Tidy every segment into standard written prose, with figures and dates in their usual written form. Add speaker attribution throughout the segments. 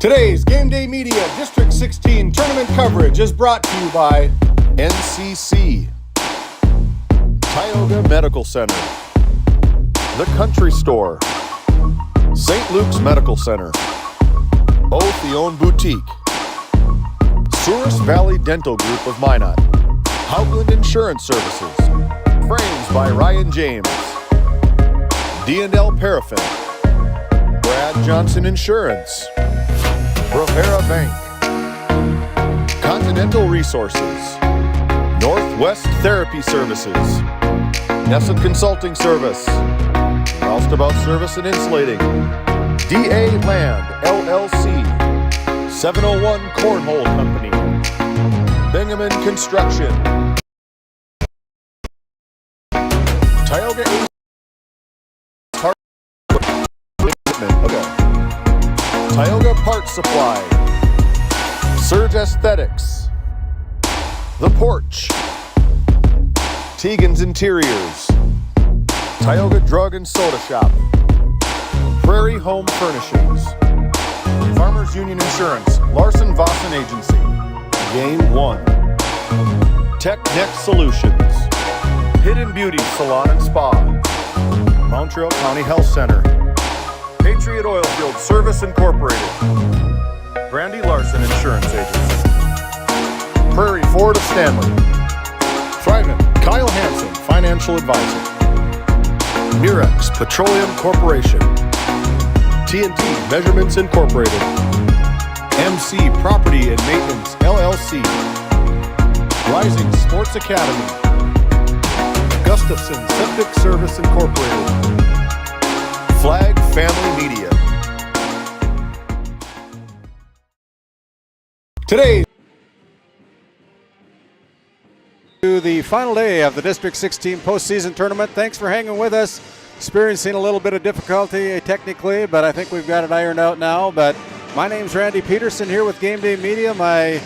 Speaker 1: Today's Game Day Media District 16 tournament coverage is brought to you by NCC, Tioga Medical Center, The Country Store, St. Luke's Medical Center, Ophion Boutique, Souris Valley Dental Group of Minot, Howland Insurance Services, Frames by Ryan James, D&L Paraffin, Brad Johnson Insurance, Brovera Bank, Continental Resources, Northwest Therapy Services, Nessa Consulting Service, Roustabout Service and Insulating, DA Land LLC, 701 Cornhole Company, Bingaman Construction, Tioga Tioga Parts Supply, Surge Aesthetics, The Porch, Tegan's Interiors, Tioga Drug and Soda Shop, Prairie Home Furnishings, Farmers Union Insurance, Larson Vossen Agency, Game 1, TechNet Solutions, Hidden Beauty Salon and Spa, Montreal County Health Center, Patriot Oilfield Service Incorporated, Brandy Larson Insurance Agency, Prairie Ford of Stanley, Thrivent Kyle Hansen Financial Advisor, Murex Petroleum Corporation, T&T Measurements Incorporated, MC Property and Maintenance LLC, Rising Sports Academy, Gustafson Septic Service Incorporated, Flag Family Media. Today, to the final day of the District 16 postseason tournament. Thanks for hanging with us. Experiencing a little bit of difficulty technically, but I think we've got it ironed out now. But my name's Randy Peterson here with Game Day Media. My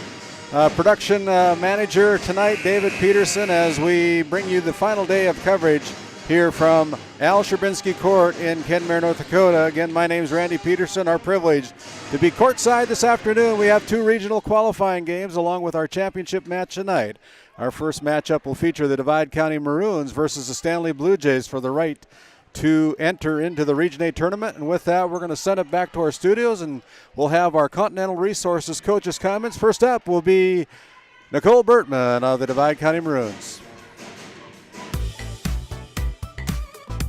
Speaker 1: production manager tonight, David Peterson, as we bring you the final day of coverage here from Al Sherbinsky Court in Kenmare, North Dakota. Again, my name's Randy Peterson. Our privilege to be courtside this afternoon. We have two regional qualifying games along with our championship match tonight. Our first matchup will feature the Divide County Maroons versus the Stanley Blue Jays for the right to enter into the Region A tournament. And with that, we're going to send it back to our studios and we'll have our Continental Resources coaches' comments. First up will be Nicole Bertman of the Divide County Maroons.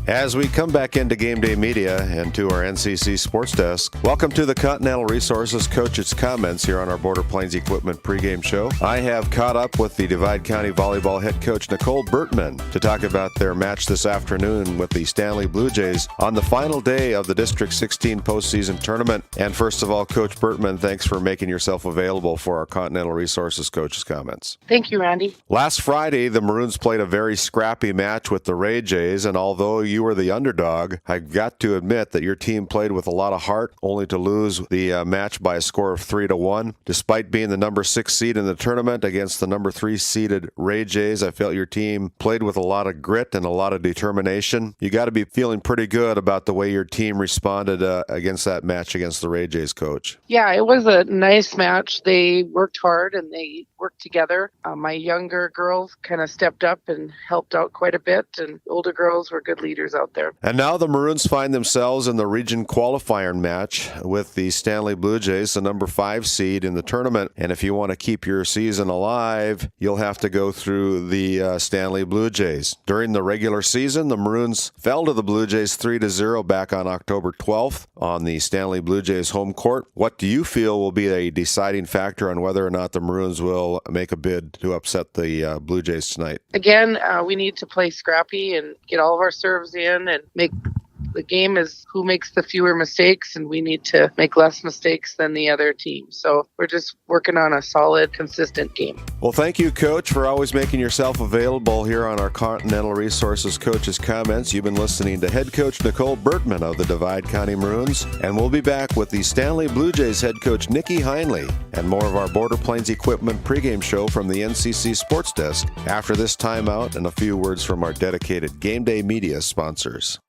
Speaker 2: As we come back into Game Day Media and to our NCC Sports Desk, welcome to the Continental Resources Coaches' Comments here on our Border Plains Equipment pregame show. I have caught up with the Divide County Volleyball head coach Nicole Bertman to talk about their match this afternoon with the Stanley Blue Jays on the final day of the District 16 postseason tournament. And first of all, Coach Bertman, thanks for making yourself available for our Continental Resources Coaches' Comments.
Speaker 3: Thank you, Randy.
Speaker 2: Last Friday, the Maroons played a very scrappy match with the Ray Jays, and although you were the underdog, I've got to admit that your team played with a lot of heart, only to lose the match by a score of 3-1. Despite being the number 6 seed in the tournament against the number 3 seeded Ray Jays, I felt your team played with a lot of grit and a lot of determination. You got to be feeling pretty good about the way your team responded against that match against the Ray Jays, Coach.
Speaker 3: Yeah, it was a nice match. They worked hard and they worked together. My younger girls kind of stepped up and helped out quite a bit, and older girls were good leaders out there.
Speaker 2: And now the Maroons find themselves in the region qualifier match with the Stanley Blue Jays, the number 5 seed in the tournament. And if you want to keep your season alive, you'll have to go through the Stanley Blue Jays. During the regular season, the Maroons fell to the Blue Jays 3-0 back on October 12th on the Stanley Blue Jays home court. What do you feel will be a deciding factor on whether or not the Maroons will make a bid to upset the Blue Jays tonight?
Speaker 3: Again, we need to play scrappy and get all of our serves in and make the game is who makes the fewer mistakes, and we need to make less mistakes than the other team. So we're just working on a solid, consistent game.
Speaker 2: Well, thank you, Coach, for always making yourself available here on our Continental Resources Coaches' Comments. You've been listening to head coach Nicole Bertman of the Divide County Maroons, and we'll be back with the Stanley Blue Jays head coach Nikki Heinley and more of our Border Plains Equipment pregame show from the NCC Sports Desk after this timeout and a few words from our dedicated Game Day Media sponsors.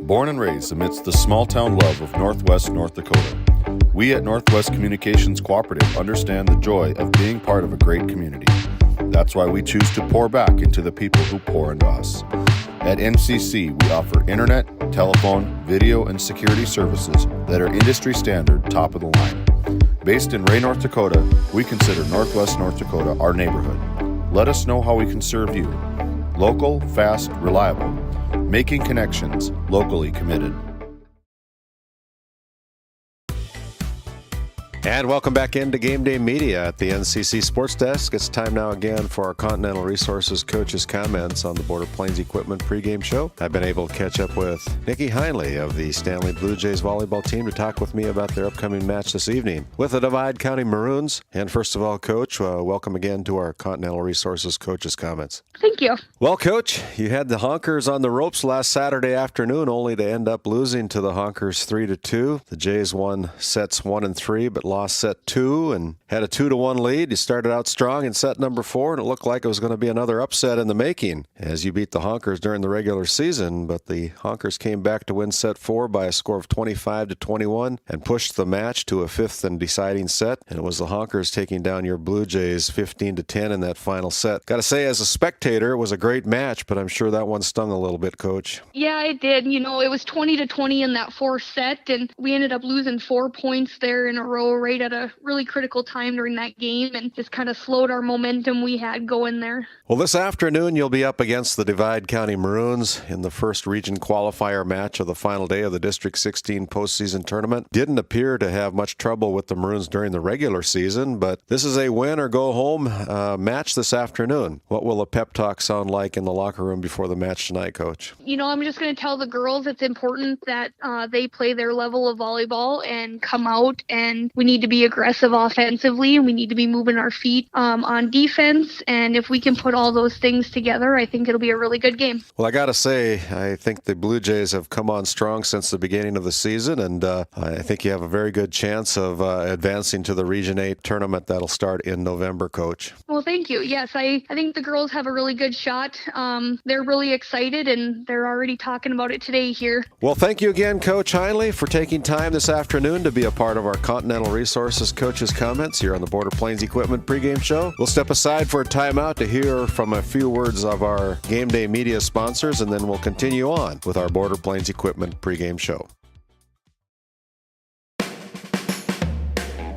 Speaker 4: Born and raised amidst the small-town love of Northwest North Dakota, we at Northwest Communications Cooperative understand the joy of being part of a great community. That's why we choose to pour back into the people who pour into us. At NCC, we offer internet, telephone, video, and security services that are industry standard, top of the line. Based in Ray, North Dakota, we consider Northwest North Dakota our neighborhood. Let us know how we can serve you. Local, fast, reliable. Making connections, locally committed.
Speaker 2: And welcome back into GameDay Media at the NCC Sports Desk. It's time now again for our Continental Resources coaches' comments on the Border Plains Equipment pregame show. I've been able to catch up with Nikki Heinley of the Stanley Blue Jays volleyball team to talk with me about their upcoming match this evening with the Divide County Maroons. And first of all, Coach, welcome again to our Continental Resources coaches' comments.
Speaker 5: Thank you.
Speaker 2: Well, Coach, you had the Honkers on the ropes last Saturday afternoon, only to end up losing to the Honkers 3-2. The Jays won sets 1 and 3, but lost set 2 and had a 2-1 lead. You started out strong in set number 4, and it looked like it was going to be another upset in the making as you beat the Honkers during the regular season. But the Honkers came back to win set 4 by a score of 25-21 and pushed the match to a 5th and deciding set. And it was the Honkers taking down your Blue Jays 15-10 in that final set. Got to say, as a spectator, it was a great match, but I'm sure that one stung a little bit, Coach.
Speaker 5: Yeah, it did. You know, it was 20-20 in that 4th set, and we ended up losing 4 points there in a row right at a really critical time during that game, and just kind of slowed our momentum we had going there.
Speaker 2: Well, this afternoon you'll be up against the Divide County Maroons in the first region qualifier match of the final day of the District 16 postseason tournament. Didn't appear to have much trouble with the Maroons during the regular season, but this is a win or go home match this afternoon. What will a pep talk sound like in the locker room before the match tonight, Coach?
Speaker 5: You know, I'm just going to tell the girls it's important that they play their level of volleyball and come out, and we need to be aggressive offensively, and we need to be moving our feet on defense. And if we can put all those things together, I think it'll be a really good game.
Speaker 2: Well, I got to say, I think the Blue Jays have come on strong since the beginning of the season, and I think you have a very good chance of advancing to the Region 8 tournament that'll start in November, Coach.
Speaker 5: Well, thank you. Yes, I think the girls have a really good shot. They're really excited, and they're already talking about it today here.
Speaker 2: Well, thank you again, Coach Heinley, for taking time this afternoon to be a part of our Continental Resources coaches' comments here on the Border Plains Equipment pregame show. We'll step aside for a timeout to hear from a few words of our GameDay Media sponsors, and then we'll continue on with our Border Plains Equipment pregame show.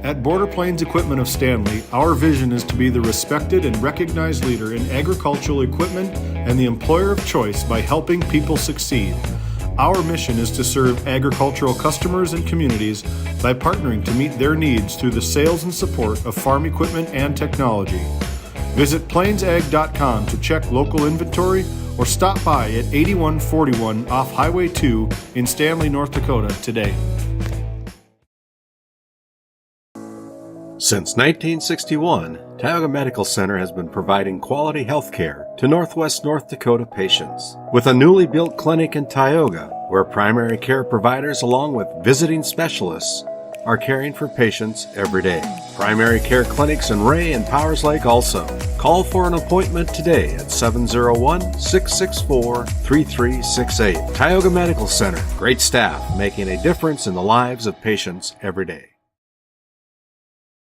Speaker 6: At Border Plains Equipment of Stanley, our vision is to be the respected and recognized leader in agricultural equipment and the employer of choice by helping people succeed. Our mission is to serve agricultural customers and communities by partnering to meet their needs through the sales and support of farm equipment and technology. Visit plainsag.com to check local inventory or stop by at 8141 off Highway 2 in Stanley, North Dakota today.
Speaker 7: Since 1961, Tioga Medical Center has been providing quality health care to Northwest North Dakota patients. With a newly built clinic in Tioga, where primary care providers along with visiting specialists are caring for patients every day. Primary care clinics in Ray and Powers Lake also. Call for an appointment today at 701-664-3368. Tioga Medical Center. Great staff making a difference in the lives of patients every day.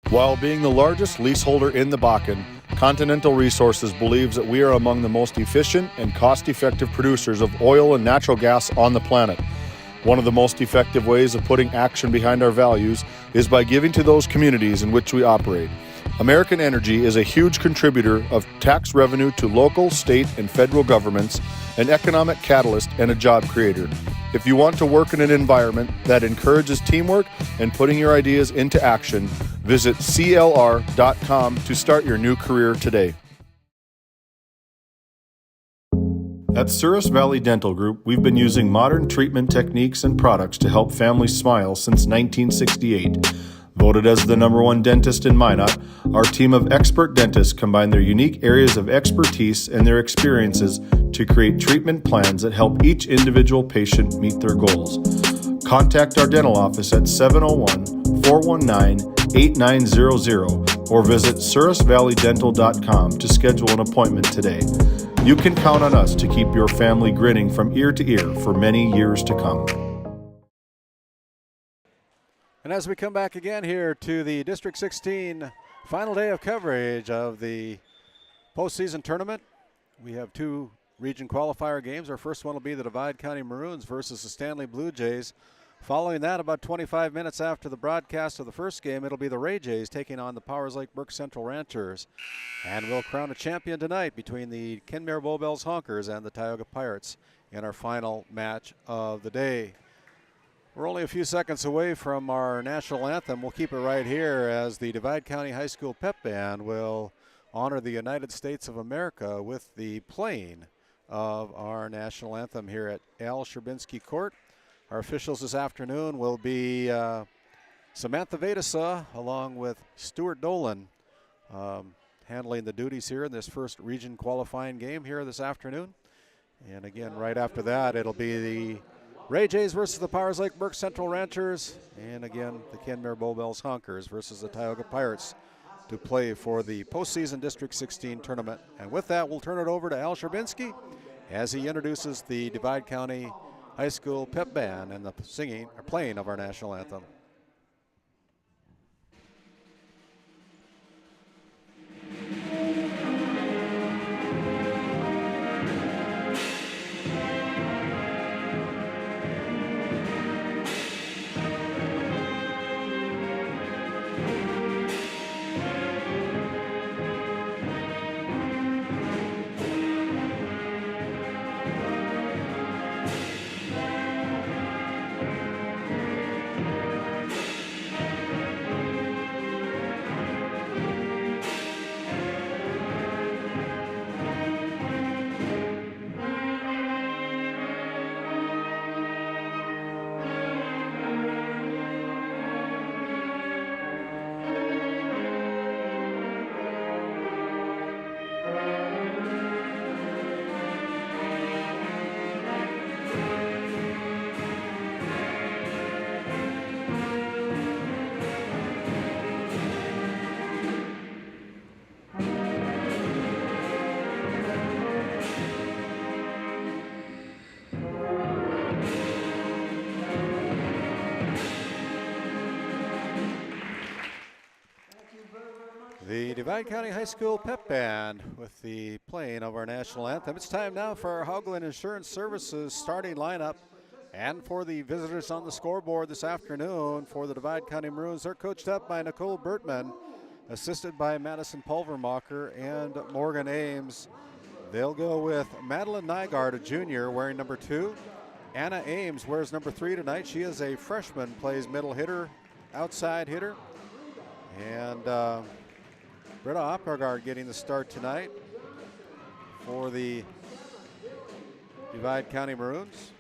Speaker 4: While being the largest leaseholder in the Bakken, Continental Resources believes that we are among the most efficient and cost-effective producers of oil and natural gas on the planet. One of the most effective ways of putting action behind our values is by giving to those communities in which we operate. American Energy is a huge contributor of tax revenue to local, state, and federal governments, an economic catalyst, and a job creator. If you want to work in an environment that encourages teamwork and putting your ideas into action, visit CLR.com to start your new career today.
Speaker 6: At Souris Valley Dental Group, we've been using modern treatment techniques and products to help families smile since 1968. Voted as the #1 dentist in Minot, our team of expert dentists combine their unique areas of expertise and their experiences to create treatment plans that help each individual patient meet their goals. Contact our dental office at 701-419-8900 or visit SourisValleyDental.com to schedule an appointment today. You can count on us to keep your family grinning from ear to ear for many years to come.
Speaker 1: And as we come back again here to the District 16 final day of coverage of the postseason tournament, we have two region qualifier games. Our first one will be the Divide County Maroons versus the Stanley Blue Jays. Following that, about 25 minutes after the broadcast of the first game, it'll be the Ray Jays taking on the Powers Lake Burke Central Ranchers. And we'll crown a champion tonight between the Kenmare Bowbells Honkers and the Tioga Pirates in our final match of the day. We're only a few seconds away from our national anthem. We'll keep it right here as the Divide County High School Pep Band will honor the United States of America with the playing of our national anthem here at Al Sherbinski Court. Our officials this afternoon will be Samantha Vedasa along with Stuart Dolan handling the duties here in this first region qualifying game here this afternoon. And again, right after that, it'll be the Ray Jays versus the Powers Lake Burke Central Ranchers, and again, the Kenmare Bowbells Honkers versus the Tioga Pirates to play for the postseason District 16 tournament. And with that, we'll turn it over to Al Sherbinski as he introduces the Divide County High School Pep Band and the singing or playing of our national anthem. The Divide County High School Pep Band with the playing of our national anthem. It's time now for our Haugland Insurance Services starting lineup. And for the visitors on the scoreboard this afternoon for the Divide County Maroons, they're coached up by Nicole Bertman, assisted by Madison Pulvermacher and Morgan Ames. They'll go with Madeline Nygaard, a junior, wearing number 2. Anna Ames wears number 3 tonight. She is a freshman, plays middle hitter, outside hitter. And Britta Oppergaard getting the start tonight for the Divide County Maroons.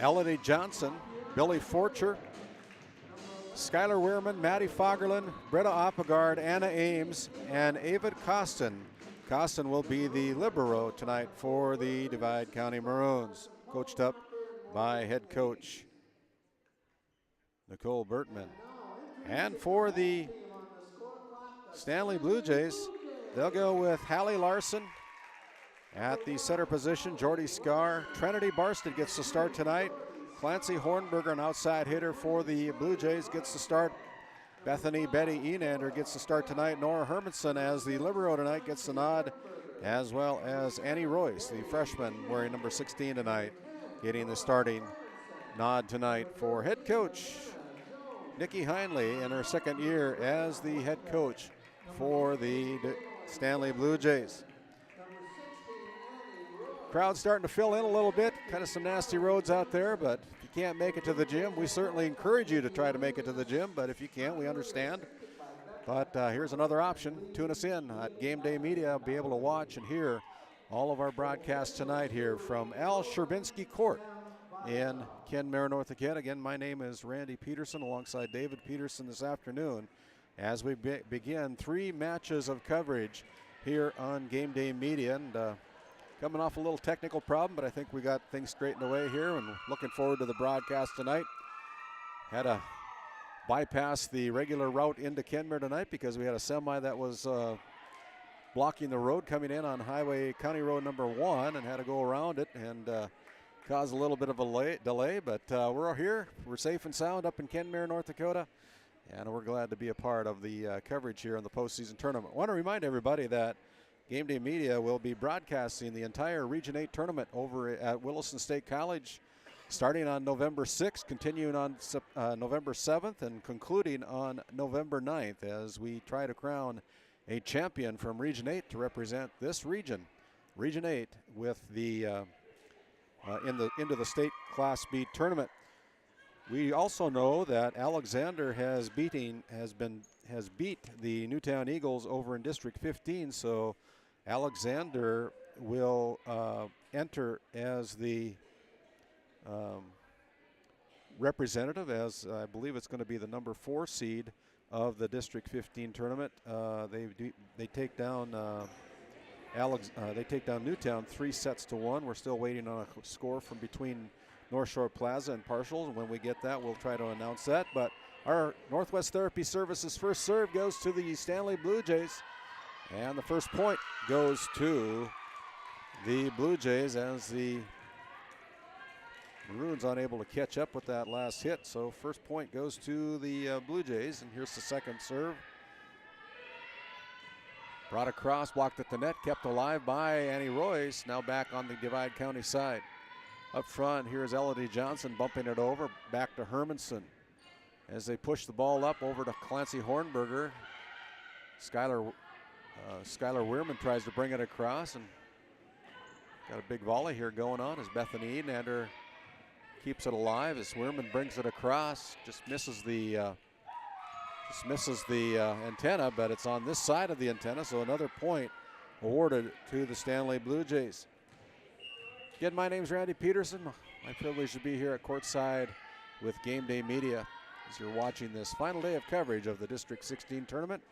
Speaker 1: Elodie Johnson, Billy Forcher, Skylar Wehrman, Maddie Fagerlund, Britta Oppergaard, Anna Ames, and Avid Costin. Costin will be the libero tonight for the Divide County Maroons, coached up by head coach Nicole Bertman. And for the Stanley Blue Jays, they'll go with Hallie Larson at the center position, Jordy Scar. Trinity Barsted gets the start tonight. Clancy Hornberger, an outside hitter for the Blue Jays, gets the start. Bethany Betty Enander gets the start tonight. Nora Hermanson as the libero tonight gets the nod, as well as Annie Royce, the freshman wearing number 16 tonight, getting the starting nod tonight for head coach Nikki Heinley in her second year as the head coach for the Stanley Blue Jays. Crowd starting to fill in a little bit, kind of some nasty roads out there, but if you can't make it to the gym, we certainly encourage you to try to make it to the gym, but if you can't, we understand. But here's another option. Tune us in at GameDay Media. Be able to watch and hear all of our broadcasts tonight here from Al Sherbinski Court in Kenmare, North Dakota. Again, my name is Randy Peterson alongside David Peterson this afternoon as we begin 3 matches of coverage here on GameDay Media. And coming off a little technical problem, but I think we got things straightened away here and looking forward to the broadcast tonight. Had to bypass the regular route into Kenmare tonight because we had a semi that was blocking the road coming in on County Road number 1 and had to go around it and caused a little bit of a delay, but we're here. We're safe and sound up in Kenmare, North Dakota, and we're glad to be a part of the coverage here in the postseason tournament. I want to remind everybody that GameDay Media will be broadcasting the entire Region 8 tournament over at Williston State College starting on November 6th, continuing on November 7th, and concluding on November 9th as we try to crown a champion from Region 8 to represent this region, Region 8, with the into the state Class B tournament. We also know that Alexander has beat the Newtown Eagles over in District 15, so Alexander will enter as the representative, as I believe it's going to be the number 4 seed of the District 15 tournament. They take down Newtown 3-1. We're still waiting on a score from between North Shore Plaza and Partials, and when we get that, we'll try to announce that. But our Northwest Therapy Services first serve goes to the Stanley Blue Jays, and the first point goes to the Blue Jays as the Maroons unable to catch up with that last hit. So first point goes to the Blue Jays, and here's the second serve. Brought across, blocked at the net, kept alive by Annie Royce, now back on the Divide County side. Up front, here's Elodie Johnson bumping it over, back to Hermanson. As they push the ball up over to Clancy Hornberger, Skylar Weirman tries to bring it across, and got a big volley here going on as Bethany Edenander keeps it alive as Weirman brings it across, just misses the antenna, but it's on this side of the antenna, so another point awarded to the Stanley Blue Jays. Again, my name's Randy Peterson. My privilege to be here at courtside with GameDay Media as you're watching this final day of coverage of the District 16 tournament.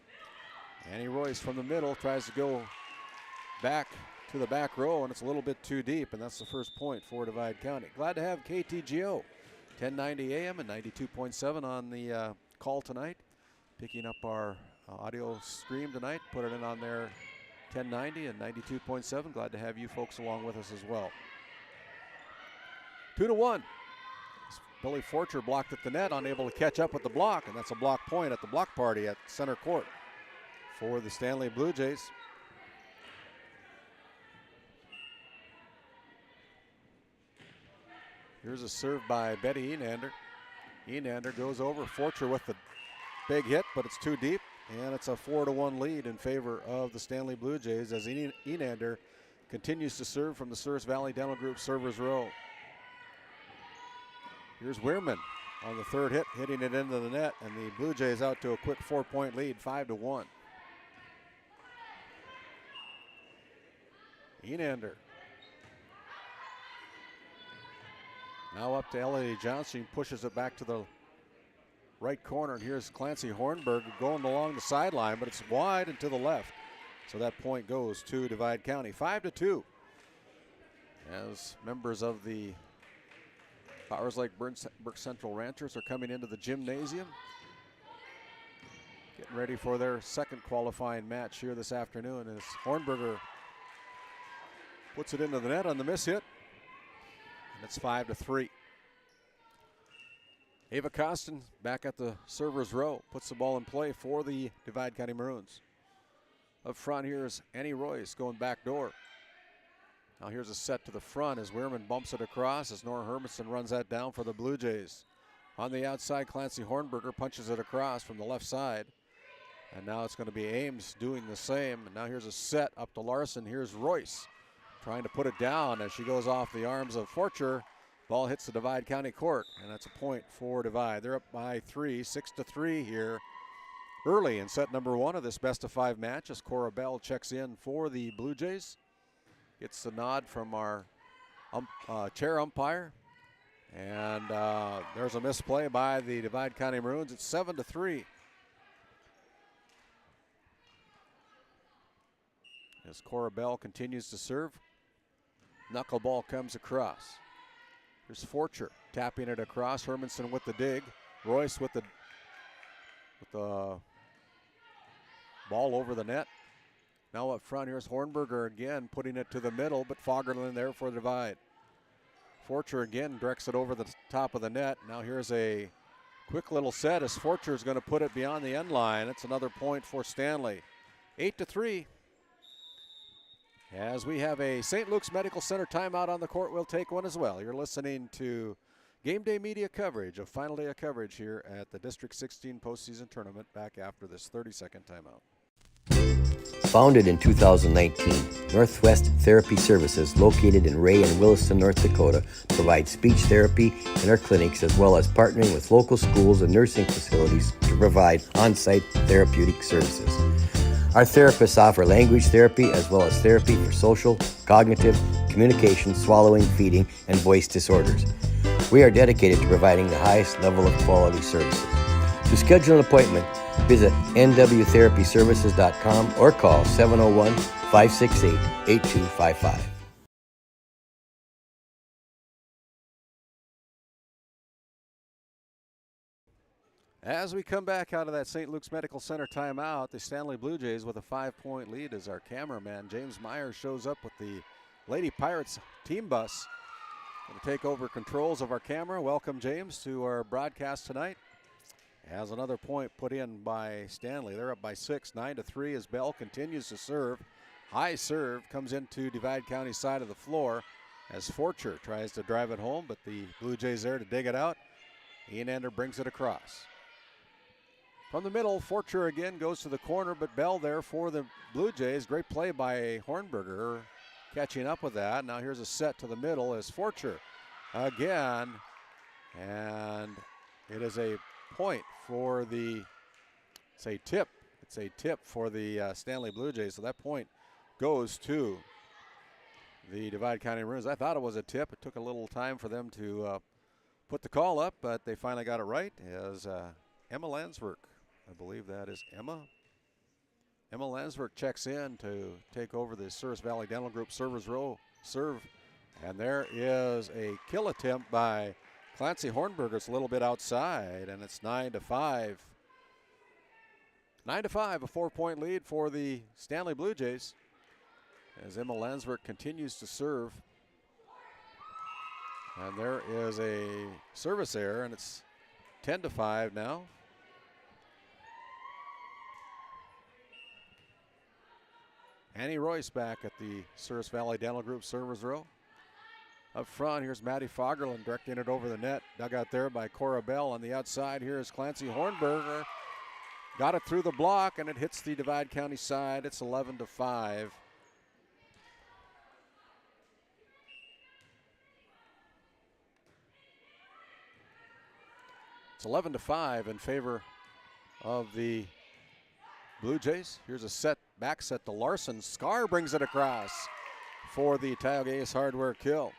Speaker 1: Annie Royce from the middle tries to go back to the back row, and it's a little bit too deep, and that's the first point for Divide County. Glad to have KTGO 1090 AM and 92.7 on the call tonight, picking up our audio stream tonight, put it in on their 1090 and 92.7. Glad to have you folks along with us as well. 2-1. Billy Forcher blocked at the net, unable to catch up with the block, and that's a block point at the block party at center court for the Stanley Blue Jays. Here's a serve by Betty Enander. Enander goes over. Forcher with the big hit, but it's too deep, and it's a 4-1 lead in favor of the Stanley Blue Jays as Enander continues to serve from the Souris Valley Dental Group servers row. Here's Weirman on the third hit, hitting it into the net, and the Blue Jays out to a quick 4-point lead, 5-1. Enander. Now up to Elodie Johnson, pushes it back to the right corner, and here's Clancy Hornberg going along the sideline, but it's wide and to the left. So that point goes to Divide County, 5-2. As members of the Bowers Lake Burke Central Ranchers are coming into the gymnasium, getting ready for their second qualifying match here this afternoon as Hornberger puts it into the net on the miss hit. And it's 5-3. Ava Costin back at the server's row, puts the ball in play for the Divide County Maroons. Up front, here's Annie Royce going back door. Now here's a set to the front as Weirman bumps it across as Nora Hermanson runs that down for the Blue Jays. On the outside, Clancy Hornberger punches it across from the left side. And now it's going to be Ames doing the same. And now here's a set up to Larson. Here's Royce trying to put it down as she goes off the arms of Forcher. Ball hits the Divide County court, and that's a point for Divide. They're up by 3, 6-3 here early in set number 1 of this best-of-5 match as Cora Bell checks in for the Blue Jays. Gets the nod from our chair umpire, and there's a misplay by the Divide County Maroons. It's 7-3. As Cora Bell continues to serve, knuckleball comes across. Here's Forcher tapping it across. Hermanson with the dig. Royce with the ball over the net. Now up front, here's Hornberger again, putting it to the middle, but Fagerlund there for the divide. Forcher again directs it over the top of the net. Now here's a quick little set as Forcher is going to put it beyond the end line. It's another point for Stanley. 8-3. As we have a St. Luke's Medical Center timeout on the court, we'll take one as well. You're listening to GameDay Media coverage of final day of coverage here at the District 16 postseason tournament back after this 30-second timeout.
Speaker 8: Founded in 2019, Northwest Therapy Services, located in Ray and Williston, North Dakota, provides speech therapy in our clinics as well as partnering with local schools and nursing facilities to provide on-site therapeutic services. Our therapists offer language therapy as well as therapy for social, cognitive, communication, swallowing, feeding, and voice disorders. We are dedicated to providing the highest level of quality services. To schedule an appointment, visit nwtherapyservices.com or call 701-568-8255.
Speaker 1: As we come back out of that St. Luke's Medical Center timeout, the Stanley Blue Jays with a 5-point lead as our cameraman James Myers shows up with the Lady Pirates team bus. Going to take over controls of our camera. Welcome, James, to our broadcast tonight. Has another point put in by Stanley. They're up by 6, 9-3 as Bell continues to serve. High serve comes into Divide County side of the floor as Forcher tries to drive it home, but the Blue Jays there to dig it out. Enander brings it across. From the middle, Forcher again goes to the corner, but Bell there for the Blue Jays. Great play by Hornberger, catching up with that. Now here's a set to the middle as Forcher again, and it is a point for the, it's a tip for the Stanley Blue Jays. So that point goes to the Divide County Maroons. I thought it was a tip. It took a little time for them to put the call up, but they finally got it right as Emma Landsberg, I believe that is Emma Landsberg, checks in to take over the Souris Valley Dental Group servers row serve. And there is a kill attempt by Clancy Hornberger. It's a little bit outside, and it's 9-5. 9-5, a 4-point lead for the Stanley Blue Jays as Emma Landsberg continues to serve. And there is a service error, and it's 10-5 now. Annie Royce back at the Souris Valley Dental Group servers row. Up front, here's Maddie Fagerlund directing it over the net. Dug out there by Cora Bell. On the outside, here's Clancy Hornberger. Got it through the block, and it hits the Divide County side. It's 11-5. It's 11-5 in favor of the Blue Jays. Here's a set, back set to Larson. Scar brings it across for the Tioga Ace Hardware kill.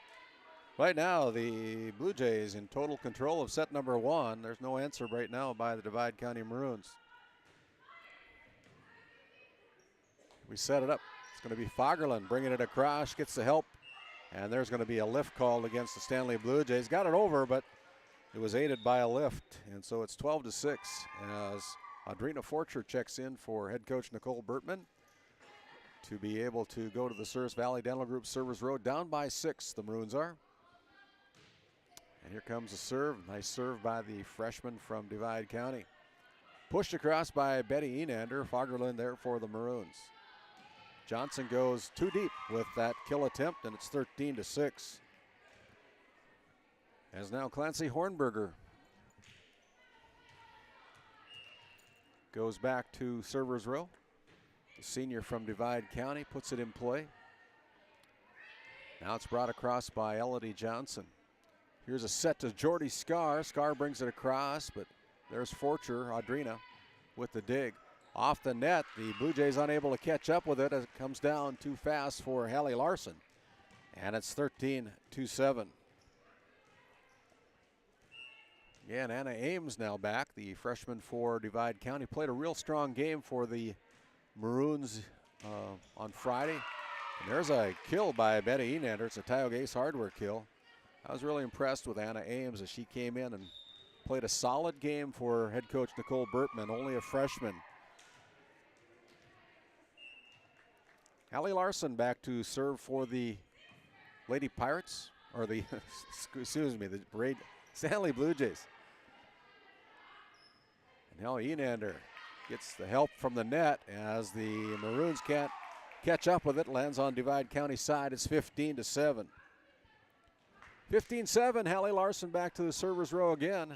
Speaker 1: Right now, the Blue Jays in total control of set number 1. There's no answer right now by the Divide County Maroons. We set it up. It's going to be Fagerlund bringing it across, gets the help, and there's going to be a lift called against the Stanley Blue Jays. Got it over, but it was aided by a lift, and so it's 12-6 as Audrina Forcher checks in for head coach Nicole Bertman to be able to go to the Souris Valley Dental Group servers row. Down by 6, the Maroons are. And here comes a serve. Nice serve by the freshman from Divide County. Pushed across by Betty Enander. Fagerlund there for the Maroons. Johnson goes too deep with that kill attempt, and it's 13-6. As now Clancy Hornberger goes back to servers row. The senior from Divide County puts it in play. Now it's brought across by Elodie Johnson. Here's a set to Jordy Scar. Scar brings it across, but there's Forcher, Audrina, with the dig. Off the net, the Blue Jays unable to catch up with it as it comes down too fast for Hallie Larson. And it's 13-7. Again, Anna Ames now back, the freshman for Divide County. Played a real strong game for the Maroons on Friday. And there's a kill by Betty Enander. It's a Tioga Ace Hardware kill. I was really impressed with Anna Ames as she came in and played a solid game for head coach Nicole Bertman, only a freshman. Hallie Larson back to serve for the Lady Pirates, or the, excuse me, the Stanley Blue Jays. And now Enander gets the help from the net as the Maroons can't catch up with it. Lands on Divide County side. It's 15-7. 15-7, Hallie Larson back to the server's row again.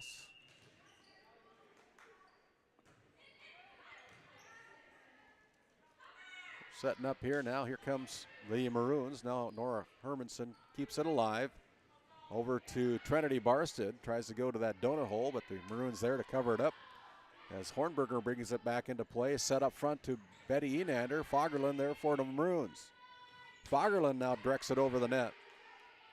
Speaker 1: Setting up here now. Here comes the Maroons. Now Nora Hermanson keeps it alive. Over to Trinity Barsted. Tries to go to that donut hole, but the Maroons there to cover it up. As Hornberger brings it back into play. Set up front to Betty Enander. Fagerlund there for the Maroons. Fagerlund now directs it over the net.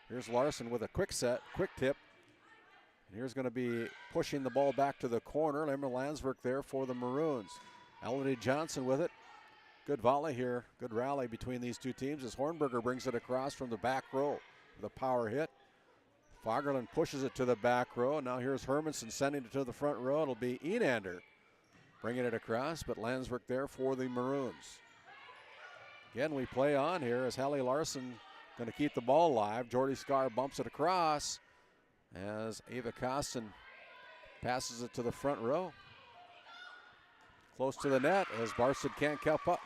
Speaker 1: Here's Larson with a quick tip. And here's going to be pushing the ball back to the corner. Emma Landsberg there for the Maroons. Elodie Johnson with it. Good volley here. Good rally between these two teams as Hornberger brings it across from the back row with a power hit. Fagerlund pushes it to the back row. Now here's Hermanson sending it to the front row. It'll be Enander bringing it across, but Landsberg there for the Maroons. Again, we play on here as Hallie Larson going to keep the ball alive. Jordy Scar bumps it across as Ava Costin passes it to the front row. Close to the net as Barsted can't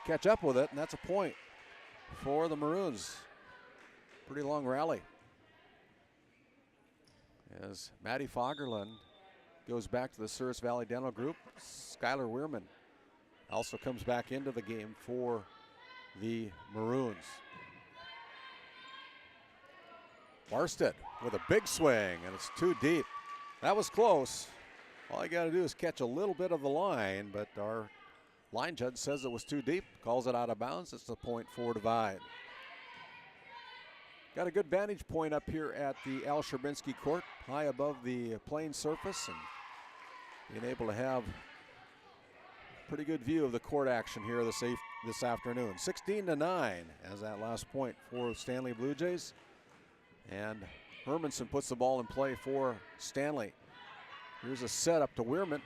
Speaker 1: catch up with it, and that's a point for the Maroons. Pretty long rally. As Maddie Fagerlund goes back to the Souris Valley Dental Group, Skylar Weirman also comes back into the game for the Maroons. Barsted with a big swing, and it's too deep. That was close. All you got to do is catch a little bit of the line, but our line judge says it was too deep, calls it out of bounds. It's a point for Divide. Got a good vantage point up here at the Al Sherbinski court, high above the playing surface, and being able to have a pretty good view of the court action here this afternoon. 16-9 as that last point for Stanley Blue Jays. And Hermanson puts the ball in play for Stanley. Here's a setup to Weirman.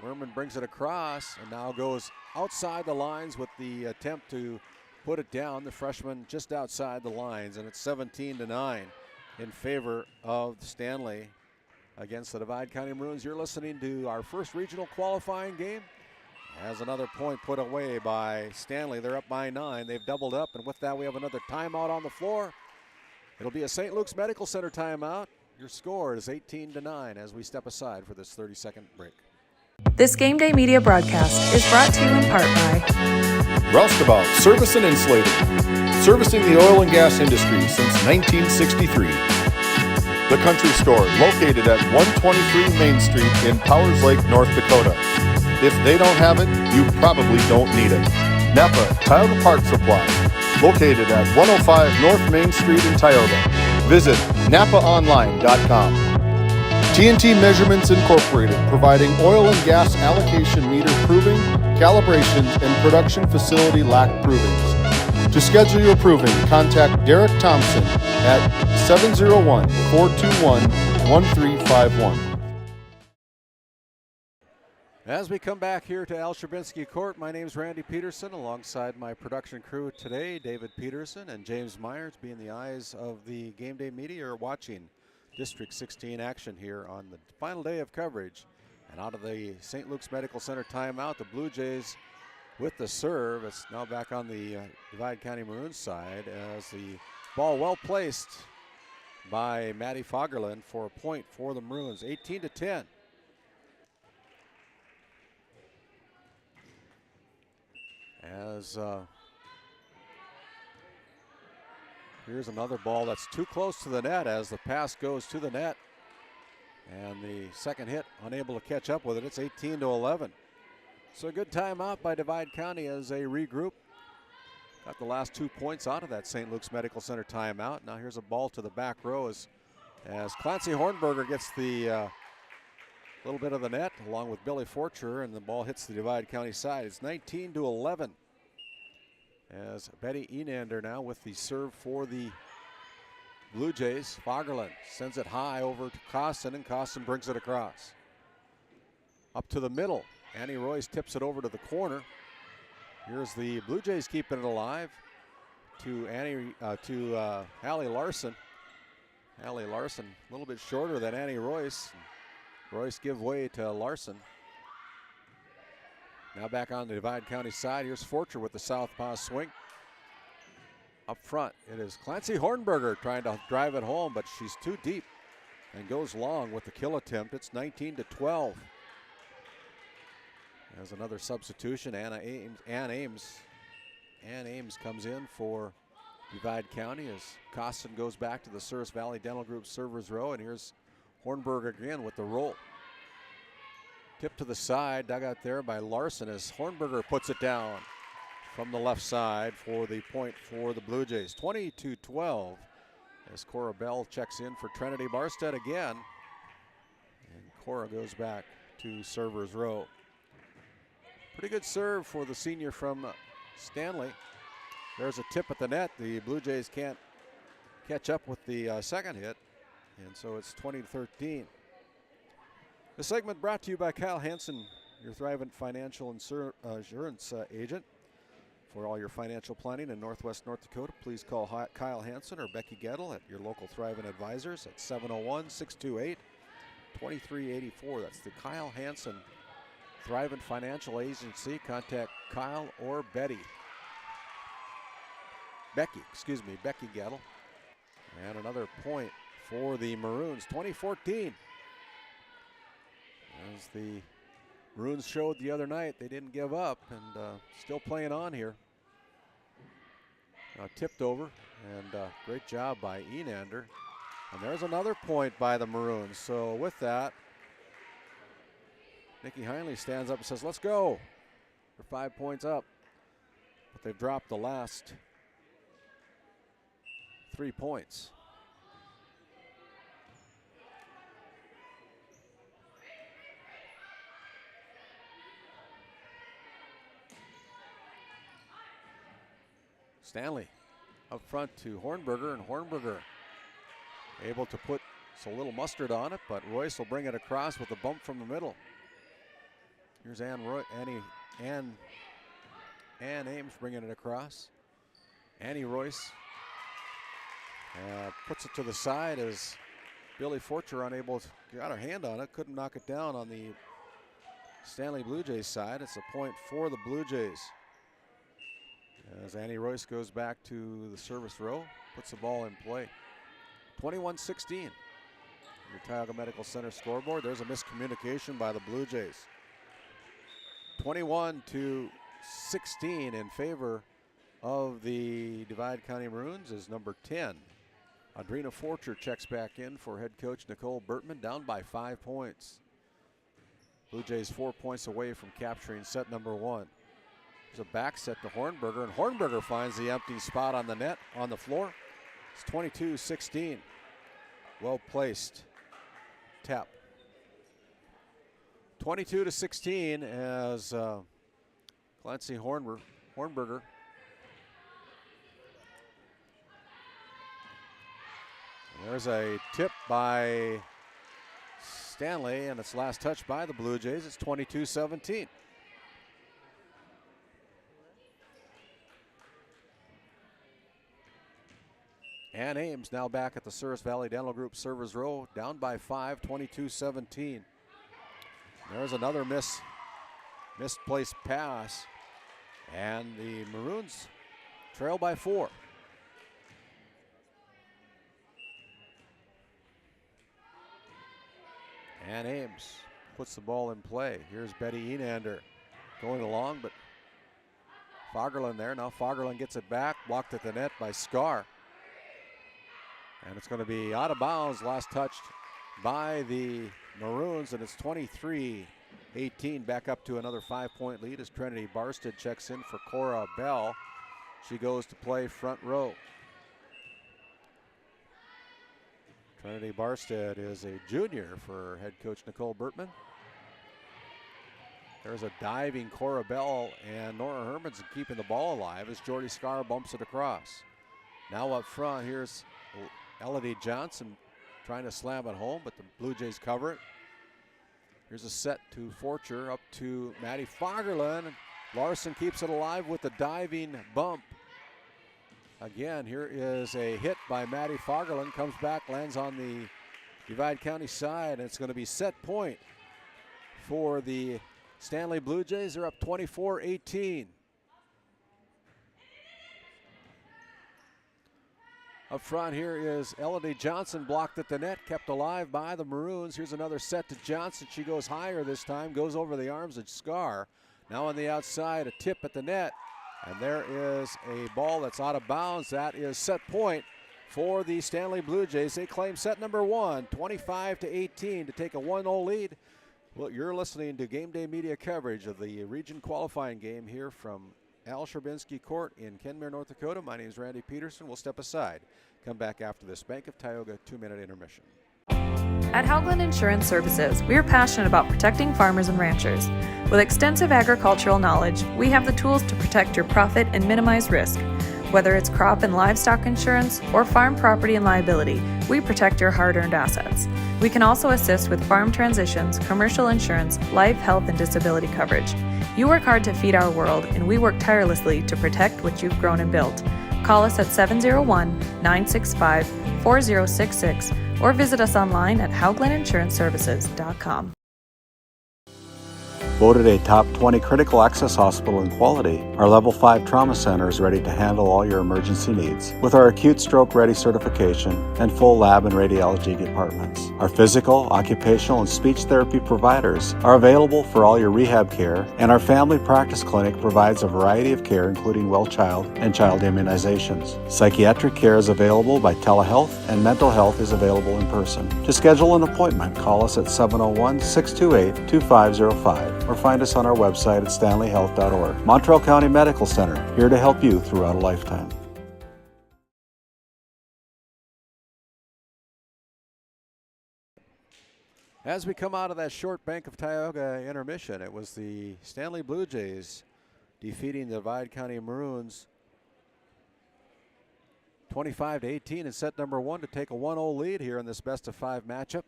Speaker 1: Weirman brings it across and now goes outside the lines with the attempt to put it down. The freshman just outside the lines, and it's 17-9 in favor of Stanley against the Divide County Maroons. You're listening to our first regional qualifying game. As another point put away by Stanley. They're up by 9. They've doubled up, and with that we have another timeout on the floor. It'll be a St. Luke's Medical Center timeout. Your score is 18-9 as we step aside for this 30-second break.
Speaker 9: This Game Day Media broadcast is brought to you in part by
Speaker 4: Roustabout Service and Insulating, servicing the oil and gas industry since 1963. The Country Store, located at 123 Main Street in Powers Lake, North Dakota. If they don't have it, you probably don't need it. Napa Tioga Park Supply, located at 105 North Main Street in Tioga. Visit napaonline.com. TNT Measurements Incorporated, providing oil and gas allocation meter proving, calibrations, and production facility lack provings. To schedule your proving, contact Derek Thompson at 701-421-1351.
Speaker 1: As we come back here to Al Sherbinski Court, my name's Randy Peterson, alongside my production crew today, David Peterson and James Myers, being the eyes of the Game Day Media, are watching District 16 action here on the final day of coverage. And out of the St. Luke's Medical Center timeout, the Blue Jays with the serve. It's now back on the Divide County Maroons side as the ball well placed by Maddie Fagerlund for a point for the Maroons, 18-10. As here's another ball that's too close to the net as the pass goes to the net. And the second hit unable to catch up with it. It's 18-11. So a good timeout by Divide County as they regroup. Got the last 2 points out of that St. Luke's Medical Center timeout. Now here's a ball to the back row as Clancy Hornberger gets the little bit of the net along with Billy Forcher, and the ball hits the Divide County side. It's 19-11 as Betty Enander now with the serve for the Blue Jays. Fagerlund sends it high over to Costin, and Costin brings it across. Up to the middle. Annie Royce tips it over to the corner. Here's the Blue Jays keeping it alive. to Hallie Larson. Hallie Larson a little bit shorter than Annie Royce. Royce give way to Larson. Now back on the Divide County side. Here's Forcher with the southpaw swing. Up front, it is Clancy Hornberger trying to drive it home, but she's too deep and goes long with the kill attempt. It's 19-12. There's another substitution. Ann Ames comes in for Divide County as Costin goes back to the Souris Valley Dental Group servers row, and here's Hornberger again with the roll. Tip to the side, dug out there by Larson as Hornberger puts it down from the left side for the point for the Blue Jays. 22-12 as Cora Bell checks in for Trinity Barstead again. And Cora goes back to servers row. Pretty good serve for the senior from Stanley. There's a tip at the net. The Blue Jays can't catch up with the second hit, and so it's 20-13. The segment brought to you by Kyle Hansen, your Thrivent Financial Insurance agent. For all your financial planning in Northwest North Dakota, please call Kyle Hansen or Becky Gettle at your local Thrivent Advisors at 701-628-2384. That's the Kyle Hansen Thrivent Financial Agency. Contact Kyle or Becky, Gettle. And another point for the Maroons, 2014. As the Maroons showed the other night, they didn't give up and still playing on here. Tipped over, and great job by Enander. And there's another point by the Maroons. So with that, Nikki Heinley stands up and says, let's go. They're 5 points up. But they've dropped the last 3 points. Stanley up front to Hornberger, and Hornberger able to put a little mustard on it, but Royce will bring it across with a bump from the middle. Here's Ann Ames bringing it across. Annie Royce puts it to the side as Billy Forcher unable to got her hand on it, couldn't knock it down on the Stanley Blue Jays side. It's a point for the Blue Jays. As Annie Royce goes back to the service row, puts the ball in play. 21-16. Your Tioga Medical Center scoreboard. There's a miscommunication by the Blue Jays. 21-16 in favor of the Divide County Maroons is number 10. Audrina Forcher checks back in for head coach Nicole Bertman, down by 5 points. Blue Jays 4 points away from capturing set number 1. There's a back set to Hornberger, and Hornberger finds the empty spot on the net, on the floor. It's 22-16. Well placed tap. 22-16 as Clancy Hornberger and there's a tip by Stanley, and it's last touch by the Blue Jays. It's 22-17. Ann Ames now back at the Souris Valley Dental Group servers row, down by 5, 22-17. There's another misplaced pass, and the Maroons trail by 4. Ann Ames puts the ball in play. Here's Betty Enander going along, but Fagerlund there. Now Fagerlund gets it back, blocked at the net by Scar. And it's going to be out of bounds, last touched by the Maroons, and it's 23-18, back up to another 5-point lead as Trinity Barstead checks in for Cora Bell. She goes to play front row. Trinity Barstead is a junior for head coach Nicole Bertman. There's a diving Cora Bell, and Nora Herman's keeping the ball alive as Jordy Scar bumps it across. Now up front, here's Elodie Johnson trying to slam it home, but the Blue Jays cover it. Here's a set to Forcher, up to Maddie Fagerlund. Larson keeps it alive with the diving bump. Again, here is a hit by Maddie Fagerlund. Comes back, lands on the Divide County side, and it's going to be set point for the Stanley Blue Jays. They're up 24-18. Up front here is Elodie Johnson, blocked at the net, kept alive by the Maroons. Here's another set to Johnson. She goes higher this time, goes over the arms of Scar. Now on the outside, a tip at the net. And there is a ball that's out of bounds. That is set point for the Stanley Blue Jays. They claim set number 1, 25-18 to take a 1-0 lead. Well, you're listening to Game Day Media coverage of the region qualifying game here from Al Sherbinski Court in Kenmare, North Dakota. My name is Randy Peterson. We'll step aside. Come back after this Bank of Tioga 2-minute intermission.
Speaker 9: At Haugland Insurance Services, we are passionate about protecting farmers and ranchers. With extensive agricultural knowledge, we have the tools to protect your profit and minimize risk. Whether it's crop and livestock insurance or farm property and liability, we protect your hard-earned assets. We can also assist with farm transitions, commercial insurance, life, health, and disability coverage. You work hard to feed our world, and we work tirelessly to protect what you've grown and built. Call us at 701-965-4066 or visit us online at hauglandinsuranceservices.com.
Speaker 7: Voted a top 20 critical access hospital in quality, our Level 5 Trauma Center is ready to handle all your emergency needs with our acute stroke ready certification and full lab and radiology departments. Our physical, occupational, and speech therapy providers are available for all your rehab care, and our family practice clinic provides a variety of care including well child and child immunizations. Psychiatric care is available by telehealth, and mental health is available in person. To schedule an appointment, call us at 701-628-2505 or find us on our website at stanleyhealth.org. Montreal County Medical Center, here to help you throughout a lifetime.
Speaker 1: As we come out of that short Bank of Tioga intermission, it was the Stanley Blue Jays defeating the Divide County Maroons 25-18 in set number 1 to take a 1-0 lead here in this best-of-5 matchup.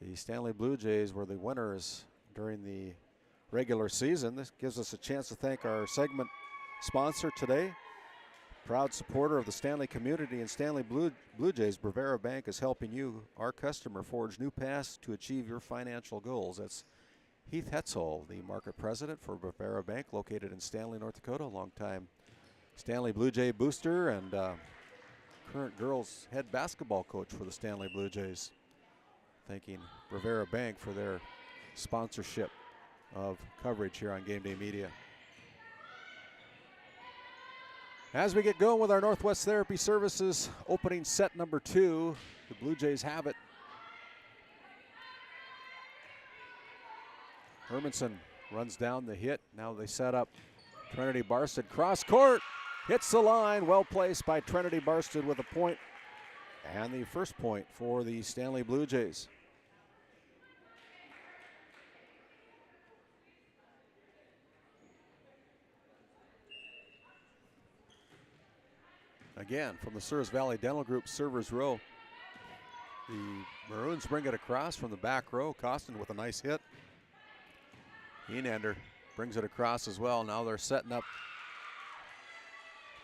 Speaker 1: The Stanley Blue Jays were the winners during the regular season. This gives us a chance to thank our segment sponsor today. Proud supporter of the Stanley community and Stanley Blue Jays, Bravera Bank is helping you, our customer, forge new paths to achieve your financial goals. That's Heath Hetzel, the market president for Bravera Bank, located in Stanley, North Dakota, a longtime Stanley Blue Jay booster and current girls head basketball coach for the Stanley Blue Jays. Thanking Bravera Bank for their sponsorship of coverage here on Game Day Media. As we get going with our Northwest Therapy Services opening set number 2, the Blue Jays have it. Hermanson runs down the hit. Now they set up Trinity Barsted. Cross court, hits the line. Well placed by Trinity Barsted with a point. And the first point for the Stanley Blue Jays. Again, from the Souris Valley Dental Group servers row. The Maroons bring it across from the back row. Costin with a nice hit. Enander brings it across as well. Now they're setting up,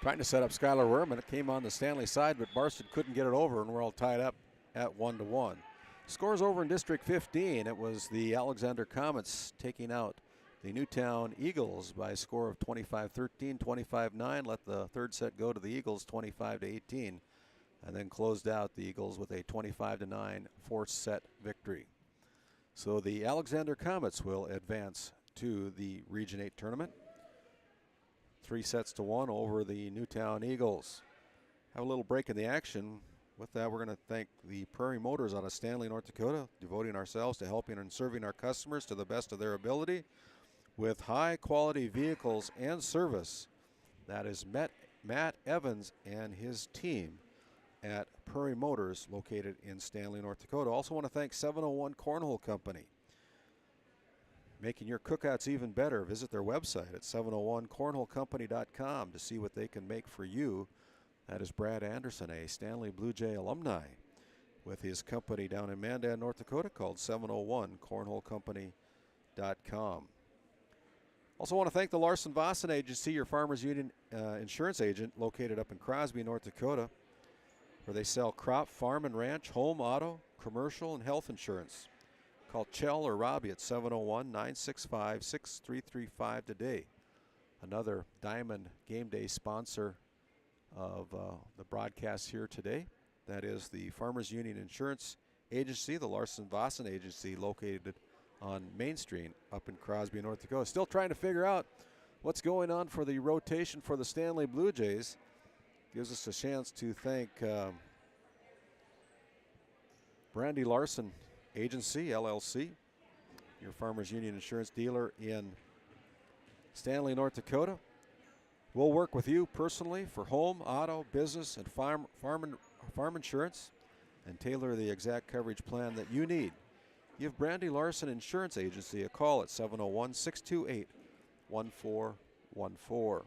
Speaker 1: trying to set up Skylar Werman. It came on the Stanley side, but Barsted couldn't get it over, and we're all tied up at 1-1. Scores over in District 15. It was the Alexander Comets taking out the Newtown Eagles by a score of 25-13, 25-9. Let the third set go to the Eagles, 25-18, and then closed out the Eagles with a 25-9 fourth set victory. So the Alexander Comets will advance to the Region 8 tournament. 3-1 over the Newtown Eagles. Have a little break in the action. With that, we're going to thank the Prairie Motors out of Stanley, North Dakota, devoting ourselves to helping and serving our customers to the best of their ability with high-quality vehicles and service. That is Matt Evans and his team at Prairie Motors, located in Stanley, North Dakota. Also want to thank 701 Cornhole Company, making your cookouts even better. Visit their website at 701cornholecompany.com to see what they can make for you. That is Brad Anderson, a Stanley Blue Jay alumni, with his company down in Mandan, North Dakota, called 701cornholecompany.com. Also want to thank the Larson Vossen Agency, your Farmers Union insurance agent located up in Crosby, North Dakota, where they sell crop, farm and ranch, home, auto, commercial, and health insurance. Call Chell or Robbie at 701-965-6335 today. Another Diamond Game Day sponsor of the broadcast here today. That is the Farmers Union Insurance Agency, the Larson Vossen Agency, located on Main Street up in Crosby, North Dakota. Still trying to figure out what's going on for the rotation for the Stanley Blue Jays. Gives us a chance to thank Brandy Larson Agency, LLC, your Farmers Union insurance dealer in Stanley, North Dakota. We'll work with you personally for home, auto, business, and farm insurance and tailor the exact coverage plan that you need. Give Brandy Larson Insurance Agency a call at 701-628-1414.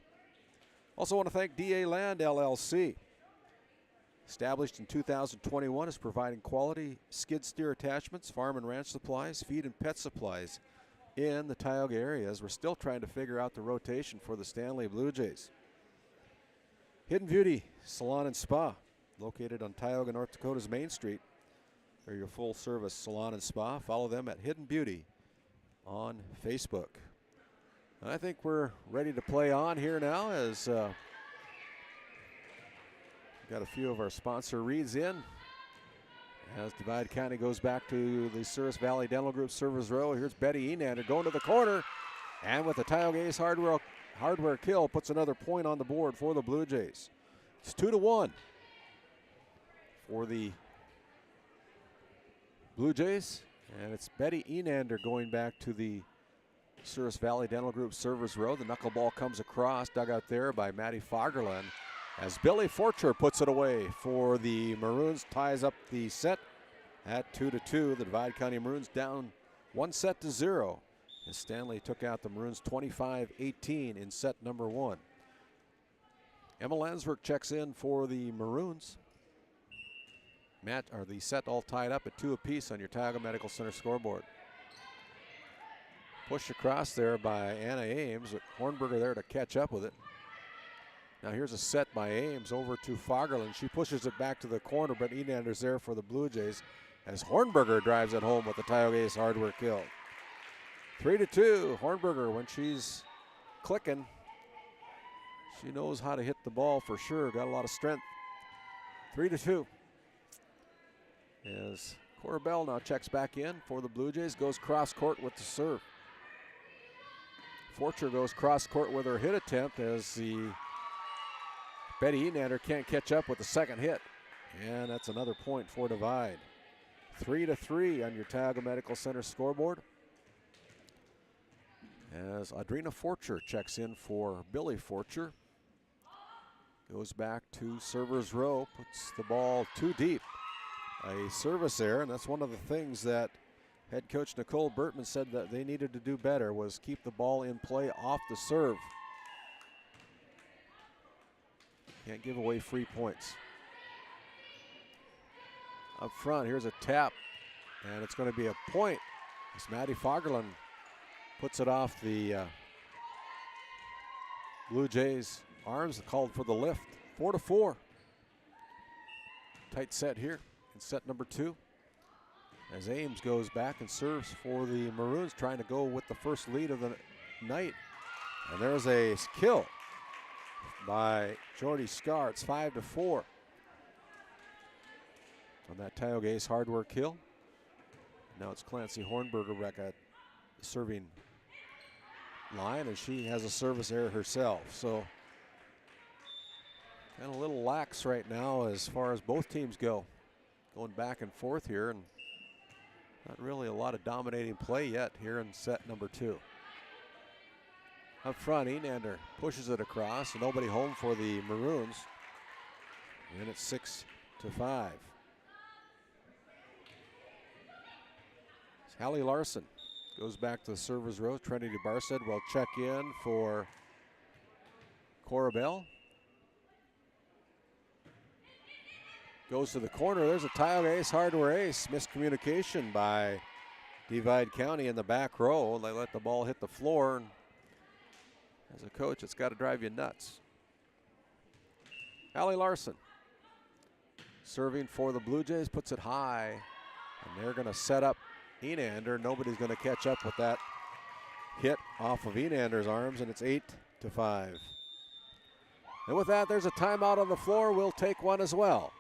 Speaker 1: Also want to thank DA Land, LLC. Established in 2021, is providing quality skid steer attachments, farm and ranch supplies, feed and pet supplies in the Tioga area, as we're still trying to figure out the rotation for the Stanley Blue Jays. Hidden Beauty Salon and Spa, located on Tioga, North Dakota's Main Street. They're your full-service salon and spa. Follow them at Hidden Beauty on Facebook. I think we're ready to play on here now, as got a few of our sponsor reads in. As Divide County goes back to the Souris Valley Dental Group servers row, here's Betty Enander going to the corner, and with the Tioga Ace hardware kill, puts another point on the board for the Blue Jays. It's 2-1 for the Blue Jays, and it's Betty Enander going back to the Souris Valley Dental Group servers row. The knuckleball comes across, dug out there by Maddie Fagerlund, as Billy Forcher puts it away for the Maroons, ties up the set at 2-2. The Divide County Maroons down 1-0, as Stanley took out the Maroons 25-18 in set number 1. Emma Landsberg checks in for the Maroons. The set all tied up at 2 apiece on your Tioga Medical Center scoreboard. Pushed across there by Anna Ames. Hornberger there to catch up with it. Now here's a set by Ames over to Fagerlund. She pushes it back to the corner, but Enander's there for the Blue Jays as Hornberger drives it home with the Tioga Ace hardware kill. 3-2. Hornberger, when she's clicking, she knows how to hit the ball for sure. Got a lot of strength. 3-2. As Cora Bell now checks back in for the Blue Jays, goes cross court with the serve. Forcher goes cross court with her hit attempt as the Betty Enander can't catch up with the second hit. And that's another point for Divide. 3-3 on your Tioga Medical Center scoreboard. As Audrina Forcher checks in for Billy Forcher. Goes back to server's row, puts the ball too deep. A service error, and that's one of the things that head coach Nicole Bertman said that they needed to do better, was keep the ball in play off the serve. Can't give away free points. Up front, here's a tap, and it's going to be a point as Maddie Fagerlund puts it off the Blue Jays' arms, called for the lift. 4-4. Tight set here in set number 2. As Ames goes back and serves for the Maroons, trying to go with the first lead of the night. And there's a kill by Jordy Scar. It's 5-4 on that Tioga Ace hardware kill. Now it's Clancy Hornberger back at the serving line, and she has a service error herself. So kind of a little lax right now as far as both teams go. Going back and forth here, and not really a lot of dominating play yet here in set number 2. Up front, Enander pushes it across, and nobody home for the Maroons. And it's 6-5. Hallie Larson goes back to the server's row. Trinity Barstead will check in for Cora Bell. Goes to the corner. There's a Tioga Ace hardware ace. Miscommunication by Divide County in the back row. They let the ball hit the floor. And As a coach, it's got to drive you nuts. Allie Larson serving for the Blue Jays, puts it high, and they're going to set up Enander. Nobody's going to catch up with that hit off of Enander's arms, and it's 8-5. And with that, there's a timeout on the floor. We'll take one as well.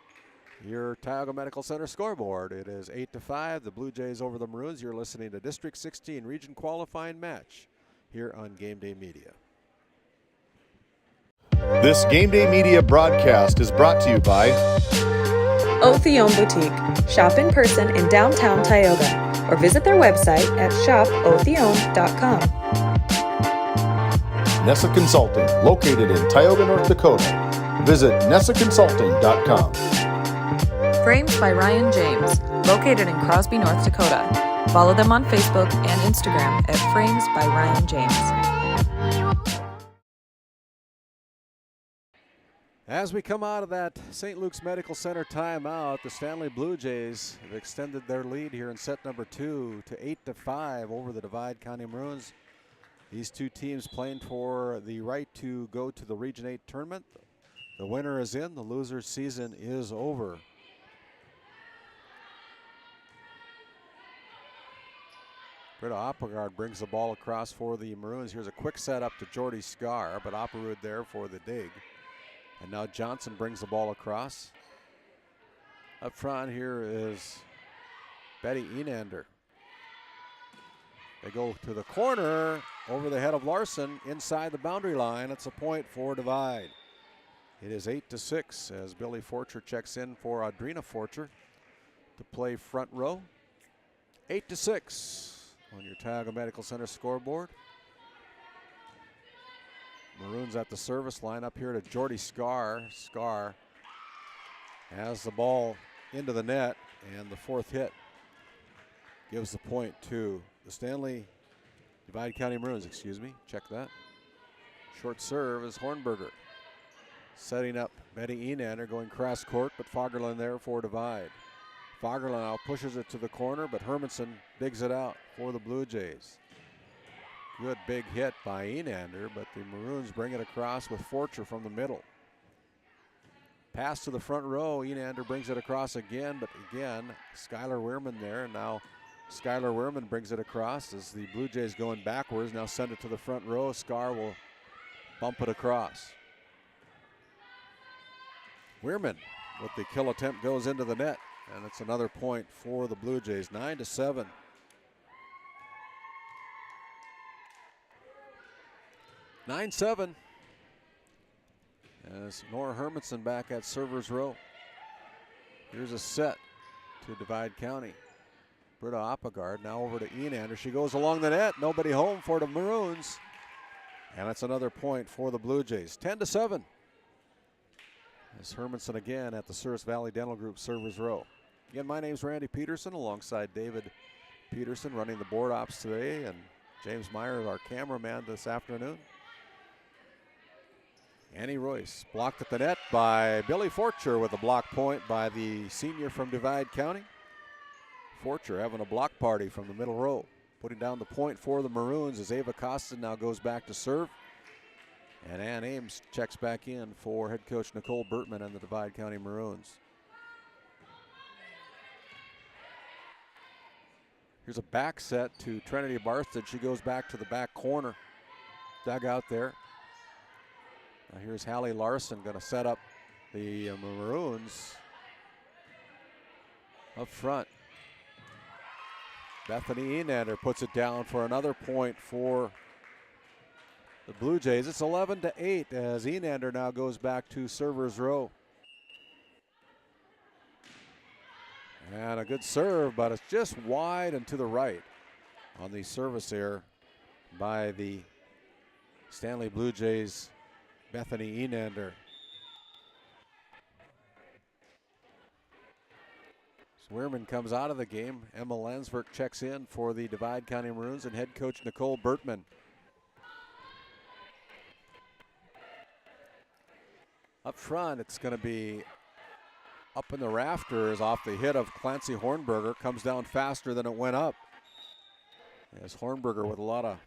Speaker 1: Your Tioga Medical Center scoreboard. It is 8-5. The Blue Jays over the Maroons. You're listening to District 16 Region Qualifying Match here on GameDay Media.
Speaker 4: This GameDay Media broadcast is brought to you by
Speaker 9: Othione Boutique. Shop in person in downtown Tioga or visit their website at shopothione.com.
Speaker 4: Nessa Consulting, located in Tioga, North Dakota. Visit nessaconsulting.com.
Speaker 9: Frames by Ryan James, located in Crosby, North Dakota. Follow them on Facebook and Instagram at Frames by Ryan James.
Speaker 1: As we come out of that St. Luke's Medical Center timeout, the Stanley Blue Jays have extended their lead here in set number 2 to 8-5 over the Divide County Maroons. These two teams playing for the right to go to the Region 8 tournament. The winner is in, the loser's season is over. Britta Oppegard brings the ball across for the Maroons. Here's a quick setup to Jordy Scar, but Opperud there for the dig. And now Johnson brings the ball across. Up front here is Betty Enander. They go to the corner over the head of Larson inside the boundary line. It's a point for Divide. It is 8-6 as Billy Forcher checks in for Audrina Forcher to play front row. 8-6 on your Tioga Medical Center scoreboard. Maroons at the service line up here to Jordy Scar. Scar has the ball into the net, and the fourth hit gives the point to the Divide County Maroons, Check that. Short serve is Hornberger. Setting up Betty Enander, going cross court, but Fagerlund there for Divide. Fagerlund now pushes it to the corner, but Hermanson digs it out for the Blue Jays. Good big hit by Enander, but the Maroons bring it across with Forcher from the middle. Pass to the front row. Enander brings it across again, but again, Skylar Wehrman there. And now Skylar Wehrman brings it across as the Blue Jays going backwards. Now send it to the front row. Scar will bump it across. Wehrman with the kill attempt goes into the net, and it's another point for the Blue Jays. 9-7. As Nora Hermanson back at server's row. Here's a set to Divide County. Britta Oppegard now over to Enander. She goes along the net. Nobody home for the Maroons. And it's another point for the Blue Jays. 10-7. As Hermanson again at the Souris Valley Dental Group server's row. Again, my name's Randy Peterson alongside David Peterson running the board ops today, and James Meyer, our cameraman this afternoon. Annie Royce blocked at the net by Billy Forcher with a block point by the senior from Divide County. Forcher having a block party from the middle row. Putting down the point for the Maroons as Ava Costin now goes back to serve. And Ann Ames checks back in for head coach Nicole Bertman and the Divide County Maroons. Here's a back set to Trinity Barstead. She goes back to the back corner. Dugout there. Now here's Hallie Larson going to set up the Maroons up front. Bethany Enander puts it down for another point for the Blue Jays. It's 11-8 as Enander now goes back to server's row. And a good serve, but it's just wide and to the right on the service error by the Stanley Blue Jays, Bethany Enander. Wehrman comes out of the game. Emma Landsberg checks in for the Divide County Maroons and head coach Nicole Bertman. Up front, it's going to be up in the rafters off the hit of Clancy Hornberger. Comes down faster than it went up. As Hornberger with a lot of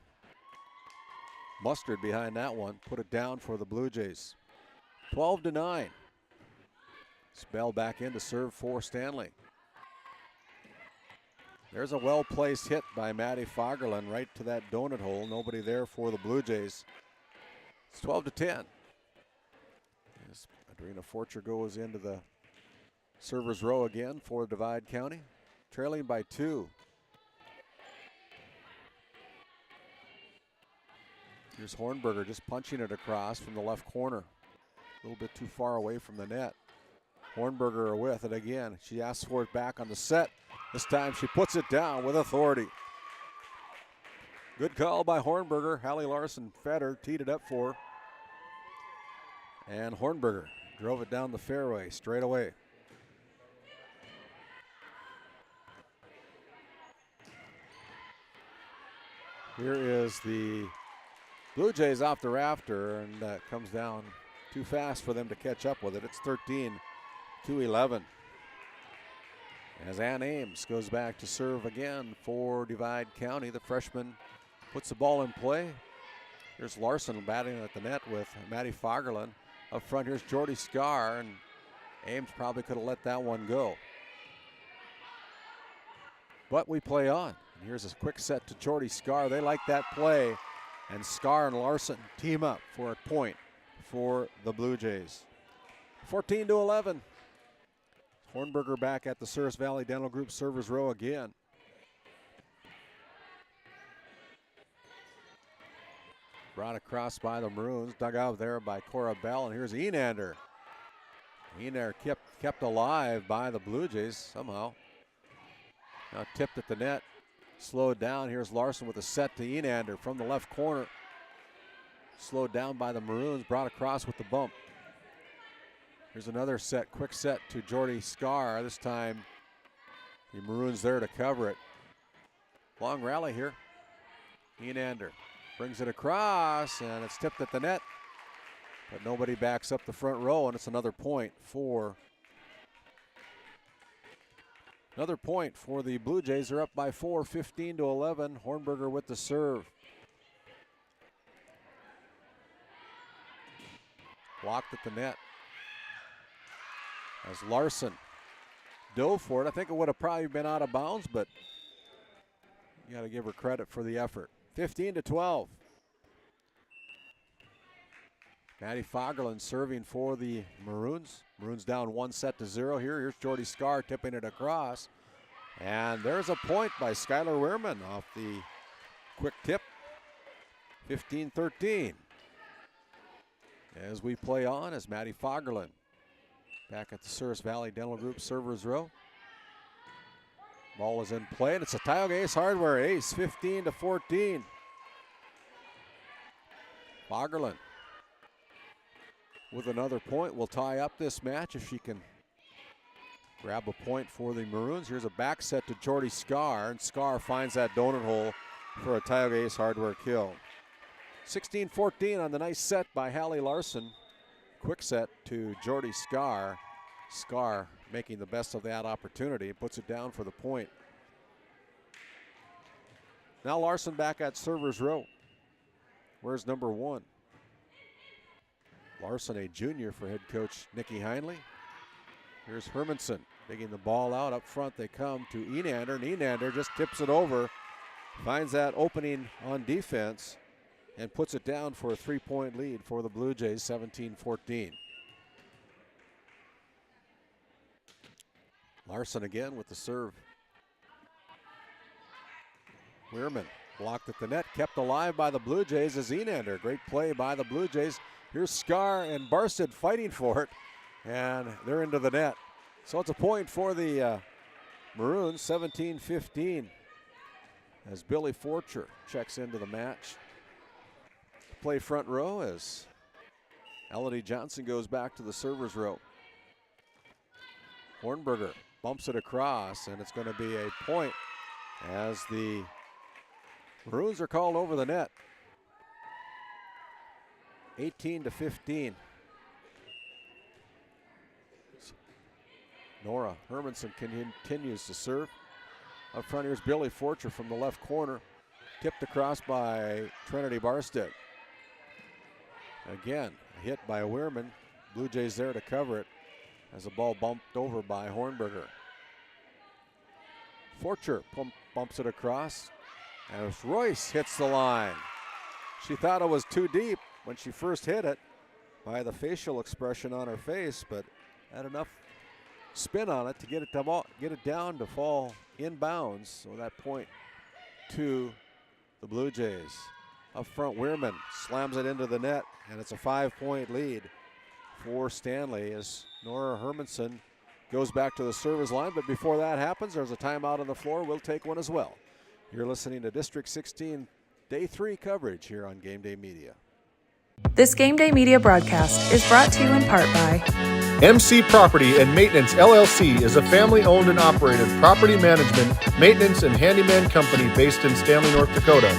Speaker 1: mustard behind that one. Put it down for the Blue Jays. 12-9. Spell back in to serve for Stanley. There's a well-placed hit by Maddie Fagerlund right to that donut hole. Nobody there for the Blue Jays. It's 12-10. As Adriana Forcher goes into the server's row again for Divide County, trailing by 2. Here's Hornberger just punching it across from the left corner. A little bit too far away from the net. Hornberger with it again. She asks for it back on the set. This time she puts it down with authority. Good call by Hornberger. Hallie Larson fed her, teed it up for her. And Hornberger drove it down the fairway straight away. Here is the Blue Jays off the rafter, and that comes down too fast for them to catch up with it. It's 13-11. As Ann Ames goes back to serve again for Divide County, the freshman puts the ball in play. Here's Larson batting at the net with Maddie Fagerlund. Up front, here's Jordy Scar, and Ames probably could have let that one go. But we play on. And here's a quick set to Jordy Scar. They like that play, and Scar and Larson team up for a point for the Blue Jays. 14-11. Hornberger back at the Souris Valley Dental Group servers row again. Brought across by the Maroons, dug out there by Cora Bell, and here's Enander. Enander kept alive by the Blue Jays somehow. Now tipped at the net, slowed down. Here's Larson with a set to Enander from the left corner. Slowed down by the Maroons, brought across with the bump. Here's another set, quick set to Jordy Scar. This time the Maroons there to cover it. Long rally here. Enander brings it across, and it's tipped at the net. But nobody backs up the front row, and it's another point for the Blue Jays. They're up by 4, 15-11. Hornberger with the serve. Blocked at the net. As Larson dove for it. I think it would have probably been out of bounds, but you got to give her credit for the effort. 15-12. Maddie Fagerlund serving for the Maroons. Maroons down 1-0 here. Here's Jordy Scar tipping it across. And there's a point by Skylar Wehrman off the quick tip. 15-13. As we play on, as Maddie Fagerlund back at the Souris Valley Dental Group servers row. Ball is in play, and it's a Tioga Ace Hardware ace, 15-14. Fagerlund with another point will tie up this match if she can grab a point for the Maroons. Here's a back set to Jordy Scar, and Scar finds that donut hole for a Tioga Ace Hardware kill. 16-14 on the nice set by Hallie Larson. Quick set to Jordy Scar. Scar making the best of that opportunity, puts it down for the point. Now Larson back at server's row. Where's number 1? Larson, a junior for head coach Nikki Heinley. Here's Hermanson digging the ball out. Up front they come to Enander, and Enander just tips it over, finds that opening on defense, and puts it down for a 3-point lead for the Blue Jays, 17-14. Larson again with the serve. Wehrman blocked at the net, kept alive by the Blue Jays as Enander. Great play by the Blue Jays. Here's Scar and Barsted fighting for it, and they're into the net. So it's a point for the Maroons, 17-15, as Billy Forcher checks into the match. Play front row as Elodie Johnson goes back to the server's row. Hornberger bumps it across, and it's going to be a point as the Maroons are called over the net. 18-15. Nora Hermanson continues to serve. Up front, here's Billy Forcher from the left corner. Tipped across by Trinity Barstead. Again, a hit by Weirman. Blue Jays there to cover it as the ball bumped over by Hornberger. Forcher bumps it across as Royce hits the line. She thought it was too deep when she first hit it by the facial expression on her face, but had enough spin on it to get it down to fall inbounds. So that point to the Blue Jays. Up front, Weirman slams it into the net, and it's a 5-point lead for Stanley as Nora Hermanson goes back to the service line. But before that happens, there's a timeout on the floor. We'll take one as well. You're listening to District 16 Day 3 coverage here on GameDay Media.
Speaker 9: This GameDay Media broadcast is brought to you in part by
Speaker 4: MC Property and Maintenance LLC is a family-owned and operated property management, maintenance, and handyman company based in Stanley, North Dakota.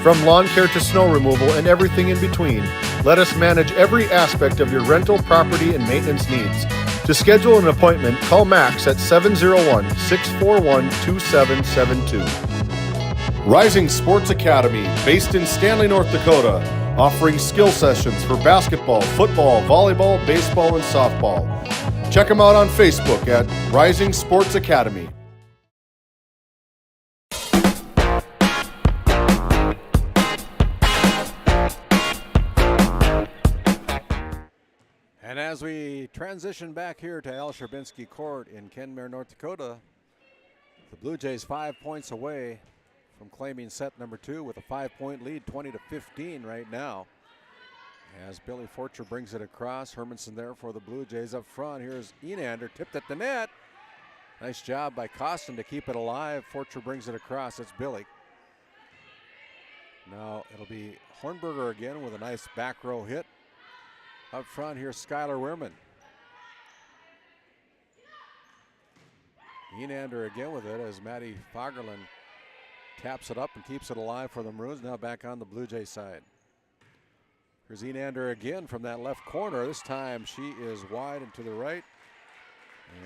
Speaker 4: From lawn care to snow removal and everything in between, let us manage every aspect of your rental, property, and maintenance needs. To schedule an appointment, call Max at 701-641-2772. Rising Sports Academy, based in Stanley, North Dakota, offering skill sessions for basketball, football, volleyball, baseball, and softball. Check them out on Facebook at Rising Sports Academy.
Speaker 1: And as we transition back here to Al Sherbinsky Court in Kenmare, North Dakota, the Blue Jays 5 points away from claiming set number 2 with a 5-point lead, 20-15 right now. As Billy Forcher brings it across, Hermanson there for the Blue Jays up front. Here's Enander, tipped at the net. Nice job by Costin to keep it alive. Forcher brings it across, it's Billy. Now it'll be Hornberger again with a nice back row hit. Up front, here's Skylar Weirman. Enander again with it as Maddie Fagerlund taps it up and keeps it alive for the Maroons. Now back on the Blue Jay side. Here's Enander again from that left corner. This time she is wide and to the right.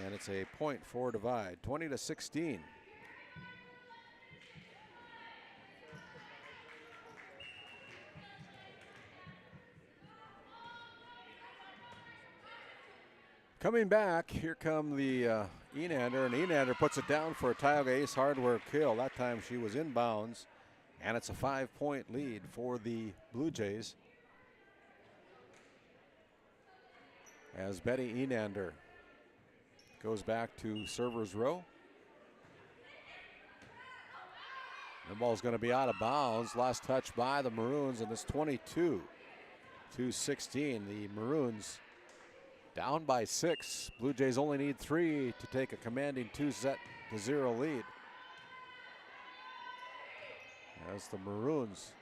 Speaker 1: And it's a point for Divide, 20-16. Coming back, here come the Enander, and Enander puts it down for a Tioga Ace Hardware kill. That time she was inbounds, and it's a 5-point lead for the Blue Jays. As Betty Enander goes back to server's row. The ball's going to be out of bounds. Last touch by the Maroons, and it's 22-16. The Maroons down by 6. Blue Jays only need 3 to take a commanding 2-0 lead. As the Maroons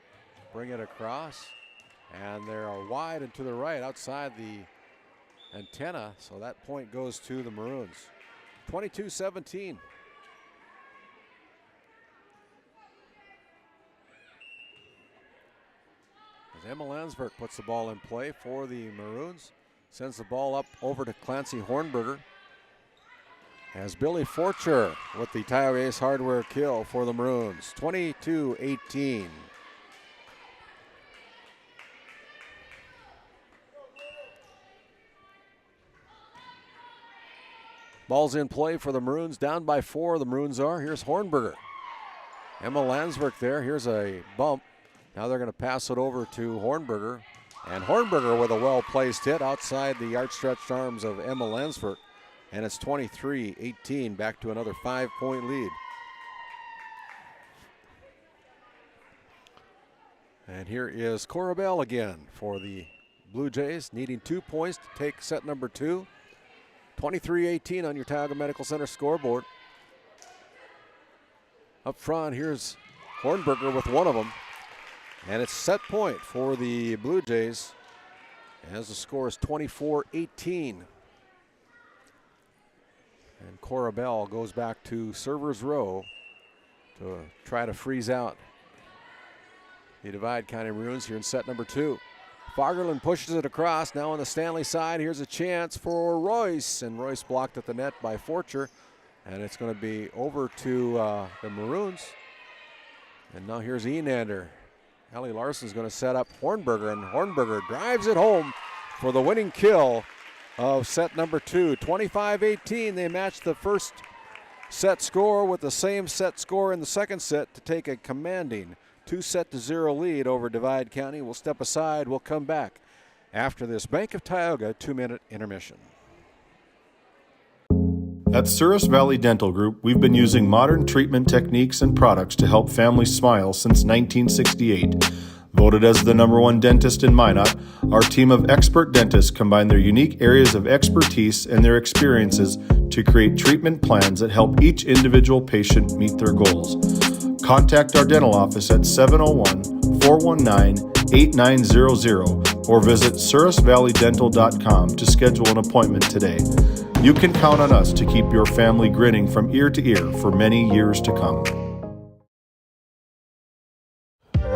Speaker 1: bring it across, and they are wide and to the right outside the antenna, so that point goes to the Maroons. 22-17. As Emma Landsberg puts the ball in play for the Maroons. Sends the ball up over to Clancy Hornberger. As Billy Forcher with the Tioga Ace Hardware kill for the Maroons. 22-18. Ball's in play for the Maroons. Down by 4, the Maroons are. Here's Hornberger. Emma Landsberg there. Here's a bump. Now they're going to pass it over to Hornberger. And Hornberger with a well-placed hit outside the outstretched arms of Emma Landsberg. And it's 23-18, back to another 5-point lead. And here is Cora Bell again for the Blue Jays, needing 2 points to take set number 2. 23-18 on your Tioga Medical Center scoreboard. Up front, here's Hornberger with one of them. And it's set point for the Blue Jays as the score is 24-18. And Cora Bell goes back to server's row to try to freeze out the Divide County Maroons here in set number 2. Fagerlund pushes it across. Now on the Stanley side, here's a chance for Royce. And Royce blocked at the net by Forcher. And it's going to be over to the Maroons. And now here's Enander. Ellie Larson's going to set up Hornberger, and Hornberger drives it home for the winning kill of set number 2. 25-18, they match the first set score with the same set score in the second set to take a commanding 2-0 lead over Divide County. We'll step aside. We'll come back after this Bank of Tioga 2-minute intermission.
Speaker 6: At Souris Valley Dental Group, we've been using modern treatment techniques and products to help families smile since 1968. Voted as the #1 dentist in Minot, our team of expert dentists combine their unique areas of expertise and their experiences to create treatment plans that help each individual patient meet their goals. Contact our dental office at 701-419-8900 or visit sourisvalleydental.com to schedule an appointment today. You can count on us to keep your family grinning from ear to ear for many years to come.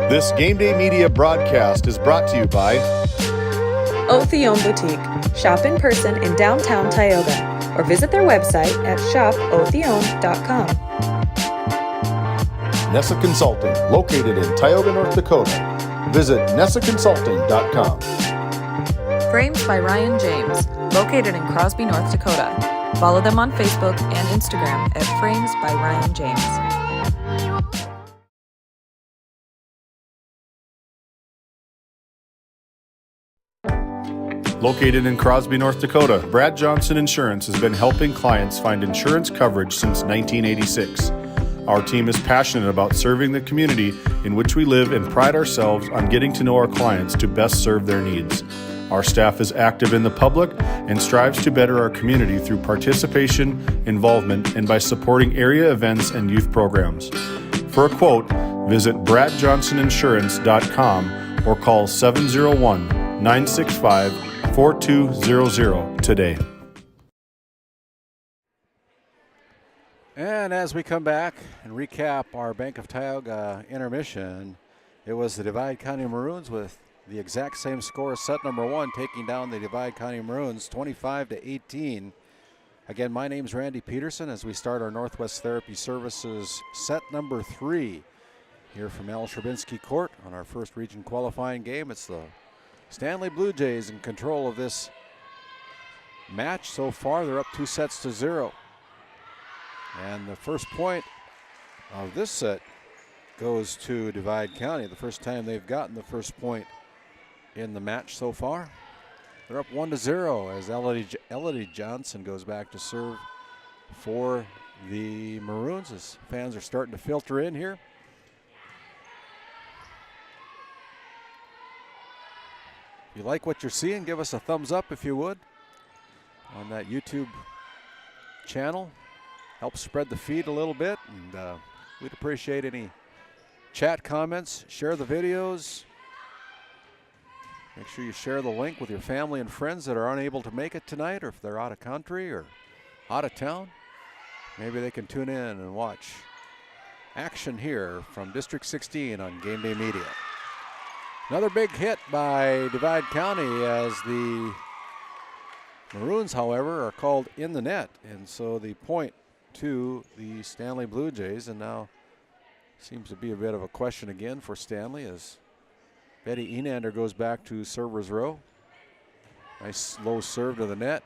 Speaker 4: This GameDay Media broadcast is brought to you by
Speaker 9: Othione Boutique. Shop in person in downtown Tioga or visit their website at shopothione.com.
Speaker 4: Nessa Consulting, located in Tioga, North Dakota. Visit nessaconsulting.com.
Speaker 9: Frames by Ryan James, located in Crosby, North Dakota. Follow them on Facebook and Instagram at Frames by Ryan James.
Speaker 6: Located in Crosby, North Dakota, Brad Johnson Insurance has been helping clients find insurance coverage since 1986. Our team is passionate about serving the community in which we live and pride ourselves on getting to know our clients to best serve their needs. Our staff is active in the public and strives to better our community through participation, involvement, and by supporting area events and youth programs. For a quote, visit bradjohnsoninsurance.com or call 701-965-4200 today.
Speaker 1: And as we come back and recap our Bank of Tioga intermission, it was the Divide County Maroons with the exact same score as set number 1, taking down the Divide County Maroons 25-18. Again, my name's Randy Peterson as we start our Northwest Therapy Services set number 3 here from Al Sherbinsky Court on our first region qualifying game. It's the Stanley Blue Jays in control of this match. So far, they're up 2-0. And the first point of this set goes to Divide County. The first time they've gotten the first point in the match so far. They're up 1-0 as Elodie Johnson goes back to serve for the Maroons as fans are starting to filter in here. If you like what you're seeing, give us a thumbs up if you would on that YouTube channel. Help spread the feed a little bit, and we'd appreciate any chat comments. Share the videos. Make sure you share the link with your family and friends that are unable to make it tonight, or if they're out of country or out of town. Maybe they can tune in and watch action here from District 16 on GameDay Media. Another big hit by Divide County as the Maroons, however, are called in the net, and so the point to the Stanley Blue Jays, and now seems to be a bit of a question again for Stanley as Betty Enander goes back to server's row. Nice low serve to the net.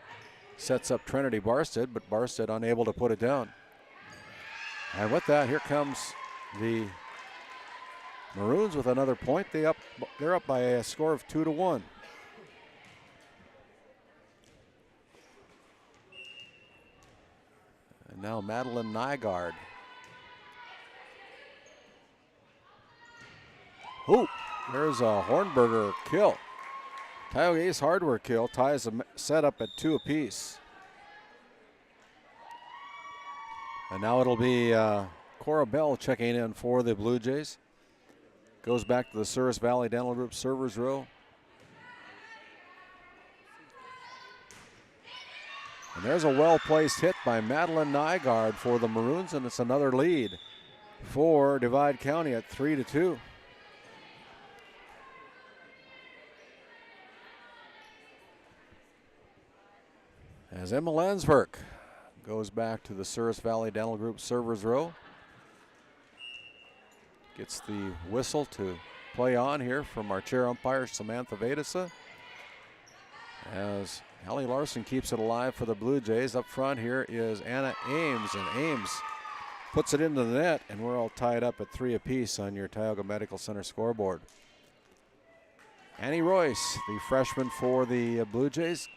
Speaker 1: Sets up Trinity Barstead, but Barstead unable to put it down. And with that, here comes the Maroons with another point. They're up by a score of 2-1. And now Madeline Nygaard. Ooh, there's a Hornberger kill. Tioga Ace hardware kill ties the set up at 2 apiece. And now it'll be Cora Bell checking in for the Blue Jays. Goes back to the Souris Valley Dental Group servers row. And there's a well-placed hit by Madeline Nygaard for the Maroons, and it's another lead for Divide County at 3-2. As Emma Landsberg goes back to the Souris Valley Dental Group servers row. Gets the whistle to play on here from our chair umpire, Samantha Vedasa, as Hallie Larson keeps it alive for the Blue Jays. Up front here is Anna Ames, and Ames puts it into the net, and we're all tied up at 3 apiece on your Tioga Medical Center scoreboard. Annie Royce, the freshman for the Blue Jays.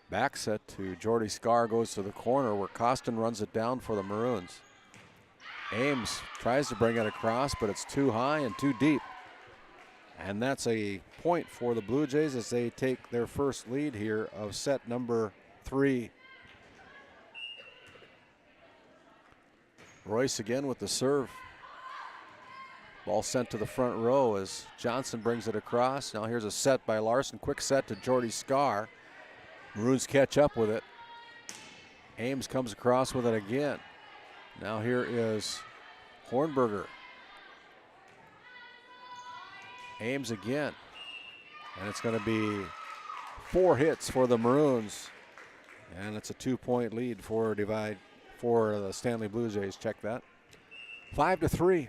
Speaker 1: Back set to Jordy Scar, goes to the corner where Costin runs it down for the Maroons. Ames tries to bring it across, but it's too high and too deep. And that's a point for the Blue Jays as they take their first lead here of set number 3. Royce again with the serve. Ball sent to the front row as Johnson brings it across. Now here's a set by Larson. Quick set to Jordy Scar. Maroons catch up with it. Ames comes across with it again. Now here is Hornberger. Ames again. And it's going to be 4 hits for the Maroons. And it's a 2-point lead for the Stanley Blue Jays. Check that. 5-3.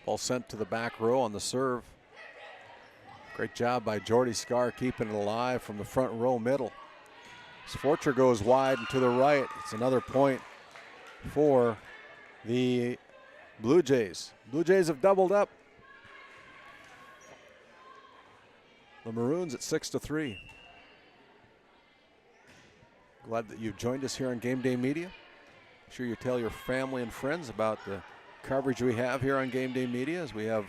Speaker 1: Ball sent to the back row on the serve. Great job by Jordy Scar keeping it alive from the front row middle. Sforcher goes wide and to the right. It's another point for the Blue Jays. Blue Jays have doubled up. The Maroons at 6-3. Glad that you've joined us here on Game Day Media. Make sure you tell your family and friends about the coverage we have here on Game Day Media, as we have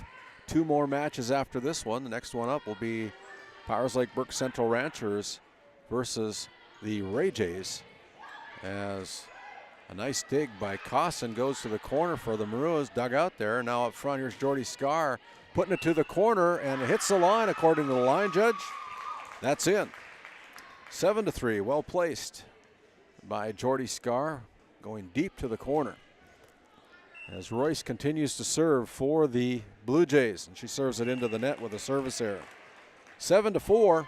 Speaker 1: 2 more matches after this one. The next one up will be Powers Lake Burke Central Ranchers versus the Ray Jays, as a nice dig by Costin goes to the corner for the Maroons. Dug out there. Now up front, here's Jordy Scar putting it to the corner, and it hits the line according to the line judge. That's in. 7-3, well placed by Jordy Scar, going deep to the corner. As Royce continues to serve for the Blue Jays, and she serves it into the net with a service error. 7-4.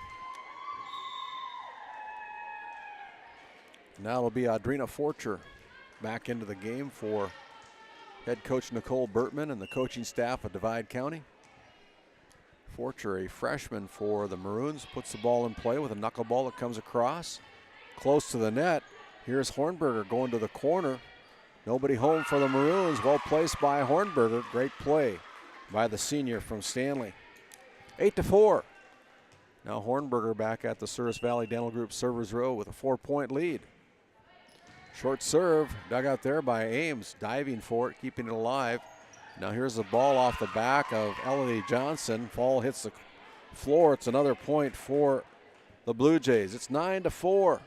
Speaker 1: Now it'll be Audrina Forcher back into the game for head coach Nicole Burtman and the coaching staff of Divide County. Forcher, a freshman for the Maroons, puts the ball in play with a knuckleball that comes across. Close to the net. Here's Hornberger going to the corner. Nobody home for the Maroons. Well placed by Hornberger. Great play by the senior from Stanley. 8-4. Now Hornberger back at the Souris Valley Dental Group servers row with a 4-point lead. Short serve dug out there by Ames, diving for it, keeping it alive. Now here's the ball off the back of Elodie Johnson. Ball hits the floor. It's another point for the Blue Jays. It's 9-4.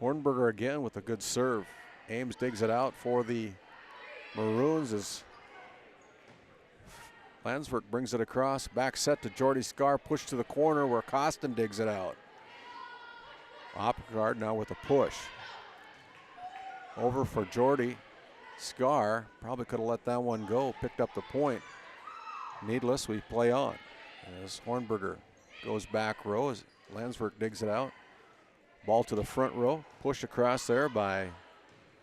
Speaker 1: Hornberger again with a good serve. Ames digs it out for the Maroons as Landsberg brings it across. Back set to Jordy Scar, pushed to the corner where Costin digs it out. Oppegaard now with a push. Over for Jordy Scar. Probably could have let that one go. Picked up the point. Needless, we play on. As Hornberger goes back row as Landsberg digs it out. Ball to the front row. Push across there by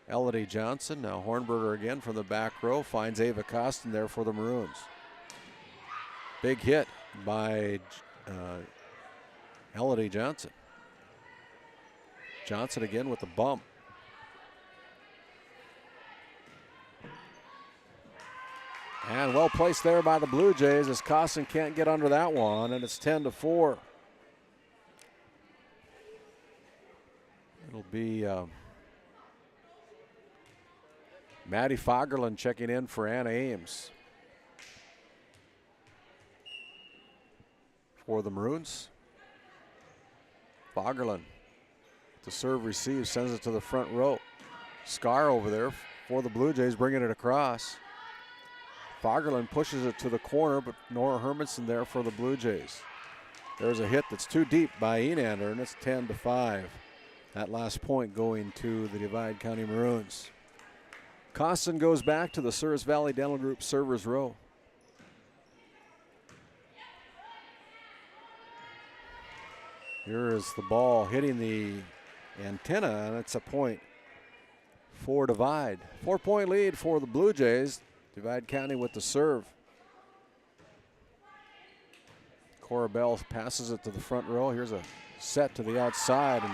Speaker 1: Elodie Johnson. Now Hornberger again from the back row. Finds Ava Costin there for the Maroons. Big hit by Elodie Johnson. Johnson again with the bump. And well placed there by the Blue Jays as Costin can't get under that one, and it's 10-4. It'll be Maddie Fagerlund checking in for Anna Ames. For the Maroons. Fagerlund, the serve receives, sends it to the front row. Scar over there for the Blue Jays, bringing it across. Fagerlund pushes it to the corner, but Nora Hermanson there for the Blue Jays. There's a hit that's too deep by Enander, and it's 10-5. That last point going to the Divide County Maroons. Costin goes back to the Souris Valley Dental Group servers row. Here is the ball hitting the antenna, and it's a point for Divide. 4-point lead for the Blue Jays. Divide County with the serve. Cora Bell passes it to the front row. Here's a set to the outside and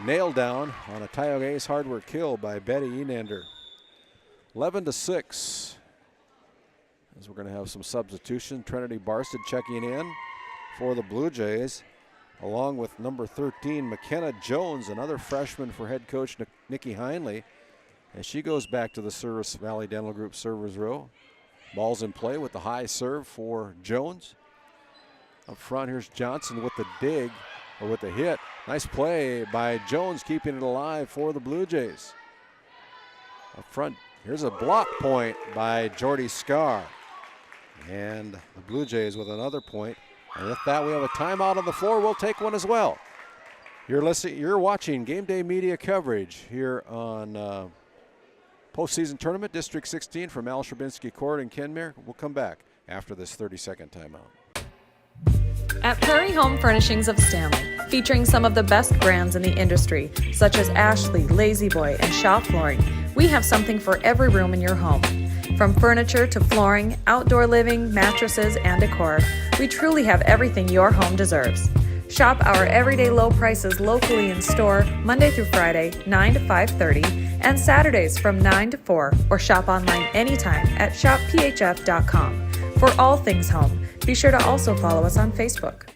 Speaker 1: nailed down on a Tioga Ace hardware kill by Betty Enander. 11-6. As we're going to have some substitution. Trinity Barsted checking in for the Blue Jays, along with number 13, McKenna Jones, another freshman for head coach Nikki Heinley. And she goes back to the Service Valley Dental Group servers row. Ball's in play with the high serve for Jones. Up front, here's Johnson with the dig, or with the hit. Nice play by Jones, keeping it alive for the Blue Jays. Up front, here's a block point by Jordy Scar. And the Blue Jays with another point. And with that, we have a timeout on the floor. We'll take one as well. You're watching Game Day Media coverage here on postseason tournament, District 16 from Al Sherbinsky Court in Kenmare. We'll come back after this 30-second timeout.
Speaker 9: At Prairie Home Furnishings of Stanley, featuring some of the best brands in the industry, such as Ashley, Lazy Boy, and Shaw Flooring, we have something for every room in your home. From furniture to flooring, outdoor living, mattresses, and decor, we truly have everything your home deserves. Shop our everyday low prices locally in store Monday through Friday, 9 to 5:30, and Saturdays from 9 to 4, or shop online anytime at shopphf.com. For all things home, be sure to also follow us on Facebook.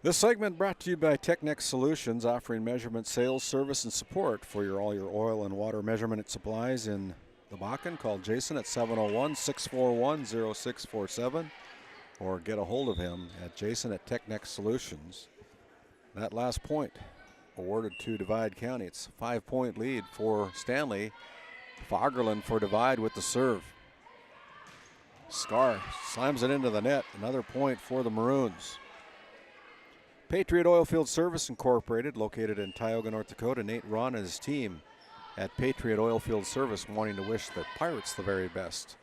Speaker 1: This segment brought to you by Technex Solutions, offering measurement, sales, service, and support for all your oil and water measurement supplies in the Bakken. Call Jason at 701-641-0647 or get a hold of him at Jason at Technex Solutions. That last point awarded to Divide County. It's a 5-point lead for Stanley. Fagerlund for Divide with the serve. Scar slams it into the net. Another point for the Maroons. Patriot Oilfield Service Incorporated, located in Tioga, North Dakota. Nate Ron and his team at Patriot Oilfield Service wanting to wish the Pirates the very best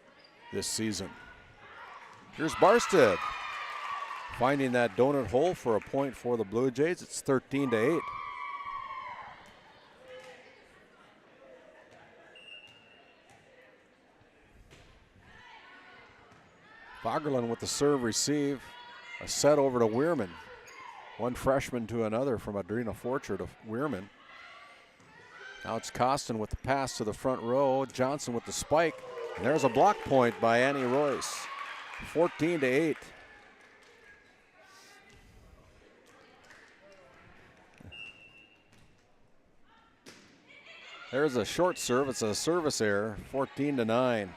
Speaker 1: this season. Here's Barsted finding that donut hole for a point for the Blue Jays. It's 13-8. Fagerlund with the serve receive. A set over to Weirman. One freshman to another from Adrena Forcher to Weirman. Now it's Costin with the pass to the front row. Johnson with the spike. And there's a block point by Annie Royce. 14-8. There's a short serve. It's a service error. 14-9.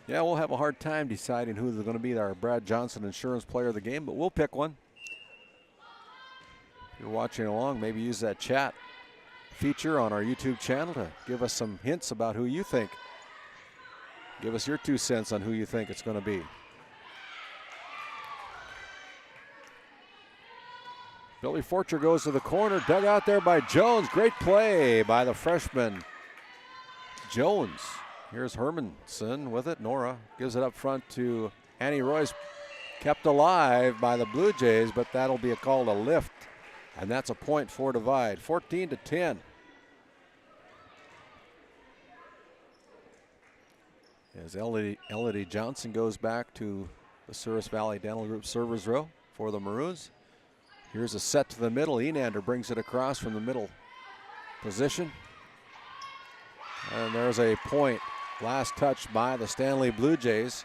Speaker 1: Yeah, we'll have a hard time deciding who's going to be our Brad Johnson Insurance Player of the Game, but we'll pick one. If you're watching along, maybe use that chat feature on our YouTube channel to give us some hints about who you think. Give us your 2 cents on who you think it's going to be. Billy Forcher goes to the corner, dug out there by Jones. Great play by the freshman Jones. Here's Hermanson with it. Nora gives it up front to Annie Royce. Kept alive by the Blue Jays, but that'll be a call to lift. And that's a point for Divide. 14-10. As Elodie Johnson goes back to the Service Valley Dental Group servers row for the Maroons. Here's a set to the middle. Enander brings it across from the middle position. And there's a point. Last touch by the Stanley Blue Jays.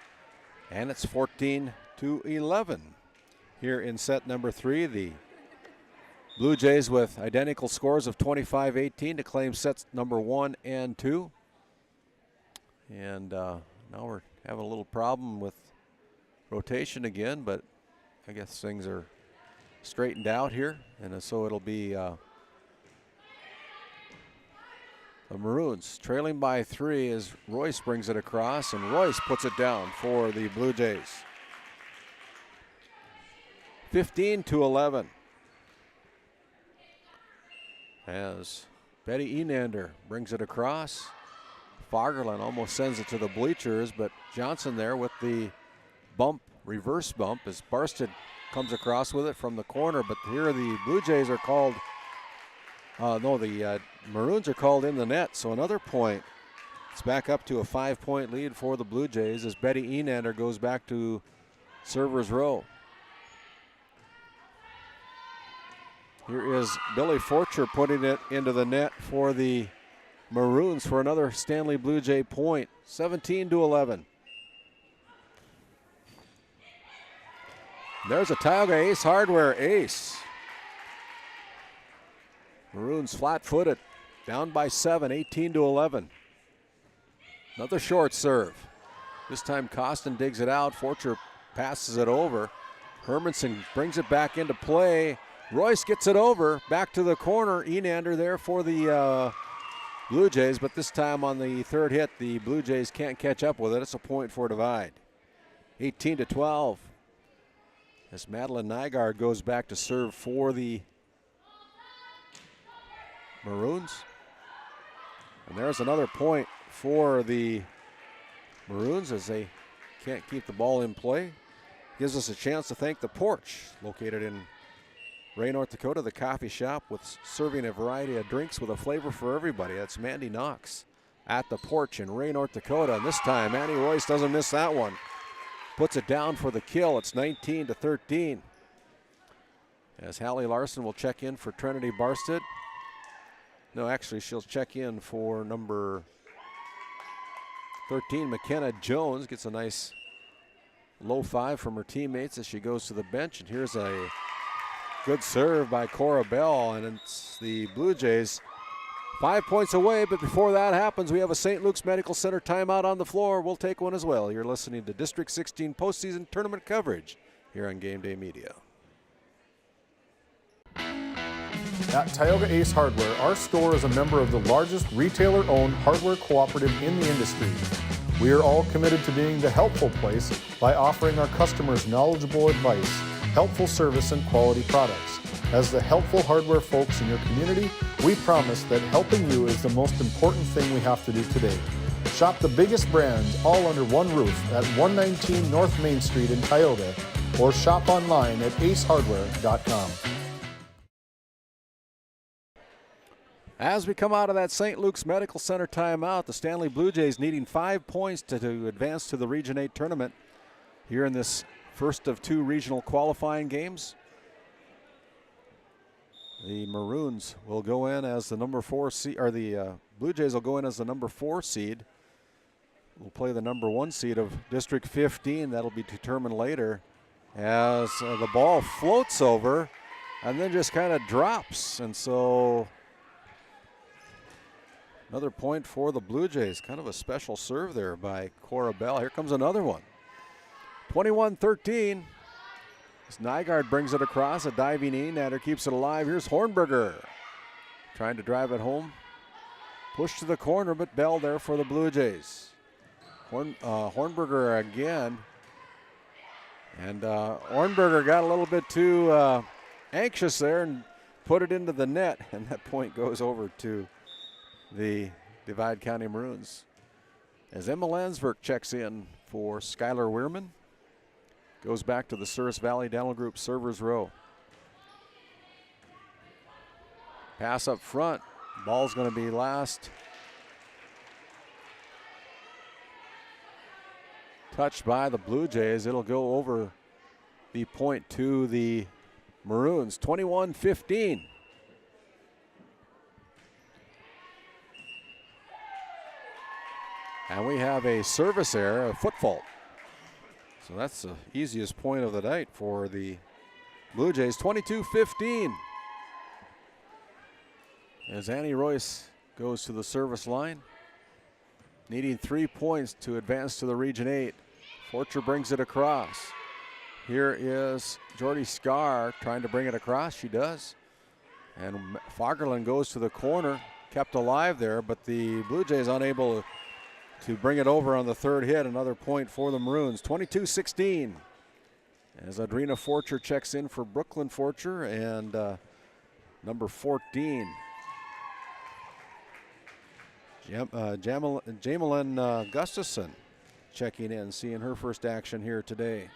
Speaker 1: And it's 14-11 here in set number 3. The Blue Jays with identical scores of 25-18 to claim sets number 1 and 2. And now we're having a little problem with rotation again, but I guess things are straightened out here. And so it'll be the Maroons trailing by 3 as Royce brings it across, and Royce puts it down for the Blue Jays. 15-11. As Betty Enander brings it across. Fagerlund almost sends it to the bleachers, but Johnson there with the bump reverse bump as Barsted comes across with it from the corner, but here the Blue Jays are called, the Maroons are called in the net, so another point. It's back up to a 5-point lead for the Blue Jays as Betty Enander goes back to server's row. Here is Billy Forcher putting it into the net for the Maroons for another Stanley Blue Jay point, 17-11. There's a Tioga Ace Hardware ace. Maroons flat-footed, down by 7, 18-11. Another short serve. This time Costin digs it out. Forcher passes it over. Hermanson brings it back into play. Royce gets it over, back to the corner. Enander there for the Blue Jays, but this time on the third hit, the Blue Jays can't catch up with it. It's a point for divide. 18-12. As Madeline Nygaard goes back to serve for the Maroons. And there's another point for the Maroons as they can't keep the ball in play. Gives us a chance to thank the Porch, located in Ray, North Dakota, the coffee shop with serving a variety of drinks with a flavor for everybody. That's Mandy Knox at the Porch in Ray, North Dakota. And this time, Annie Royce doesn't miss that one. Puts it down for the kill. It's 19-13. As Hallie Larson will check in for Trinity Barsted. No, actually, she'll check in for number 13, McKenna Jones. Gets a nice low five from her teammates as she goes to the bench. And here's a good serve by Cora Bell, and it's the Blue Jays 5 points away. But before that happens, we have a St. Luke's Medical Center timeout on the floor. We'll take one as well. You're listening to District 16 postseason tournament coverage here on GameDay Media.
Speaker 6: At Tioga Ace Hardware, our store is a member of the largest retailer-owned hardware cooperative in the industry. We are all committed to being the helpful place by offering our customers knowledgeable advice, helpful service, and quality products. As the helpful hardware folks in your community, we promise that helping you is the most important thing we have to do today. Shop the biggest brands all under one roof at 119 North Main Street in Tioga, or shop online at acehardware.com.
Speaker 1: As we come out of that St. Luke's Medical Center timeout, the Stanley Blue Jays needing 5 points to advance to the Region 8 tournament here in this first of two regional qualifying games. The Maroons will go in as the number 4 seed, or the Blue Jays will go in as the number 4 seed. We'll play the number 1 seed of District 15. That'll be determined later as the ball floats over and then just kind of drops. And so another point for the Blue Jays. Kind of a special serve there by Cora Bell. Here comes another one. 21-13. As Nygaard brings it across, a diving Enander keeps it alive. Here's Hornberger trying to drive it home. Push to the corner, but Bell there for the Blue Jays. Hornberger again. And Hornberger got a little bit too anxious there and put it into the net. And that point goes over to the Divide County Maroons. As Emma Landsberg checks in for Skylar Weirman. Goes back to the Souris Valley Dental Group servers row. Pass up front. Ball's going to be last touched by the Blue Jays. It'll go over the point to the Maroons. 21-15. And we have a service error, a foot fault. So that's the easiest point of the night for the Blue Jays. 22-15. As Annie Royce goes to the service line, needing 3 points to advance to the Region 8. Forcher brings it across. Here is Jordy Scar trying to bring it across. She does. And Fagerlund goes to the corner, kept alive there, but the Blue Jays unable to bring it over on the third hit. Another point for the Maroons. 22-16. As Adrena Forcher checks in for Brooklyn Forcher and number 14. Jamelin Gustafson checking in, seeing her first action here today.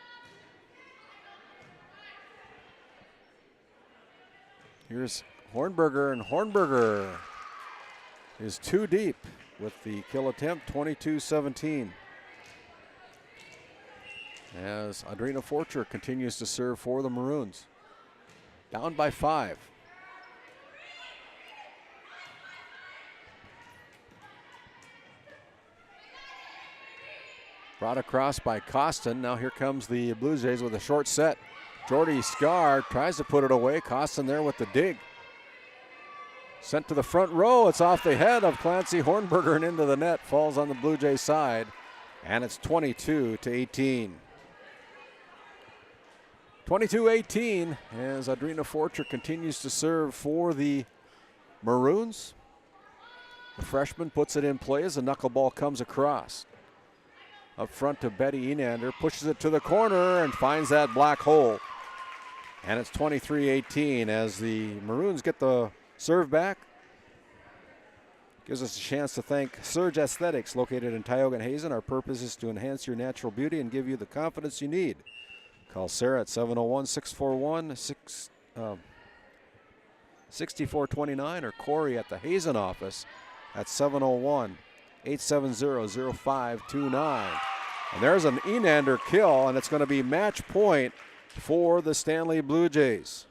Speaker 1: Here's Hornberger, and Hornberger is too deep with the kill attempt, 22-17. As Adrina Forcher continues to serve for the Maroons. Down by 5. Brought across by Costin. Now here comes the Blue Jays with a short set. Jordy Scar tries to put it away. Costin there with the dig. Sent to the front row. It's off the head of Clancy Hornberger and into the net. Falls on the Blue Jay side. And it's 22-18. 22-18 as Adrina Forcher continues to serve for the Maroons. The freshman puts it in play as the knuckleball comes across. Up front to Betty Enander, pushes it to the corner and finds that black hole. And it's 23-18 as the Maroons get the serve back. Gives us a chance to thank Surge Aesthetics, located in Tioga and Hazen. Our purpose is to enhance your natural beauty and give you the confidence you need. Call Sarah at 701-641-6429 or Corey at the Hazen office at 701-870-0529. And there's an Enander kill, and it's going to be match point for the Stanley Blue Jays.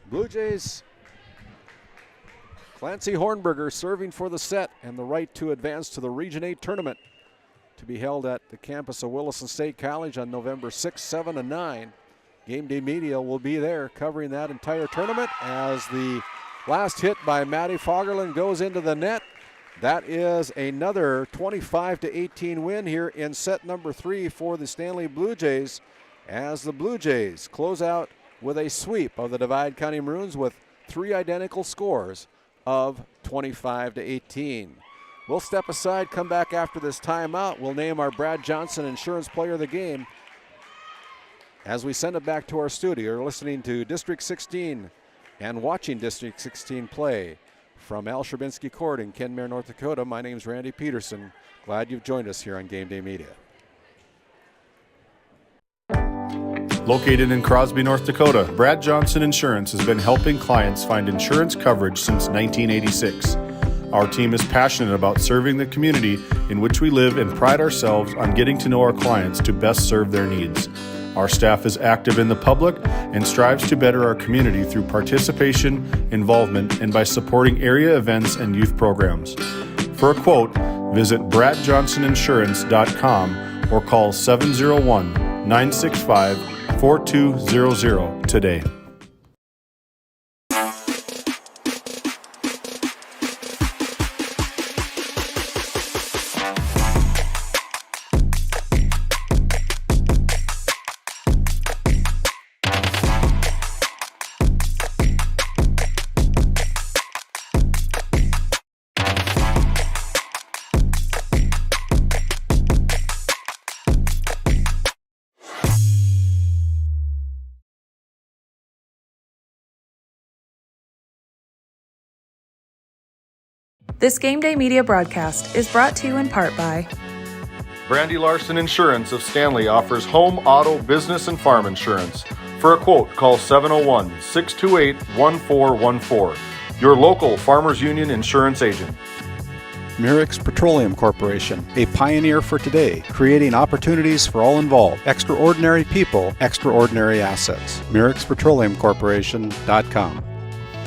Speaker 1: Blue Jays, Clancy Hornberger serving for the set and the right to advance to the Region 8 tournament to be held at the campus of Williston State College on November 6, 7, and 9. GameDay Media will be there covering that entire tournament as the last hit by Maddie Fagerlund goes into the net. That is another 25-18 win here in set number 3 for the Stanley Blue Jays as the Blue Jays close out with a sweep of the Divide County Maroons with 3 identical scores of 25-18. We'll step aside, come back after this timeout. We'll name our Brad Johnson Insurance Player of the Game as we send it back to our studio. You're listening to District 16 and watching District 16 play from Al Sherbinsky Court in Kenmare, North Dakota. My name's Randy Peterson. Glad you've joined us here on GameDay Media.
Speaker 4: Located in Crosby, North Dakota, Brad Johnson Insurance has been helping clients find insurance coverage since 1986. Our team is passionate about serving the community in which we live and pride ourselves on getting to know our clients to best serve their needs. Our staff is active in the public and strives to better our community through participation, involvement, and by supporting area events and youth programs. For a quote, visit bradjohnsoninsurance.com or call 701-965-4200 today.
Speaker 9: This GameDay Media broadcast is brought to you in part by
Speaker 4: Brandy Larson Insurance of Stanley offers home, auto, business, and farm insurance. For a quote, call 701-628-1414. Your local Farmers Union insurance agent.
Speaker 10: Merrick's Petroleum Corporation, a pioneer for today, creating opportunities for all involved. Extraordinary people, extraordinary assets. Merrick'sPetroleumCorporation.com.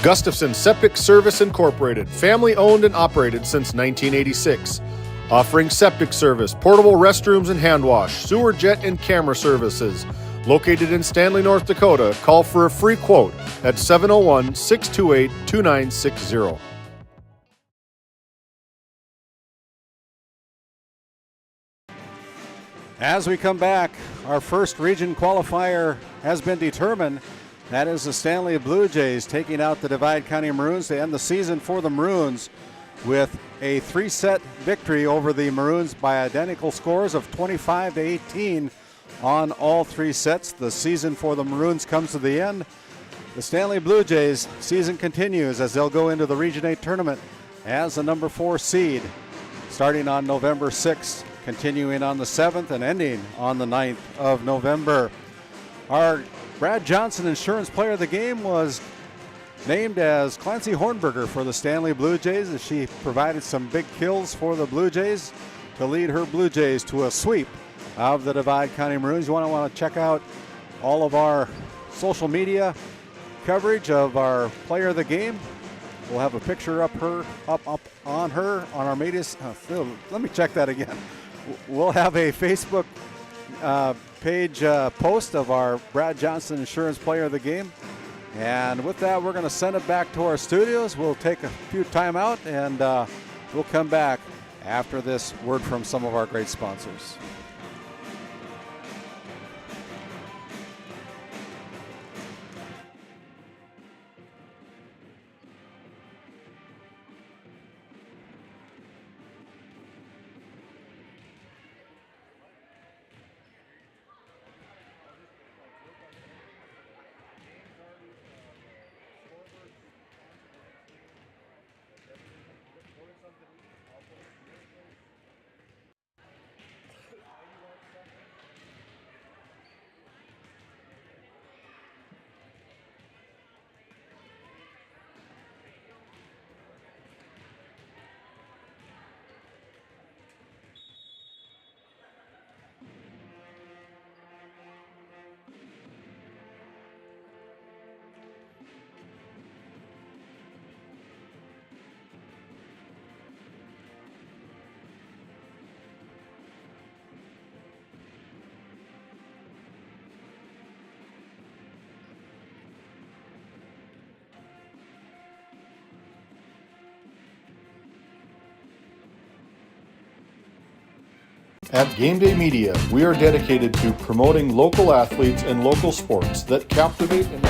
Speaker 4: Gustafson Septic Service Incorporated, family owned and operated since 1986. Offering septic service, portable restrooms and hand wash, sewer jet and camera services. Located in Stanley, North Dakota, call for a free quote at 701-628-2960.
Speaker 1: As we come back, our first region qualifier has been determined. That is the Stanley Blue Jays taking out the Divide County Maroons to end the season for the Maroons with a 3-set victory over the Maroons by identical scores of 25-18 on all 3 sets. The season for the Maroons comes to the end. The Stanley Blue Jays season continues as they'll go into the Region 8 tournament as the number 4 seed starting on November 6th, continuing on the 7th and ending on the 9th of November. Our Brad Johnson Insurance Player of the Game was named as Clancy Hornberger for the Stanley Blue Jays, as she provided some big kills for the Blue Jays to lead her Blue Jays to a sweep of the Divide County Maroons. You want to check out all of our social media coverage of our Player of the Game. We'll have a picture up on our media. Let me check that again. We'll have a Facebook page post of our Brad Johnson Insurance Player of the Game. And with that, we're going to send it back to our studios. We'll take a few time out, and we'll come back after this word from some of our great sponsors.
Speaker 4: At GameDay Media, we are dedicated to promoting local athletes and local sports that captivate and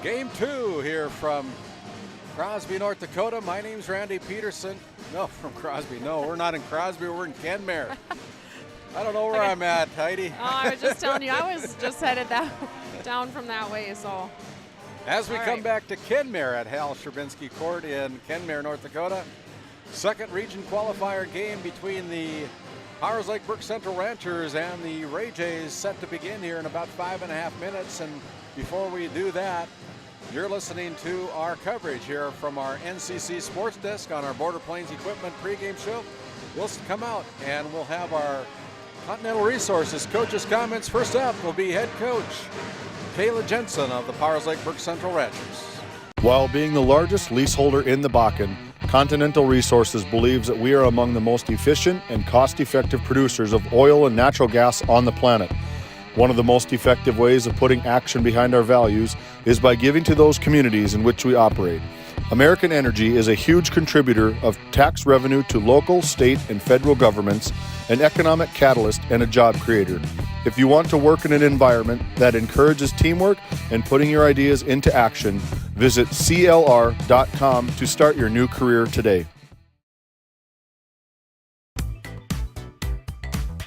Speaker 1: Game 2 here from Crosby, North Dakota. My name's Randy Peterson. No, from Crosby. No, we're not in Crosby. We're in Kenmare. I don't know where I'm at, Heidi.
Speaker 11: Oh, I was just telling you, I was just headed down from that way, so.
Speaker 1: As we come back to Kenmare at Hal Sherbinsky Court in Kenmare, North Dakota, second region qualifier game between the Powers Lake Brook Central Ranchers and the Ray Jays set to begin here in about 5.5 minutes. And before we do that, you're listening to our coverage here from our NCC Sports Desk on our Border Plains Equipment pregame show. We'll come out and we'll have our Continental Resources coaches' comments. First up will be head coach Kayla Jensen of the Powers Lake Brook Central Ranchers.
Speaker 4: While being the largest leaseholder in the Bakken, Continental Resources believes that we are among the most efficient and cost-effective producers of oil and natural gas on the planet. One of the most effective ways of putting action behind our values is by giving to those communities in which we operate. American Energy is a huge contributor of tax revenue to local, state, and federal governments, an economic catalyst, and a job creator. If you want to work in an environment that encourages teamwork and putting your ideas into action, visit CLR.com to start your new career today.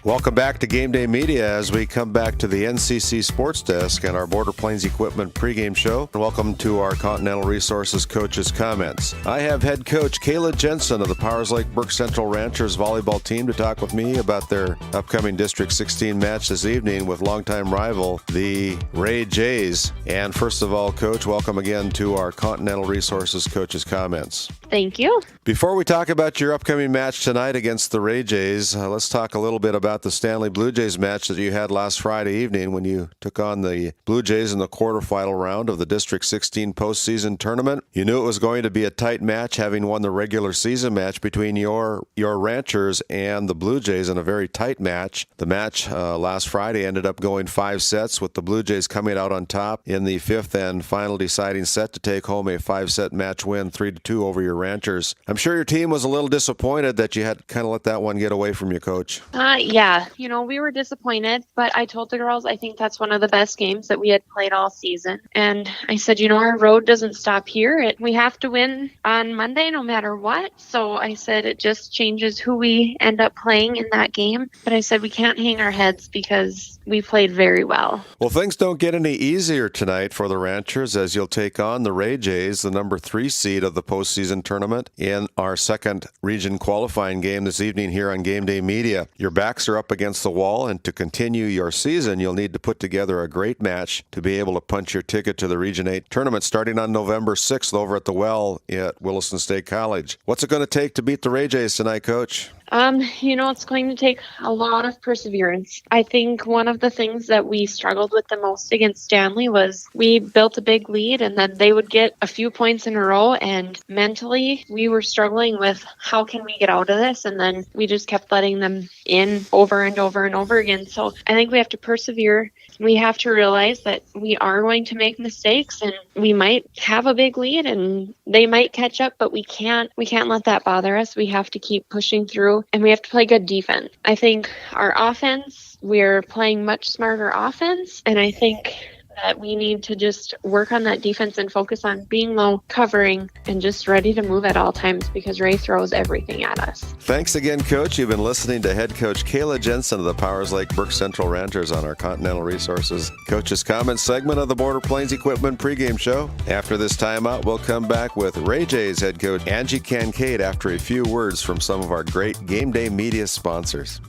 Speaker 2: Welcome back to GameDay Media as we come back to the NCC Sports Desk and our Border Plains Equipment pregame show. Welcome to our Continental Resources coaches' comments. I have head coach Kayla Jensen of the Powers Lake Brook Central Ranchers volleyball team to talk with me about their upcoming District 16 match this evening with longtime rival, the Ray Jays. And first of all, Coach, welcome again to our Continental Resources coaches' comments.
Speaker 12: Thank you.
Speaker 2: Before we talk about your upcoming match tonight against the Ray Jays, let's talk a little bit about the Stanley Blue Jays match that you had last Friday evening when you took on the Blue Jays in the quarterfinal round of the District 16 postseason tournament. You knew it was going to be a tight match, having won the regular season match between your Ranchers and the Blue Jays in a very tight match. The match last Friday ended up going 5 sets, with the Blue Jays coming out on top in the fifth and final deciding set to take home a 5-set match win, 3-2 over your Ranchers. I'm sure your team was a little disappointed that you had kind of let that one get away from you, Coach.
Speaker 12: Yeah, we were disappointed, but I told the girls I think that's one of the best games that we had played all season. And I said, our road doesn't stop here. We have to win on Monday no matter what. So I said it just changes who we end up playing in that game. But I said we can't hang our heads because we played very well.
Speaker 2: Well, things don't get any easier tonight for the Ranchers as you'll take on the Ray Jays, the number 3 seed of the postseason tournament, in our second region qualifying game this evening here on GameDay Media. Your backs are up against the wall, and to continue your season, you'll need to put together a great match to be able to punch your ticket to the Region 8 tournament starting on November 6th over at the Well at Williston State College. What's it going to take to beat the Ray Jays tonight, Coach?
Speaker 12: It's going to take a lot of perseverance. I think one of the things that we struggled with the most against Stanley was we built a big lead and then they would get a few points in a row, and mentally we were struggling with how can we get out of this, and then we just kept letting them in over and over and over again. So I think we have to persevere. We have to realize that we are going to make mistakes and we might have a big lead and they might catch up, but we can't let that bother us. We have to keep pushing through and we have to play good defense. I think our offense, we're playing much smarter offense, and I think that we need to just work on that defense and focus on being low, covering, and just ready to move at all times because Ray throws everything at us.
Speaker 2: Thanks again, Coach. You've been listening to head coach Kayla Jensen of the Powers Lake Brook Central Ranchers on our Continental Resources Coach's Comments segment of the Border Plains Equipment pregame show. After this timeout, we'll come back with Ray Jays head coach Angie Kincaid after a few words from some of our great GameDay Media sponsors.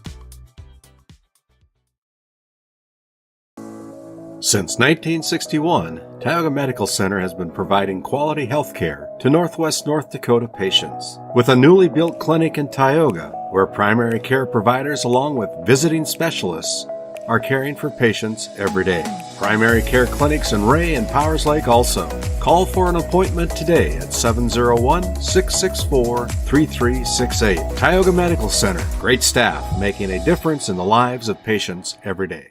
Speaker 7: Since 1961, Tioga Medical Center has been providing quality health care to Northwest North Dakota patients. With a newly built clinic in Tioga, where primary care providers along with visiting specialists are caring for patients every day. Primary care clinics in Ray and Powers Lake also. Call for an appointment today at 701-664-3368. Tioga Medical Center. Great staff making a difference in the lives of patients every day.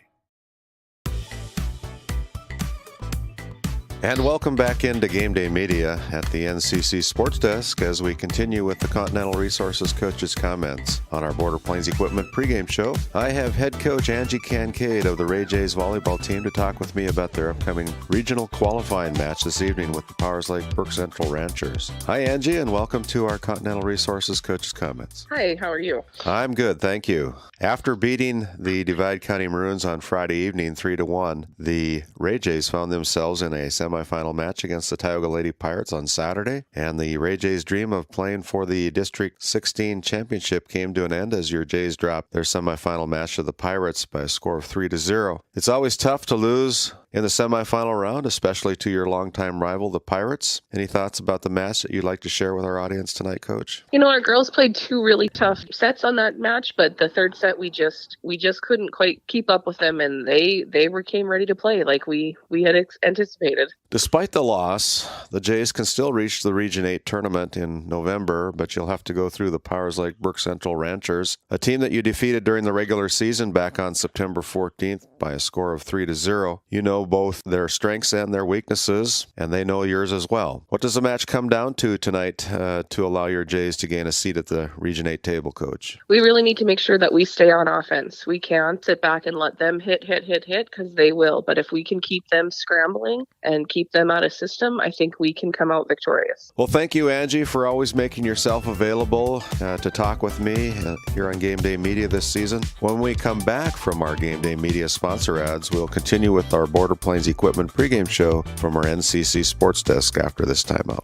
Speaker 2: And welcome back into GameDay Media at the NCC Sports Desk as we continue with the Continental Resources coaches' comments on our Border Plains Equipment pregame show. I have head coach Angie Kincaid of the Ray Jays volleyball team to talk with me about their upcoming regional qualifying match this evening with the Powers Lake Brook Central Ranchers. Hi, Angie, and welcome to our Continental Resources coaches' comments.
Speaker 3: Hi, how are you?
Speaker 2: I'm good, thank you. After beating the Divide County Maroons on Friday evening 3-1, the Ray Jays found themselves in a semifinal match against the Tioga Lady Pirates on Saturday, and the Ray Jays' dream of playing for the District 16 championship came to an end as your Jays dropped their semifinal match to the Pirates by a score of 3-0. It's always tough to lose in the semifinal round, especially to your longtime rival, the Pirates. Any thoughts about the match that you'd like to share with our audience tonight, Coach?
Speaker 3: You know, our girls played two really tough sets on that match, but the third set we just couldn't quite keep up with them, and they came ready to play like we had anticipated.
Speaker 2: Despite the loss, the Jays can still reach the Region 8 tournament in November, but you'll have to go through the Powers Lake Brook Central Ranchers, a team that you defeated during the regular season back on September 14th by a score of 3-0. You know both their strengths and their weaknesses, and they know yours as well. What does the match come down to tonight to allow your Jays to gain a seat at the Region 8 table, Coach?
Speaker 3: We really need to make sure that we stay on offense. We can't sit back and let them hit, because they will. But if we can keep them scrambling and keep them out of system, I think we can come out victorious.
Speaker 2: Well, thank you, Angie, for always making yourself available to talk with me here on GameDay Media this season. When we come back from our GameDay Media sponsor ads, we'll continue with our Border Plains Equipment pregame show from our NCC Sports Desk after this timeout.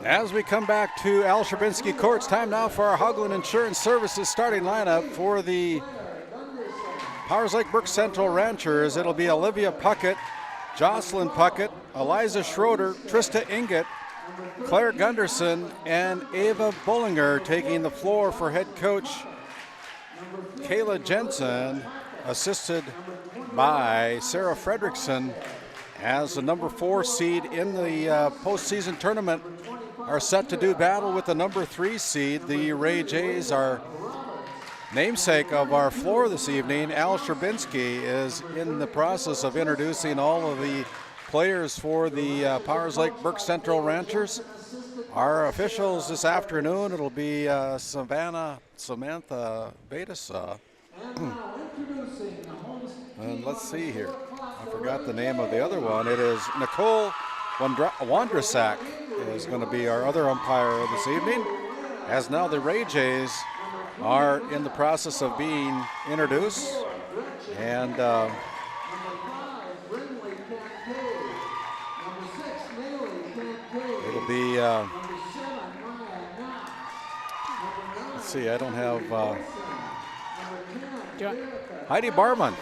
Speaker 1: As we come back to Al Sherbinsky Courts, time now for our Hoagland Insurance Services starting lineup for the Powers Lake Brook Central Ranchers. It'll be Olivia Puckett, Jocelyn Puckett, Eliza Schroeder, Trista Inget, Claire Gunderson, and Ava Bollinger taking the floor for head coach Kayla Jensen, assisted by Sarah Fredrickson, as the number 4 seed in the postseason tournament are set to do battle with the number 3 seed. The Ray Jays, our namesake of our floor this evening, Al Sherbinsky, is in the process of introducing all of the players for the Powers Lake Brook Central Ranchers. Our officials this afternoon, it'll be Samantha Betasa. And let's see here. I forgot the name of the other one. It is Nicole Wandrasak is going to be our other umpire this evening. As now the Ray Jays are in the process of being introduced. And it'll be, let's see, I don't have... Heidi Barman.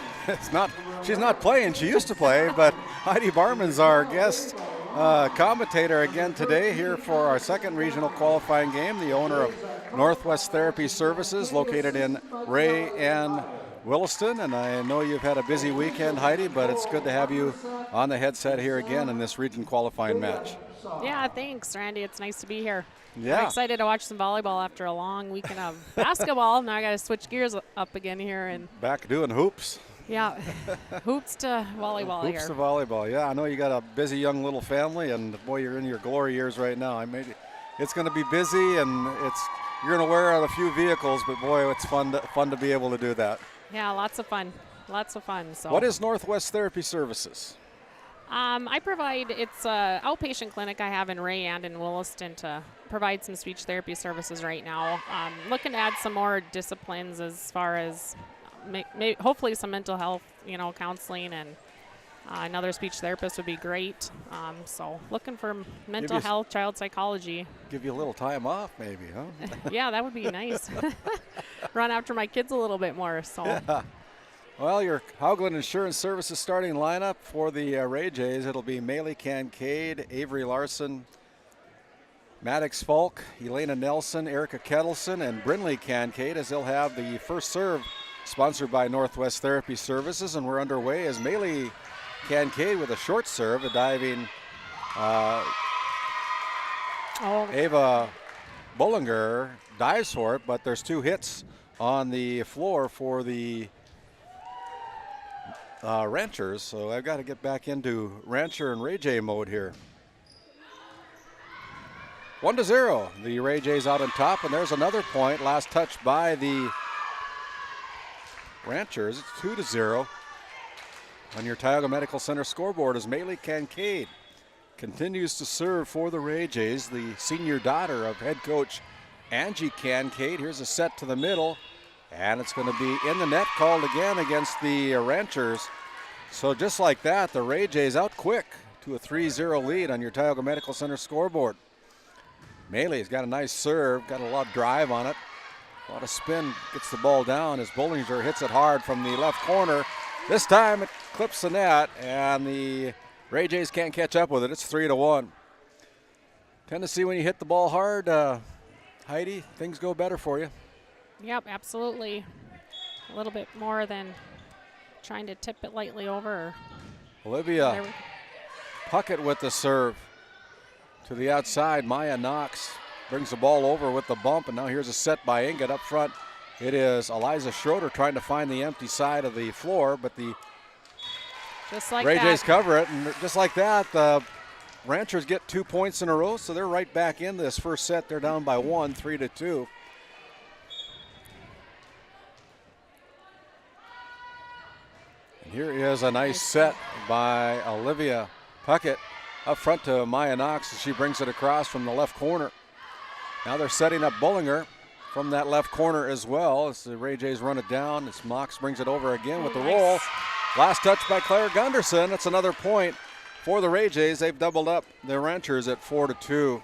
Speaker 1: She's not playing. She used to play, but Heidi Barman's our guest commentator again today here for our second regional qualifying game. The owner of Northwest Therapy Services, located in Ray and Williston. And I know you've had a busy weekend, Heidi, but it's good to have you on the headset here again in this region qualifying match.
Speaker 11: Yeah, thanks, Randy. It's nice to be here.
Speaker 1: Yeah.
Speaker 11: I'm excited to watch some volleyball after a long weekend of basketball. Now I got to switch gears up again here. And
Speaker 1: back doing hoops.
Speaker 11: Yeah, hoops to volleyball here.
Speaker 1: Hoops to volleyball, yeah. I know you got a busy young little family, and boy, you're in your glory years right now. It's going to be busy, and you're going to wear out a few vehicles, but boy, it's fun to be able to do that.
Speaker 11: Yeah, lots of fun. So
Speaker 1: what is Northwest Therapy Services?
Speaker 11: I provide, it's an outpatient clinic I have in Ray and in Williston to provide some speech therapy services right now. Looking to add some more disciplines as far as hopefully some mental health, counseling, and another speech therapist would be great. So looking for mental health, child psychology.
Speaker 1: Give you a little time off maybe, huh?
Speaker 11: Yeah, that would be nice. Run after my kids a little bit more. So.
Speaker 1: Yeah. Well, your Hoagland Insurance Services starting lineup for the Ray Jays, it'll be Maylee Kincaid, Avery Larson, Maddox Falk, Elena Nelson, Erica Kettleson, and Brinley Kincaid, as they'll have the first serve sponsored by Northwest Therapy Services. And we're underway as Maylee Kincaid with a short serve, a diving Ava Bollinger dives for it, but there's 2 hits on the floor for the Ranchers, so I've got to get back into Rancher and Ray J mode here. 1-0. The Ray Jays out on top, and there's another point. Last touch by the Ranchers. It's 2-0. On your Tioga Medical Center scoreboard is Maylee Kincaid. Continues to serve for the Ray Jays, the senior daughter of head coach Angie Kincaid. Here's a set to the middle, and it's going to be in the net, called again against the Ranchers. So just like that, the Ray Jays out quick to a 3-0 lead on your Tioga Medical Center scoreboard. Maylee's got a nice serve, got a lot of drive on it. A lot of spin, gets the ball down as Bollinger hits it hard from the left corner. This time it clips the net, and the Ray Jays can't catch up with it. It's 3-1. Tend to see when you hit the ball hard, Heidi, things go better for you.
Speaker 11: Yep, absolutely. A little bit more than trying to tip it lightly over.
Speaker 1: Olivia Puckett with the serve to the outside. Maya Knox brings the ball over with the bump, and now here's a set by Ingot up front. It is Eliza Schroeder trying to find the empty side of the floor, but the Ray Jays cover it, and just like that, the Ranchers get 2 points in a row, so they're right back in this first set. They're down by 1, 3-2. And here is a nice set by Olivia Puckett up front to Maya Knox as she brings it across from the left corner. Now they're setting up Bollinger from that left corner as well as the Ray Jays run it down. As Knox brings it over again with the roll. Last touch by Claire Gunderson. That's another point for the Ray Jays. They've doubled up the Ranchers at 4-2.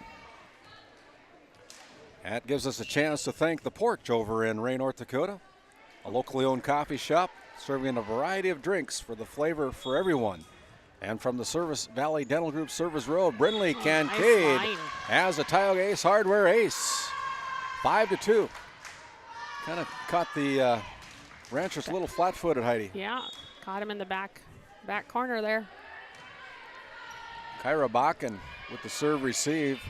Speaker 1: That gives us a chance to thank The Porch over in Ray, North Dakota, a locally owned coffee shop serving a variety of drinks for the flavor for everyone. And from the Service Valley Dental Group Service Road, Brinley Kincaid has a Tioga Ace Hardware ace. 5-2. Kind of caught the Ranchers a little flat-footed, Heidi.
Speaker 11: Yeah, caught him in the back corner there.
Speaker 1: Kyra Bakken with the serve receive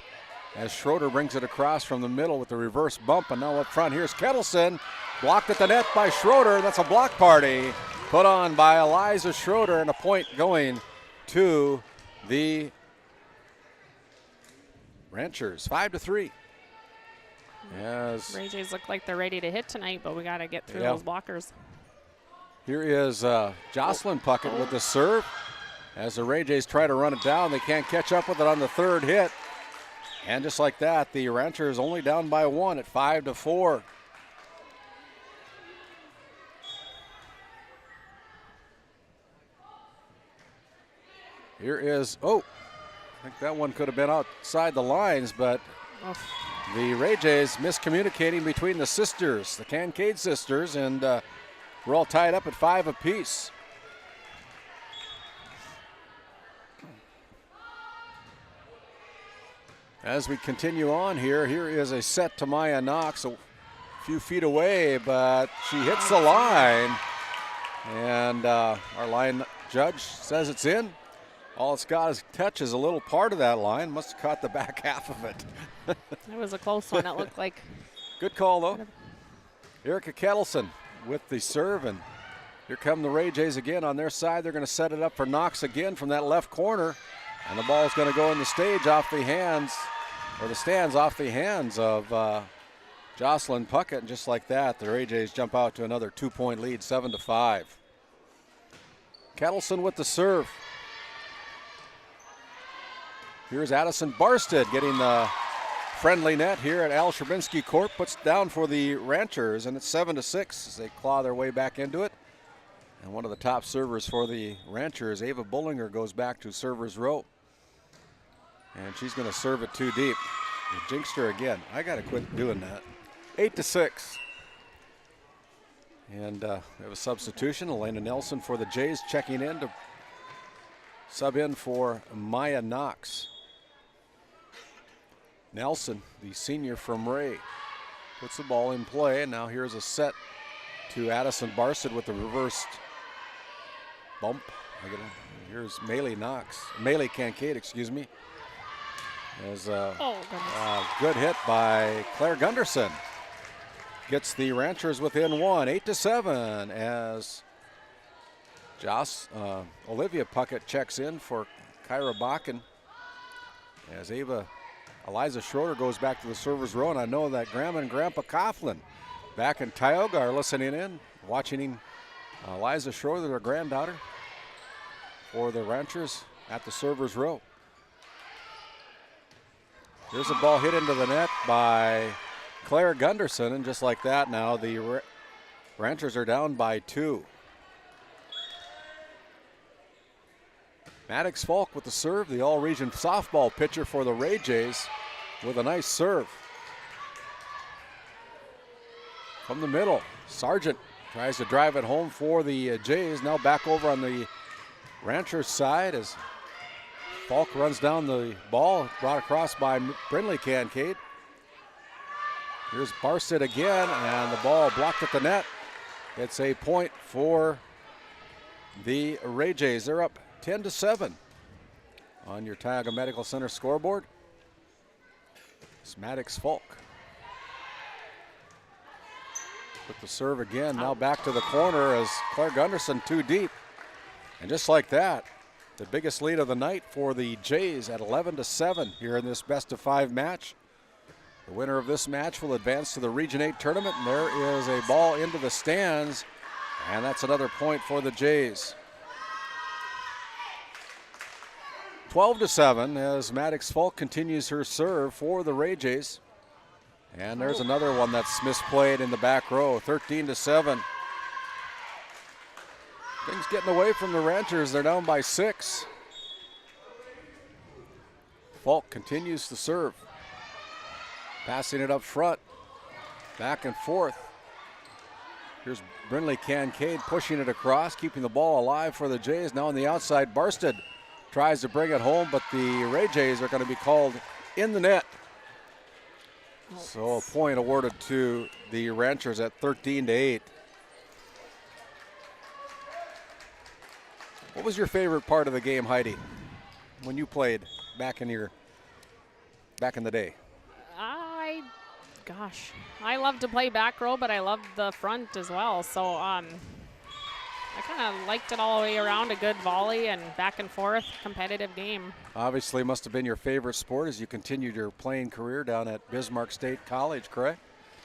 Speaker 1: as Schroeder brings it across from the middle with the reverse bump, and now up front here's Kettleson. Blocked at the net by Schroeder. That's a block party put on by Eliza Schroeder, and a point going to the Ranchers. 5-3. As
Speaker 11: Ray Jays look like they're ready to hit tonight, but we got to get through those blockers.
Speaker 1: Here is Jocelyn Puckett with the serve. As the Ray Jays try to run it down, they can't catch up with it on the third hit. And just like that, the Ranchers only down by 1 at 5-4. Here is, I think that one could have been outside the lines, but the Ray Jays miscommunicating between the sisters, the Kincaid sisters, and we're all tied up at 5 apiece. As we continue on here is a set to Maya Knox, a few feet away, but she hits the line, and our line judge says it's in. All it's got is touches a little part of that line. Must have caught the back half of it.
Speaker 11: That was a close one, it looked like.
Speaker 1: Good call, though. Erica Kettleson with the serve, and here come the Ray Jays again on their side. They're going to set it up for Knox again from that left corner, and the ball's going to go in the stage off the hands, or the stands off the hands of Jocelyn Puckett, and just like that, the Ray Jays jump out to another 2-point lead, 7-5. Kettleson with the serve. Here's Addison Barstead getting the friendly net here at Al Sherbinsky Court. Puts down for the Ranchers, and it's 7-6 as they claw their way back into it. And one of the top servers for the Ranchers, Ava Bollinger, goes back to server's row. And she's going to serve it too deep. You jinxed her again. I got to quit doing that. 8-6. And we have a substitution. Elena Nelson for the Jays checking in to sub in for Maya Knox. Nelson, the senior from Ray, puts the ball in play, and now here's a set to Addison Barstead with the reversed bump. Here's Maylee Kincaid, excuse me. As a good hit by Claire Gunderson. Gets the Ranchers within 1, 8-7, as Olivia Puckett checks in for Kyra Bakken as Eliza Schroeder goes back to the server's row, and I know that Grandma and Grandpa Coughlin back in Tioga are listening in, watching Eliza Schroeder, their granddaughter, for the Ranchers at the server's row. Here's a ball hit into the net by Claire Gunderson, and just like that now the Ranchers are down by 2. Maddox Falk with the serve, the all-region softball pitcher for the Ray Jays with a nice serve. From the middle, Sargent tries to drive it home for the Jays. Now back over on the Ranchers side as Falk runs down the ball, brought across by Brindley Kincaid. Here's Barstead again, and the ball blocked at the net. It's a point for the Ray Jays. They're up 10-7 on your Tioga Medical Center scoreboard. It's Maddox Falk with the serve again. Now back to the corner as Claire Gunderson too deep. And just like that, the biggest lead of the night for the Jays at 11-7 here in this best-of-5 match. The winner of this match will advance to the Region 8 tournament, and there is a ball into the stands, and that's another point for the Jays. 12-7 as Maddox Falk continues her serve for the Ray Jays. And there's another one that's misplayed in the back row, 13-7. Things getting away from the Ranchers. They're down by 6. Falk continues to serve. Passing it up front. Back and forth. Here's Brindley Kincaid pushing it across, keeping the ball alive for the Jays. Now on the outside, Barstead tries to bring it home, but the Ray Jays are going to be called in the net. So a point awarded to the Ranchers at 13-8. What was your favorite part of the game, Heidi, when you played back in the day?
Speaker 11: I love to play back row, but I love the front as well. So I kind of liked it all the way around, a good volley and back and forth competitive game.
Speaker 1: Obviously must have been your favorite sport as you continued your playing career down at Bismarck State College, correct?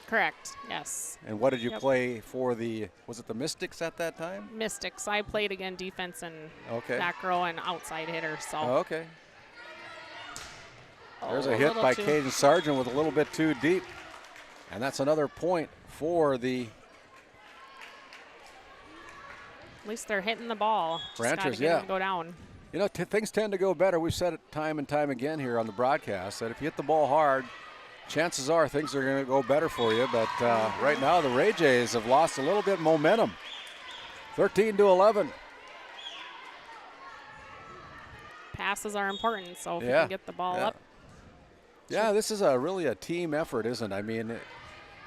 Speaker 11: Correct, yes.
Speaker 1: And what did you play for was it the Mystics at that time?
Speaker 11: Mystics. I played again defense and back row and outside hitter. So.
Speaker 1: Okay. There's a hit by Caden Sargent with a little bit too deep. And that's another point for the
Speaker 11: At least they're hitting the ball.
Speaker 1: Ranchers,
Speaker 11: Just gotta go down.
Speaker 1: You know, things tend to go better. We've said it time and time again here on the broadcast that if you hit the ball hard, chances are things are going to go better for you. But right now, the Ray Jays have lost a little bit of momentum. 13-11.
Speaker 11: Passes are important, so if you can get the ball up.
Speaker 1: Yeah, this is really a team effort, isn't it? I mean, if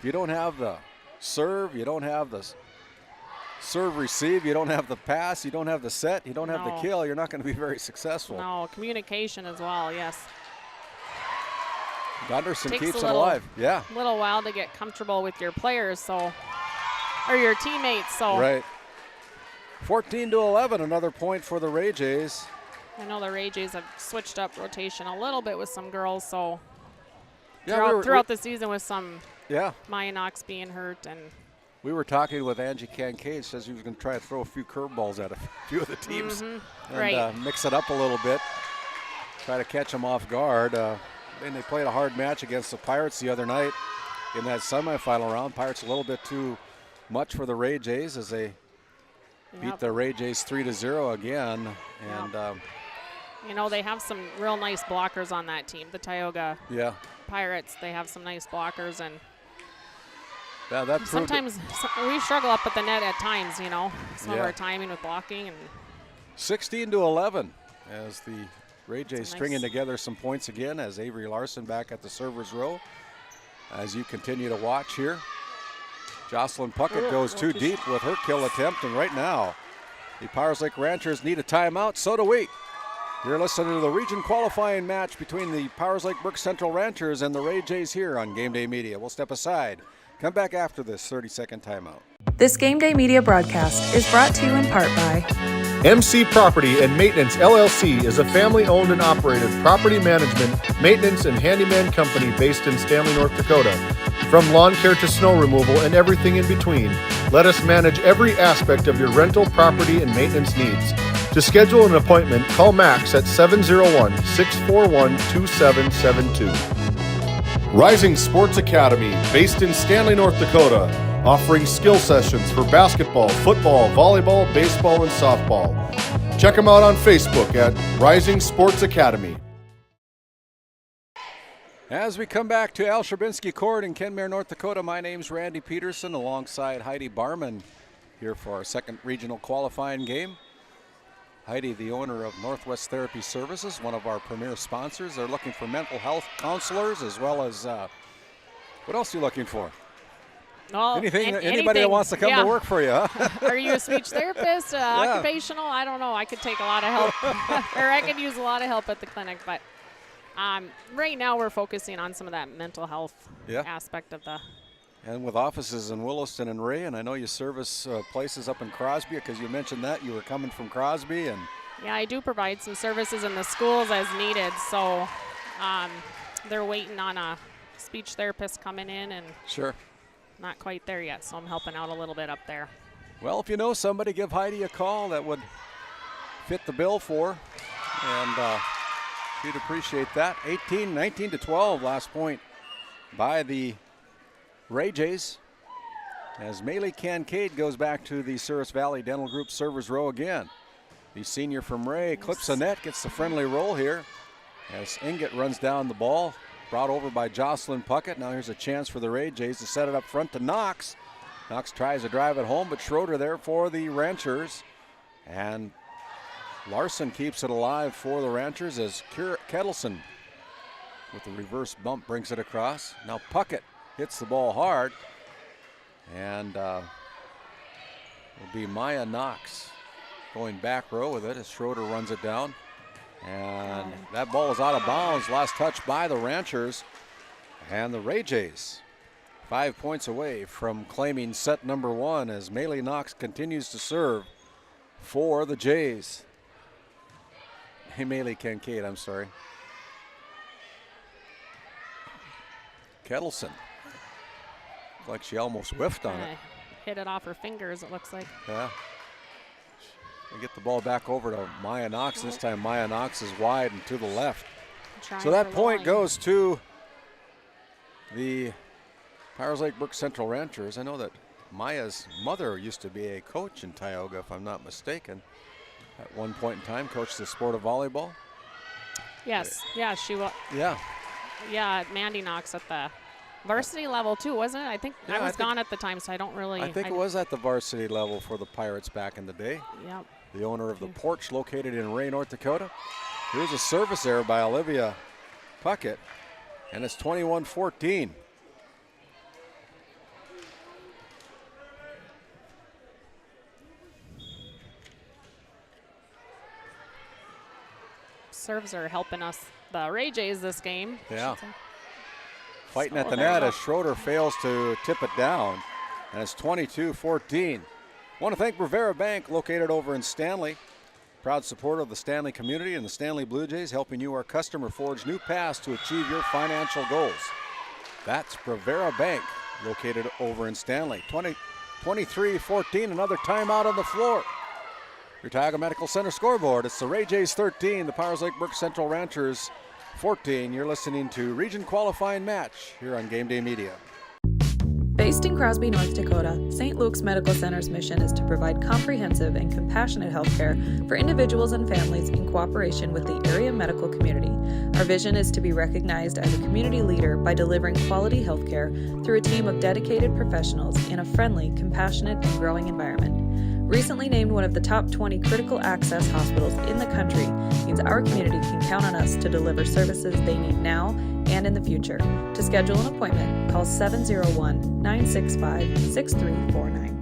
Speaker 1: you don't have the serve, you don't have the serve receive, you don't have the pass, you don't have the set, you don't have the kill, you're not going to be very successful.
Speaker 11: No, communication as well, yes.
Speaker 1: Gunderson keeps it alive. Yeah.
Speaker 11: A little while to get comfortable with your players, or your teammates. So.
Speaker 1: Right. 14-11, another point for the Ray Jays.
Speaker 11: I know the Ray Jays have switched up rotation a little bit with some girls, so throughout the season with some Maya Knox being hurt. And
Speaker 1: we were talking with Angie Kincaid, says he was going to try to throw a few curveballs at a few of the teams and mix it up a little bit, try to catch them off guard. And they played a hard match against the Pirates the other night in that semifinal round. Pirates a little bit too much for the Ray Jays as they beat the Ray Jays 3-0 again. And
Speaker 11: you know, they have some real nice blockers on that team, the Tioga Pirates. They have some nice blockers, and sometimes we struggle up at the net at times, you know, some of our timing with blocking. And
Speaker 1: 16-11 as the Ray Jays stringing together some points again as Avery Larson back at the server's row. As you continue to watch here, Jocelyn Puckett goes too deep with her kill attempt, and right now the Powers Lake Ranchers need a timeout. So do we. You're listening to the region qualifying match between the Powers Lake Brook Central Ranchers and the Ray Jays here on GameDay Media. We'll step aside. Come back after this 30-second timeout.
Speaker 9: This Game Day Media broadcast is brought to you in part by
Speaker 4: MC Property and Maintenance LLC is a family-owned and operated property management, maintenance, and handyman company based in Stanley, North Dakota. From lawn care to snow removal and everything in between, let us manage every aspect of your rental, property, and maintenance needs. To schedule an appointment, call Max at 701-641-2772. Rising Sports Academy, based in Stanley, North Dakota, offering skill sessions for basketball, football, volleyball, baseball, and softball. Check them out on Facebook at Rising Sports Academy.
Speaker 1: As we come back to Al Sherbinsky Court in Kenmare, North Dakota, my name's Randy Peterson alongside Heidi Barman here for our second regional qualifying game. Heidi, the owner of Northwest Therapy Services, one of our premier sponsors. They're looking for mental health counselors as well as, what else are you looking for?
Speaker 11: Well,
Speaker 1: anybody that wants to come to work for you, huh?
Speaker 11: Are you a speech therapist, occupational? I don't know. I could take a lot of help, or I could use a lot of help at the clinic. But right now we're focusing on some of that mental health aspect of the.
Speaker 1: And with offices in Williston and Ray, and I know you service places up in Crosby because you mentioned that you were coming from Crosby. And
Speaker 11: yeah, I do provide some services in the schools as needed. So they're waiting on a speech therapist coming in, and
Speaker 1: sure.
Speaker 11: Not quite there yet, so I'm helping out a little bit up there.
Speaker 1: Well, if you know somebody, give Heidi a call that would fit the bill for, and she'd appreciate that. 19-12, last point by the Ray Jays, as Maylee Kincaid goes back to the Souris Valley Dental Group servers row again. The senior from Ray clips the net, gets the friendly roll here as Inget runs down the ball. Brought over by Jocelyn Puckett. Now here's a chance for the Ray Jays to set it up front to Knox. Knox tries to drive it home, but Schroeder there for the Ranchers. And Larson keeps it alive for the Ranchers as Kettleson with the reverse bump brings it across. Now Puckett hits the ball hard. And it'll be Maya Knox going back row with it as Schroeder runs it down. And that ball is out of bounds. Last touch by the Ranchers. And the Ray Jays 5 points away from claiming set number one as Maylee Knox continues to serve for the Jays. Hey, Maylee Kincaid, I'm sorry. Kettleson. Like she almost whiffed on it.
Speaker 11: Hit it off her fingers, it looks like.
Speaker 1: Yeah. We get the ball back over to Maya Knox. This time Maya Knox is wide and to the left. So that point goes to the Powers Lake Brook Central Ranchers. I know that Maya's mother used to be a coach in Tioga, if I'm not mistaken. At one point in time, coached the sport of volleyball.
Speaker 11: Yes, yeah, she was.
Speaker 1: Yeah.
Speaker 11: Yeah, Mandy Knox at the varsity level too, wasn't it? I think I was gone at the time, so I don't really.
Speaker 1: I think it was at the varsity level for the Pirates back in the day.
Speaker 11: Yep.
Speaker 1: The owner of the Porch, located in Ray, North Dakota. Here's a service error by Olivia Puckett, and it's 21-14.
Speaker 11: Serves are helping us, the Ray Jays, this game.
Speaker 1: Yeah. Fighting at the net as Schroeder fails to tip it down, and it's 22-14. Want to thank Brevera Bank, located over in Stanley. Proud supporter of the Stanley community and the Stanley Blue Jays, helping you, our customer, forge new paths to achieve your financial goals. That's Brevera Bank, located over in Stanley. 23-14, another timeout on the floor. Your Tioga Medical Center scoreboard, it's the Ray Jays 13, the Powers Lake Brook Central Ranchers 14. You're listening to Region Qualifying Match here on Game Day Media.
Speaker 9: Based in Crosby, North Dakota, St. Luke's Medical Center's mission is to provide comprehensive and compassionate health care for individuals and families in cooperation with the area medical community. Our vision is to be recognized as a community leader by delivering quality health care through a team of dedicated professionals in a friendly, compassionate, and growing environment. Recently named one of the top 20 critical access hospitals in the country means our community can count on us to deliver services they need now and in the future. To schedule an appointment, call 701-965-6349.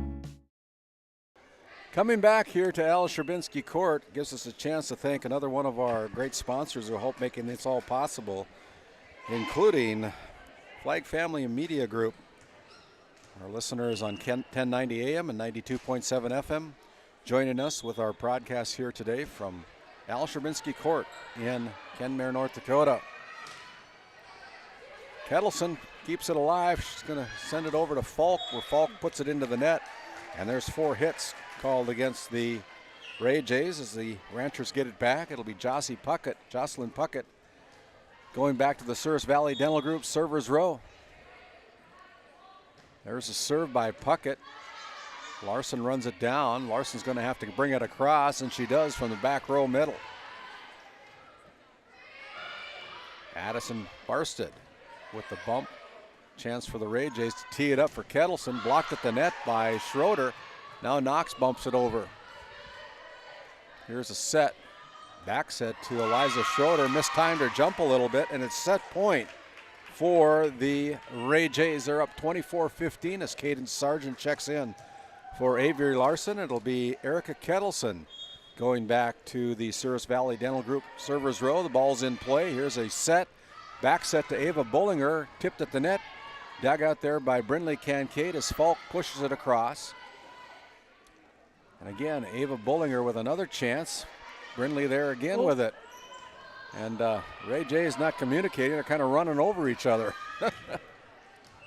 Speaker 1: Coming back here to Al Sherbinsky Court gives us a chance to thank another one of our great sponsors who help making this all possible, including Flag Family and Media Group. Our listeners on 1090 AM and 92.7 FM joining us with our broadcast here today from Al Sherbinsky Court in Kenmare, North Dakota. Kettleson keeps it alive. She's going to send it over to Falk, where Falk puts it into the net. And there's 4 hits called against the Ray Jays as the Ranchers get it back. It'll be Jocelyn Puckett going back to the Souris Valley Dental Group servers row. There's a serve by Puckett. Larson runs it down. Larson's going to have to bring it across, and she does from the back row middle. Addison Barsted with the bump. Chance for the Ray Jays to tee it up for Kettleson. Blocked at the net by Schroeder. Now Knox bumps it over. Here's a set. Back set to Eliza Schroeder. Mistimed her jump a little bit, and it's set point for the Ray Jays. They're up 24-15 as Cadence Sargent checks in for Avery Larson. It'll be Erica Kettleson going back to the Souris Valley Dental Group servers row. The ball's in play. Here's a set. Back set to Ava Bullinger. Tipped at the net. Dug out there by Brindley Kincaid as Falk pushes it across. And again, Ava Bullinger with another chance. Brindley there again with it. And Ray J is not communicating. They're kind of running over each other.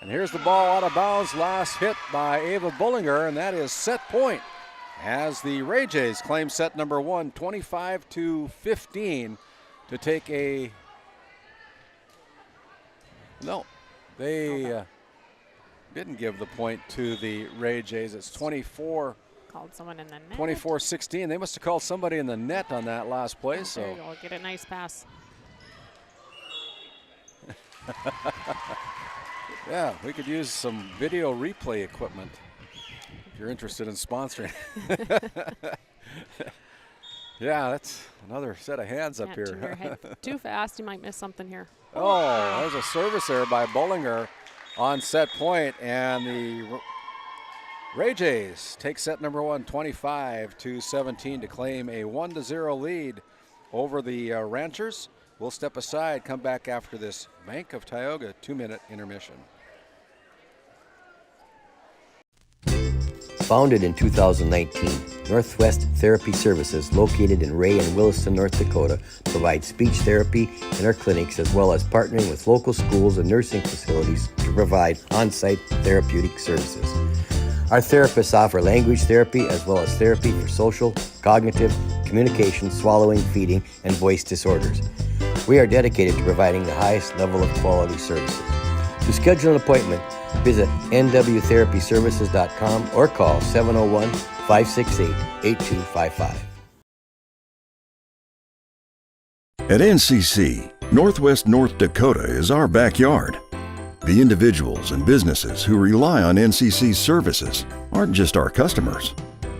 Speaker 1: And here's the ball out of bounds. Last hit by Ava Bullinger, and that is set point as the Ray Jays claim set number 1, 25-15 to take a... No, they didn't give the point to the Ray Jays. It's 24.
Speaker 11: Called someone in the net.
Speaker 1: 24-16. They must have called somebody in the net on that last play.
Speaker 11: There you go. Get a nice pass.
Speaker 1: Yeah, we could use some video replay equipment if you're interested in sponsoring. Yeah, that's another set of hands up here.
Speaker 11: Too fast, you might miss something here.
Speaker 1: Oh, there's a service there by Bullinger on set point, and the Ray Jays take set number 1, 25-17 to claim a 1-0 lead over the Ranchers. We'll step aside, come back after this Bank of Tioga 2-minute intermission.
Speaker 8: Founded in 2019, Northwest Therapy Services, located in Ray and Williston, North Dakota, provides speech therapy in our clinics as well as partnering with local schools and nursing facilities to provide on-site therapeutic services. Our therapists offer language therapy as well as therapy for social, cognitive, communication, swallowing, feeding, and voice disorders. We are dedicated to providing the highest level of quality services. To schedule an appointment, visit nwtherapyservices.com or call 701-568-8255.
Speaker 13: At NCC, Northwest North Dakota is our backyard. The individuals and businesses who rely on NCC's services aren't just our customers.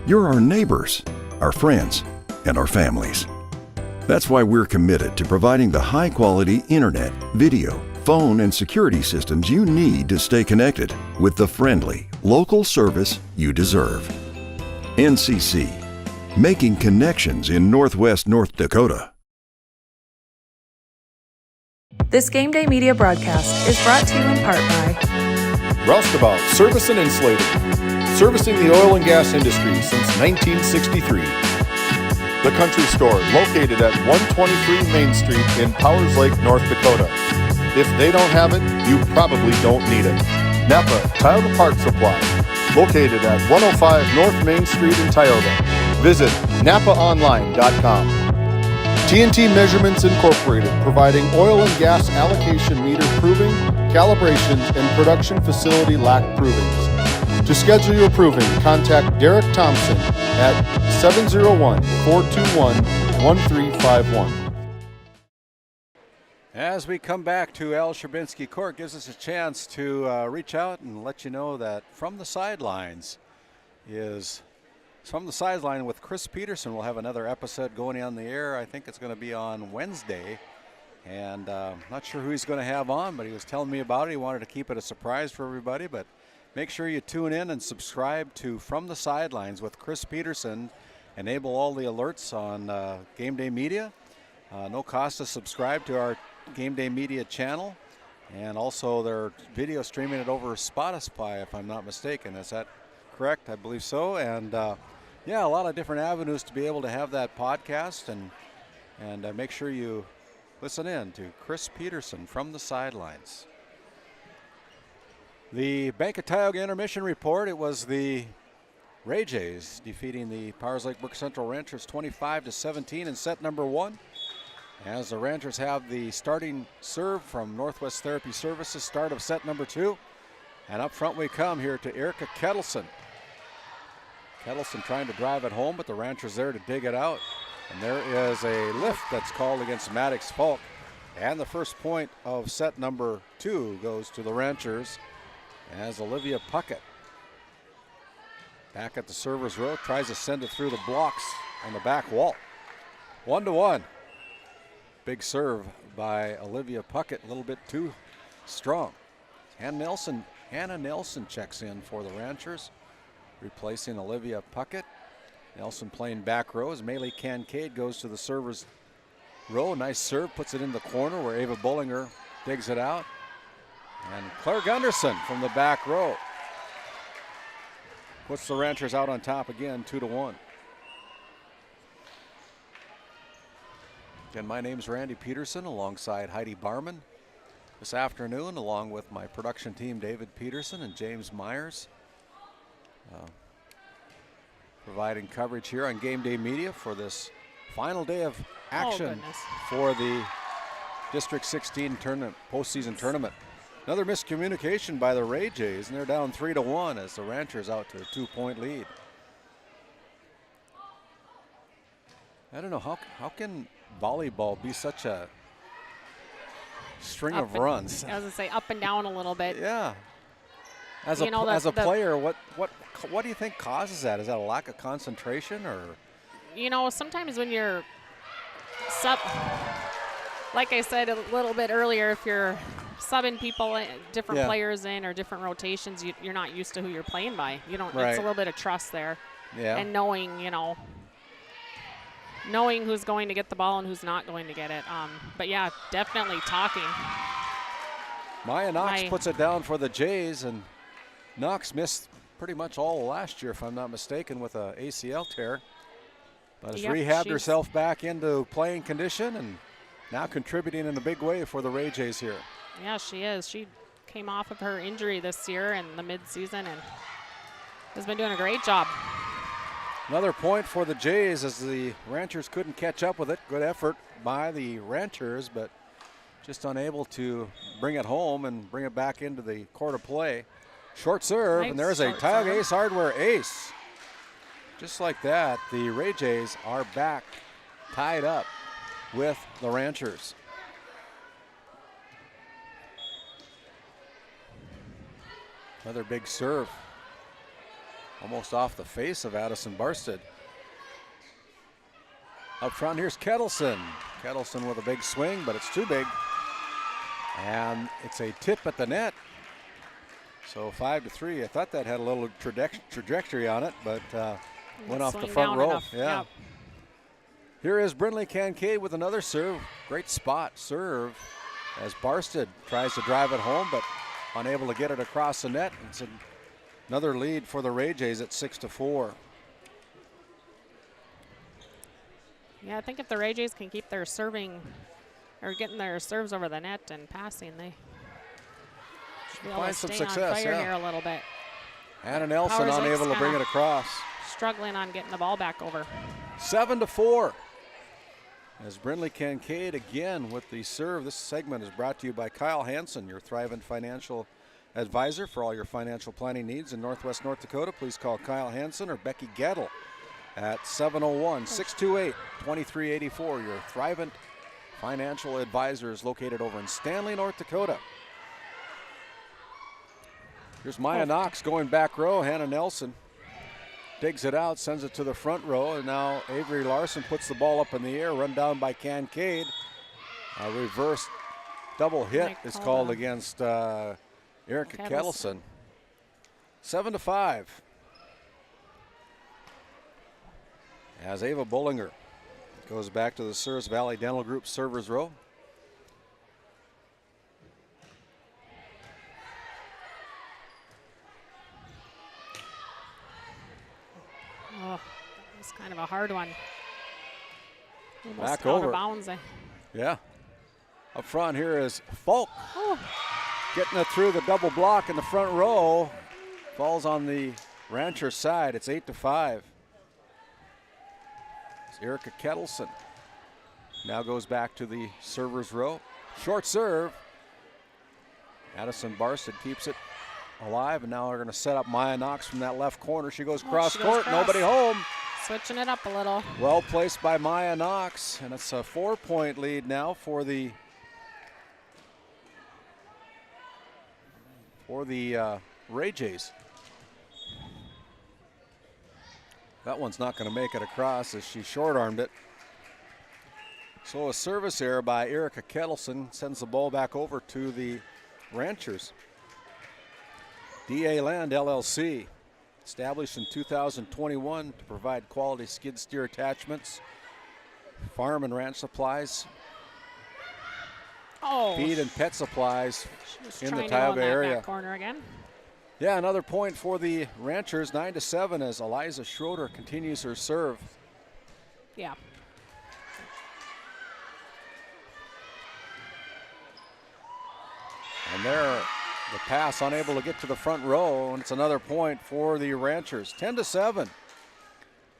Speaker 13: You're our neighbors, our friends, and our families. That's why we're committed to providing the high-quality internet, video, phone, and security systems you need to stay connected with the friendly, local service you deserve. NCC, making connections in Northwest North Dakota.
Speaker 9: This Game Day Media broadcast is brought to you in part by
Speaker 4: Roustabout Service and Insulating, servicing the oil and gas industry since 1963. The Country Store, located at 123 Main Street in Powers Lake, North Dakota. If they don't have it, you probably don't need it. Napa Tioga Park Supply, located at 105 North Main Street in Tioga. Visit napaonline.com. TNT Measurements Incorporated, providing oil and gas allocation meter proving, calibrations, and production facility lack provings. To schedule your proving, contact Derek Thompson at 701-421-1351.
Speaker 1: As we come back to Al Sherbinsky Court, gives us a chance to reach out and let you know that From the Sideline with Chris Peterson. We'll have another episode going on the air. I think it's going to be on Wednesday. And not sure who he's going to have on, but he was telling me about it. He wanted to keep it a surprise for everybody. But make sure you tune in and subscribe to From the Sidelines with Chris Peterson. Enable all the alerts on GameDay Media. No cost to subscribe to our GameDay Media channel. And also they're video streaming it over Spotify, if I'm not mistaken. Is that correct? I believe so. And yeah, a lot of different avenues to be able to have that podcast. And make sure you listen in to Chris Peterson from the sidelines. The Bank of Tioga intermission report, it was the Ray Jays defeating the Powers Lake Brook Central Ranchers 25-17 in set number 1. As the Ranchers have the starting serve from Northwest Therapy Services, start of set number 2. And up front we come here to Erica Kettleson. Kettleson trying to drive it home, but the Ranchers there to dig it out. And there is a lift that's called against Maddox Falk. And the first point of set number 2 goes to the Ranchers as Olivia Puckett, back at the server's row, tries to send it through the blocks on the back wall. 1-1. Big serve by Olivia Puckett, a little bit too strong. Hannah Nelson checks in for the Ranchers, replacing Olivia Puckett. Nelson playing back row as Maylee Kincaid goes to the server's row. Nice serve, puts it in the corner where Ava Bullinger digs it out. And Claire Gunderson from the back row puts the Ranchers out on top again, 2-1. Again, my name's Randy Peterson alongside Heidi Barman this afternoon, along with my production team, David Peterson and James Myers. Providing coverage here on GameDay Media for this final day of action for the District 16 tournament, postseason tournament. Another miscommunication by the Ray Jays, and they're down 3-1 as the Ranchers out to a 2-point lead. I don't know, how can volleyball be such a string of runs?
Speaker 11: I was going to say up and down a little bit.
Speaker 1: Yeah. As a player, what do you think causes that? Is that a lack of concentration, or?
Speaker 11: You know, sometimes when you're like I said a little bit earlier, if you're subbing people, different players in or different rotations, you're not used to who you're playing by. You don't. It's a little bit of trust there, and knowing who's going to get the ball and who's not going to get it. But yeah, definitely talking.
Speaker 1: Maya Knox puts it down for the Jays, and Knox missed pretty much all last year, if I'm not mistaken, with a ACL tear. But has rehabbed herself back into playing condition and now contributing in a big way for the Ray Jays here.
Speaker 11: Yeah, she is. She came off of her injury this year in the midseason and has been doing a great job.
Speaker 1: Another point for the Jays as the Ranchers couldn't catch up with it. Good effort by the Ranchers, but just unable to bring it home and bring it back into the court of play. Short serve, and there's a Tioga Ace Hardware ace. Just like that, the Ray Jays are back tied up with the Ranchers. Another big serve, almost off the face of Addison Barsted. Up front, here's Kettleson. Kettleson with a big swing, but it's too big. And it's a tip at the net. So 5-3. I thought that had a little trajectory on it, but went off the front row. Yeah. Here is Brindley Kincaid with another serve. Great spot serve as Barsted tries to drive it home, but unable to get it across the net. It's another lead for the Ray Jays at 6-4.
Speaker 11: Yeah, I think if the Ray Jays can keep their serving or getting their serves over the net and passing, they should be able to stay on fire here a little bit.
Speaker 1: Hannah Nelson unable to bring it across.
Speaker 11: Struggling on getting the ball back over.
Speaker 1: 7-4. As Brindley Kincaid again with the serve. This segment is brought to you by Kyle Hansen, your Thrivent financial advisor for all your financial planning needs in Northwest North Dakota. Please call Kyle Hansen or Becky Gettle at 701-628-2384. Your Thrivent financial advisor is located over in Stanley, North Dakota. Here's Maya Knox going back row. Hannah Nelson digs it out, sends it to the front row, and now Avery Larson puts the ball up in the air, run down by Kincaid. A reverse double hit is called against Erica Kettleson. 7-5. As Ava Bullinger goes back to the Souris Valley Dental Group servers row.
Speaker 11: It's kind of a hard one. Almost
Speaker 1: Back
Speaker 11: out
Speaker 1: over.
Speaker 11: of bounds.
Speaker 1: Yeah. Up front here is Falk. Getting it through the double block in the front row. Falls on the Rancher side. It's 8-5. It's Erica Kettleson. Now goes back to the server's row. Short serve. Addison Barsted keeps it alive, and now we're going to set up Maya Knox from that left corner. She goes cross court, nobody home.
Speaker 11: Switching it up a little.
Speaker 1: Well placed by Maya Knox, and it's a 4-point lead now for the Ray Jays. That one's not going to make it across as she short-armed it. So a service error by Erica Kettleson sends the ball back over to the Ranchers. DA Land LLC, established in 2021 to provide quality skid steer attachments, farm and ranch supplies, feed and pet supplies in the Tioga area.
Speaker 11: Back corner again.
Speaker 1: Yeah, another point for the Ranchers, 9-7 as Eliza Schroeder continues her serve.
Speaker 11: Yeah.
Speaker 1: And there, the pass unable to get to the front row, and it's another point for the Ranchers. 10-7.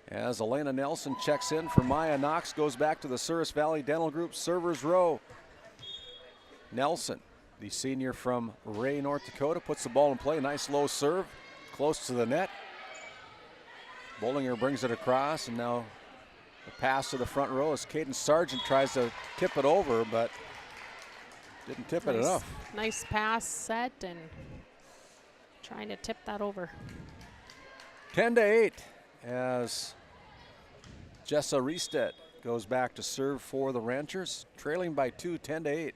Speaker 1: As Elena Nelson checks in for Maya Knox, goes back to the Souris Valley Dental Group servers row. Nelson, the senior from Ray, North Dakota, puts the ball in play. Nice low serve, close to the net. Bollinger brings it across, and now the pass to the front row as Caden Sargent tries to tip it over, but didn't tip it enough.
Speaker 11: Nice pass set and trying to tip that over.
Speaker 1: 10-8 as Jessa Riestedt goes back to serve for the Ranchers, trailing by 2, 10-8.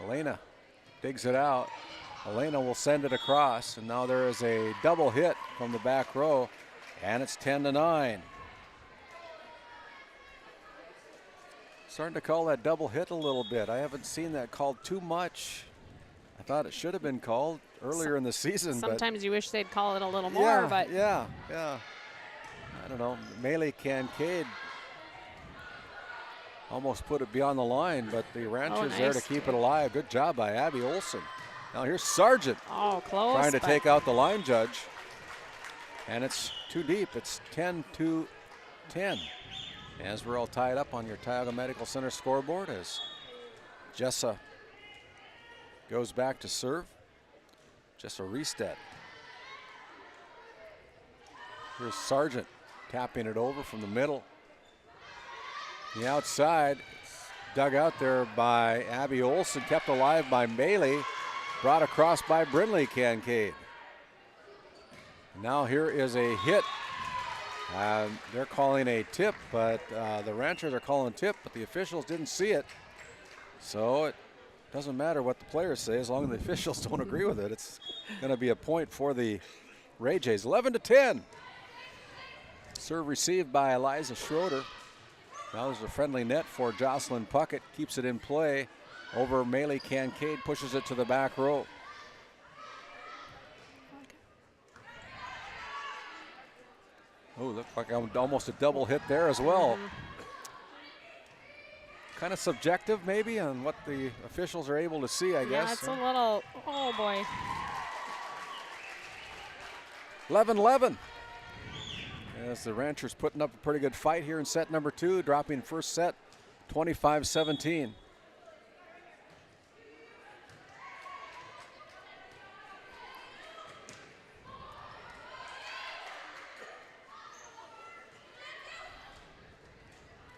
Speaker 1: Elena digs it out. Elena will send it across, and now there is a double hit from the back row, and it's 10-9. Starting to call that double hit a little bit. I haven't seen that called too much. I thought it should have been called earlier in the season.
Speaker 11: Sometimes you wish they'd call it a little more, but
Speaker 1: yeah. I don't know. Melee Kincaid almost put it beyond the line, but the Ranchers there to keep it alive. Good job by Abby Olson. Now here's Sargent.
Speaker 11: Oh, close.
Speaker 1: Trying to take out the line judge. And it's too deep. It's 10-10. As we're all tied up on your Tioga Medical Center scoreboard as Jessa goes back to serve. Jessa Riestedt. Here's Sargent tapping it over from the middle. The outside, dug out there by Abby Olson, kept alive by Bailey, brought across by Brindley Kincaid. Now here is a hit. They're calling a tip, but the Ranchers are calling tip, but the officials didn't see it. So it doesn't matter what the players say as long as the officials don't agree with it. It's going to be a point for the Ray Jays. 11-10. Serve received by Eliza Schroeder. Now there's a friendly net for Jocelyn Puckett. Keeps it in play over Melee Kincaid, pushes it to the back row. Oh, looked like almost a double hit there as well. Kind of subjective maybe on what the officials are able to see, I guess.
Speaker 11: Yeah, it's a little, oh boy.
Speaker 1: 11-11. As the Ranchers putting up a pretty good fight here in set number 2, dropping first set 25-17.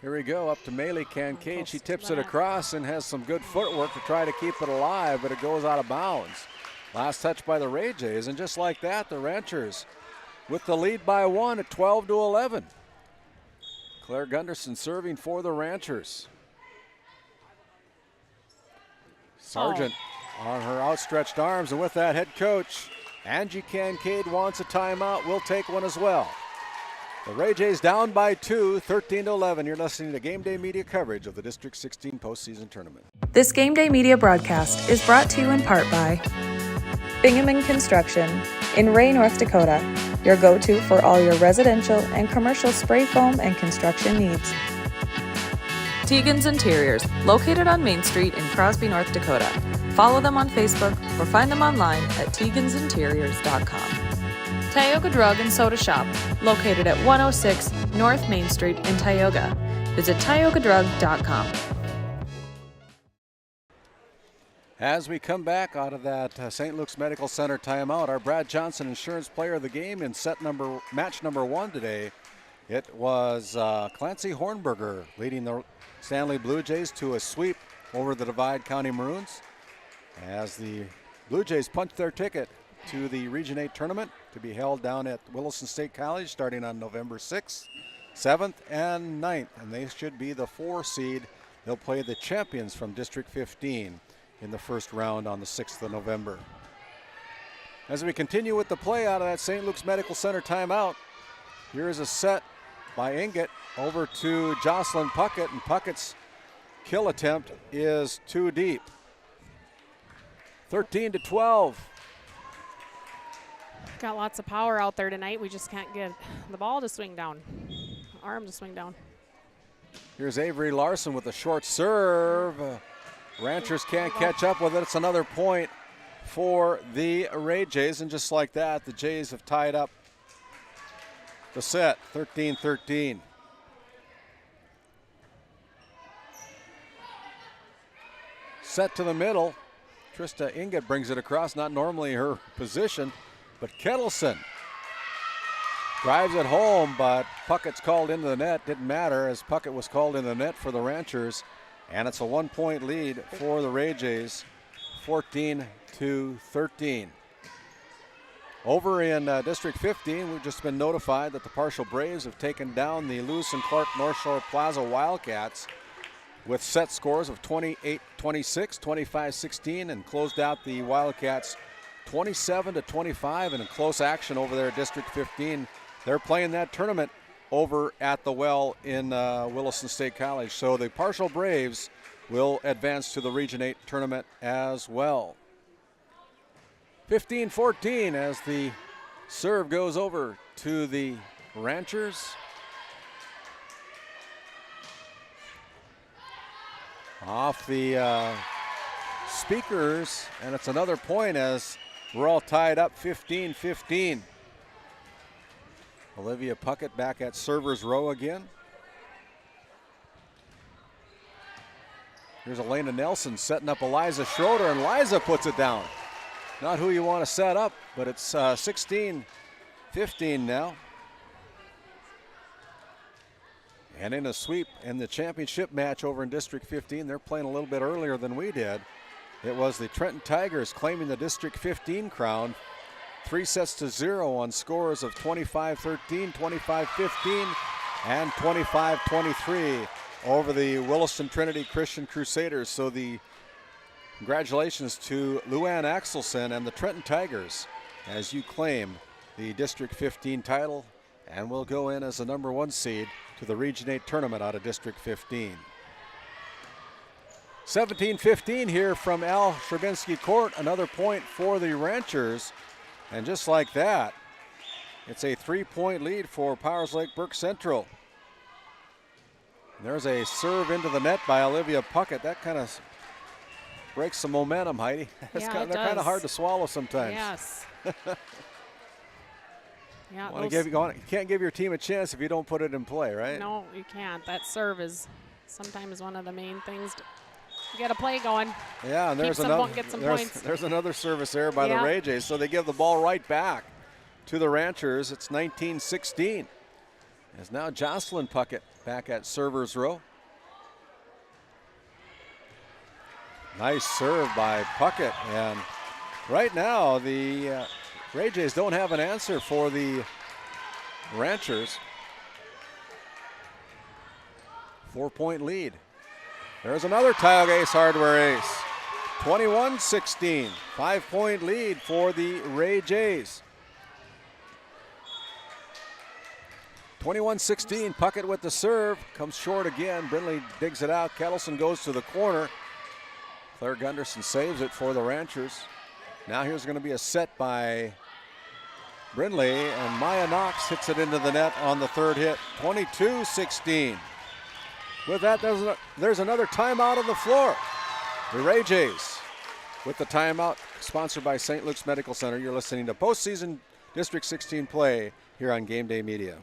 Speaker 1: Here we go, up to Melee Kincaid. She tips it across and has some good footwork to try to keep it alive, but it goes out of bounds. Last touch by the Ray Jays, and just like that, the Ranchers with the lead by 1 at 12-11. Claire Gunderson serving for the Ranchers. Sargent on her outstretched arms, and with that, head coach Angie Kincaid wants a timeout. We'll take one as well. The Ray Jays down by 2, 13-11. You're listening to Game Day Media coverage of the District 16 postseason tournament.
Speaker 9: This Game Day Media broadcast is brought to you in part by Bingaman Construction in Ray, North Dakota, your go-to for all your residential and commercial spray foam and construction needs. Tegan's Interiors, located on Main Street in Crosby, North Dakota. Follow them on Facebook or find them online at tegansinteriors.com. Tioga Drug and Soda Shop, located at 106 North Main Street in Tioga. Visit tiogadrug.com.
Speaker 1: As we come back out of that St. Luke's Medical Center timeout, our Brad Johnson Insurance Player of the Game in match number 1 today, it was Clancy Hornberger leading the Stanley Blue Jays to a sweep over the Divide County Maroons as the Blue Jays punched their ticket to the Region 8 tournament to be held down at Williston State College starting on November 6th, 7th, and 9th. And they should be the 4 seed. They'll play the champions from District 15 in the first round on the 6th of November. As we continue with the play out of that St. Luke's Medical Center timeout, here is a set by Inget over to Jocelyn Puckett, and Puckett's kill attempt is too deep. 13-12.
Speaker 11: Got lots of power out there tonight. We just can't get the ball to swing down, arm to swing down.
Speaker 1: Here's Avery Larson with a short serve. Ranchers can't catch up with it. It's another point for the Ray Jays, and just like that, the Jays have tied up the set, 13-13. Set to the middle. Trista Inget brings it across, not normally her position, but Kettleson drives it home, but Puckett's called into the net. Didn't matter, as Puckett was called in the net for the Ranchers. And it's a 1-point lead for the Ray Jays, 14-13. Over in District 15, we've just been notified that the Partial Braves have taken down the Lewis and Clark North Shore Plaza Wildcats with set scores of 28-26, 25-16, and closed out the Wildcats 27-25 in a close action over there at District 15. They're playing that tournament over at the Well in Williston State College. So the Partial Braves will advance to the Region 8 tournament as well. 15-14 as the serve goes over to the Ranchers. Off the speakers, and it's another point as we're all tied up 15-15. Olivia Puckett back at server's row again. Here's Elena Nelson setting up Eliza Schroeder, and Eliza puts it down. Not who you want to set up, but it's 16-15 now. And in a sweep in the championship match over in District 15, they're playing a little bit earlier than we did. It was the Trenton Tigers claiming the District 15 crown, 3-0 on scores of 25-13, 25-15, and 25-23 over the Williston Trinity Christian Crusaders. So the congratulations to Luann Axelson and the Trenton Tigers as you claim the District 15 title and will go in as the number 1 seed to the Region 8 tournament out of District 15. 17-15 here from Al Stravinsky Court. Another point for the Ranchers. And just like that, it's a 3-point lead for Powers Lake Burke Central. And there's a serve into the net by Olivia Puckett. That kind of breaks some momentum, Heidi. They're kind of hard to swallow sometimes.
Speaker 11: Yes. Yeah,
Speaker 1: you can't give your team a chance if you don't put it in play, right?
Speaker 11: No, you can't. That serve is sometimes one of the main things. You got to play going.
Speaker 1: Yeah, and there's another service there by the Ray Jays, so they give the ball right back to the Ranchers. It's 19-16. As now Jocelyn Puckett back at server's row. Nice serve by Puckett, and right now the Ray Jays don't have an answer for the Ranchers. 4-point lead. There's another Tioga Ace Hardware ace. 21-16. 5-point lead for the Ray Jays. 21-16. Puckett with the serve. Comes short again. Brindley digs it out. Kettleson goes to the corner. Claire Gunderson saves it for the Ranchers. Now here's going to be a set by Brindley, and Maya Knox hits it into the net on the third hit. 22-16. With that, there's another timeout on the floor. The Ray Jays with the timeout, sponsored by St. Luke's Medical Center. You're listening to postseason District 16 play here on GameDay Media.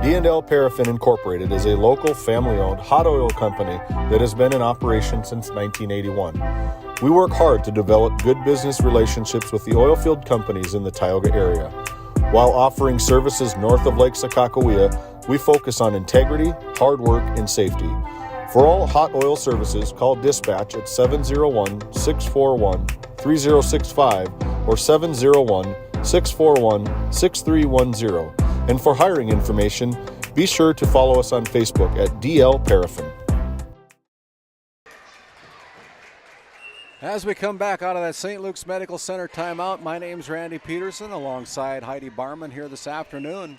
Speaker 4: D&L Paraffin Incorporated is a local family-owned hot oil company that has been in operation since 1981. We work hard to develop good business relationships with the oil field companies in the Tioga area. While offering services north of Lake Sakakawea, we focus on integrity, hard work, and safety. For all hot oil services, call dispatch at 701-641-3065 or 701-641-6310. And for hiring information, be sure to follow us on Facebook at DL Paraffin.
Speaker 1: As we come back out of that St. Luke's Medical Center timeout, my name's Randy Peterson alongside Heidi Barman here this afternoon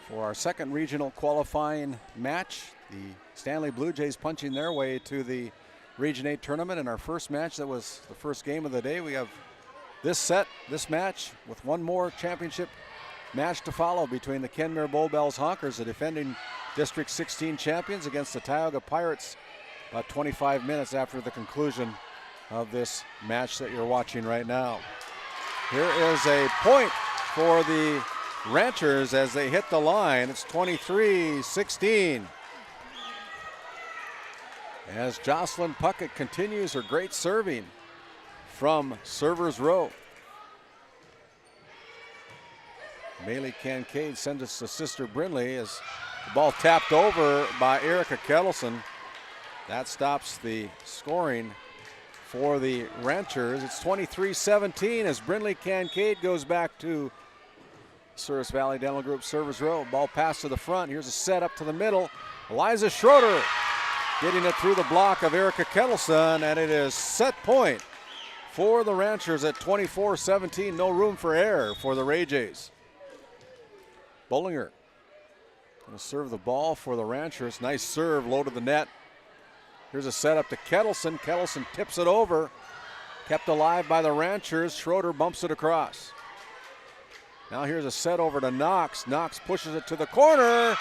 Speaker 1: for our second regional qualifying match. The Stanley Blue Jays punching their way to the Region 8 tournament. In our first match, that was the first game of the day. We have this match with one more championship match to follow between the Kenmare Bowbells Honkers, the defending District 16 champions, against the Tioga Pirates about 25 minutes after the conclusion of this match that you're watching right now. Here is a point for the Ranchers as they hit the line. It's 23-16. As Jocelyn Puckett continues her great serving from server's row. Bailey Kincaid sends us to Sister Brindley as the ball tapped over by Erica Kettleson. That stops the scoring for the Ranchers. It's 23-17 as Brindley Kincaid goes back to Souris Valley Dental Group servers row. Ball pass to the front. Here's a set up to the middle. Eliza Schroeder getting it through the block of Erica Kettleson, and it is set point for the Ranchers at 24-17. No room for error for the Ray Jays. Bollinger going to serve the ball for the Ranchers. Nice serve, low to the net. Here's a setup to Kettleson. Kettleson tips it over. Kept alive by the Ranchers. Schroeder bumps it across. Now here's a set over to Knox. Knox pushes it to the corner,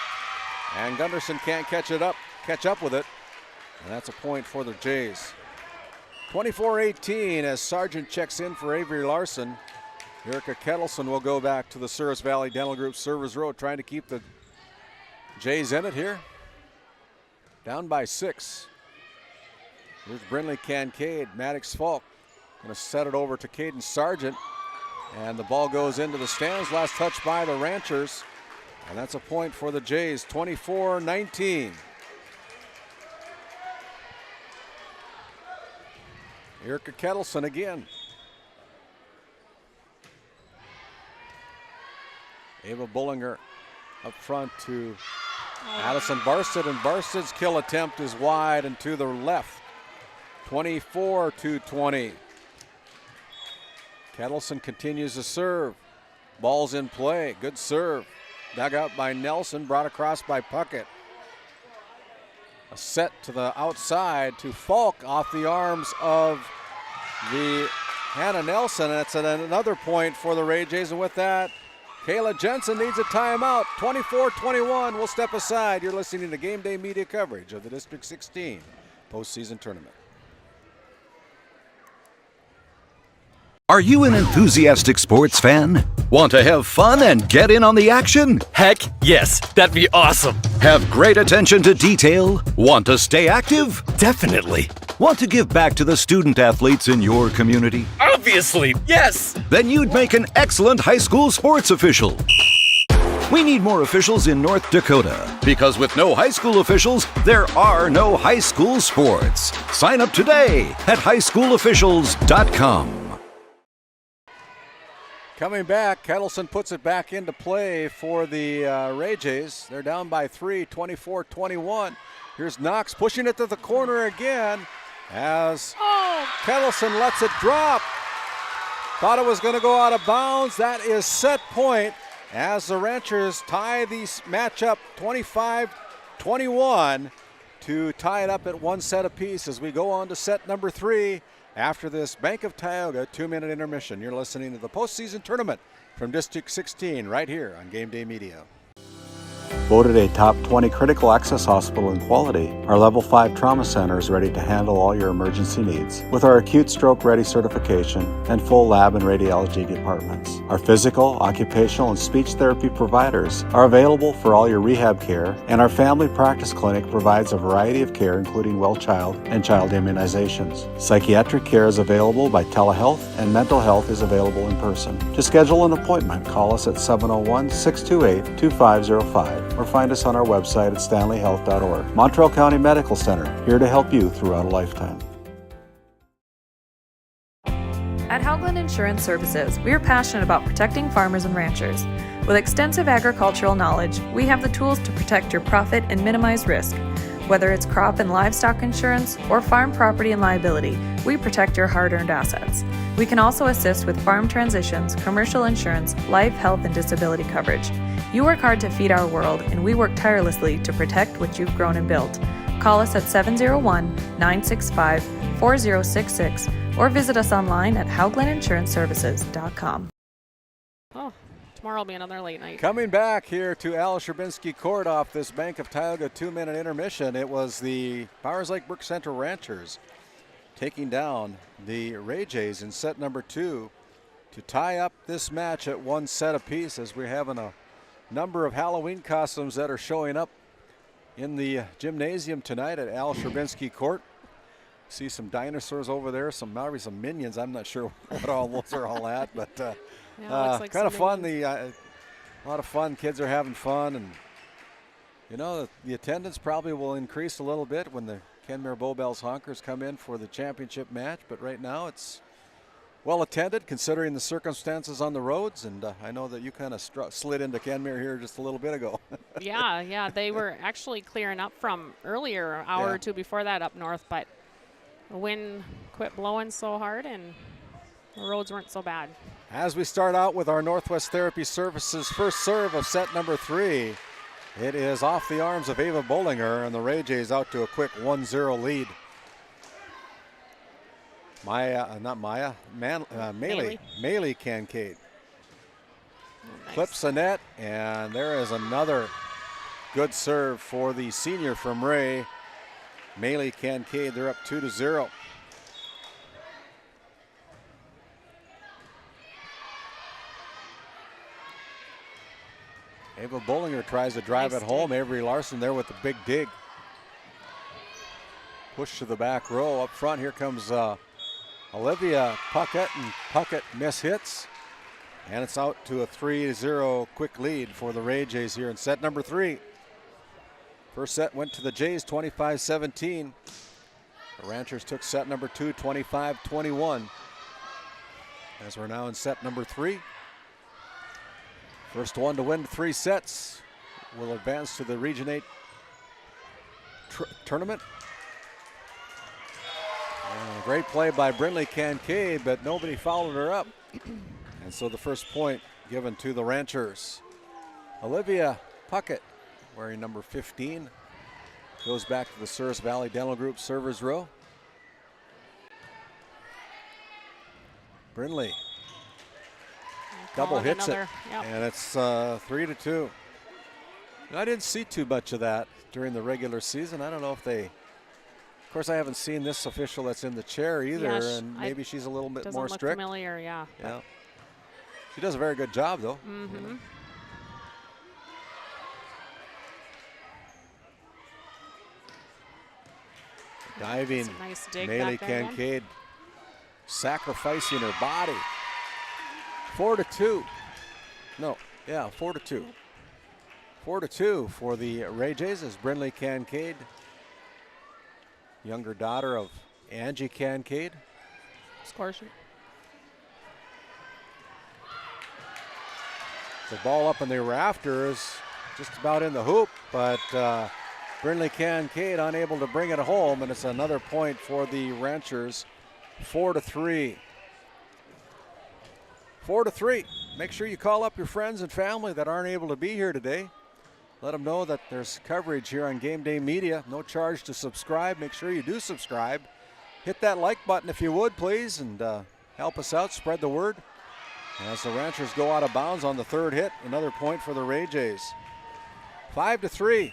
Speaker 1: and Gunderson can't catch up with it. And that's a point for the Jays. 24-18 as Sargent checks in for Avery Larson. Erica Kettleson will go back to the Souris Valley Dental Group servers row, trying to keep the Jays in it here. Down by 6. Here's Brindley Kincaid. Maddox Falk going to set it over to Caden Sargent. And the ball goes into the stands. Last touch by the Ranchers. And that's a point for the Jays, 24-19. Erica Kettleson again. Ava Bullinger up front to Addison Barstead, and Barstead's kill attempt is wide and to the left. 24-20. Kettleson continues to serve. Ball's in play. Good serve. Dug out by Nelson, brought across by Puckett. A set to the outside to Falk off the arms of the Hannah Nelson. And it's another point for the Ray Jays. And with that, Kayla Jensen needs a timeout. 24-21. We'll step aside. You're listening to Game Day Media coverage of the District 16 postseason tournament.
Speaker 14: Are you an enthusiastic sports fan? Want to have fun and get in on the action?
Speaker 15: Heck yes, that'd be awesome.
Speaker 14: Have great attention to detail? Want to stay active?
Speaker 15: Definitely.
Speaker 14: Want to give back to the student athletes in your community?
Speaker 15: Obviously, yes.
Speaker 14: Then you'd make an excellent high school sports official. We need more officials in North Dakota, because with no high school officials, there are no high school sports. Sign up today at highschoolofficials.com.
Speaker 1: Coming back, Kettleson puts it back into play for the Ray Jays. They're down by 3, 24-21. Here's Knox pushing it to the corner again as Kettleson lets it drop. Thought it was going to go out of bounds. That is set point as the Ranchers tie the matchup 25-21 to tie it up at one set apiece as we go on to set number 3. After this Bank of Tioga 2-minute intermission. You're listening to the postseason tournament from District 16 right here on Game Day Media.
Speaker 10: Voted a top 20 critical access hospital in quality, our Level 5 Trauma Center is ready to handle all your emergency needs with our acute stroke ready certification and full lab and radiology departments. Our physical, occupational, and speech therapy providers are available for all your rehab care, and our family practice clinic provides a variety of care including well child and child immunizations. Psychiatric care is available by telehealth, and mental health is available in person. To schedule an appointment, call us at 701-628-2505 or find us on our website at stanleyhealth.org. Montreal County Medical Center, here to help you throughout a lifetime.
Speaker 9: At Hoagland Insurance Services, we are passionate about protecting farmers and ranchers. With extensive agricultural knowledge, we have the tools to protect your profit and minimize risk. Whether it's crop and livestock insurance or farm property and liability, we protect your hard-earned assets. We can also assist with farm transitions, commercial insurance, life, health, and disability coverage. You work hard to feed our world, and we work tirelessly to protect what you've grown and built. Call us at 701-965-4066 or visit us online at hoaglandinsuranceservices.com.
Speaker 11: Oh, tomorrow will be another late night.
Speaker 1: Coming back here to Al Sherbinski Court off this Bank of Tioga 2-minute intermission, it was the Powers Lake Brook Central Ranchers taking down the Ray Jays in set number 2 to tie up this match at 1 set apiece, as we're having a number of Halloween costumes that are showing up in the gymnasium tonight at Al Sherbinski Court. See some dinosaurs over there, maybe some minions. I'm not sure what all those are all at, but
Speaker 11: like
Speaker 1: kind of fun. A lot of fun. Kids are having fun, and you know the attendance probably will increase a little bit when the Kenmare Bowbells Honkers come in for the championship match. But right now it's well attended considering the circumstances on the roads, and I know that you kind of slid into Kenmare here just a little bit ago.
Speaker 11: yeah, they were actually clearing up from earlier, an hour or two before that up north, but the wind quit blowing so hard and the roads weren't so bad.
Speaker 1: As we start out with our Northwest Therapy Services first serve of set number 3, it is off the arms of Ava Bollinger, and the Ray Jays out to a quick 1-0 lead. Mayley Kincaid clips the net, and there is another good serve for the senior from Ray, Mayley Kincaid. They're up 2-0. Ava Bollinger tries to drive it home. Avery Larson there with the big dig. Push to the back row. Up front, here comes Olivia Puckett, and Puckett mishits. And it's out to a 3-0 quick lead for the Ray Jays here in set number 3. First set went to the Jays 25-17. The Ranchers took set number 2 25-21. As we're now in set number 3. First one to win 3 sets will advance to the Region 8 tournament. Great play by Brindley Kincaid, but nobody followed her up. And so the first point given to the Ranchers. Olivia Puckett, wearing number 15, goes back to the Souris Valley Dental Group servers row. Brindley double hits it, and it's 3-2. I didn't see too much of that during the regular season. I don't know if they, of course, I haven't seen this official that's in the chair either, and maybe she's a little bit more strict.
Speaker 11: Doesn't look familiar, yeah.
Speaker 1: She does a very good job, though.
Speaker 11: Mm-hmm.
Speaker 1: You know. Diving,
Speaker 11: nice dig
Speaker 1: Mayley Kincaid sacrificing her body. 4-2. No, yeah, 4-2. 4-2 for the Ray Jays as Brindley Kincaid, younger daughter of Angie Kincaid.
Speaker 11: Score sheet.
Speaker 1: The ball up in the rafters, just about in the hoop, but Brindley Kincaid unable to bring it home, and it's another point for the Ranchers. 4-3. 4-3. Make sure you call up your friends and family that aren't able to be here today. Let them know that there's coverage here on Game Day Media. No charge to subscribe. Make sure you do subscribe. Hit that like button if you would, please, and help us out. Spread the word. As the Ranchers go out of bounds on the third hit, another point for the Ray Jays. 5-3.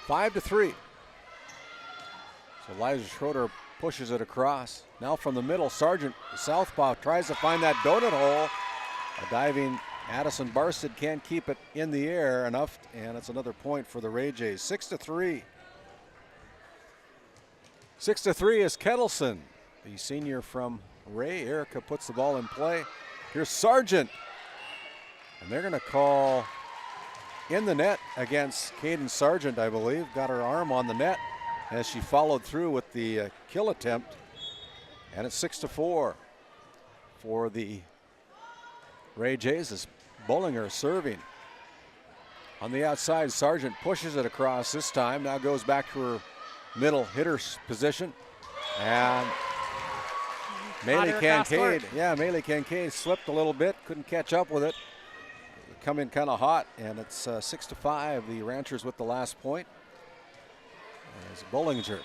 Speaker 1: Five to 3. So Liza Schroeder pushes it across. Now from the middle, Sargent, southpaw, tries to find that donut hole. A diving Addison Barstead can't keep it in the air enough, and it's another point for the Ray Jays. 6-3. 6-3 is Kettleson, the senior from Ray. Erica puts the ball in play. Here's Sargent. And they're going to call in the net against Caden Sargent, I believe. Got her arm on the net as she followed through with the kill attempt. And it's 6-4 for the Ray Jays as Bullinger serving. On the outside, Sargent pushes it across this time. Now goes back to her middle hitter's position. And Maylee Kincaid, Maylee Kincaid slipped a little bit, couldn't catch up with it. Come in kind of hot, and it's 6-5. The Ranchers with the last point. As Bullinger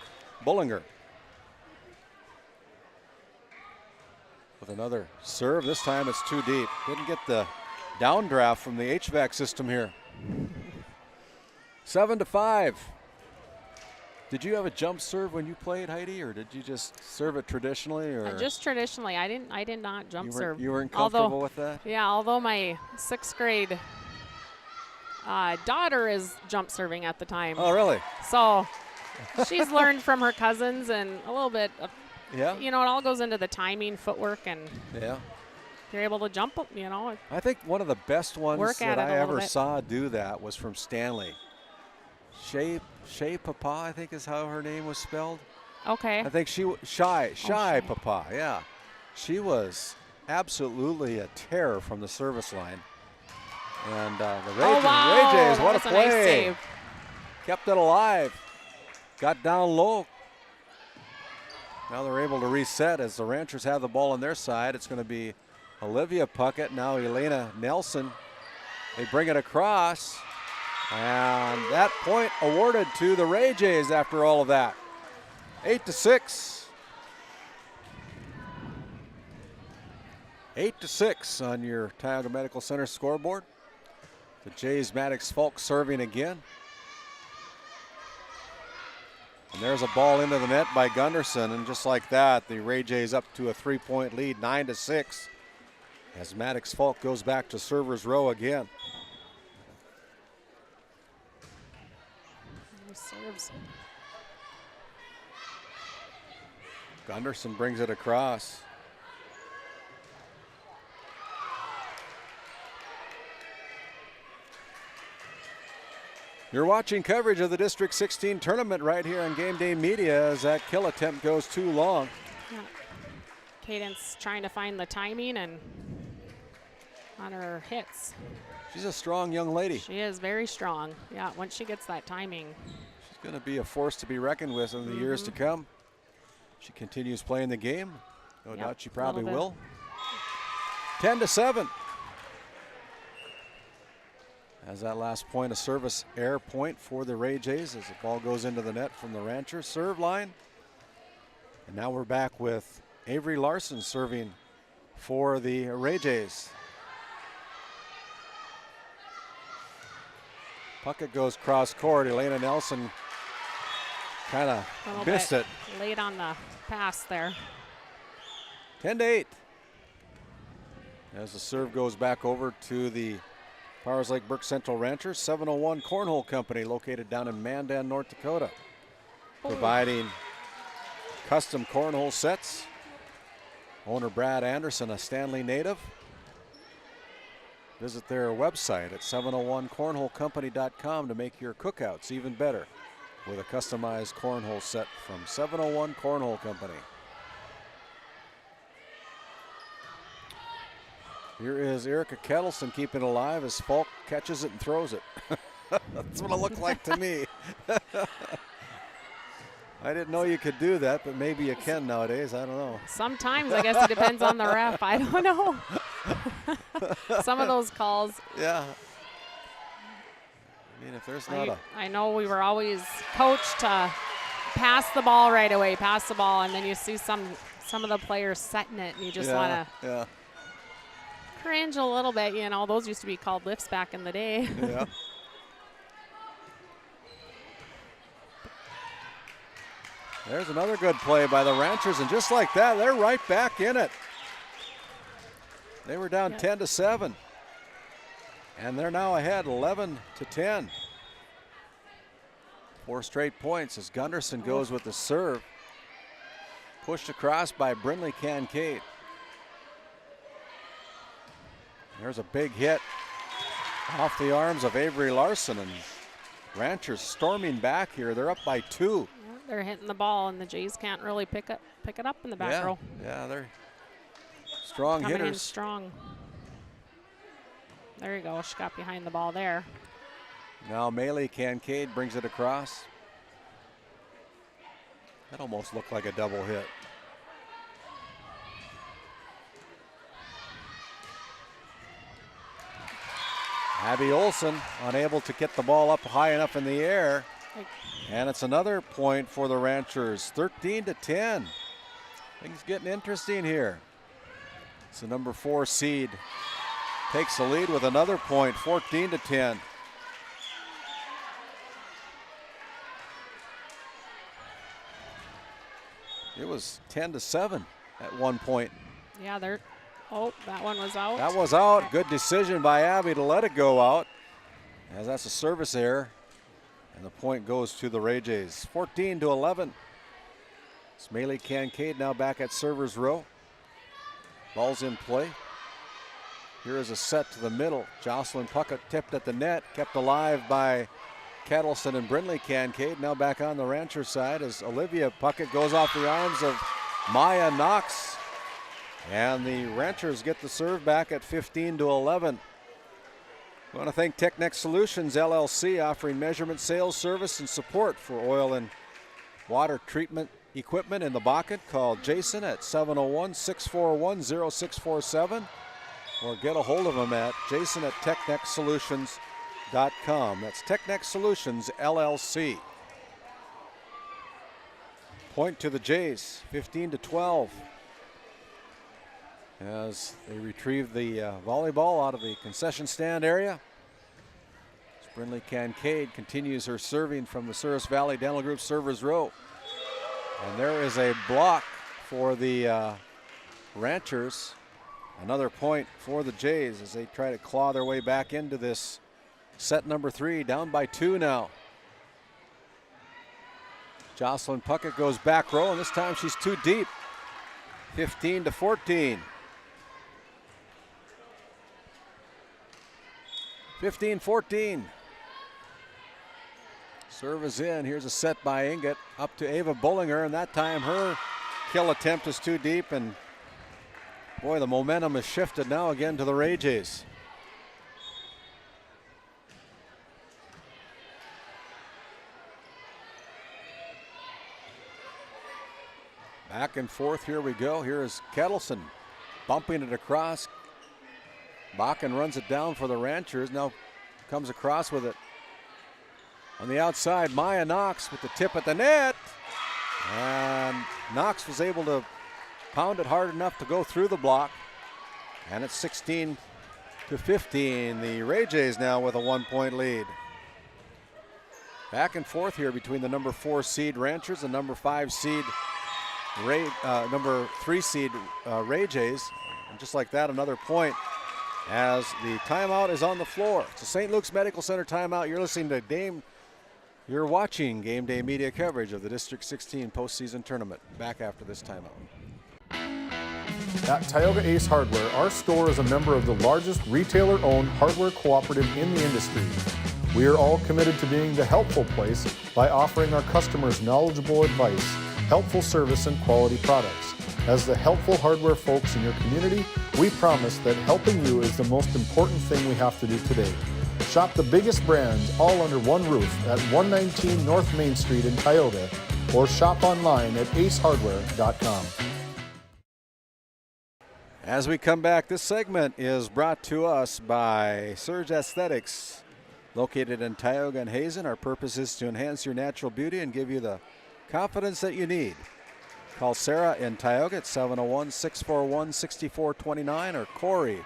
Speaker 1: with another serve. This time it's too deep. Didn't get the downdraft from the HVAC system here. 7-5. Did you have a jump serve when you played, Heidi, or did you just serve it traditionally? Or
Speaker 11: just traditionally. I did not jump serve.
Speaker 1: You weren't comfortable with that?
Speaker 11: Yeah, although my 6th grade daughter is jump serving at the time.
Speaker 1: Oh, really?
Speaker 11: So she's learned from her cousins and a little bit of,
Speaker 1: yeah.
Speaker 11: You know, it all goes into the timing, footwork, and
Speaker 1: yeah.
Speaker 11: If you're able to jump, you know.
Speaker 1: I think one of the best ones that I ever saw do that was from Stanley. Shay Papa, I think is how her name was spelled.
Speaker 11: Okay.
Speaker 1: I think she Shy Papa, yeah. She was absolutely a terror from the service line. And the Ray Jays, what a play.
Speaker 11: Nice save.
Speaker 1: Kept it alive. Got down low. Now they're able to reset as the Ranchers have the ball on their side. It's going to be Olivia Puckett, now Elena Nelson. They bring it across. And that point awarded to the Ray Jays after all of that. 8-6. 8-6 on your Tioga Medical Center scoreboard. The Jays, Maddox Falk serving again. And there's a ball into the net by Gunderson, and just like that, the Ray Jays up to a 3-point lead, 9-6, as Maddox Falk goes back to server's row again.
Speaker 11: Serves.
Speaker 1: Gunderson brings it across. You're watching coverage of the District 16 tournament right here on GameDay Media as that kill attempt goes too long.
Speaker 11: Yeah. Cadence trying to find the timing and on her hits.
Speaker 1: She's a strong young lady.
Speaker 11: She is very strong. Yeah, once she gets that timing.
Speaker 1: She's going to be a force to be reckoned with in the years to come. She continues playing the game. No doubt she probably will. 10-7. As that last point, a service error point for the Ray Jays as the ball goes into the net from the Rancher serve line. And now we're back with Avery Larson serving for the Ray Jays. Puckett goes cross court. Elena Nelson kind of missed it.
Speaker 11: Late on the pass there.
Speaker 1: 10-8. As the serve goes back over to the Powers Lake Burke Central Ranchers. 701 Cornhole Company located down in Mandan, North Dakota. Providing custom cornhole sets. Owner Brad Anderson, a Stanley native. Visit their website at 701cornholecompany.com to make your cookouts even better with a customized cornhole set from 701 Cornhole Company. Here is Erica Kettleson keeping it alive as Falk catches it and throws it. That's what it looked like to me. I didn't know you could do that, but maybe you can nowadays. I don't know.
Speaker 11: Sometimes, I guess it depends on the ref. I don't know. Some of those calls.
Speaker 1: Yeah. I mean, if there's not a...
Speaker 11: I know we were always coached to pass the ball right away, pass the ball, and then you see some of the players setting it, and you just want to cringe a little bit. You know, those used to be called lifts back in the day.
Speaker 1: Yeah. There's another good play by the Ranchers, and just like that, they're right back in it. They were down 10-7, and they're now ahead 11-10. 4 straight points as Gunderson goes with the serve. Pushed across by Brindley Kincaid. There's a big hit off the arms of Avery Larson, and Ranchers storming back here. They're up by 2.
Speaker 11: They're hitting the ball, and the Jays can't really pick it up in the back row.
Speaker 1: Yeah, they're strong
Speaker 11: Coming
Speaker 1: hitters.
Speaker 11: in strong. There you go. She got behind the ball there.
Speaker 1: Now Maylee Kincaid brings it across. That almost looked like a double hit. Abby Olson unable to get the ball up high enough in the air. And it's another point for the Ranchers, 13-10. Things getting interesting here. It's the number 4 seed. Takes the lead with another point, 14-10. It was 10-7 at one point.
Speaker 11: Yeah, that one was out.
Speaker 1: That was out. Good decision by Abby to let it go out, as that's a service error. And the point goes to the Ray Jays, 14-11. Maylee Kincaid now back at server's row. Ball's in play. Here is a set to the middle. Jocelyn Puckett tipped at the net, kept alive by Kettleson and Brindley Kincaid. Now back on the Rancher side as Olivia Puckett goes off the arms of Maya Knox. And the Ranchers get the serve back at 15-11. I want to thank Technex Solutions LLC, offering measurement, sales, service, and support for oil and water treatment equipment in the Bakken. Call Jason at 701-641-0647 or get a hold of him at jason at technexsolutions.com. That's Technex Solutions LLC. Point to the Jays, 15-12. As they retrieve the volleyball out of the concession stand area. Brindley Kincaid continues her serving from the Souris Valley Dental Group servers row. And there is a block for the Ranchers. Another point for the Jays as they try to claw their way back into this set number 3, down by 2 now. Jocelyn Puckett goes back row, and this time she's too deep. 15-14. 15-14. Serve is in. Here's a set by Inget up to Ava Bullinger, and that time her kill attempt is too deep, and boy, the momentum has shifted now again to the Ray Jays. Back and forth, here we go. Here is Kettleson bumping it across. Bakken runs it down for the Ranchers. Now comes across with it. On the outside, Maya Knox with the tip at the net. And Knox was able to pound it hard enough to go through the block. And it's 16-15. The Ray Jays now with a 1-point lead. Back and forth here between the number 4 seed Ranchers and number 5 seed number 3 seed Ray Jays. And just like that, another point as the timeout is on the floor. It's a St. Luke's Medical Center timeout. You're watching Game Day Media coverage of the District 16 postseason tournament. Back after this timeout.
Speaker 4: At Tioga Ace Hardware, our store is a member of the largest retailer-owned hardware cooperative in the industry. We are all committed to being the helpful place by offering our customers knowledgeable advice, helpful service, and quality products. As the helpful hardware folks in your community, we promise that helping you is the most important thing we have to do today. Shop the biggest brands all under one roof at 119 North Main Street in Tioga, or shop online at acehardware.com.
Speaker 1: As we come back, this segment is brought to us by Surge Aesthetics Located in Tioga and Hazen, our purpose is to enhance your natural beauty and give you the confidence that you need. Call Sarah in Tioga at 701-641-6429 or Corey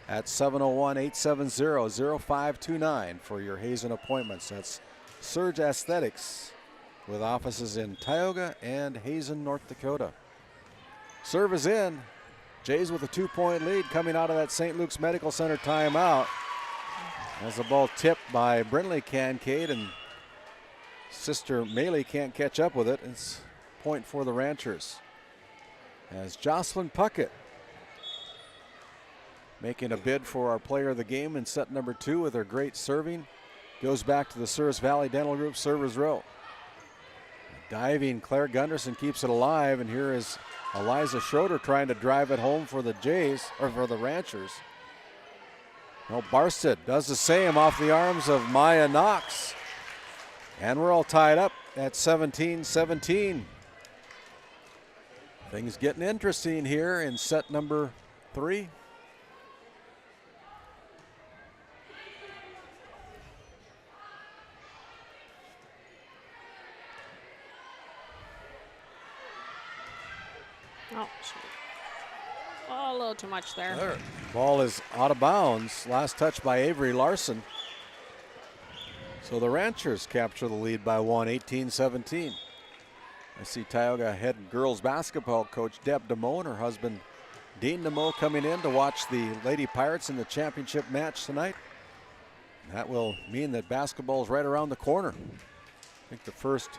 Speaker 1: at 701-870-0529 for your Hazen appointments. That's Surge Aesthetics with offices in Tioga and Hazen, North Dakota. Serve is in. Jays with a 2-point lead coming out of that St. Luke's Medical Center timeout. As the ball tipped by Brindley Kincaid, and Sister Maley can't catch up with it. It's a point for the Ranchers. As Jocelyn Puckett making a bid for our player of the game in set number 2 with her great serving. Goes back to the Souris Valley Dental Group servers row. Diving Claire Gunderson keeps it alive, and here is Eliza Schroeder trying to drive it home for the Jays, or for the Ranchers. No, Barstead does the same off the arms of Maya Knox. And we're all tied up at 17-17. Things getting interesting here in set number 3.
Speaker 11: Oh, shoot. Oh, a little too much there.
Speaker 1: Ball is out of bounds. Last touch by Avery Larson. So the Ranchers capture the lead by 1, 18-17. I see Tioga head girls basketball coach Deb DeMoe and her husband Dean DeMoe coming in to watch the Lady Pirates in the championship match tonight. That will mean that basketball is right around the corner. I think the first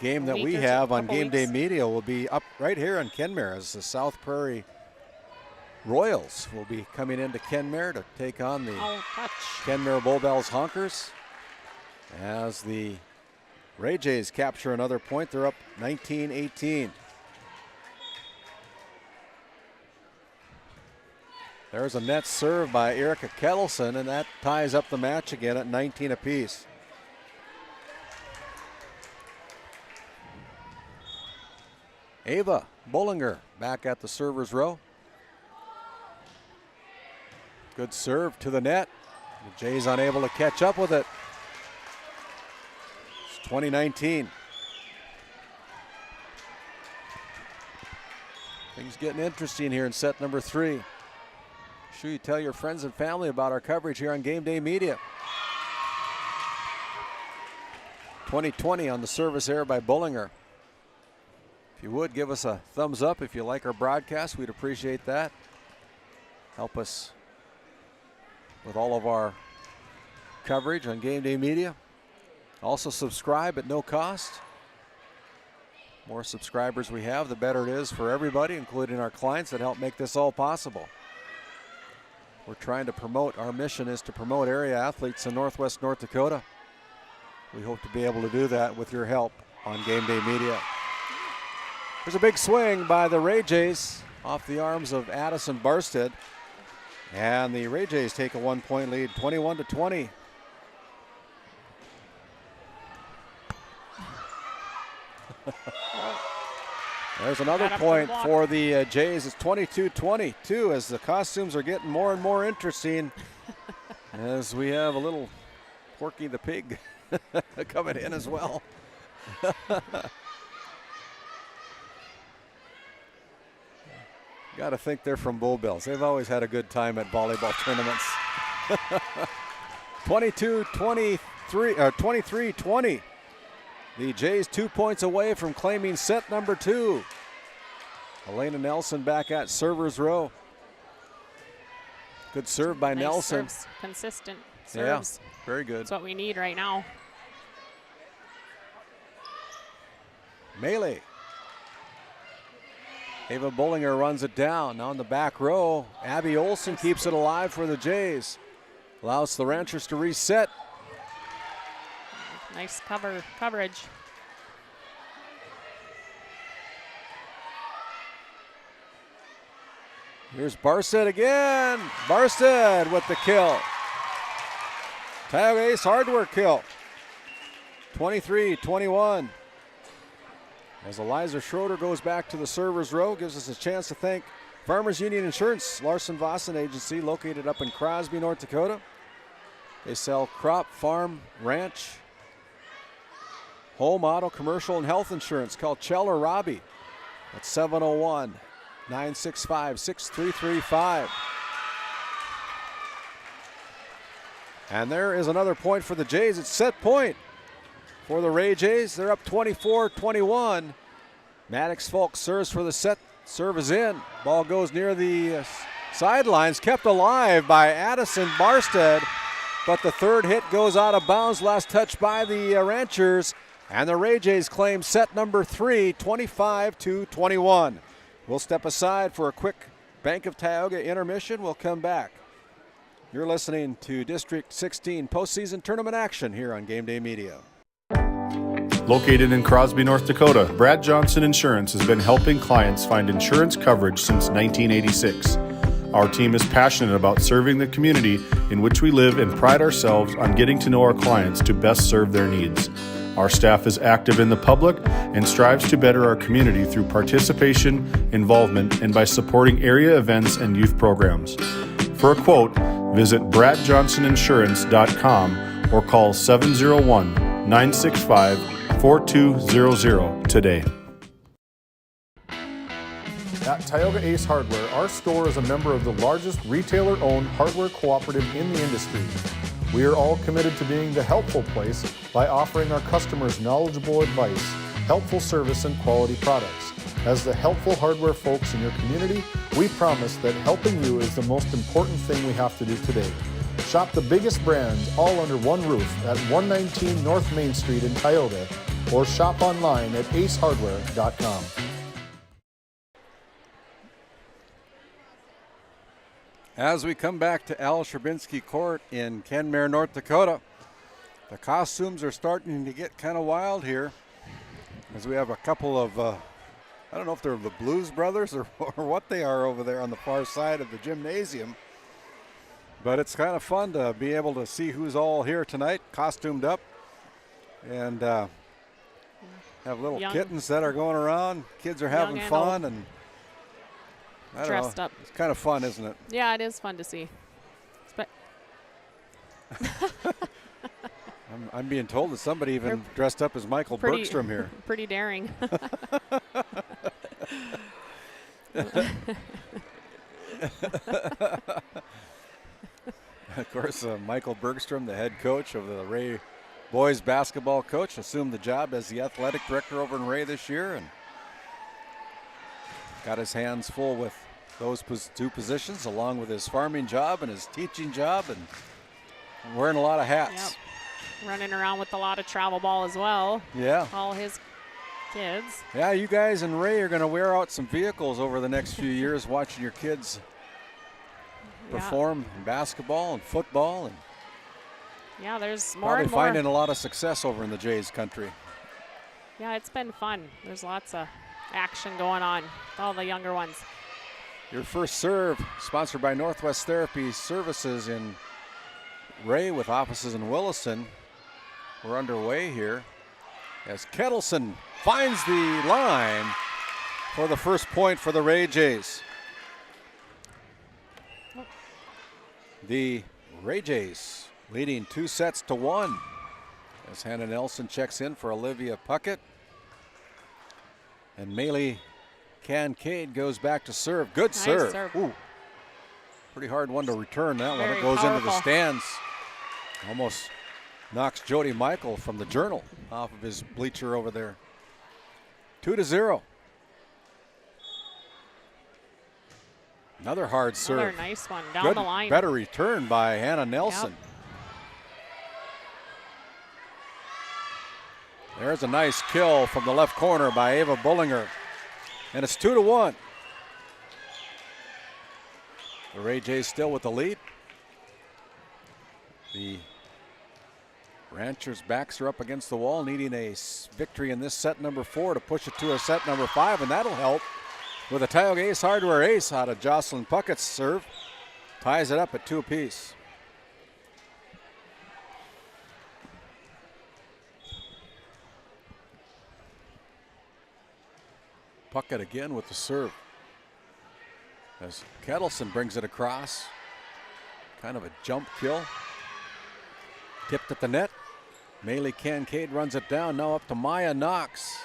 Speaker 1: game that we have on GameDay Media will be up right here in Kenmare, as the South Prairie Royals will be coming into Kenmare to take on the Kenmare Bowbells Honkers. As the Ray Jays capture another point, they're up 19-18. There's a net serve by Erica Kettleson, and that ties up the match again at 19 apiece. Ava Bollinger back at the server's row. Good serve to the net. The Jays unable to catch up with it. It's 2019. Things getting interesting here in set number 3. Sure you tell your friends and family about our coverage here on GameDay Media. 2020 on the service error by Bollinger. If you would, give us a thumbs up if you like our broadcast. We'd appreciate that. Help us with all of our coverage on GameDay Media. Also subscribe at no cost. More subscribers we have, the better it is for everybody, including our clients that help make this all possible. We're trying to promote, our mission is to promote area athletes in Northwest North Dakota. We hope to be able to do that with your help on GameDay Media. There's a big swing by the Ray Jays off the arms of Addison Barstead. And the Ray Jays take a 1-point lead, 21-20. There's another point for the Jays. It's 22-22 as the costumes are getting more and more interesting as we have a little Porky the Pig coming in as well. Got to think they're from Bowbells. They've always had a good time at volleyball tournaments. 23-20. The Jays 2 points away from claiming set number 2. Elena Nelson back at server's row. Good serve by Nelson.
Speaker 11: Serves. Consistent serves.
Speaker 1: Yeah, very good.
Speaker 11: That's what we need right now.
Speaker 1: Melee. Ava Bollinger runs it down. Now in the back row, Abby Olson keeps it alive for the Jays. Allows the Ranchers to reset.
Speaker 11: Nice coverage.
Speaker 1: Here's Barstead again. Barstead with the kill. Tioga Ace hardware kill. 23-21. As Eliza Schroeder goes back to the server's row, gives us a chance to thank Farmers Union Insurance, Larson Vossen Agency, located up in Crosby, North Dakota. They sell crop, farm, ranch, home, auto, commercial, and health insurance. Call Chell or Robbie at 701-965-6335. And there is another point for the Jays. It's set point for the Ray Jays. They're up 24-21. Maddox Folk serves for the set. Serve is in. Ball goes near the sidelines, kept alive by Addison Barstead, but the third hit goes out of bounds. Last touch by the Ranchers, and the Ray Jays claim set number 3, 25-21. We'll step aside for a quick Bank of Tioga intermission. We'll come back. You're listening to District 16 postseason tournament action here on GameDay Media.
Speaker 6: Located in Crosby, North Dakota, Brad Johnson Insurance has been helping clients find insurance coverage since 1986. Our team is passionate about serving the community in which we live and pride ourselves on getting to know our clients to best serve their needs. Our staff is active in the public and strives to better our community through participation, involvement, and by supporting area events and youth programs. For a quote, visit bradjohnsoninsurance.com or call 701-965-4200 today. At Tioga Ace Hardware, our store is a member of the largest retailer-owned hardware cooperative in the industry. We are all committed to being the helpful place by offering our customers knowledgeable advice, helpful service, and quality products. As the helpful hardware folks in your community, we promise that helping you is the most important thing we have to do today. Shop the biggest brands all under one roof at 119 North Main Street in Tioga, or shop online at acehardware.com.
Speaker 1: As we come back to Al Sherbinsky Court in Kenmare, North Dakota, the costumes are starting to get kind of wild here, as we have a couple of, I don't know if they're the Blues Brothers or what they are over there on the far side of the gymnasium. But it's kind of fun to be able to see who's all here tonight, costumed up, and have little kittens that are going around. Kids are having fun, and I don't
Speaker 11: dressed
Speaker 1: know.
Speaker 11: Up.
Speaker 1: It's kind of fun, isn't it?
Speaker 11: Yeah, it is fun to see.
Speaker 1: I'm being told that somebody even dressed up as Michael Bergstrom here.
Speaker 11: Pretty daring.
Speaker 1: Of course, Michael Bergstrom, the head coach of the Ray boys basketball coach, assumed the job as the athletic director over in Ray this year and got his hands full with those two positions, along with his farming job and his teaching job, and wearing a lot of hats.
Speaker 11: Yep. Running around with a lot of travel ball as well.
Speaker 1: Yeah.
Speaker 11: All his kids.
Speaker 1: Yeah, you guys in Ray are going to wear out some vehicles over the next few years watching your kids perform in basketball and football. And
Speaker 11: yeah, there's more and more.
Speaker 1: Probably finding a lot of success over in the Jays country.
Speaker 11: Yeah, it's been fun. There's lots of action going on with all the younger ones.
Speaker 1: Your first serve, sponsored by Northwest Therapy Services in Ray with offices in Williston. We're underway here as Kettleson finds the line for the first point for the Ray Jays. The Ray Jays leading 2-1 as Hannah Nelson checks in for Olivia Puckett. And Maylee Kincaid goes back to serve. Good
Speaker 11: nice
Speaker 1: serve.
Speaker 11: Ooh.
Speaker 1: Pretty hard one to return that one.
Speaker 11: Very
Speaker 1: It goes
Speaker 11: powerful.
Speaker 1: into the stands. Almost knocks Jody Michael from the Journal off of his bleacher over there. 2-0. Another hard serve.
Speaker 11: Another nice one down the line.
Speaker 1: Better return by Hannah Nelson.
Speaker 11: Yep.
Speaker 1: There's a nice kill from the left corner by Ava Bullinger. And it's 2-1. The Ray Jays still with the lead. The Ranchers' backs are up against the wall, needing a victory in this set number 4 to push it to a set number 5, and that'll help with a Tioga Ace Hardware ace out of Jocelyn Puckett's serve. Ties it up at 2 apiece. Puckett again with the serve. As Kettleson brings it across. Kind of a jump kill. Tipped at the net. Maylee Kincaid runs it down. Now up to Maya Knox.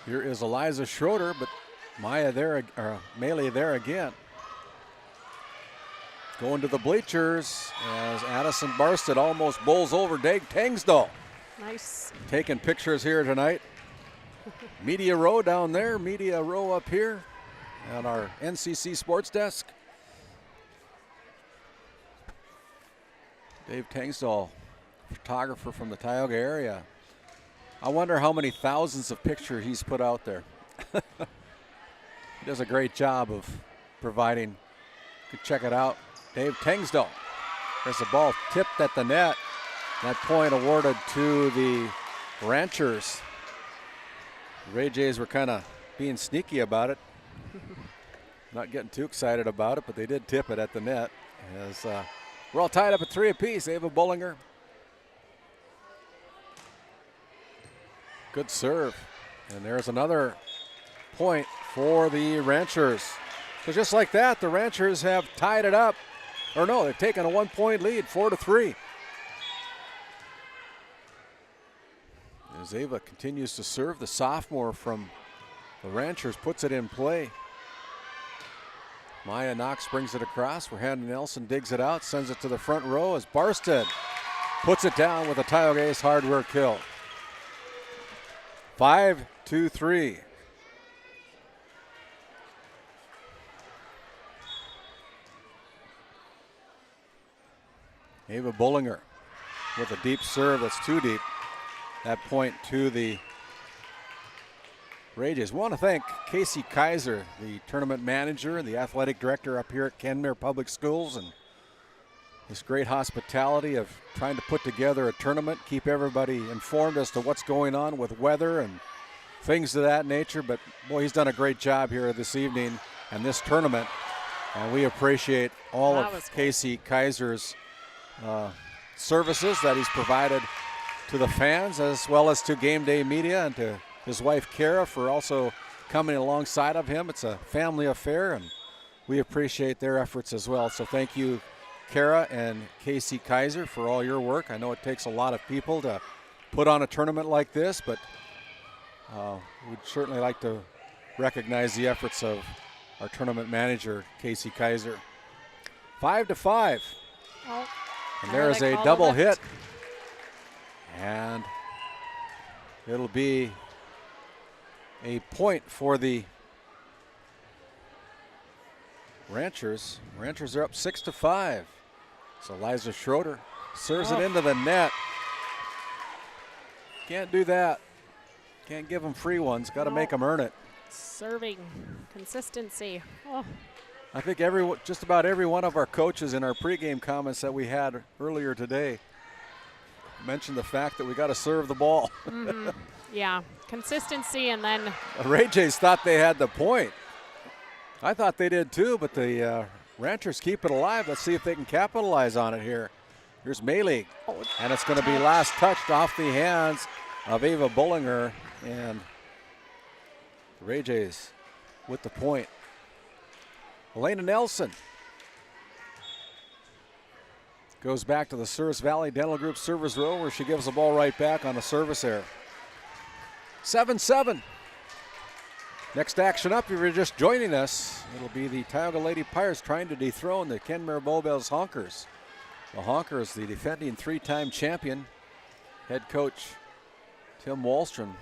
Speaker 1: Here is Eliza Schroeder, but Maylee there again. Going to the bleachers as Addison Barstead almost bowls over Dag Tangsdahl.
Speaker 11: Nice.
Speaker 1: Taking pictures here tonight. Media row down there, media row up here at our NCC sports desk. Dave Tangsdahl, photographer from the Tioga area. I wonder how many thousands of pictures he's put out there. He does a great job of providing. You can check it out. Dave Tangsdahl. There's the ball tipped at the net. That point awarded to the Ranchers. The Ray Jays were kind of being sneaky about it. Not getting too excited about it, but they did tip it at the net. As we're all tied up at 3 apiece. Ava Bullinger. Good serve. And there's another point for the Ranchers. So just like that, the Ranchers have tied it up. Or no, they've taken a 1-point lead, 4-3. As Ava continues to serve, the sophomore from the Ranchers puts it in play. Maya Knox brings it across where Hannah Nelson digs it out, sends it to the front row as Barstead puts it down with a Tioga Ace hardware kill. 5-3. Ava Bullinger with a deep serve that's too deep. That point to the Ray Jays. We want to thank Casey Kaiser, the tournament manager and the athletic director up here at Kenmare Public Schools, and his great hospitality of trying to put together a tournament, keep everybody informed as to what's going on with weather and things of that nature. But boy, he's done a great job here this evening and this tournament, and we appreciate all of Casey Kaiser's services that he's provided to the fans as well as to GameDay Media, and to his wife Kara for also coming alongside of him. It's a family affair, and we appreciate their efforts as well. So thank you, Kara and Casey Kaiser, for all your work. I know it takes a lot of people to put on a tournament like this, but we'd certainly like to recognize the efforts of our tournament manager, Casey Kaiser. 5-5.
Speaker 11: Oh.
Speaker 1: And there is a double hit. And it'll be a point for the Ranchers. Ranchers are up 6-5. So Liza Schroeder serves it into the net. Can't do that. Can't give them free ones. Got to make them earn it.
Speaker 11: Serving consistency. Oh.
Speaker 1: I think just about every one of our coaches in our pregame comments that we had earlier today mentioned the fact that we got to serve the ball.
Speaker 11: Mm-hmm. Yeah, consistency, and then
Speaker 1: the Ray Jays thought they had the point. I thought they did too, but the Ranchers keep it alive. Let's see if they can capitalize on it here. Here's Maylee, and it's going to be last touched off the hands of Ava Bullinger, and the Ray Jays with the point. Elena Nelson goes back to the Service Valley Dental Group service row, where she gives the ball right back on a service error. 7-7. Next action up, if you're just joining us, it'll be the Tioga Lady Pirates trying to dethrone the Kenmare Bowbells Honkers. The Honkers, the defending 3-time champion. Head coach Tim Wallstrom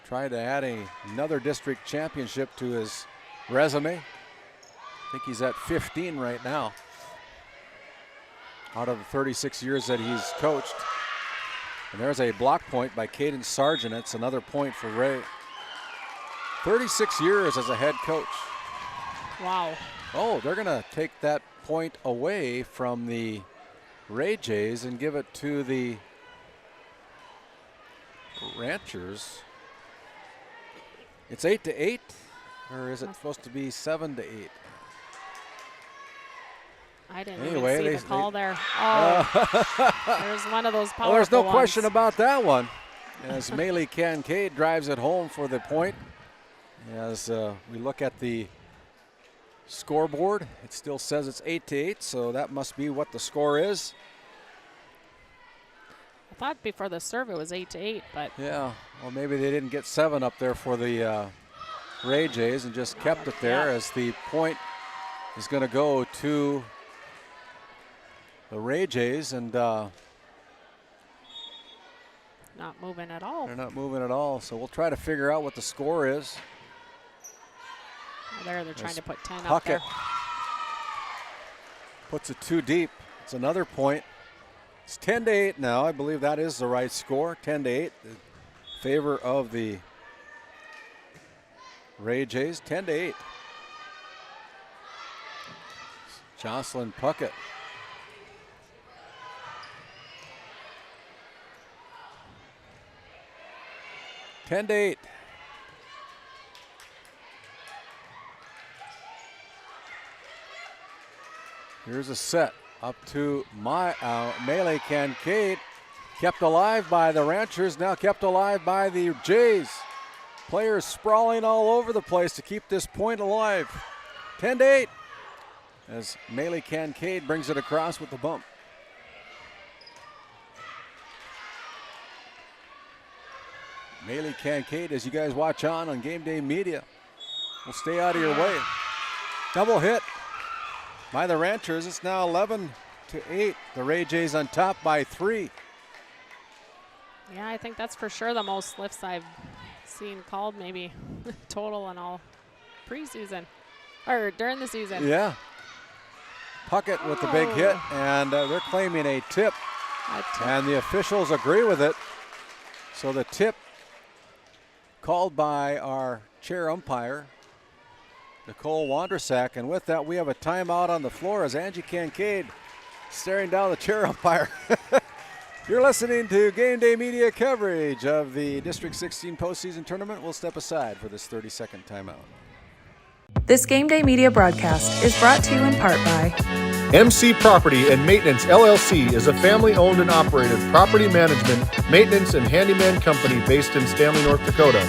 Speaker 1: trying to add another district championship to his resume. I think he's at 15 right now out of the 36 years that he's coached. And there's a block point by Cadence Sargent. It's another point for Ray. 36 years as a head coach.
Speaker 11: Wow.
Speaker 1: Oh, they're going to take that point away from the Ray Jays and give it to the Ranchers. It's 8-8, or is it supposed to be 7-8?
Speaker 11: I didn't even see the call there. Oh, there's one of those powerful
Speaker 1: well, there's no
Speaker 11: ones.
Speaker 1: question about that one. As Maylee Kincaid drives it home for the point. As we look at the scoreboard. It still says it's 8-8, so that must be what the score is.
Speaker 11: I thought before the serve it was 8-8, but
Speaker 1: yeah, well maybe they didn't get 7 up there for the Ray Jays and just kept it there as the point is going to go to the Ray Jays, and
Speaker 11: not moving at all.
Speaker 1: They're not moving at all, so we'll try to figure out what the score is.
Speaker 11: They're trying to put 10 up
Speaker 1: Puckett
Speaker 11: there.
Speaker 1: puts it too deep. It's another point. It's 10-8 now. I believe that is the right score. 10-8 in favor of the Ray Jays. 10-8. Jocelyn Puckett. (10-8). Here's a set up to Melee Kincaid. Kept alive by the Ranchers, now kept alive by the Jays. Players sprawling all over the place to keep this point alive. 10-8 as Melee Kincaid brings it across with the bump. Melee Kincaid, as you guys watch on GameDay Media, will stay out of your way. Double hit by the Ranchers. It's now 11-8. The Ray Jays on top by 3.
Speaker 11: Yeah, I think that's for sure the most lifts I've seen called, maybe total and all preseason or during the season.
Speaker 1: Yeah. Puckett with the big hit, and they're claiming a tip. And the officials agree with it. So the tip called by our chair umpire, Nicole Wandersack, and with that we have a timeout on the floor as Angie Kincaid staring down the chair umpire. You're listening to GameDay Media coverage of the District 16 postseason tournament. We'll step aside for this 30-second timeout.
Speaker 9: This GameDay Media broadcast is brought to you in part by
Speaker 4: MC Property and Maintenance LLC is a family-owned and operated property management, maintenance, and handyman company based in Stanley, North Dakota.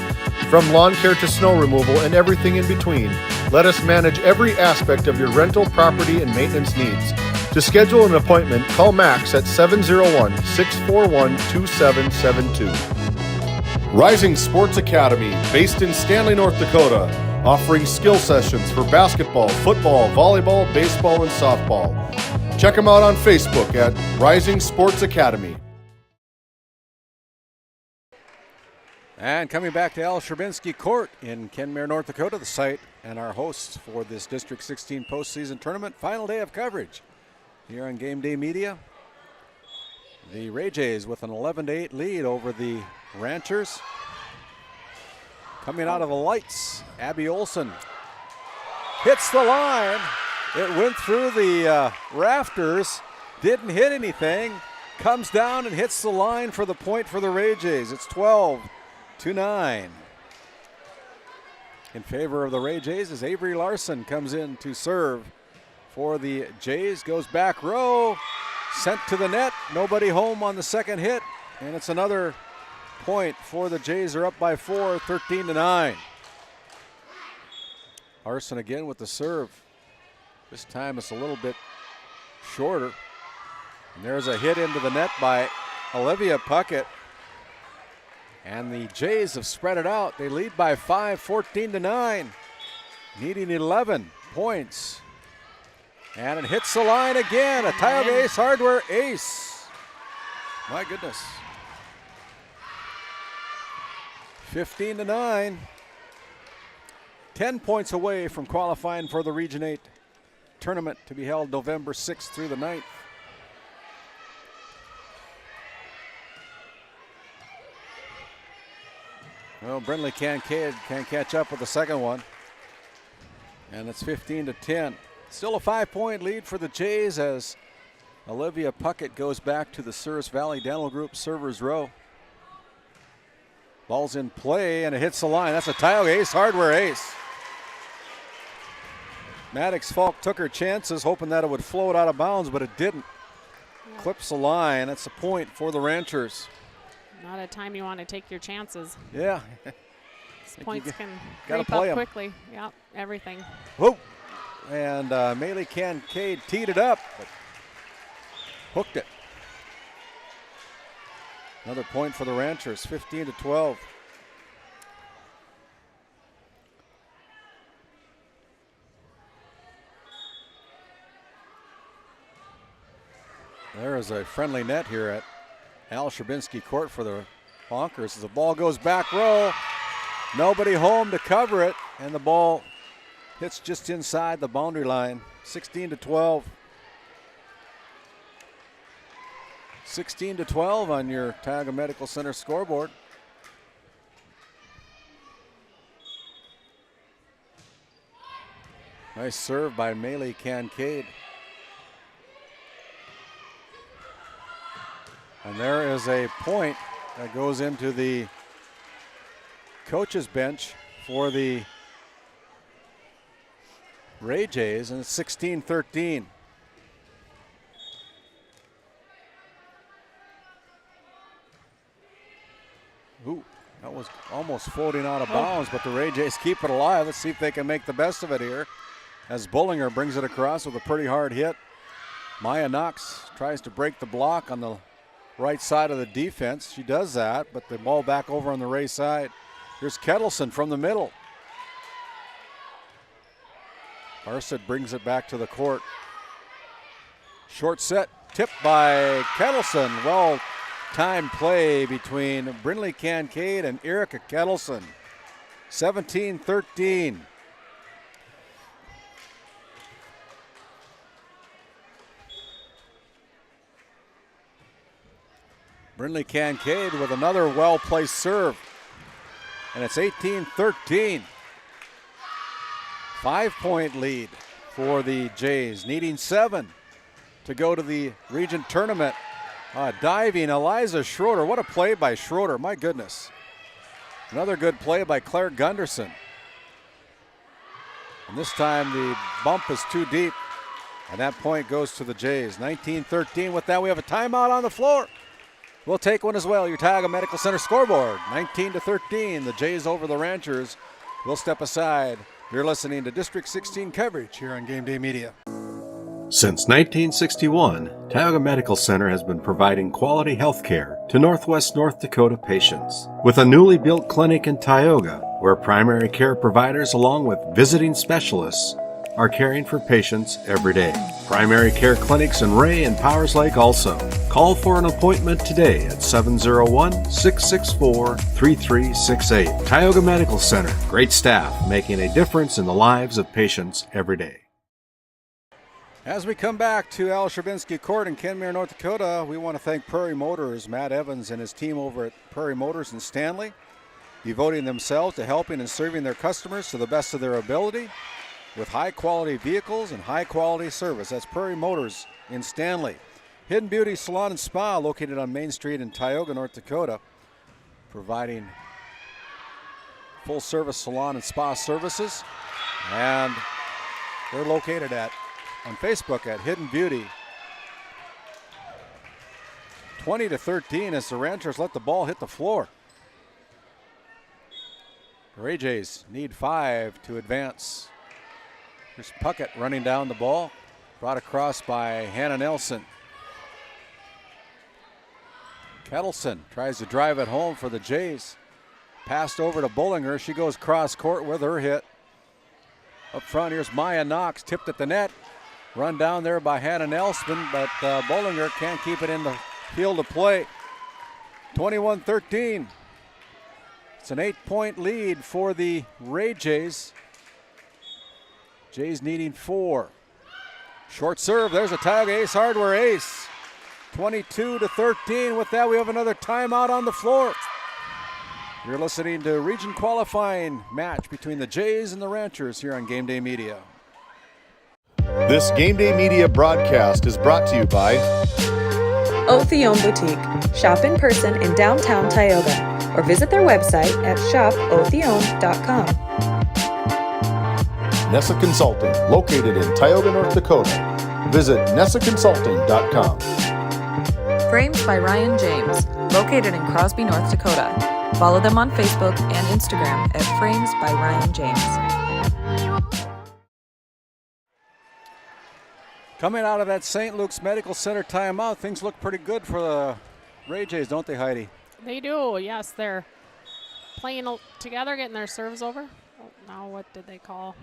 Speaker 4: From lawn care to snow removal and everything in between, let us manage every aspect of your rental, property, and maintenance needs. To schedule an appointment, call Max at 701-641-2772. Rising Sports Academy, based in Stanley, North Dakota, offering skill sessions for basketball, football, volleyball, baseball, and softball. Check them out on Facebook at Rising Sports Academy.
Speaker 1: And coming back to Al Sherbinsky Court in Kenmare, North Dakota, the site and our hosts for this District 16 postseason tournament. Final day of coverage here on GameDay Media. The Ray Jays with an 11-8 lead over the Ranchers. Coming out of the lights, Abby Olson hits the line. It went through the rafters, didn't hit anything. Comes down and hits the line for the point for the Ray Jays. It's 12-9. In favor of the Ray Jays as Avery Larson comes in to serve for the Jays. Goes back row, sent to the net. Nobody home on the second hit, and it's another point for the Jays. Are up by 4, 13-9. Larson again with the serve. This time it's a little bit shorter. And there's a hit into the net by Olivia Puckett. And the Jays have spread it out. They lead by 5, 14-9. Needing 11 points. And it hits the line again. A Tioga Ace Hardware ace. My goodness. 15-9. 10 points away from qualifying for the Region 8 tournament to be held November 6th through the 9th. Well, Brindley Kincaid can't catch up with the second one. And it's 15-10. Still a 5-point lead for the Jays as Olivia Puckett goes back to the Souris Valley Dental Group servers row. Ball's in play and it hits the line. That's a Tioga Ace Hardware ace. Maddox Falk took her chances hoping that it would float out of bounds, but it didn't.
Speaker 11: Yeah.
Speaker 1: Clips the line. That's a point for the Ranchers.
Speaker 11: Not a time you want to take your chances.
Speaker 1: Yeah.
Speaker 11: These points can
Speaker 1: gotta
Speaker 11: creep
Speaker 1: play
Speaker 11: up
Speaker 1: 'em.
Speaker 11: quickly. Yep, everything.
Speaker 1: Whoa. and Maylee Kincaid teed it up, but hooked it. Another point for the Ranchers, 15-12. There is a friendly net here at Al Sherbinsky Court for the Honkers. As the ball goes back row, nobody home to cover it, and the ball hits just inside the boundary line. 16-12. 16-12 on your Tioga Medical Center scoreboard. Nice serve by Maylee Kincaid. And there is a point that goes into the coach's bench for the Ray Jays, and it's 16-13. Ooh, that was almost floating out of bounds, but the Ray Jays keep it alive. Let's see if they can make the best of it here as Bullinger brings it across with a pretty hard hit. Maya Knox tries to break the block on the right side of the defense. She does that, but the ball back over on the Ray side. Here's Kettleson from the middle. Arsid brings it back to the court. Short set, tipped by Kettleson. Well-timed play between Brinley Kincaid and Erica Kettleson. 17-13. Brinley Kincaid with another well-placed serve. And it's 18-13. 5-point lead for the Jays, needing 7 to go to the region tournament. Diving Eliza Schroeder. What a play by Schroeder, my goodness. Another good play by Claire Gunderson. And this time the bump is too deep, and that point goes to the Jays. 19-13. With that, we have a timeout on the floor. We'll take one as well. Your Tioga Medical Center scoreboard, 19-13. The Jays over the Ranchers. We'll step aside. You're listening to District 16 coverage here on GameDay Media.
Speaker 7: Since 1961, Tioga Medical Center has been providing quality health care to Northwest North Dakota patients. With a newly built clinic in Tioga, where primary care providers along with visiting specialists are caring for patients every day. Primary care clinics in Ray and Powers Lake also. Call for an appointment today at 701-664-3368. Tioga Medical Center. Great staff making a difference in the lives of patients every day.
Speaker 1: As we come back to Al Sherbinsky Court in Kenmare, North Dakota, we want to thank Prairie Motors, Matt Evans and his team over at Prairie Motors in Stanley, devoting themselves to helping and serving their customers to the best of their ability with high-quality vehicles and high-quality service. That's Prairie Motors in Stanley. Hidden Beauty Salon and Spa, located on Main Street in Tioga, North Dakota, providing full-service salon and spa services. And they're located on Facebook at Hidden Beauty. 20-13 as the Ranchers let the ball hit the floor. The Ray Jays need 5 to advance. Here's Puckett running down the ball, brought across by Hannah Nelson. Kettleson tries to drive it home for the Jays. Passed over to Bullinger. She goes cross court with her hit. Up front, here's Maya Knox, tipped at the net. Run down there by Hannah Nelson, but Bullinger can't keep it in the field of play. 21-13. It's an 8-point lead for the Ray Jays. Jays needing 4. Short serve, there's a Tioga Ace Hardware ace. 22-13. With that, we have another timeout on the floor. You're listening to region qualifying match between the Jays and the Ranchers here on GameDay Media.
Speaker 4: This GameDay Media broadcast is brought to you by
Speaker 9: Othione Boutique. Shop in person in downtown Tioga or visit their website at shopothione.com.
Speaker 4: Nessa Consulting, located in Tioga, North Dakota. Visit nessaconsulting.com.
Speaker 9: Frames by Ryan James, located in Crosby, North Dakota. Follow them on Facebook and Instagram at Frames by Ryan James.
Speaker 1: Coming out of that St. Luke's Medical Center timeout, things look pretty good for the Ray Jays, don't they, Heidi?
Speaker 11: They do, yes. They're playing together, getting their serves over. Oh, now what did they call?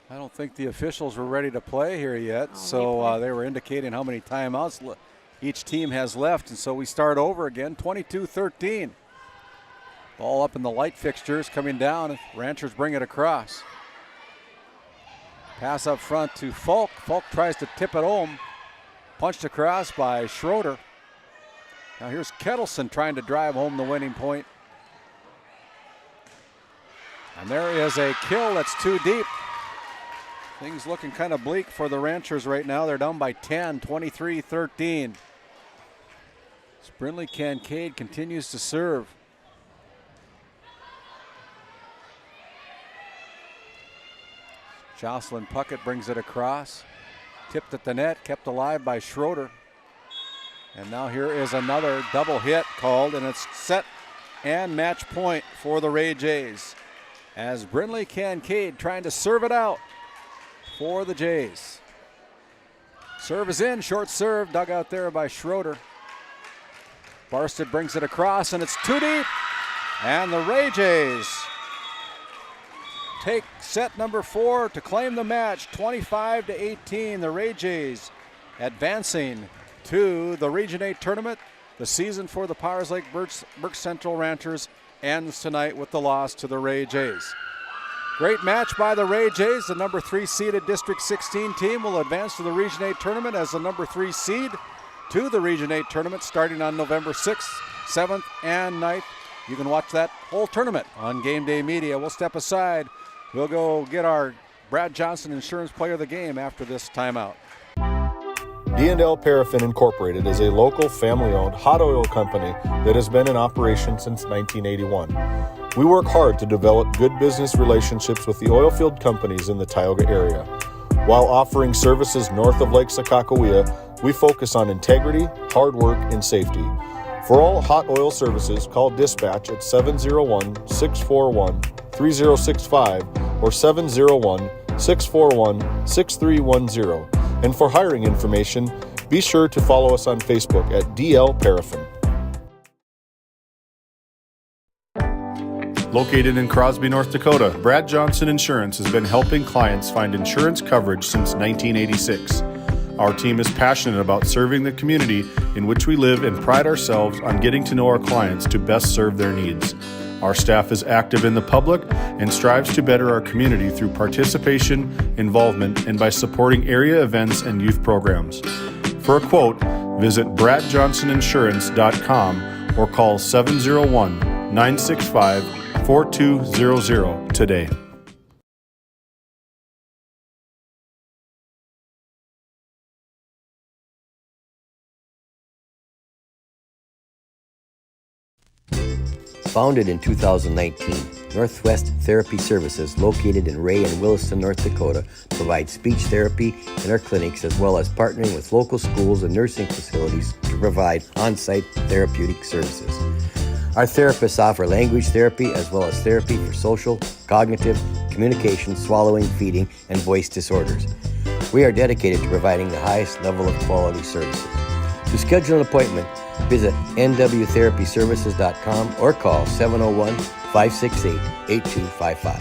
Speaker 1: I don't think the officials were ready to play here yet, so they were indicating how many timeouts each team has left, and so we start over again, 22-13. Ball up in the light fixtures, coming down. Ranchers bring it across. Pass up front to Falk. Falk tries to tip it home. Punched across by Schroeder. Now here's Kettleson trying to drive home the winning point. And there is a kill that's too deep. Things looking kind of bleak for the Ranchers right now. They're down by 10, 23-13. Brinley Kincaid continues to serve. Jocelyn Puckett brings it across. Tipped at the net, kept alive by Schroeder. And now here is another double hit called, and it's set and match point for the Ray Jays. As Brinley Kincaid trying to serve it out for the Jays. Serve is in, short serve, dug out there by Schroeder. Barstead brings it across, and it's too deep. And the Ray Jays take set number 4 to claim the match, 25-18. The Ray Jays advancing to the Region 8 tournament. The season for the Powers Lake Berks Central Ranchers ends tonight with the loss to the Ray Jays. Great match by the Ray Jays. The number 3 seeded District 16 team will advance to the Region 8 tournament as the number 3 seed to the Region 8 tournament starting on November 6th, 7th, and 9th. You can watch that whole tournament on GameDay Media. We'll step aside. We'll go get our Brad Johnson Insurance Player of the Game after this timeout.
Speaker 4: D&L Paraffin Incorporated is a local family-owned hot oil company that has been in operation since 1981. We work hard to develop good business relationships with the oilfield companies in the Tioga area. While offering services north of Lake Sakakawea, we focus on integrity, hard work, and safety. For all hot oil services, call dispatch at 701-641-3065 or 701-641-6310. And for hiring information, be sure to follow us on Facebook at DL Paraffin. Located in Crosby, North Dakota, Brad Johnson Insurance has been helping clients find insurance coverage since 1986. Our team is passionate about serving the community in which we live and pride ourselves on getting to know our clients to best serve their needs. Our staff is active in the public and strives to better our community through participation, involvement, and by supporting area events and youth programs. For a quote, visit bradjohnsoninsurance.com or call 701-965-4200 today.
Speaker 8: Founded in 2019, Northwest Therapy Services, located in Ray and Williston, North Dakota, provides speech therapy in our clinics as well as partnering with local schools and nursing facilities to provide on-site therapeutic services. Our therapists offer language therapy as well as therapy for social, cognitive, communication, swallowing, feeding, and voice disorders. We are dedicated to providing the highest level of quality services. To schedule an appointment, visit nwtherapyservices.com or call 701-568-8255.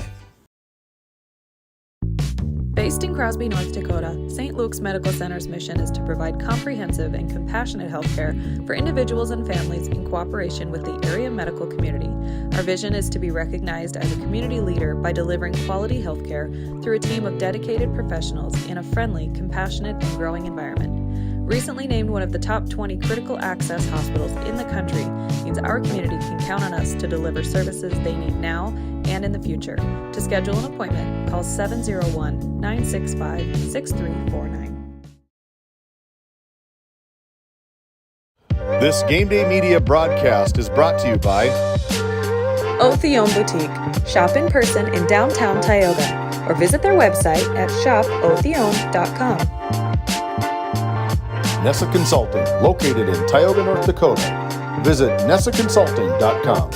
Speaker 9: Based in Crosby, North Dakota, St. Luke's Medical Center's mission is to provide comprehensive and compassionate health care for individuals and families in cooperation with the area medical community. Our vision is to be recognized as a community leader by delivering quality health care through a team of dedicated professionals in a friendly, compassionate, and growing environment. Recently named one of the top 20 critical access hospitals in the country means our community can count on us to deliver services they need now and in the future. To schedule an appointment, call 701-965-6349.
Speaker 4: This GameDay Media broadcast is brought to you by
Speaker 9: Otheon Boutique. Shop in person in downtown Tioga or visit their website at shopotheon.com.
Speaker 4: Nessa Consulting, located in Tioga, North Dakota. Visit nessaconsulting.com.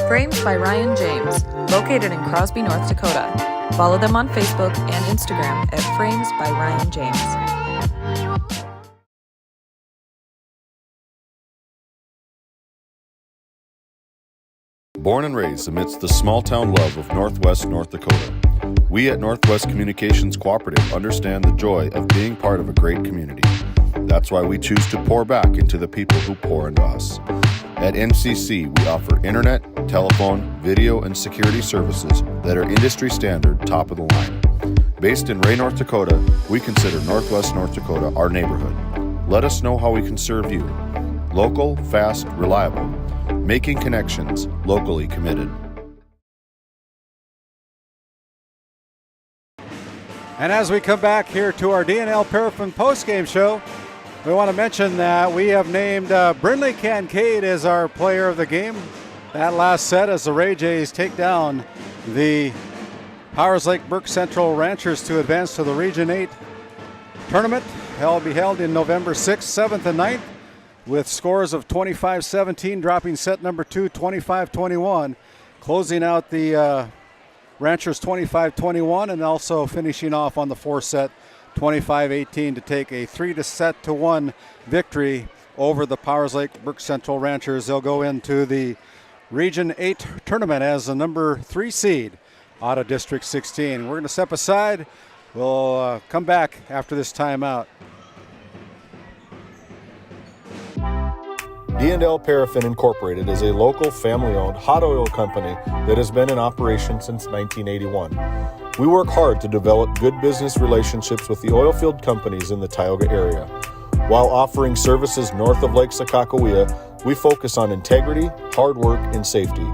Speaker 9: Frames by Ryan James, located in Crosby, North Dakota. Follow them on Facebook and Instagram at Frames by Ryan James.
Speaker 4: Born and raised amidst the small-town love of Northwest North Dakota, we at Northwest Communications Cooperative understand the joy of being part of a great community. That's why we choose to pour back into the people who pour into us. At NCC, we offer internet, telephone, video, and security services that are industry standard, top of the line. Based in Ray, North Dakota, we consider Northwest North Dakota our neighborhood. Let us know how we can serve you. Local, fast, reliable. Making connections, locally committed.
Speaker 1: And as we come back here to our DNL Paraffin postgame show, we want to mention that we have named Brindley Kincaid as our player of the game. That last set as the Ray Jays take down the Powers Lake Burke Central Ranchers to advance to the Region 8 tournament. Will be held in November 6th, 7th, and 9th with scores of 25-17, dropping set number 2, 25-21, closing out the Ranchers 25-21, and also finishing off on the fourth set 25-18 to take a 3-1 victory over the Powers Lake Burke Central Ranchers. They'll go into the Region 8 tournament as the number 3 seed out of District 16. We're going to step aside. We'll come back after this timeout.
Speaker 4: D&L Paraffin Incorporated is a local family-owned hot oil company that has been in operation since 1981. We work hard to develop good business relationships with the oilfield companies in the Tioga area. While offering services north of Lake Sakakawea, we focus on integrity, hard work, and safety.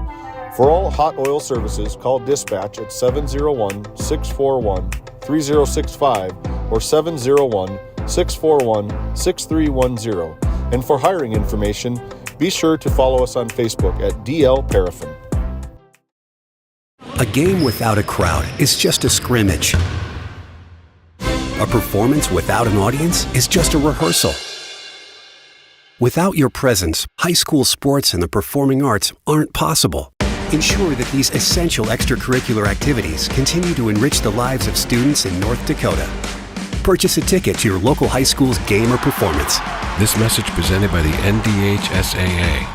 Speaker 4: For all hot oil services, call dispatch at 701-641-3065 or 701-641-6310. And for hiring information, be sure to follow us on Facebook at DL Paraffin.
Speaker 16: A game without a crowd is just a scrimmage. A performance without an audience is just a rehearsal. Without your presence, high school sports and the performing arts aren't possible. Ensure that these essential extracurricular activities continue to enrich the lives of students in North Dakota. Purchase a ticket to your local high school's game or performance.
Speaker 17: This message presented by the NDHSAA.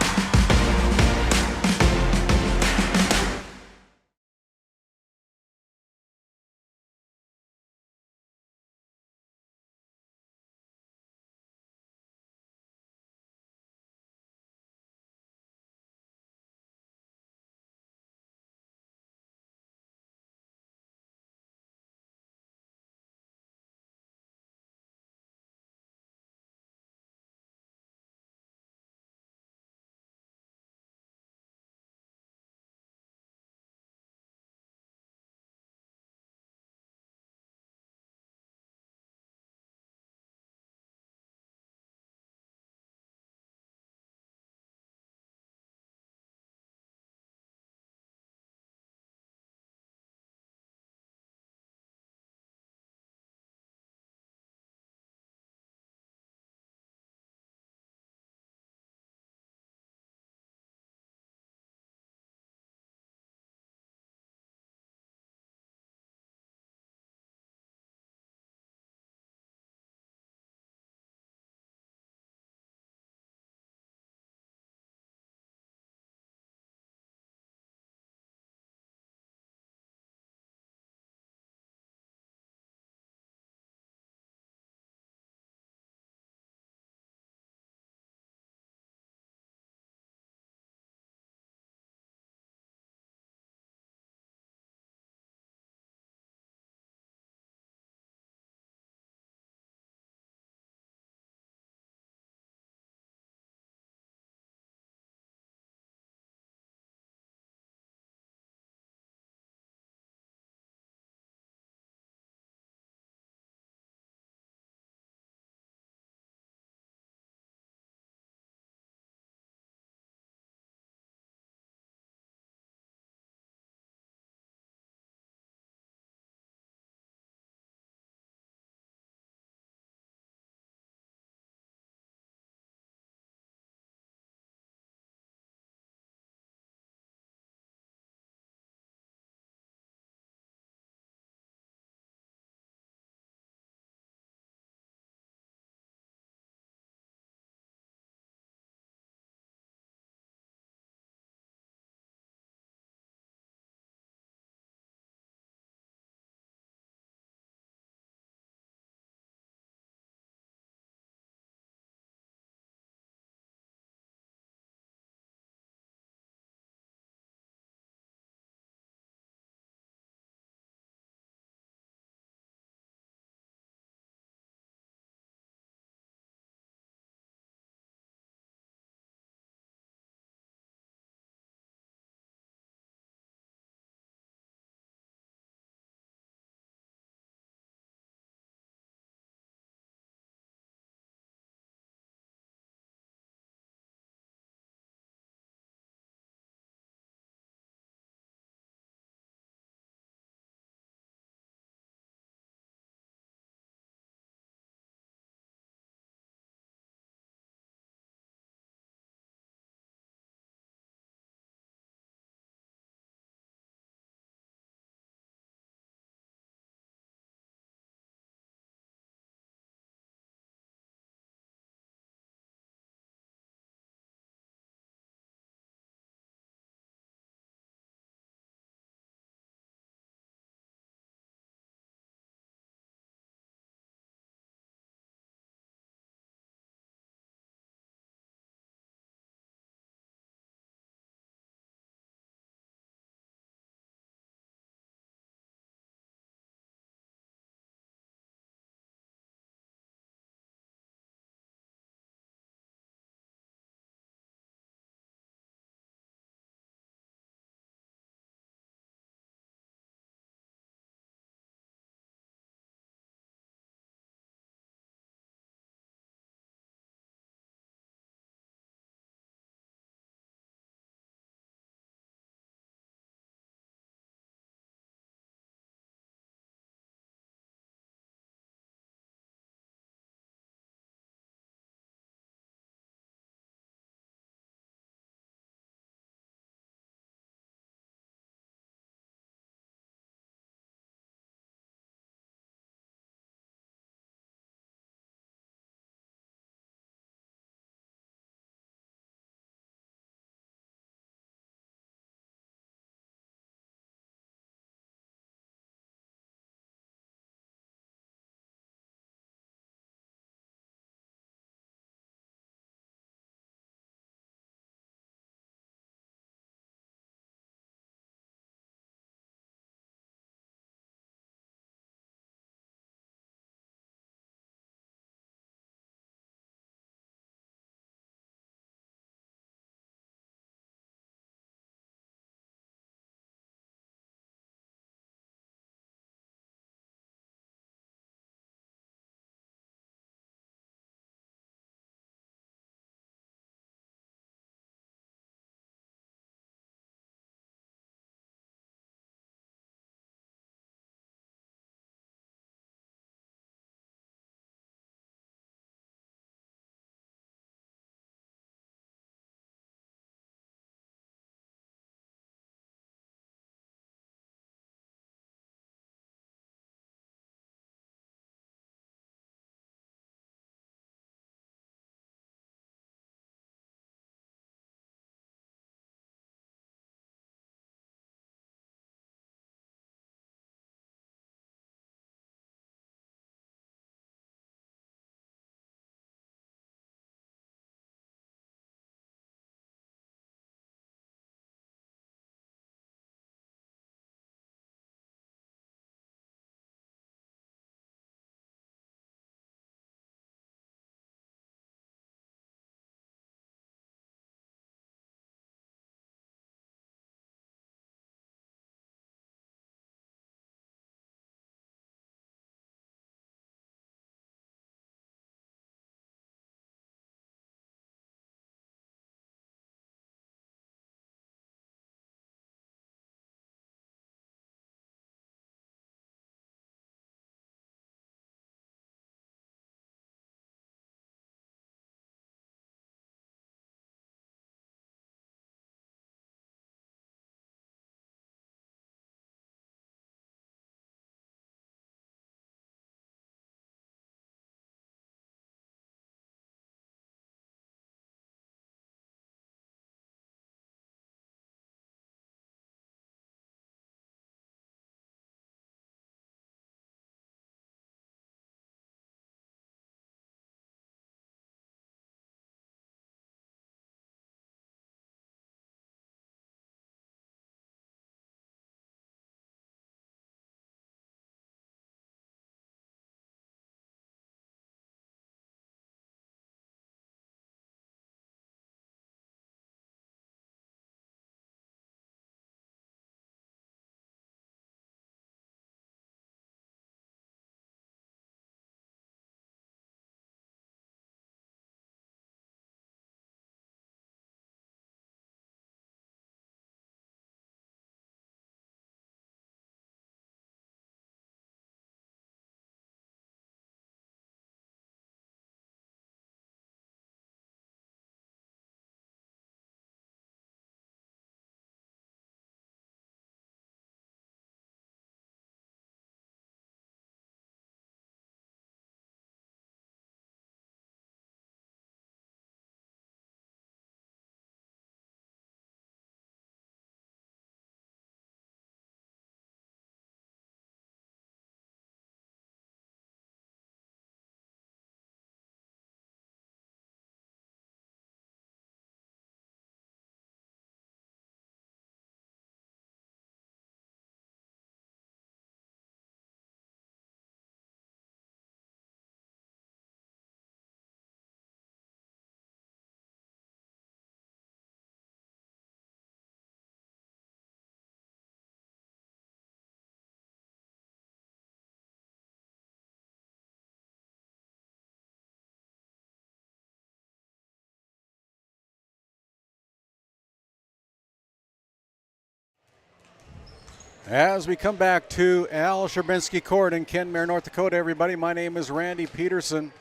Speaker 1: As we come back to Al Sherbinsky Court in Kenmare, North Dakota, everybody, my name is Randy Peterson.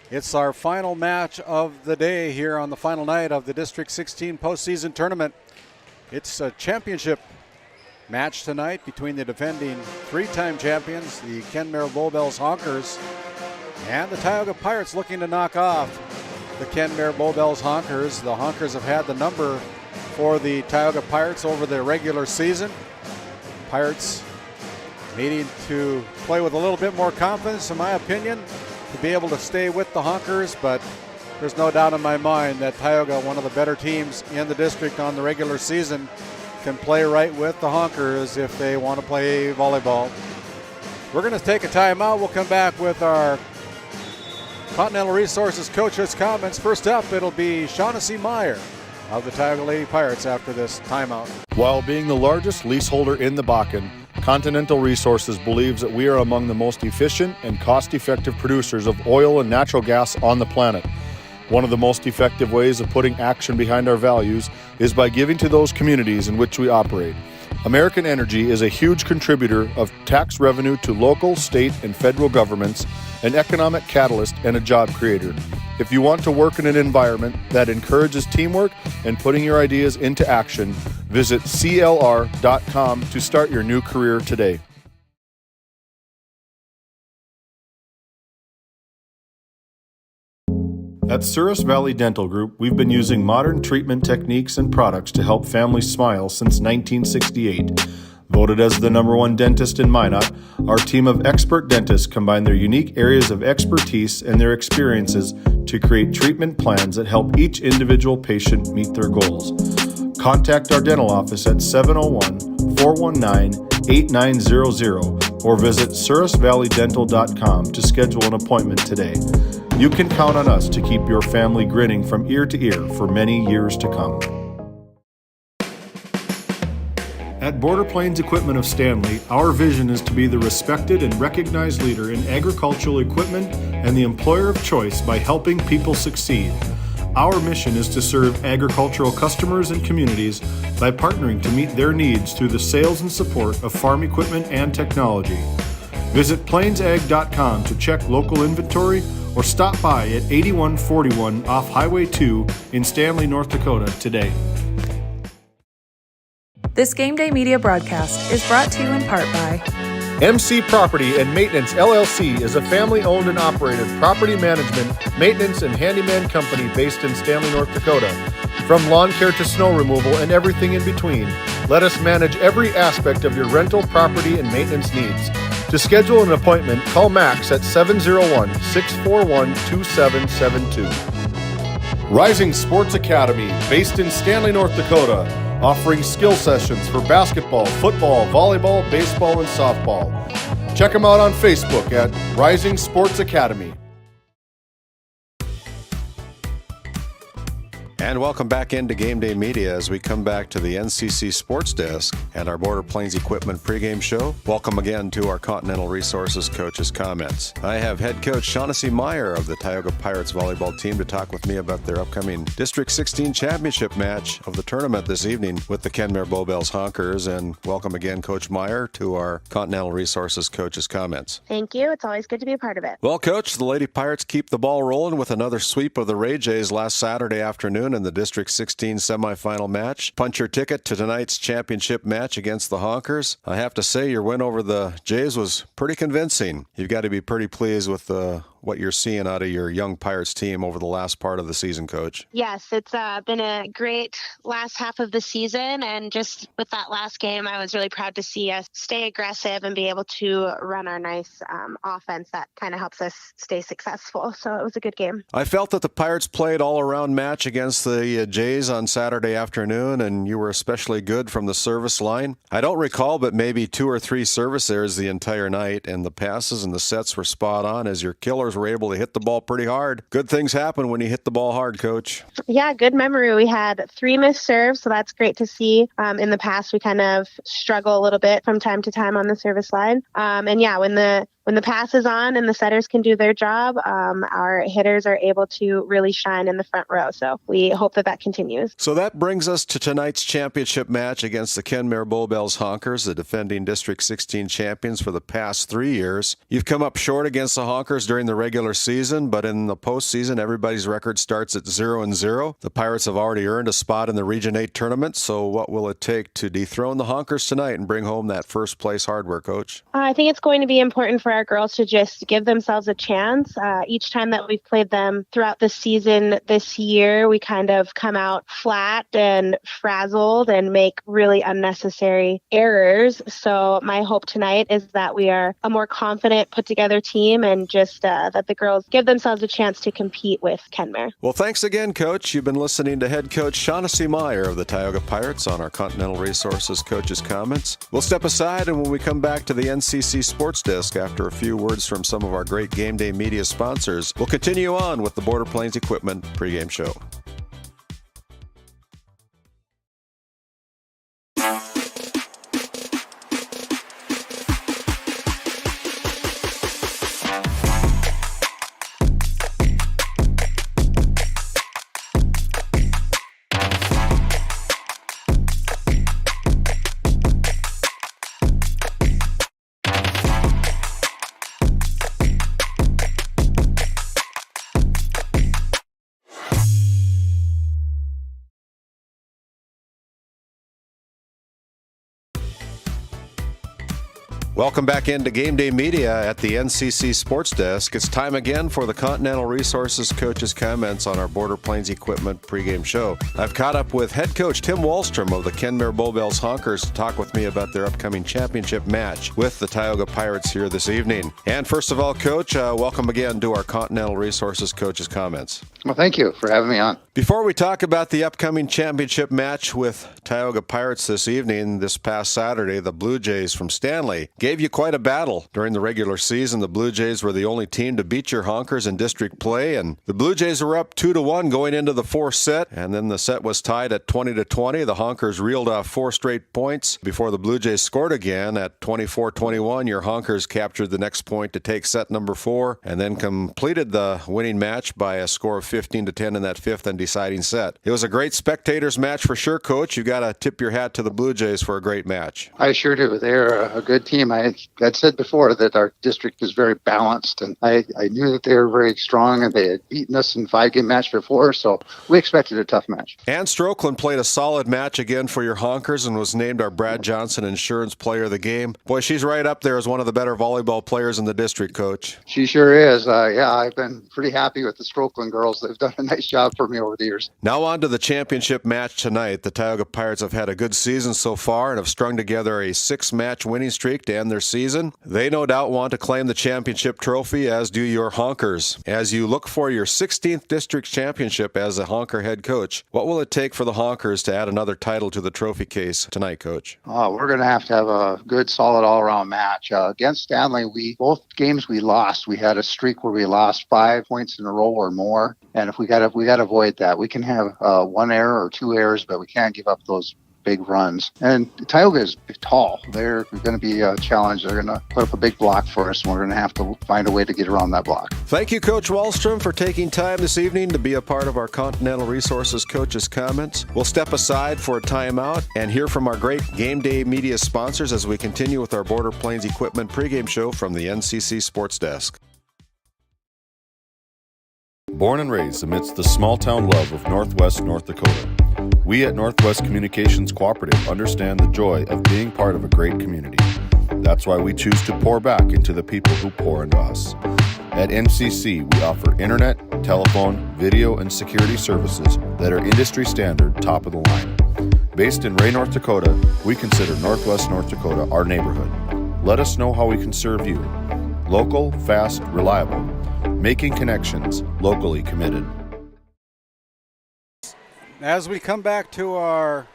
Speaker 1: It's our final match of the day here on the final night of the District 16 postseason tournament. It's a championship match tonight between the defending three-time champions, the Kenmare Bowbells Honkers, and the Tioga Pirates looking to knock off the Kenmare Bowbells Honkers. The Honkers have had the number for the Tioga Pirates over the regular season. Pirates needing to play with a little bit more confidence, in my opinion, to be able to stay with the Honkers, but there's no doubt in my mind that Tioga, one of the better teams in the district on the regular season, can play right with the Honkers if they want to play volleyball. We're going to take a timeout. We'll come back with our Continental Resources coach's comments. First up, it'll be Shaughnessy Meyer of the Tioga Lady Pirates after this timeout.
Speaker 4: While being the largest leaseholder in the Bakken, Continental Resources believes that we are among the most efficient and cost-effective producers of oil and natural gas on the planet. One of the most effective ways of putting action behind our values is by giving to those communities in which we operate. American Energy is a huge contributor of tax revenue to local, state, and federal governments, an economic catalyst, and a job creator. If you want to work in an environment that encourages teamwork and putting your ideas into action, visit CLR.com to start your new career today. At Souris Valley Dental Group, we've been using modern treatment techniques and products to help families smile since 1968. Voted as the #1 dentist in Minot, our team of expert dentists combine their unique areas of expertise and their experiences to create treatment plans that help each individual patient meet their goals. Contact our dental office at 701-419-8900 or visit sourisvalleydental.com to schedule an appointment today. You can count on us to keep your family grinning from ear to ear for many years to come.
Speaker 6: At Border Plains Equipment of Stanley, our vision is to be the respected and recognized leader in agricultural equipment and the employer of choice by helping people succeed. Our mission is to serve agricultural customers and communities by partnering to meet their needs through the sales and support of farm equipment and technology. Visit plainsag.com to check local inventory or stop by at 8141 off Highway 2 in Stanley, North Dakota today.
Speaker 9: This GameDay Media broadcast is brought to you in part by
Speaker 4: MC Property and Maintenance LLC is a family-owned and operated property management, maintenance, and handyman company based in Stanley, North Dakota. From lawn care to snow removal and everything in between, let us manage every aspect of your rental, property, and maintenance needs. To schedule an appointment, call Max at 701-641-2772. Rising Sports Academy, based in Stanley, North Dakota, offering skill sessions for basketball, football, volleyball, baseball, and softball. Check them out on Facebook at Rising Sports Academy.
Speaker 2: And welcome back into GameDay Media as we come back to the NCC Sports Desk and our Border Plains Equipment pregame show. Welcome again to our Continental Resources coach's comments. I have head coach Shaughnessy Meyer of the Tioga Pirates volleyball team to talk with me about their upcoming District 16 championship match of the tournament this evening with the Kenmare Bowbells Honkers. And welcome again, Coach Meyer, to our Continental Resources coach's comments.
Speaker 18: Thank you. It's always good to be a part of it.
Speaker 2: Well, Coach, the Lady Pirates keep the ball rolling with another sweep of the Ray Jays last Saturday afternoon in the District 16 semifinal match. Punch your ticket to tonight's championship match against the Honkers. I have to say your win over the Jays was pretty convincing. You've got to be pretty pleased with what you're seeing out of your young Pirates team over the last part of the season, Coach.
Speaker 18: Yes, it's been a great last half of the season, and just with that last game, I was really proud to see us stay aggressive and be able to run our nice offense that kind of helps us stay successful. So it was a good game.
Speaker 2: I felt that the Pirates played all-around match against the Jays on Saturday afternoon, and you were especially good from the service line. I don't recall, but maybe 2 or 3 service errors the entire night, and the passes and the sets were spot on as your killers were able to hit the ball pretty hard. Good things happen when you hit the ball hard, Coach.
Speaker 18: Yeah, good memory. We had 3 missed serves, so that's great to see. In the past, we kind of struggle a little bit from time to time on the service line. And yeah, when the when the pass is on and the setters can do their job, our hitters are able to really shine in the front row. So we hope that continues.
Speaker 2: So that brings us to tonight's championship match against the Kenmare Bowbells Honkers, the defending District 16 champions for the past 3 years. You've come up short against the Honkers during the regular season, but in the postseason, everybody's record starts at 0-0. The Pirates have already earned a spot in the Region 8 tournament, so what will it take to dethrone the Honkers tonight and bring home that first place hardware, Coach?
Speaker 18: I think it's going to be important for our girls to just give themselves a chance. Each time that we've played them throughout the season this year, we kind of come out flat and frazzled and make really unnecessary errors. So my hope tonight is that we are a more confident, put together team and just that the girls give themselves a chance to compete with Kenmare.
Speaker 2: Well, thanks again, Coach. You've been listening to head coach Shaughnessy Meyer of the Tioga Pirates on our Continental Resources Coach's Comments. We'll step aside, and when we come back to the NCC Sports Desk after a few words from some of our great GameDay Media sponsors, we'll continue on with the Border Plains Equipment pregame show. Welcome back into GameDay Media at the NCC Sports Desk. It's time again for the Continental Resources Coach's Comments on our Border Plains Equipment pregame show. I've caught up with head coach Tim Wallstrom of the Kenmare Bowbells Honkers to talk with me about their upcoming championship match with the Tioga Pirates here this evening. And first of all, Coach, welcome again to our Continental Resources Coach's Comments.
Speaker 19: Well, thank you for having me on.
Speaker 2: Before we talk about the upcoming championship match with Tioga Pirates this evening, this past Saturday, the Blue Jays from Stanley gave you quite a battle. During the regular season, the Blue Jays were the only team to beat your Honkers in district play, and the Blue Jays were up 2-1 going into the fourth set, and then the set was tied at 20-20. The Honkers reeled off 4 straight points before the Blue Jays scored again at 24-21. Your Honkers captured the next point to take set number 4, and then completed the winning match by a score of 15-10 in that fifth and deciding set. It was a great spectators match for sure, Coach. You got to tip your hat to the Blue Jays for a great match.
Speaker 19: I sure do. They're a good team. I had said before that our district is very balanced, and I knew that they were very strong, and they had beaten us in 5-game match before, so we expected a tough match.
Speaker 2: Ann Strokeland played a solid match again for your Honkers and was named our Brad Johnson Insurance Player of the Game. Boy, she's right up there as one of the better volleyball players in the district, Coach.
Speaker 19: She sure is. I've been pretty happy with the Strokeland girls. They've done a nice job for me over the years.
Speaker 2: Now on to the championship match tonight. The Tioga Pirates have had a good season so far and have strung together a 6-match winning streak to end their season. They no doubt want to claim the championship trophy, as do your Honkers. As you look for your 16th district championship as a Honker head coach, what will it take for the Honkers to add another title to the trophy case tonight, Coach?
Speaker 19: We're going to have a good, solid all-around match. Against Stanley, both games we lost. We had a streak where we lost 5 points in a row or more, and if we got to avoid that. We can have 1 error or 2 errors, but we can't give up those big runs. And Tioga is tall. They're going to be a challenge. They're going to put up a big block for us, and we're going to have to find a way to get around that block.
Speaker 2: Thank you, Coach Wallstrom, for taking time this evening to be a part of our Continental Resources Coach's Comments. We'll step aside for a timeout and hear from our great GameDay Media sponsors as we continue with our Border Plains Equipment pregame show from the NCC Sports Desk.
Speaker 4: Born and raised amidst the small-town love of Northwest North Dakota, we at Northwest Communications Cooperative understand the joy of being part of a great community. That's why we choose to pour back into the people who pour into us. At NCC, we offer internet, telephone, video, and security services that are industry standard, top of the line. Based in Ray, North Dakota, we consider Northwest North Dakota our neighborhood. Let us know how we can serve you. Local, fast, reliable. Making connections, locally committed.
Speaker 1: As we come back to our,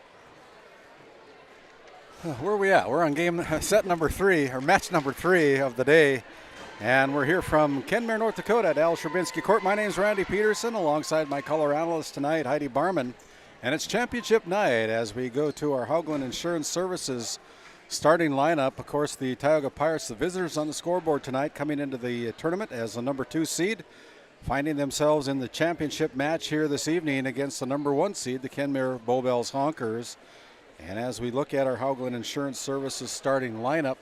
Speaker 1: where are we at? We're on set number 3, or match number 3 of the day. And we're here from Kenmare, North Dakota at Al Sherbinsky Court. My name's Randy Peterson, alongside my color analyst tonight, Heidi Barman. And it's championship night as we go to our Hoagland Insurance Services starting lineup, of course, the Tioga Pirates, the visitors on the scoreboard tonight, coming into the tournament as the number 2 seed, finding themselves in the championship match here this evening against the number 1 seed, the Kenmare Bowbells Honkers. And as we look at our Haugland Insurance Services starting lineup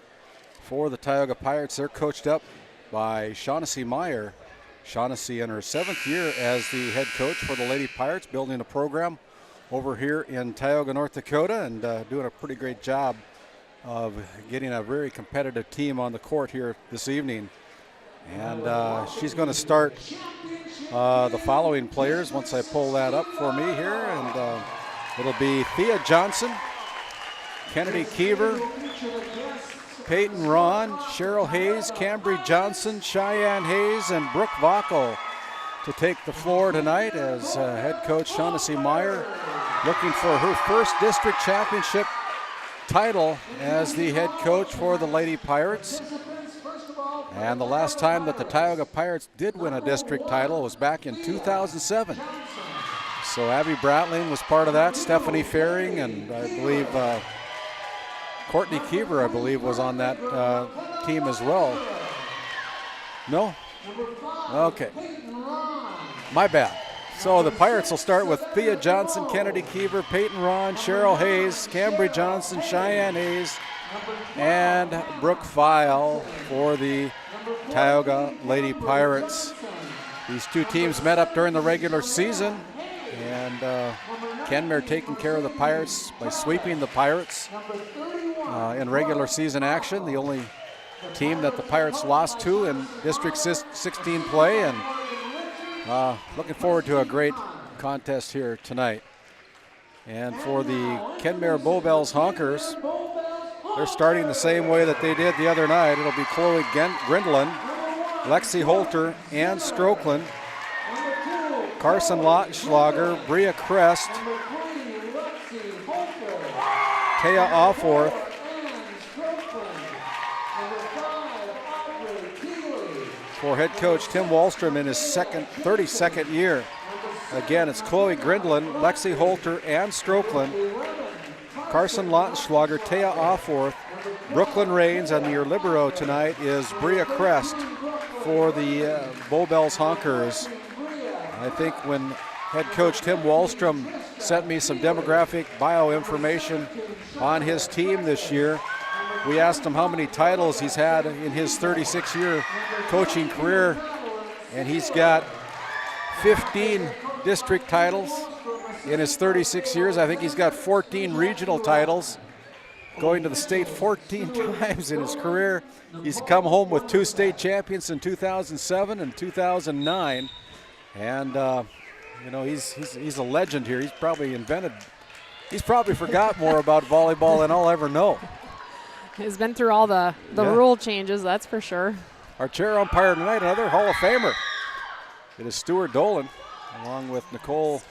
Speaker 1: for the Tioga Pirates, they're coached up by Shaughnessy Meyer. Shaughnessy in her 7th year as the head coach for the Lady Pirates, building a program over here in Tioga, North Dakota, and doing a pretty great job of getting a very competitive team on the court here this evening. And she's going to start the following players once I pull that up for me here. And it'll be Thea Johnson, Kennedy Keever, Peyton Ron, Cheryl Hayes, Cambry Johnson, Cheyenne Hayes, and Brooke Vacco to take the floor tonight as head coach Shaughnessy Meyer looking for her first district championship title as the head coach for the Lady Pirates. And the last time that the Tioga Pirates did win a district title was back in 2007. So Abby Bratling was part of that, Stephanie Faring, and I believe Courtney Keever, I believe, was on that team as well. No? Okay. My bad. So the Pirates will start with Thea Johnson, Kennedy Keever, Peyton Ron, Cheryl Hayes, Cambry Johnson, Cheyenne Hayes, and Brooke File for the Tioga Lady Pirates. These two teams met up during the regular season, and Kenmare taking care of the Pirates by sweeping the Pirates in regular season action. The only team that the Pirates lost to in District 16 play, and looking forward to a great contest here tonight. And for the Kenmare Bowbells Honkers, they're starting the same way that they did the other night. It'll be Chloe Grindeland, Lexi Holter, Ann Strokeland, Carson Lotschlager, Bria Crest, Taya Offworth, for head coach Tim Wallstrom in his 32nd year. Again, it's Chloe Grindeland, Lexi Holter, Ann Strokeland, Carson Lotschlager, Taya Offworth, Brooklyn Rains, and your libero tonight is Bria Crest for the Bowbells Honkers. I think when head coach Tim Wallstrom sent me some demographic bio information on his team this year, we asked him how many titles he's had in his 36-year coaching career, and he's got 15 district titles in his 36 years. I think he's got 14 regional titles, going to the state 14 times in his career. He's come home with 2 state champions in 2007 and 2009, and you know, he's a legend here. He's probably forgot more about volleyball than I'll ever know.
Speaker 11: He's been through all the rule changes, that's for sure.
Speaker 1: Our chair umpire tonight, another Hall of Famer. It is Stuart Dolan, along with Nicole.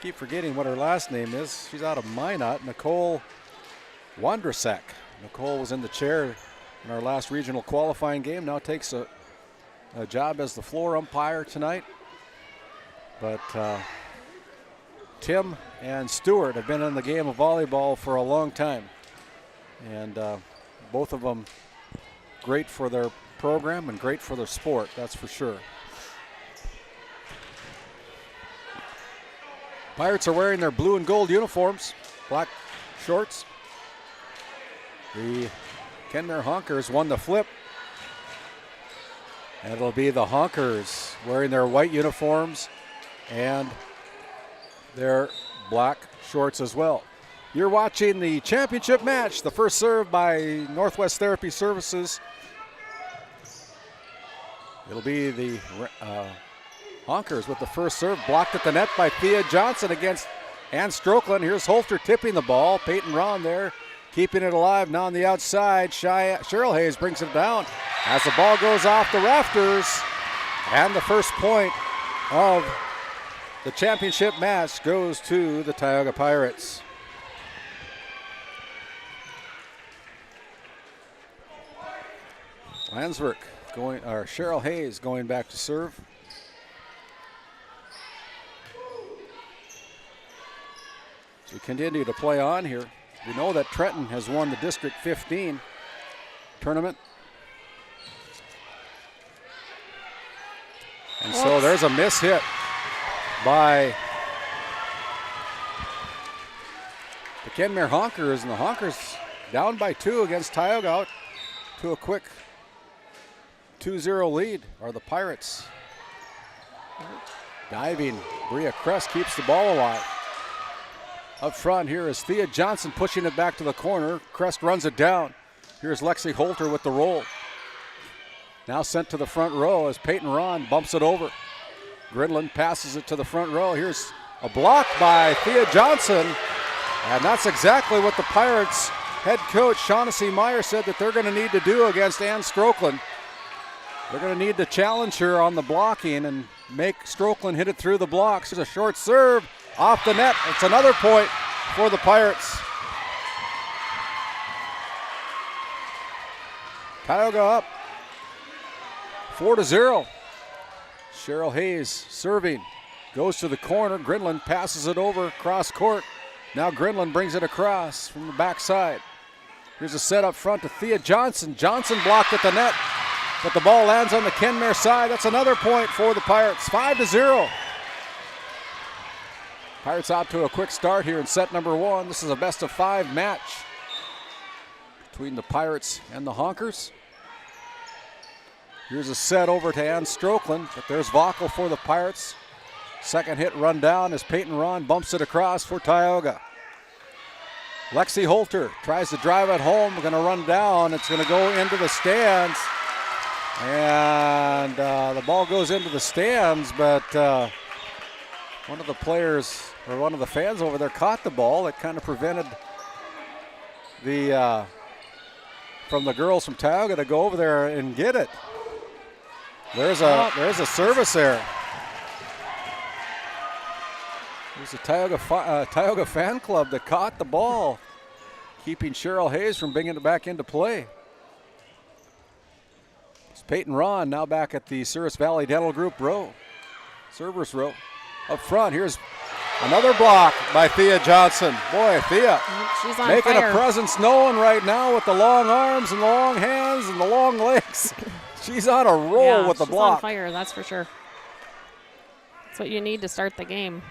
Speaker 1: Keep forgetting what her last name is. She's out of Minot, Nicole Wondrasek. Nicole was in the chair in our last regional qualifying game. Now takes a job as the floor umpire tonight. But Tim and Stuart have been in the game of volleyball for a long time. And both of them great for their program and great for their sport, that's for sure. Pirates are wearing their blue and gold uniforms, black shorts. The Kenmare Honkers won the flip. And it'll be the Honkers wearing their white uniforms and their black shorts as well. You're watching the championship match, the first serve by Northwest Therapy Services. It'll be the Honkers with the first serve, blocked at the net by Thea Johnson against Ann Strokeland. Here's Holter tipping the ball. Peyton Ron there, keeping it alive. Now on the outside, Cheryl Hayes brings it down as the ball goes off the rafters. And the first point of the championship match goes to the Tioga Pirates. Cheryl Hayes going back to serve. So we continue to play on here. We know that Trenton has won the District 15 tournament. And so there's a miss hit by the Kenmare Honkers, and the Honkers down by 2 against Tioga, out to a quick 2-0 lead, are the Pirates. Diving, Bria Kress keeps the ball alive. Up front here is Thea Johnson pushing it back to the corner. Kress runs it down. Here's Lexi Holter with the roll. Now sent to the front row as Peyton Ron bumps it over. Gridland passes it to the front row. Here's a block by Thea Johnson. And that's exactly what the Pirates head coach Shaughnessy Meyer said that they're going to need to do against Ann Strokeland. They're going to need to challenge her on the blocking and make Strokeland hit it through the blocks. There's a short serve off the net. It's another point for the Pirates. Tioga up 4-0. Cheryl Hayes serving. Goes to the corner. Grinland passes it over cross court. Now Grinland brings it across from the backside. Here's a set up front to Thea Johnson. Johnson blocked at the net, but the ball lands on the Kenmare side. That's another point for the Pirates, 5-0. Pirates out to a quick start here in set number 1. This is a best-of-5 match between the Pirates and the Honkers. Here's a set over to Ann Strokeland, but there's Vaughel for the Pirates. Second hit run down as Peyton Ron bumps it across for Tioga. Lexi Holter tries to drive it home, going to run down. It's going to go into the stands. And the ball goes into the stands, but one of the players, or one of the fans over there caught the ball. It kind of prevented the from the girls from Tioga to go over there and get it. There's a service there. There's a Tioga fan club that caught the ball, keeping Cheryl Hayes from bringing it back into play. It's Peyton Ron now back at the Souris Valley Dental Group row, servers row. Up front, here's another block by Thea Johnson. Boy, Thea
Speaker 11: She's on
Speaker 1: making
Speaker 11: fire.
Speaker 1: a presence known right now with the long arms and the long hands and the long legs. She's on a roll with the block.
Speaker 11: She's on fire, that's for sure. That's what you need to start the game.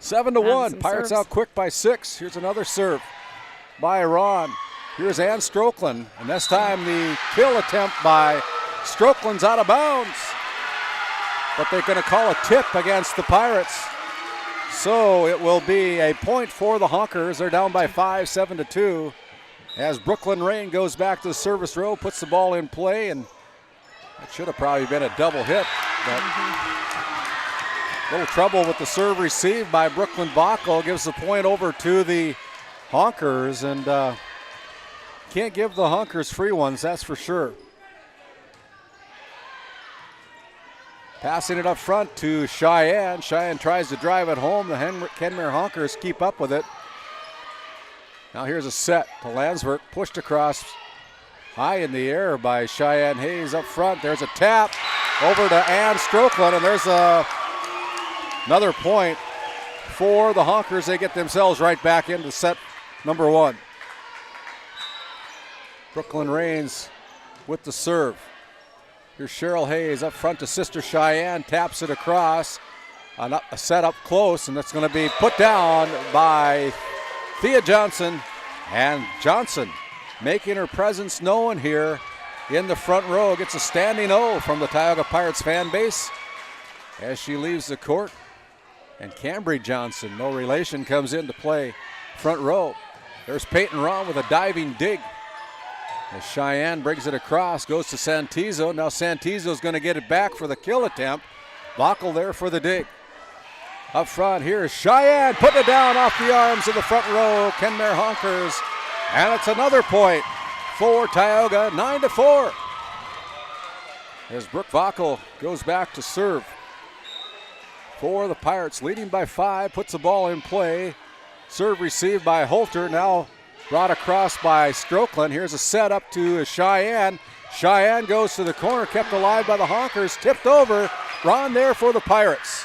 Speaker 1: 7-1. Pirates out quick by 6. Here's another serve by Ron. Here's Ann Strokeland, and this time the kill attempt by Strokeland's out of bounds. But they're going to call a tip against the Pirates. So it will be a point for the Honkers. They're down by 5, 7-2. As Brooklyn Rain goes back to the service row, puts the ball in play, and that should have probably been a double hit. But a little trouble with the serve received by Brooklyn Vaughel. Gives the point over to the Honkers, and can't give the Honkers free ones, that's for sure. Passing it up front to Cheyenne. Cheyenne tries to drive it home. The Kenmare Honkers keep up with it. Now here's a set to Landsberg, pushed across high in the air by Cheyenne Hayes up front. There's a tap over to Ann Strokeland, and there's another point for the Honkers. They get themselves right back into set number 1. Brooklyn Rains with the serve. Here's Cheryl Hayes up front to Sister Cheyenne, taps it across. A set up close, and that's going to be put down by Thea Johnson. And Johnson making her presence known here in the front row. Gets a standing O from the Tioga Pirates fan base as she leaves the court. And Cambry Johnson, no relation, comes into play front row. There's Peyton Ron with a diving dig. As Cheyenne brings it across, goes to Santizo. Now Santizo's going to get it back for the kill attempt. Vaughel there for the dig. Up front, here's Cheyenne putting it down off the arms of the front row, Kenmare Honkers. And it's another point for Tioga, 9-4. As Brooke Vaughel goes back to serve for the Pirates, leading by 5, puts the ball in play. Serve received by Holter, now brought across by Strokeland. Here's a set up to Cheyenne. Cheyenne goes to the corner, kept alive by the Honkers, tipped over. Ron there for the Pirates.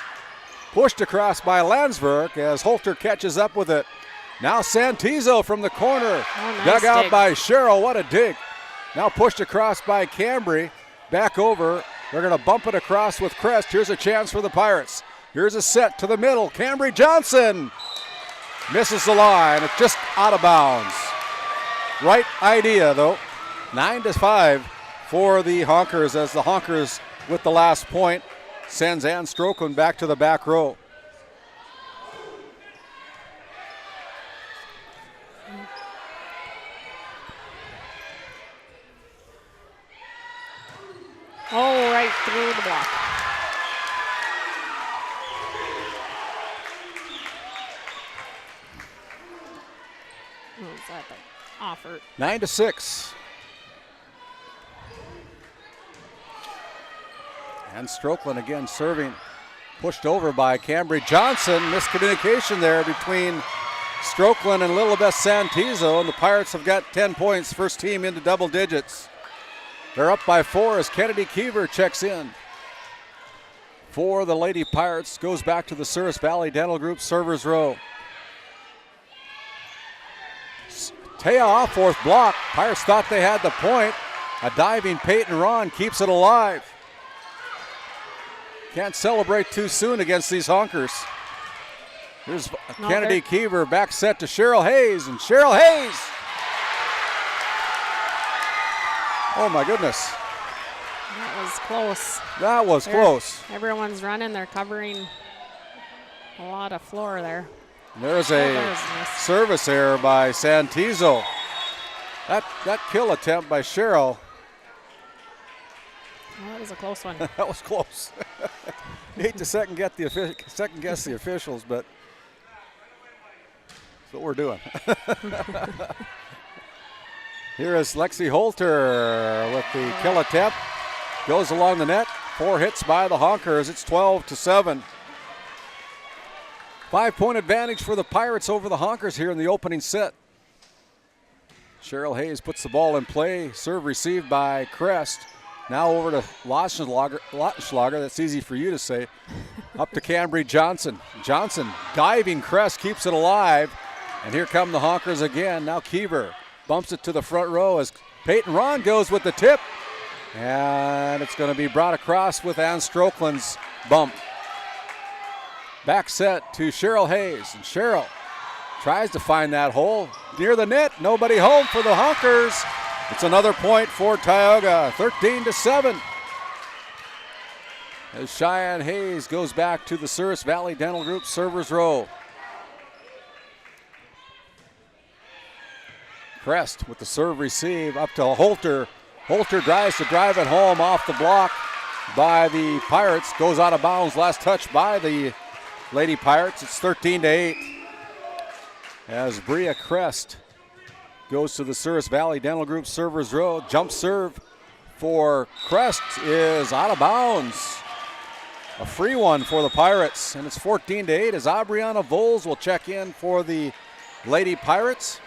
Speaker 1: Pushed across by Landsberg as Holter catches up with it. Now Santizo from the corner.
Speaker 11: Nice
Speaker 1: Dug out
Speaker 11: dig.
Speaker 1: by Sherrill. What a dig. Now pushed across by Cambry. Back over. They're going to bump it across with Crest. Here's a chance for the Pirates. Here's a set to the middle. Cambry Johnson misses the line. It's just out of bounds. Right idea, though. 9-5 for the Honkers, as the Honkers, with the last point, sends Ann Strokeland back to the back row.
Speaker 11: Oh, right through the block. Oh, is that the offer?
Speaker 1: 9-6. And Strokeland again serving. Pushed over by Cambry Johnson. Miscommunication there between Strokeland and Lilibeth Santizo. And the Pirates have got 10 points. First team into double digits. They're up by 4 as Kennedy Keever checks in. For the Lady Pirates, goes back to the Souris Valley Dental Group servers row. Taya off fourth block. Pirates thought they had the point. A diving Peyton Ron keeps it alive. Can't celebrate too soon against these Honkers. Here's Kennedy Keever, back set to Cheryl Hayes, and Cheryl Hayes. Oh my goodness.
Speaker 11: That was close.
Speaker 1: That was close.
Speaker 11: Everyone's running. They're covering a lot of floor there.
Speaker 1: There's a service error by Santizo. That kill attempt by Cheryl.
Speaker 11: Well, that was a close one.
Speaker 1: That was close. Hate to second guess the officials, but that's what we're doing. Here is Lexi Holter with the kill attempt. Goes along the net. 4 hits by the Honkers. It's 12-7. 5-point advantage for the Pirates over the Honkers here in the opening set. Cheryl Hayes puts the ball in play. Serve received by Crest. Now over to Lottenschlager. That's easy for you to say. Up to Cambry Johnson. Johnson diving. Crest keeps it alive. And here come the Honkers again. Now Keever bumps it to the front row as Peyton Ron goes with the tip. And it's going to be brought across with Ann Strokeland's bump. Back set to Cheryl Hayes. And Cheryl tries to find that hole near the net. Nobody home for the Honkers. It's another point for Tioga, 13-7. As Cheyenne Hayes goes back to the Souris Valley Dental Group servers row. Crest with the serve receive up to Holter. Holter tries to drive it home off the block by the Pirates. Goes out of bounds. Last touch by the Lady Pirates. It's 13-8. As Bria Crest goes to the Souris Valley Dental Group servers row. Jump serve for Crest is out of bounds. A free one for the Pirates. And it's 14-8 as Aubriana Voles will check in for the Lady Pirates.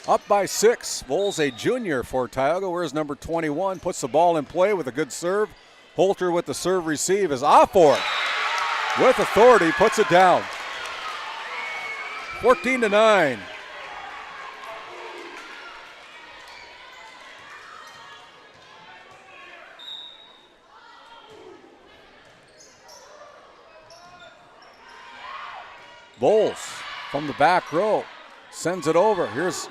Speaker 1: Up by 6. Voles, a junior for Tioga. Where's number 21? Puts the ball in play with a good serve. Holter with the serve receive is off for it. With authority, puts it down. 14-9. Voles from the back row sends it over. Here's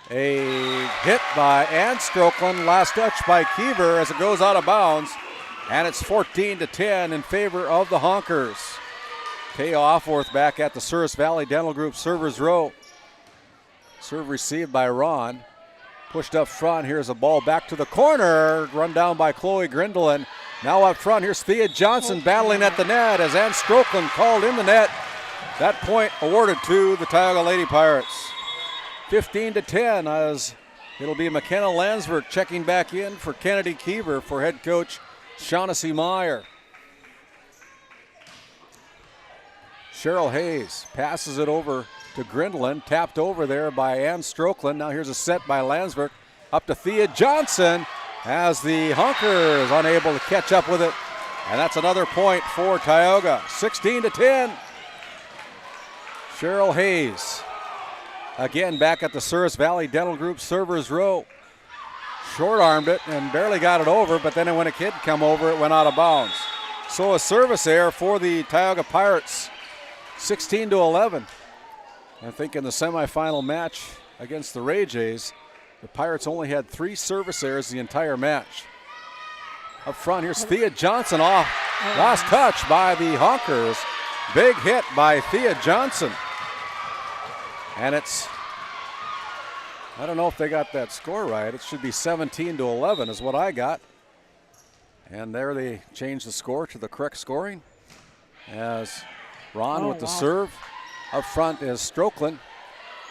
Speaker 1: a hit by Ann Strokeland. Last touch by Keever as it goes out of bounds. And it's 14-10 in favor of the Honkers. Taya Offworth back at the Souris Valley Dental Group servers row. Serve received by Ron. Pushed up front. Here's a ball back to the corner. Run down by Chloe Grindelin. Now up front. Here's Thea Johnson battling at the net as Ann Strokeland called in the net. That point awarded to the Tioga Lady Pirates. 15-10 as it'll be McKenna Landsberg checking back in for Kennedy Keever for head coach Shaughnessy Meyer. Cheryl Hayes passes it over to Grindelin, tapped over there by Ann Strokeland. Now here's a set by Landsberg up to Thea Johnson as the Honker is unable to catch up with it. And that's another point for Tioga, 16-10. Cheryl Hayes. Again, back at the Souris Valley Dental Group servers row. Short-armed it and barely got it over, but then when a kid come over, it went out of bounds. So a service error for the Tioga Pirates, 16-11. I think in the semifinal match against the Ray Jays, the Pirates only had 3 service errors the entire match. Up front, here's Thea Johnson off. Last touch by the Honkers. Big hit by Thea Johnson. And it's, I don't know if they got that score right. It should be 17-11 is what I got. And there they changed the score to the correct scoring. As Ron with the serve. Up front is Strokeland.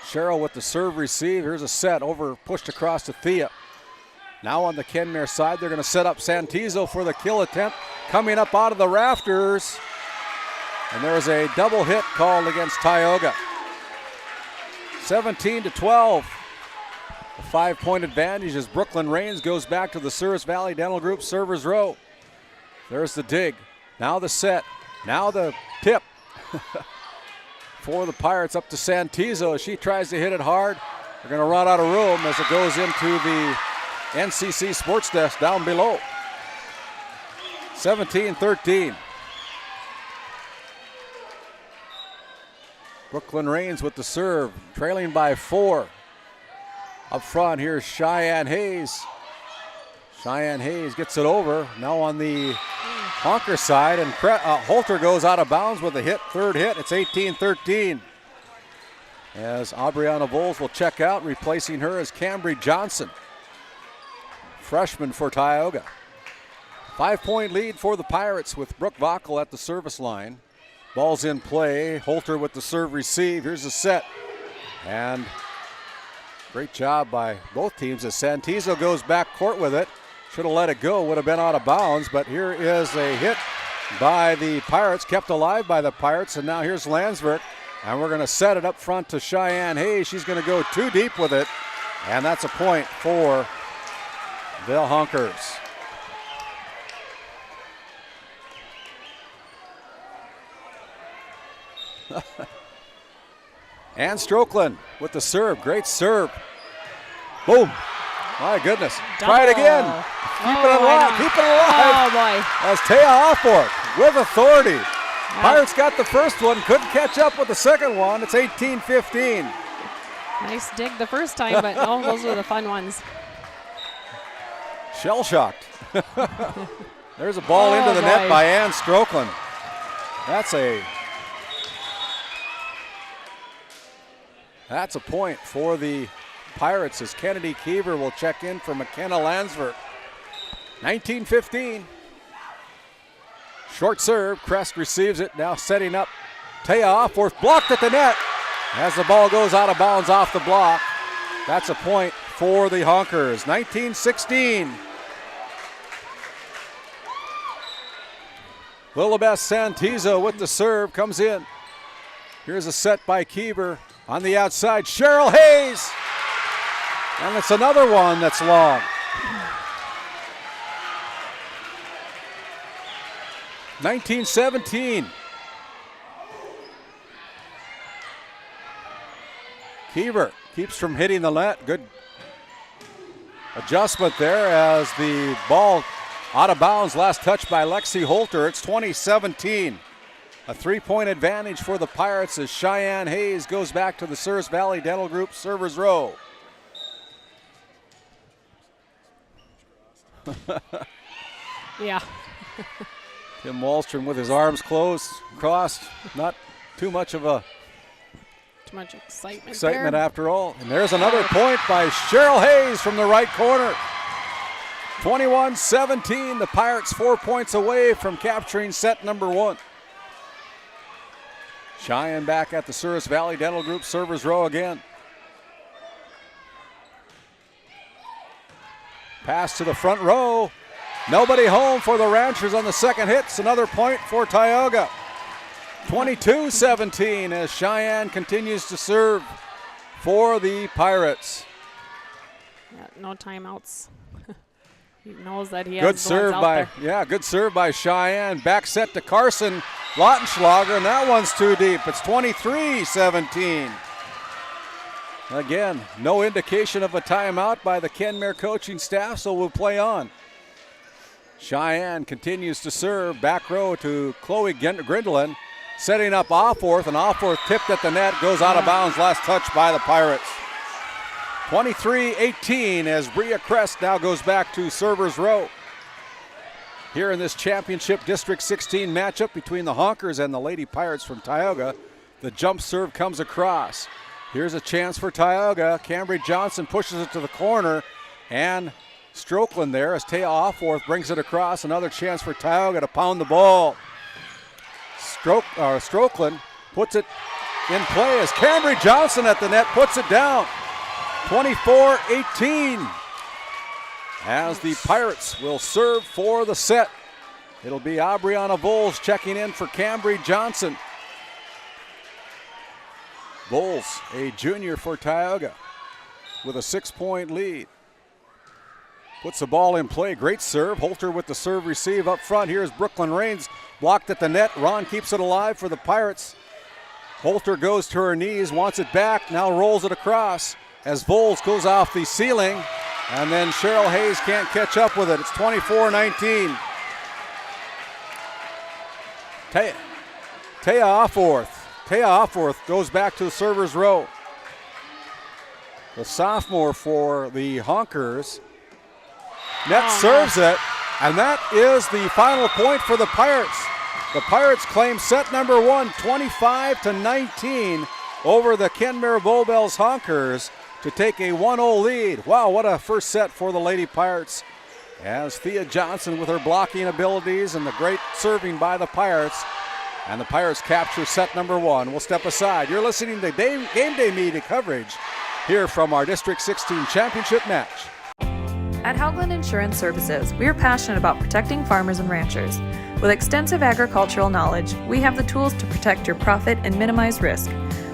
Speaker 1: Cheryl with the serve receive. Here's a set over, pushed across to Thea. Now on the Kenmare side, they're going to set up Santizo for the kill attempt. Coming up out of the rafters. And there's a double hit called against Tioga. 17-12. A 5-point advantage as Brooklyn Rains goes back to the Souris Valley Dental Group servers row. There's the dig. Now the set. Now the tip. For the Pirates up to Santizo. She tries to hit it hard. They're going to run out of room as it goes into the NCC Sports Desk down below. 17-13. Brooklyn Rains with the serve, trailing by 4. Up front, here's Cheyenne Hayes. Cheyenne Hayes gets it over. Now on the Honker side, and Holter goes out of bounds with a hit, third hit. It's 18-13. As Aubriana Voles will check out, replacing her is Cambry Johnson, freshman for Tioga. 5-point lead for the Pirates with Brooke Vockel at the service line. Ball's in play. Holter with the serve receive. Here's the set. And great job by both teams as Santizo goes back court with it. Should have let it go. Would have been out of bounds. But here is a hit by the Pirates. Kept alive by the Pirates. And now here's Landsberg. And we're going to set it up front to Cheyenne Hayes. She's going to go too deep with it. And that's a point for the Honkers. And Strokeland with the serve. Great serve. Boom. My goodness. Try it again. Keep it alive. Keep it alive.
Speaker 11: Oh, boy.
Speaker 1: As Taya Offort with authority. Pirates got the first one. Couldn't catch up with the second one. It's 18-15.
Speaker 11: Nice dig the first time, but no, those were the fun ones.
Speaker 1: Shell-shocked. There's a ball into the net by Ann Strokeland. That's a point for the Pirates as Kennedy Keever will check in for McKenna Landsberg. 19-15. Short serve. Crest receives it. Now setting up. Taya Offworth blocked at the net as the ball goes out of bounds off the block. That's a point for the Honkers. 19-16. Lilibeth Santizo with the serve comes in. Here's a set by Keever. On the outside, Cheryl Hayes. And it's another one that's long. 19-17. Keever keeps from hitting the net. Good adjustment there as the ball out of bounds. Last touch by Lexi Holter. It's 20-17. A 3-point advantage for the Pirates as Cheyenne Hayes goes back to the Souris Valley Dental Group servers row.
Speaker 11: Yeah.
Speaker 1: Tim Wallstrom with his arms crossed. Not too much of a
Speaker 11: excitement
Speaker 1: there. After all. And there's another point by Cheryl Hayes from the right corner. 21-17. The Pirates 4 points away from capturing set number 1. Cheyenne back at the Souris Valley Dental Group servers row again. Pass to the front row. Nobody home for the Ranchers on the second hit. It's another point for Tioga. 22-17 as Cheyenne continues to serve for the Pirates.
Speaker 11: Yeah, no timeouts He knows that he has
Speaker 1: good serve good serve by Cheyenne. Back set to Carson Lautenschlager, and that one's too deep. It's 23-17. Again, no indication of a timeout by the Kenmare coaching staff, so we'll play on. Cheyenne continues to serve. Back row to Chloe Grindelin. Setting up Alforth, and Alforth tipped at the net, goes out of bounds. Last touch by the Pirates. 23-18 as Bria Crest now goes back to server's row. Here in this championship District 16 matchup between the Honkers and the Lady Pirates from Tioga, the jump serve comes across. Here's a chance for Tioga. Cambry Johnson pushes it to the corner, and Strokeland there as Taya Alforth brings it across. Another chance for Tioga to pound the ball. Strokeland puts it in play as Cambry Johnson at the net puts it down. 24-18 as the Pirates will serve for the set. It'll be Aubriana Bowles checking in for Cambry Johnson. Bowles, a junior for Tioga, with a 6-point lead. Puts the ball in play. Great serve. Holter with the serve receive up front. Here's Brooklyn Rains blocked at the net. Ron keeps it alive for the Pirates. Holter goes to her knees, wants it back, now rolls it across as Bowles goes off the ceiling, and then Cheryl Hayes can't catch up with it. It's 24-19. Taya Alforth. Taya Alforth goes back to the server's row. The sophomore for the Honkers. Net serves it, and that is the final point for the Pirates. The Pirates claim set number 1, 25-19 over the Kenmare Bowbells Honkers to take a 1-0 lead. Wow, what a first set for the Lady Pirates. As Thea Johnson with her blocking abilities and the great serving by the Pirates. And the Pirates capture set number 1. We'll step aside. You're listening to GameDay Media coverage here from our District 16 championship match.
Speaker 9: At Hoagland Insurance Services, we are passionate about protecting farmers and ranchers. With extensive agricultural knowledge, we have the tools to protect your profit and minimize risk.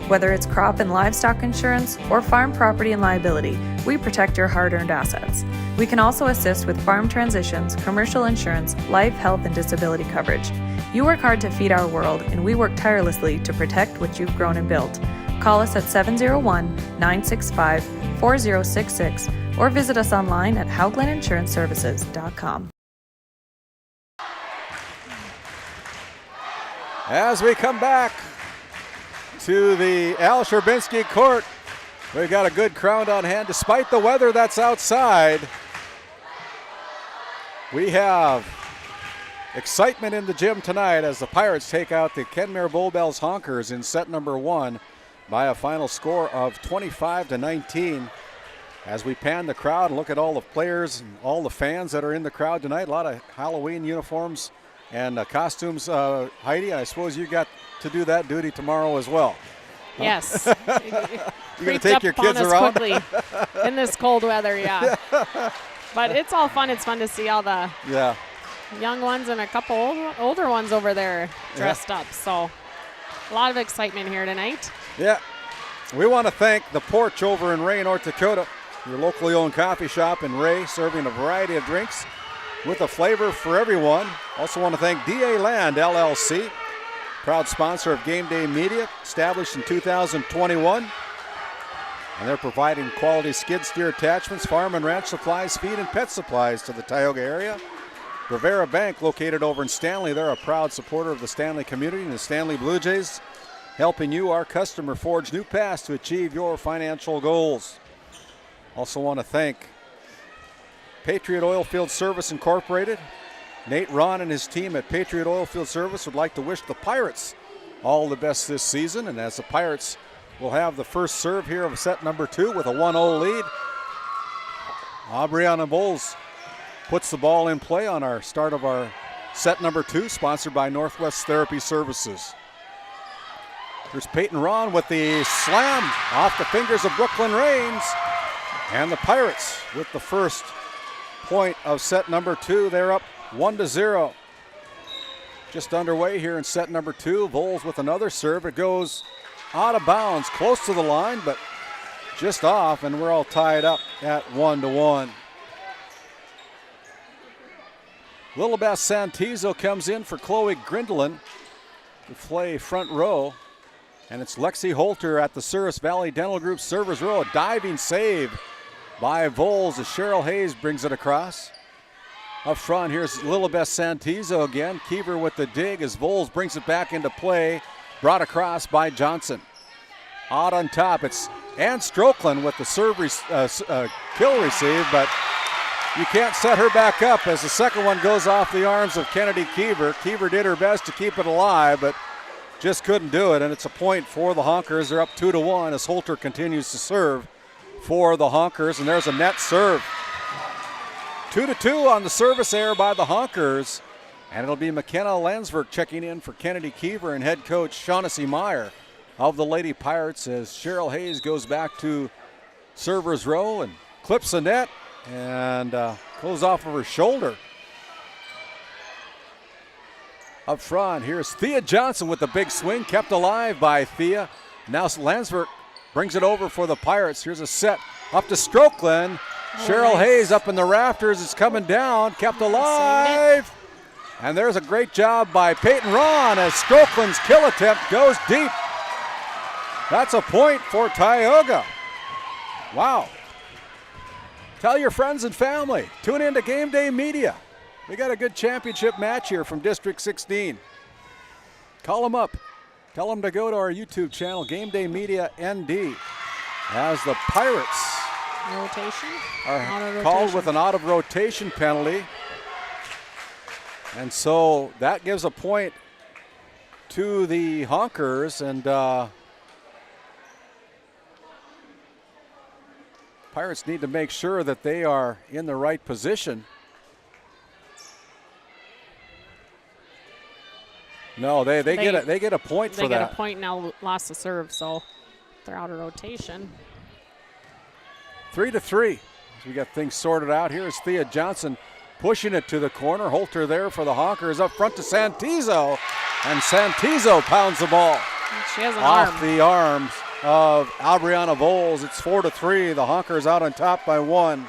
Speaker 9: Whether it's crop and livestock insurance or farm property and liability, we protect your hard-earned assets. We can also assist with farm transitions, commercial insurance, life, health, and disability coverage. You work hard to feed our world, and we work tirelessly to protect what you've grown and built. Call us at 701-965-4066 or visit us online at hoaglandinsuranceservices.com.
Speaker 1: As we come back to the Al Sherbinski court, we've got a good crowd on hand. Despite the weather that's outside, we have excitement in the gym tonight as the Pirates take out the Kenmare Bowbells Honkers in set number 1 by a final score of 25-19. As we pan the crowd and look at all the players and all the fans that are in the crowd tonight, a lot of Halloween uniforms and costumes. Heidi, I suppose you got to do that duty tomorrow as well.
Speaker 11: Yes.
Speaker 1: You gonna take your kids around
Speaker 11: quickly in this cold weather, yeah. But it's all fun. It's fun to see all the young ones and a couple older ones over there dressed up. So a lot of excitement here tonight.
Speaker 1: Yeah. We want to thank The Porch over in Ray, North Dakota, your locally owned coffee shop in Ray, serving a variety of drinks with a flavor for everyone. Also want to thank DA Land LLC, proud sponsor of GameDay Media, established in 2021. And they're providing quality skid steer attachments, farm and ranch supplies, feed and pet supplies to the Tioga area. Rivera Bank, located over in Stanley, they're a proud supporter of the Stanley community and the Stanley Blue Jays, helping you, our customer, forge new paths to achieve your financial goals. Also want to thank Patriot Oilfield Service Incorporated. Nate Ron and his team at Patriot Oilfield Service would like to wish the Pirates all the best this season. And as the Pirates will have the first serve here of set number 2 with a 1-0 lead, Aubriana Bowles puts the ball in play on our start of our set number 2, sponsored by Northwest Therapy Services. There's Peyton Ron with the slam off the fingers of Brooklyn Rains. And the Pirates with the first point of set number 2. They're up 1-0. Just underway here in set number 2. Bowles with another serve. It goes out of bounds, close to the line, but just off, and we're all tied up at 1-1. Little Best Santizo comes in for Chloe Grindelin to play front row. And it's Lexi Holter at the Service Valley Dental Group servers row. A diving save by Voles as Cheryl Hayes brings it across. Up front, here's Little Best Santizo again. Keever with the dig as Voles brings it back into play. Brought across by Johnson. Out on top, it's Ann Strokeland with the serve kill receive, but you can't set her back up as the second one goes off the arms of Kennedy Keever. Keever did her best to keep it alive, but just couldn't do it, and it's a point for the Honkers. They're up 2-1 as Holter continues to serve for the Honkers, and there's a net serve. 2-2 on the service error by the Honkers, and it'll be McKenna Landsberg checking in for Kennedy Keever and head coach Shaughnessy Meyer of the Lady Pirates as Cheryl Hayes goes back to server's row and clips the net and goes off of her shoulder. Up front, here's Thea Johnson with the big swing, kept alive by Thea. Now Landsberg brings it over for the Pirates. Here's a set up to Strokeland. Cheryl Hayes up in the rafters. It's coming down, kept alive. And there's a great job by Peyton Ron as Strokeland's kill attempt goes deep. That's a point for Tioga. Wow. Tell your friends and family. Tune in to GameDay Media. We got a good championship match here from District 16. Call them up. Tell them to go to our YouTube channel, GameDay Media ND, as the Pirates are called with an out of rotation penalty. And so that gives a point to the Honkers, and Pirates need to make sure that they are in the right position. No, they get a point for that.
Speaker 11: They get a point now, lost the serve, so they're out of rotation.
Speaker 1: 3-3. We got things sorted out. Here's Thea Johnson pushing it to the corner. Holter there for the Honkers up front to Santizo, and Santizo pounds the ball.
Speaker 11: She has an
Speaker 1: off
Speaker 11: arm.
Speaker 1: The arms of Aubriana Voles. It's 4-3. The Honkers out on top by 1.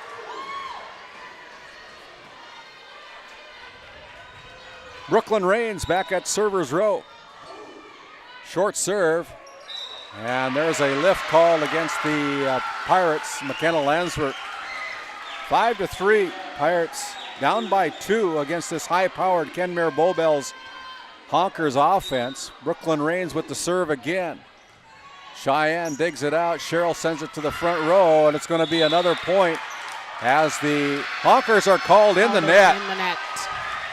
Speaker 1: Brooklyn Rains back at server's row. Short serve. And there's a lift called against the Pirates, McKenna Landsberg. 5-3, Pirates down by 2 against this high-powered Kenmare Bowbells Honkers offense. Brooklyn Rains with the serve again. Cheyenne digs it out. Cheryl sends it to the front row, and it's going to be another point as the Honkers are called in the net.
Speaker 11: In the net.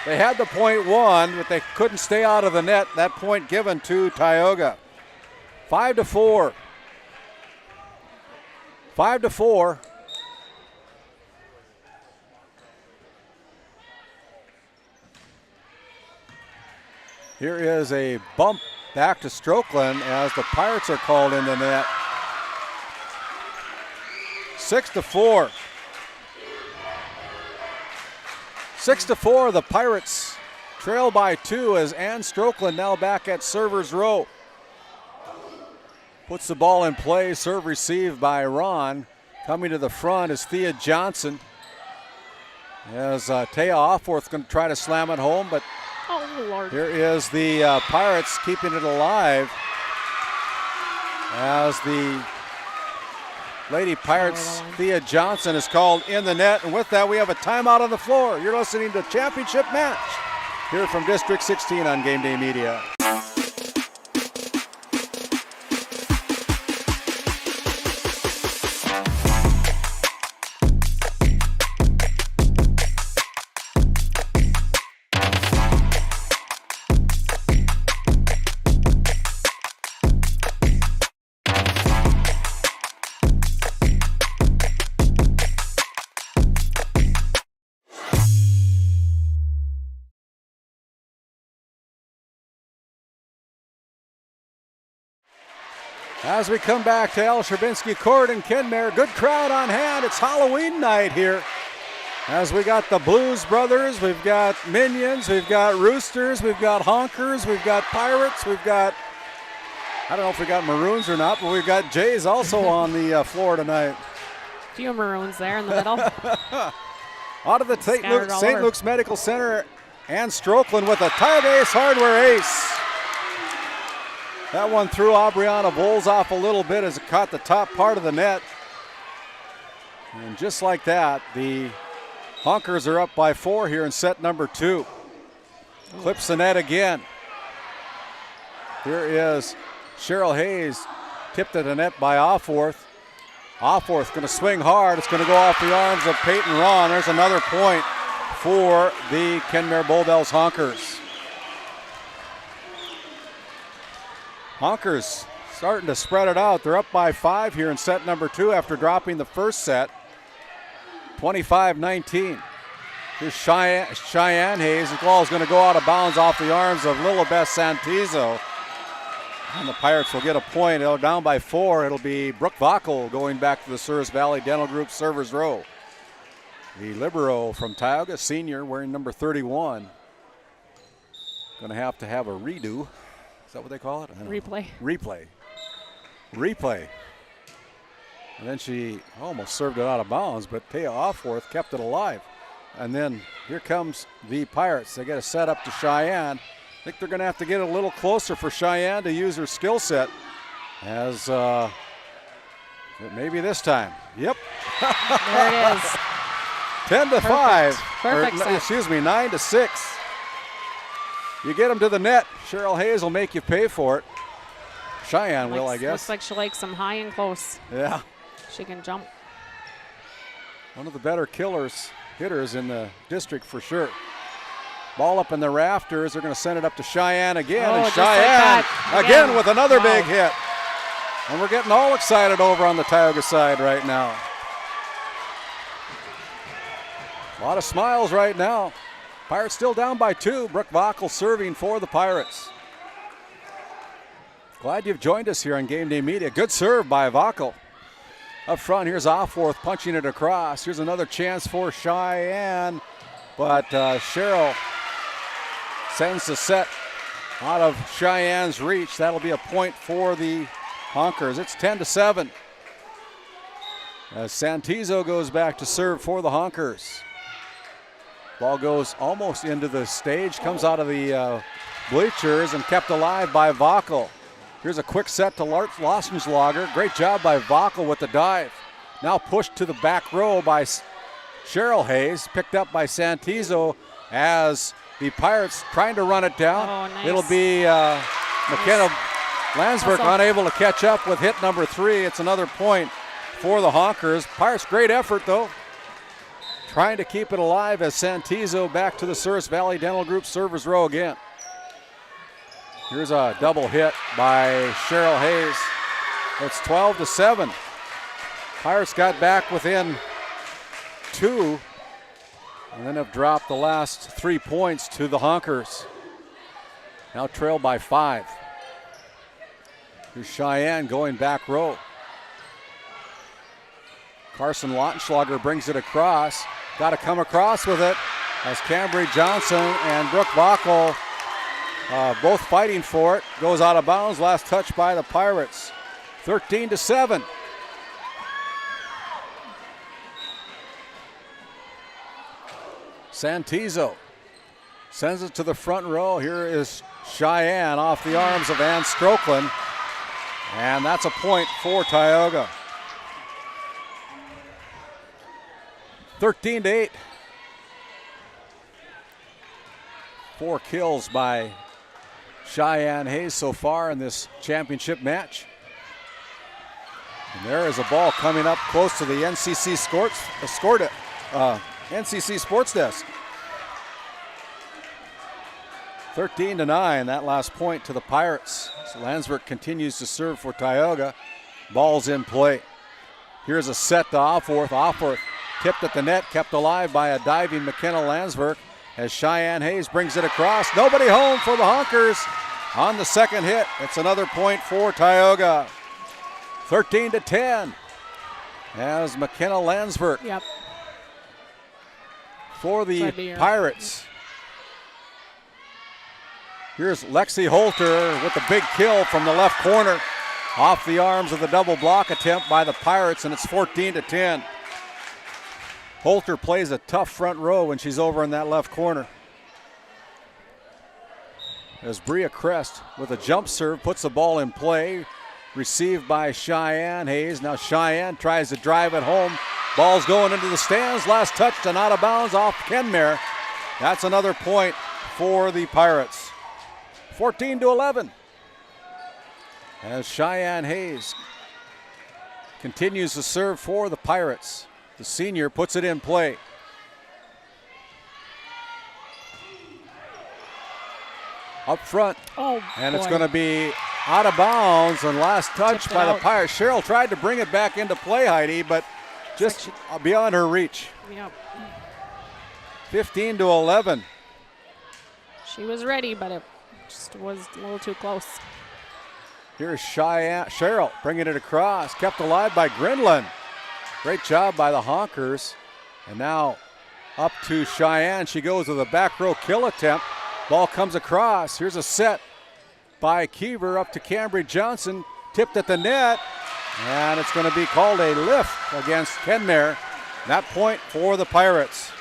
Speaker 1: They had the point won, but they couldn't stay out of the net. That point given to Tioga. 5-4. 5-4. Here is a bump back to Strokeland as the Pirates are called in the net. 6-4. 6-4, the Pirates trail by 2 as Ann Strokeland now back at server's row. Puts the ball in play, serve received by Ron. Coming to the front is Thea Johnson. As Taya Offworth going to try to slam it home, but here is the Pirates keeping it alive as the Lady Pirates, Thea Johnson is called in the net, and with that we have a timeout on the floor. You're listening to Championship Match here from District 16 on GameDay Media. As we come back to Al Sherbinsky Court in Kenmare, good crowd on hand. It's Halloween night here. As we got the Blues Brothers, we've got Minions, we've got Roosters, we've got Honkers, we've got Pirates, we've got, I don't know if we got Maroons or not, but we've got Jays also on the floor tonight.
Speaker 11: A few Maroons there in the middle.
Speaker 1: Out of the St. Luke's Medical Center Ann Strokeland with a Tioga Ace Hardware ace. That one threw Aubriana Bowles off a little bit as it caught the top part of the net. And just like that, the Honkers are up by 4 here in set number 2. Clips the net again. Here is Cheryl Hayes, tipped at the net by Offworth. Offworth going to swing hard. It's going to go off the arms of Peyton Ron. There's another point for the Kenmare Bowbells Honkers. Honkers starting to spread it out. They're up by 5 here in set number 2 after dropping the first set. 25-19. Here's Cheyenne Hayes. The ball is going to go out of bounds off the arms of Lilibeth Santizo. And the Pirates will get a point. They're down by 4. It'll be Brooke Vackel going back to the Souris Valley Dental Group servers row. The libero from Tioga, senior, wearing number 31. Going to have a redo. Is that what they call it? I don't know. Replay. And then she almost served it out of bounds, but Taya Offworth kept it alive. And then here comes the Pirates. They get a set up to Cheyenne. I think they're going to have to get a little closer for Cheyenne to use her skill set. As maybe this time. Yep.
Speaker 11: There it is.
Speaker 1: 10-5.
Speaker 11: Perfect set.
Speaker 1: Excuse me, 9-6. You get them to the net. Cheryl Hayes will make you pay for it. Cheyenne will, I guess.
Speaker 11: Looks like she likes them high and close.
Speaker 1: Yeah.
Speaker 11: She can jump.
Speaker 1: One of the better hitters in the district for sure. Ball up in the rafters. They're going to send it up to Cheyenne again.
Speaker 11: Oh,
Speaker 1: and Cheyenne
Speaker 11: like
Speaker 1: again with another big hit. And we're getting all excited over on the Tioga side right now. A lot of smiles right now. Pirates still down by 2. Brooke Vackel serving for the Pirates. Glad you've joined us here on GameDay Media. Good serve by Vackel. Up front, here's Offworth punching it across. Here's another chance for Cheyenne. But Cheryl sends the set out of Cheyenne's reach. That'll be a point for the Honkers. It's 10-7. As Santizo goes back to serve for the Honkers. Ball goes almost into the stage, comes out of the bleachers and kept alive by Vackel. Here's a quick set to Lossenschlager. Great job by Vackel with the dive. Now pushed to the back row by Cheryl Hayes, picked up by Santizo as the Pirates trying to run it down.
Speaker 11: Oh, nice.
Speaker 1: It'll be McKenna Landsberg unable to catch up with hit number 3. It's another point for the Honkers. Pirates, great effort though. Trying to keep it alive as Santizo back to the Souris Valley Dental Group servers row again. Here's a double hit by Cheryl Hayes. It's 12-7. Pirates got back within 2 and then have dropped the last 3 points to the Honkers. Now trailed by 5. Here's Cheyenne going back row. Carson Lottenschlager brings it across. Got to come across with it as Cambry Johnson and Brooke Vackel both fighting for it. Goes out of bounds. Last touch by the Pirates. 13-7. Santizo sends it to the front row. Here is Cheyenne off the arms of Ann Strokeland. And that's a point for Tioga. 13-8. 4 kills by Cheyenne Hayes so far in this championship match. And there is a ball coming up close to the NCC NCC Sports Desk. 13-9, that last point to the Pirates. So Landsberg continues to serve for Tioga. Ball's in play. Here's a set to Offworth. Offworth tipped at the net, kept alive by a diving McKenna Landsberg as Cheyenne Hayes brings it across. Nobody home for the Honkers on the second hit. It's another point for Tioga. 13-10 as McKenna Landsberg for the Pirates. Here's Lexi Holter with the big kill from the left corner off the arms of the double block attempt by the Pirates, and it's 14-10. Holter plays a tough front row when she's over in that left corner. as Bria Crest with a jump serve puts the ball in play. Received by Cheyenne Hayes. Now Cheyenne tries to drive it home. Ball's going into the stands. Last touch and out of bounds off Kenmare. That's another point for the Pirates. 14-11. As Cheyenne Hayes continues to serve for the Pirates. The senior puts it in play. Up front. And it's going to be out of bounds and last touch by the Pirates. Cheryl tried to bring it back into play, Heidi, but just beyond her reach.
Speaker 11: Yep.
Speaker 1: 15-11.
Speaker 11: She was ready, but it just was a little too close.
Speaker 1: Here's Cheryl bringing it across. Kept alive by Grinlund. Great job by the Honkers. And now up to Cheyenne. She goes with a back row kill attempt. Ball comes across. Here's a set by Keever up to Cambry Johnson. Tipped at the net. And it's going to be called a lift against Kenmare. That point for the Pirates.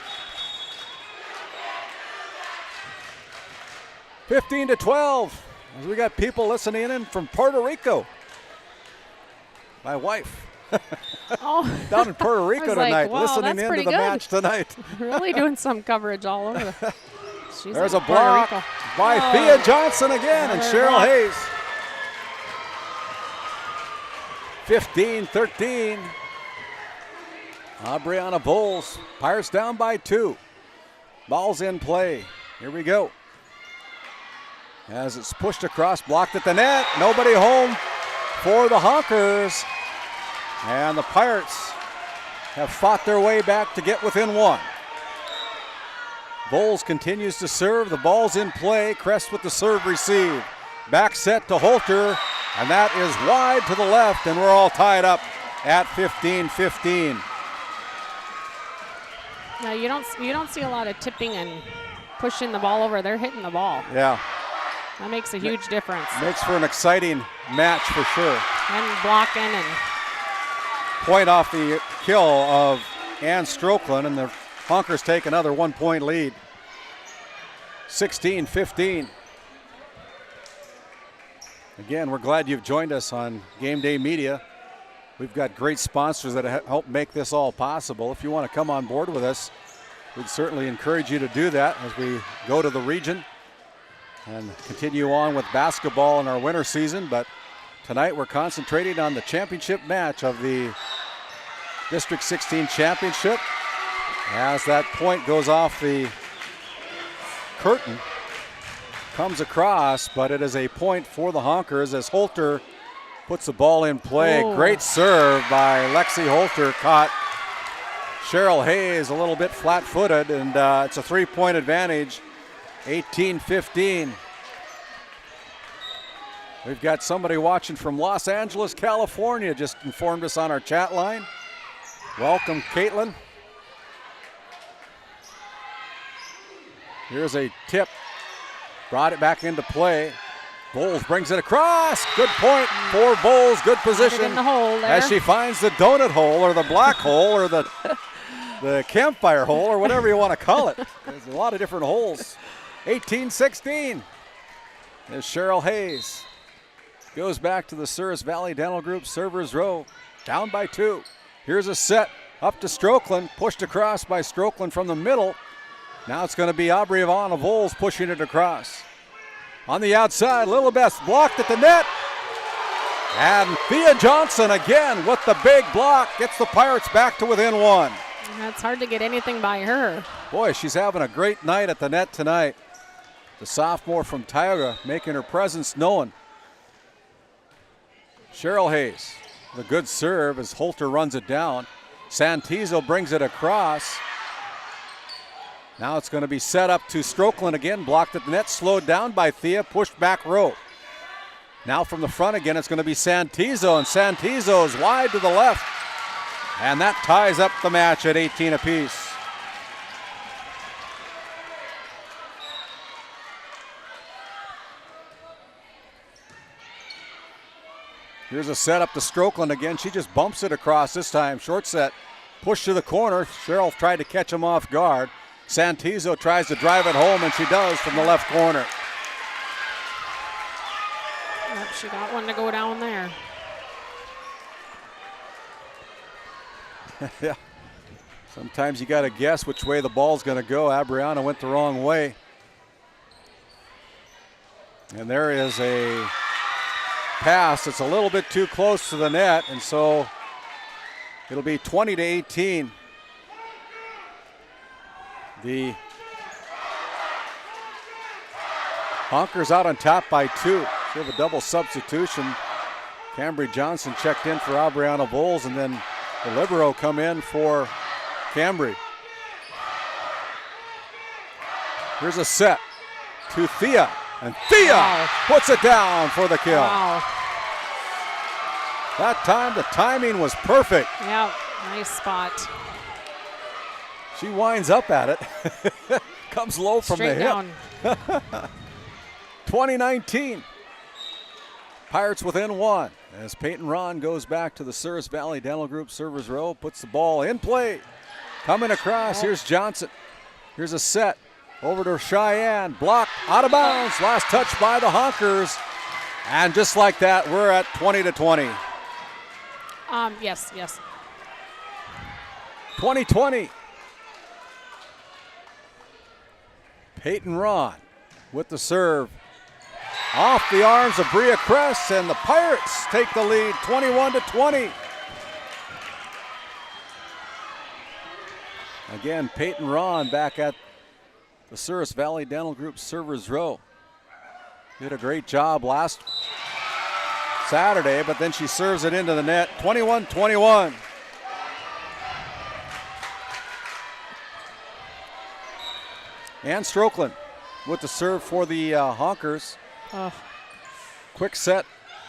Speaker 1: 15-12. As we got people listening in from Puerto Rico. My wife. Down in Puerto Rico tonight,
Speaker 11: wow,
Speaker 1: listening in to the match tonight.
Speaker 11: Really doing some coverage all over.
Speaker 1: There's a block by Thea Johnson again and Cheryl Hayes. 15-13. Aubriana Bowles. Pirates down by 2. Ball's in play. Here we go. As it's pushed across, blocked at the net. Nobody home for the Honkers. And the Pirates have fought their way back to get within 1. Bowles continues to serve. The ball's in play. Crest with the serve receive. Back set to Holter. And that is wide to the left. And we're all tied up at 15-15.
Speaker 11: Now you don't see a lot of tipping and pushing the ball over. They're hitting the ball.
Speaker 1: Yeah.
Speaker 11: That makes a huge difference.
Speaker 1: Makes for an exciting match for sure.
Speaker 11: And blocking and
Speaker 1: point off the kill of Ann Strokeland, and the Honkers take another 1-point lead. 16-15. Again, we're glad you've joined us on GameDay Media. We've got great sponsors that help make this all possible. If you want to come on board with us, we'd certainly encourage you to do that as we go to the region and continue on with basketball in our winter season. But tonight we're concentrating on the championship match of the District 16 Championship. As that point goes off the curtain, comes across, but it is a point for the Honkers as Holter puts the ball in play. Great serve by Lexi Holter, caught Cheryl Hayes a little bit flat-footed, and it's a 3-point advantage. 18-15. We've got somebody watching from Los Angeles, California, just informed us on our chat line. Welcome, Caitlin. Here's a tip. Brought it back into play. Bowles brings it across. Good point for Bowles. Good position
Speaker 11: in the hole there.
Speaker 1: as she finds the donut hole or the black hole or the campfire hole or whatever you want to call it. There's a lot of different holes. 18-16. As Cheryl Hayes goes back to the Souris Valley Dental Group servers row. Down by 2. Here's a set up to Strokeland. Pushed across by Strokeland from the middle. Now it's going to be Aubriana Bowles pushing it across. On the outside, Lilibeth blocked at the net. And Thea Johnson again with the big block. Gets the Pirates back to within 1.
Speaker 11: It's hard to get anything by her.
Speaker 1: Boy, she's having a great night at the net tonight. The sophomore from Tioga making her presence known. Cheryl Hayes, the good serve as Holter runs it down. Santizo brings it across. Now it's going to be set up to Strokeland again. Blocked at the net, slowed down by Thea, pushed back row. Now from the front again, it's going to be Santizo, and Santizo is wide to the left. And that ties up the match at 18 apiece. Here's a set up to Strokeland again. She just bumps it across this time. Short set, push to the corner. Cheryl tried to catch him off guard. Santizo tries to drive it home, and she does from the left corner.
Speaker 11: Yep, she got one to go down there.
Speaker 1: Yeah. Sometimes you got to guess which way the ball's going to go. Abriana went the wrong way. And there is a pass that's a little bit too close to the net, and so it'll be 20-18. The Honkers out on top by 2. We have a double substitution. Cambry Johnson checked in for Abriana Bowles, and then the libero come in for Cambry. Here's a set to Thea, and Thea puts it down for the kill.
Speaker 11: Wow.
Speaker 1: That time the timing was perfect.
Speaker 11: Yeah, nice spot.
Speaker 1: She winds up at it. Comes low from
Speaker 11: Straight
Speaker 1: the
Speaker 11: down.
Speaker 1: hip. 2019. Pirates within 1 as Peyton Ron goes back to the Souris Valley Dental Group servers row, puts the ball in play. Coming across, here's Johnson. Here's a set over to Cheyenne. Block out of bounds. Last touch by the Honkers. And just like that, we're at 20-20.
Speaker 11: Yes.
Speaker 1: 2020. Peyton Ron with the serve. Off the arms of Bria Kress, and the Pirates take the lead 21-20. Again, Peyton Ron back at the Souris Valley Dental Group servers row. Did a great job last Saturday, but then she serves it into the net. 21-21. Ann Strokeland with the serve for the Honkers. Quick set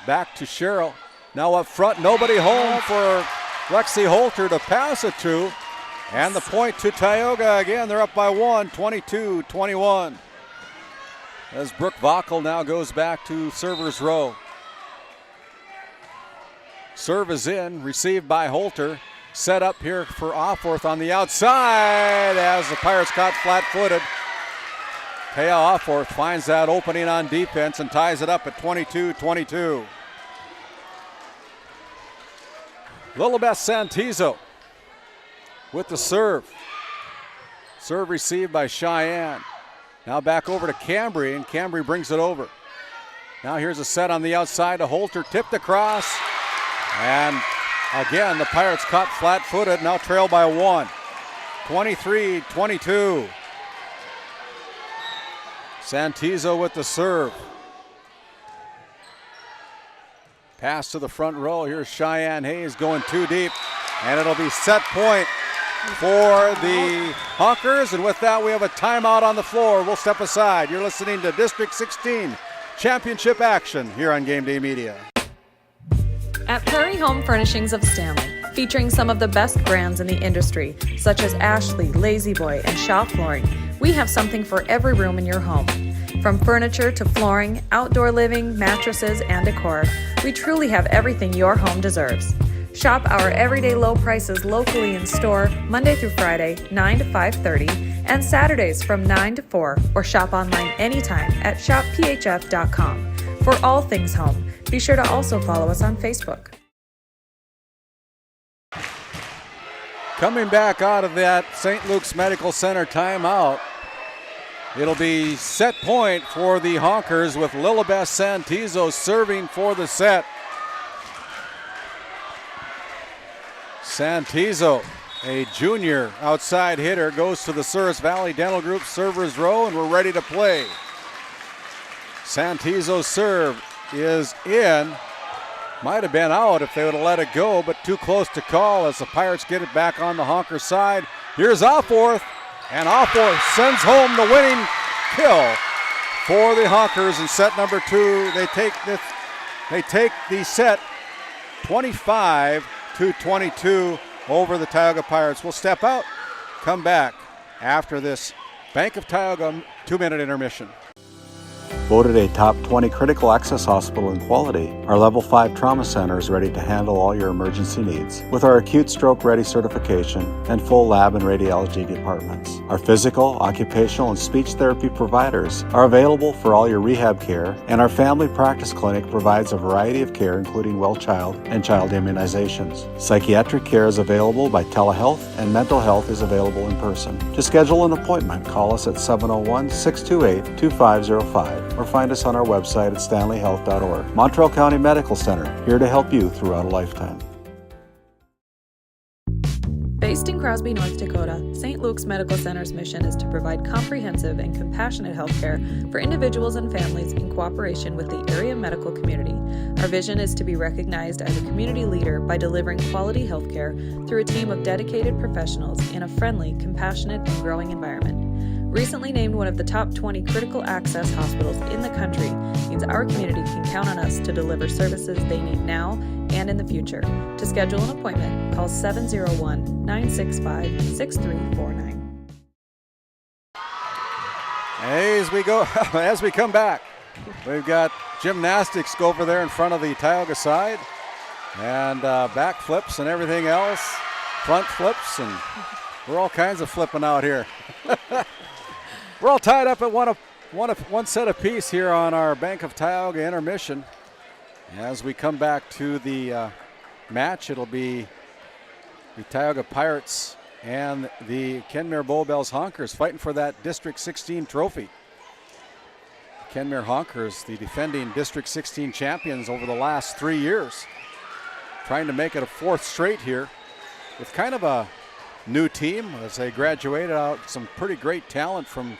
Speaker 1: back to Cheryl. Now up front, nobody home for Lexi Holter to pass it to. And the point to Tioga again. They're up by 1, 22-21. As Brooke Vockel now goes back to server's row. Serve is in, received by Holter. Set up here for Offworth on the outside as the Pirates caught flat-footed. Taya Offworth finds that opening on defense and ties it up at 22-22. Lilibeth Santizo with the serve. Serve received by Cheyenne. Now back over to Cambry, and Cambry brings it over. Now here's a set on the outside to Holter, tipped across. And again, the Pirates caught flat-footed, now trail by 1. 23-22. Santizo with the serve. Pass to the front row. Here's Cheyenne Hayes going too deep. And it'll be set point for the Honkers. And with that, we have a timeout on the floor. We'll step aside. You're listening to District 16 Championship action here on Game Day Media.
Speaker 9: At Prairie Home Furnishings of Stanley, featuring some of the best brands in the industry, such as Ashley, Lazy Boy, and Shaw Flooring, we have something for every room in your home. From furniture to flooring, outdoor living, mattresses, and decor, we truly have everything your home deserves. Shop our everyday low prices locally in store Monday through Friday, 9 to 5:30, and Saturdays from 9 to 4, or shop online anytime at shopphf.com. For all things home, be sure to also follow us on Facebook.
Speaker 1: Coming back out of that St. Luke's Medical Center timeout, it'll be set point for the Honkers with Lilibeth Santizo serving for the set. Santizo, a junior outside hitter, goes to the Souris Valley Dental Group servers row, and we're ready to play. Santizo's serve is in. Might have been out if they would have let it go, but too close to call as the Pirates get it back on the Honker side. Here's Offworth, and Offworth sends home the winning kill for the Honkers in set number 2. They take the set 25-22 over the Tioga Pirates. We'll step out, come back after this Bank of Tioga 2-minute intermission.
Speaker 10: Voted a top 20 critical access hospital in quality, our level 5 trauma center is ready to handle all your emergency needs with our acute stroke ready certification and full lab and radiology departments. Our physical, occupational, and speech therapy providers are available for all your rehab care, and our family practice clinic provides a variety of care including well child and child immunizations. Psychiatric care is available by telehealth, and mental health is available in person. To schedule an appointment, call us at 701-628-2505 or find us on our website at stanleyhealth.org. Montreal County Medical Center, here to help you throughout a lifetime.
Speaker 9: Based in Crosby, North Dakota, St. Luke's Medical Center's mission is to provide comprehensive and compassionate health care for individuals and families in cooperation with the area medical community. Our vision is to be recognized as a community leader by delivering quality health care through a team of dedicated professionals in a friendly, compassionate, and growing environment. Recently named one of the top 20 critical access hospitals in the country means our community can count on us to deliver services they need now and in the future. To schedule an appointment, call 701-965-6349.
Speaker 1: As we come back, we've got gymnastics go over there in front of the Tioga side, and back flips and everything else, front flips, and we're all kinds of flipping out here. We're all tied up at one set apiece here on our Bank of Tioga intermission. As we come back to the match, it'll be the Tioga Pirates and the Kenmare Bowbells Honkers fighting for that District 16 trophy. Kenmare Honkers, the defending District 16 champions over the last 3 years, trying to make it a fourth straight here with kind of a new team as they graduated out some pretty great talent from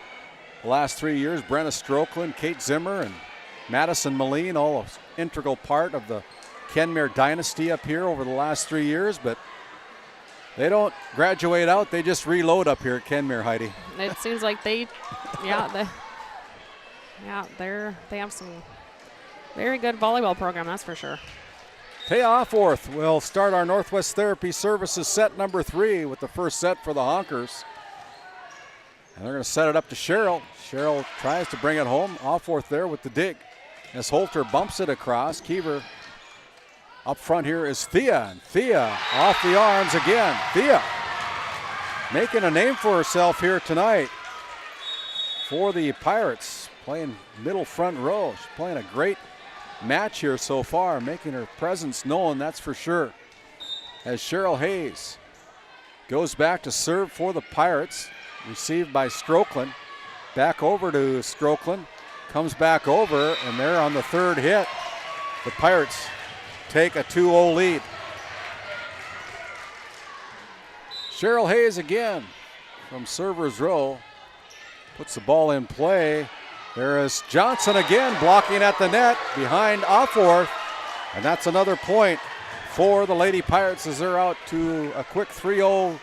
Speaker 1: the last 3 years. Brenna Strokeland, Kate Zimmer, and Madison Moline, all an integral part of the Kenmare dynasty up here over the last 3 years, but they don't graduate out, they just reload up here at Kenmare, Heidi.
Speaker 11: It seems like they have some very good volleyball program, that's for sure.
Speaker 1: Taya Offworth will start our Northwest Therapy Services set number 3 with the first set for the Honkers. And they're going to set it up to Cheryl. Cheryl tries to bring it home. Offworth there with the dig. As Holter bumps it across, Keever up front here is Thea. And Thea off the arms again. Thea making a name for herself here tonight for the Pirates, playing middle front row. She's playing a great match here so far, making her presence known, that's for sure. As Cheryl Hayes goes back to serve for the Pirates, received by Strokeland. Back over to Strokeland, comes back over, and they're on the third hit. The Pirates take a 2-0 lead. Cheryl Hayes again from server's row, puts the ball in play. There is Johnson again blocking at the net behind Offworth, and that's another point for the Lady Pirates as they're out to a quick 3-0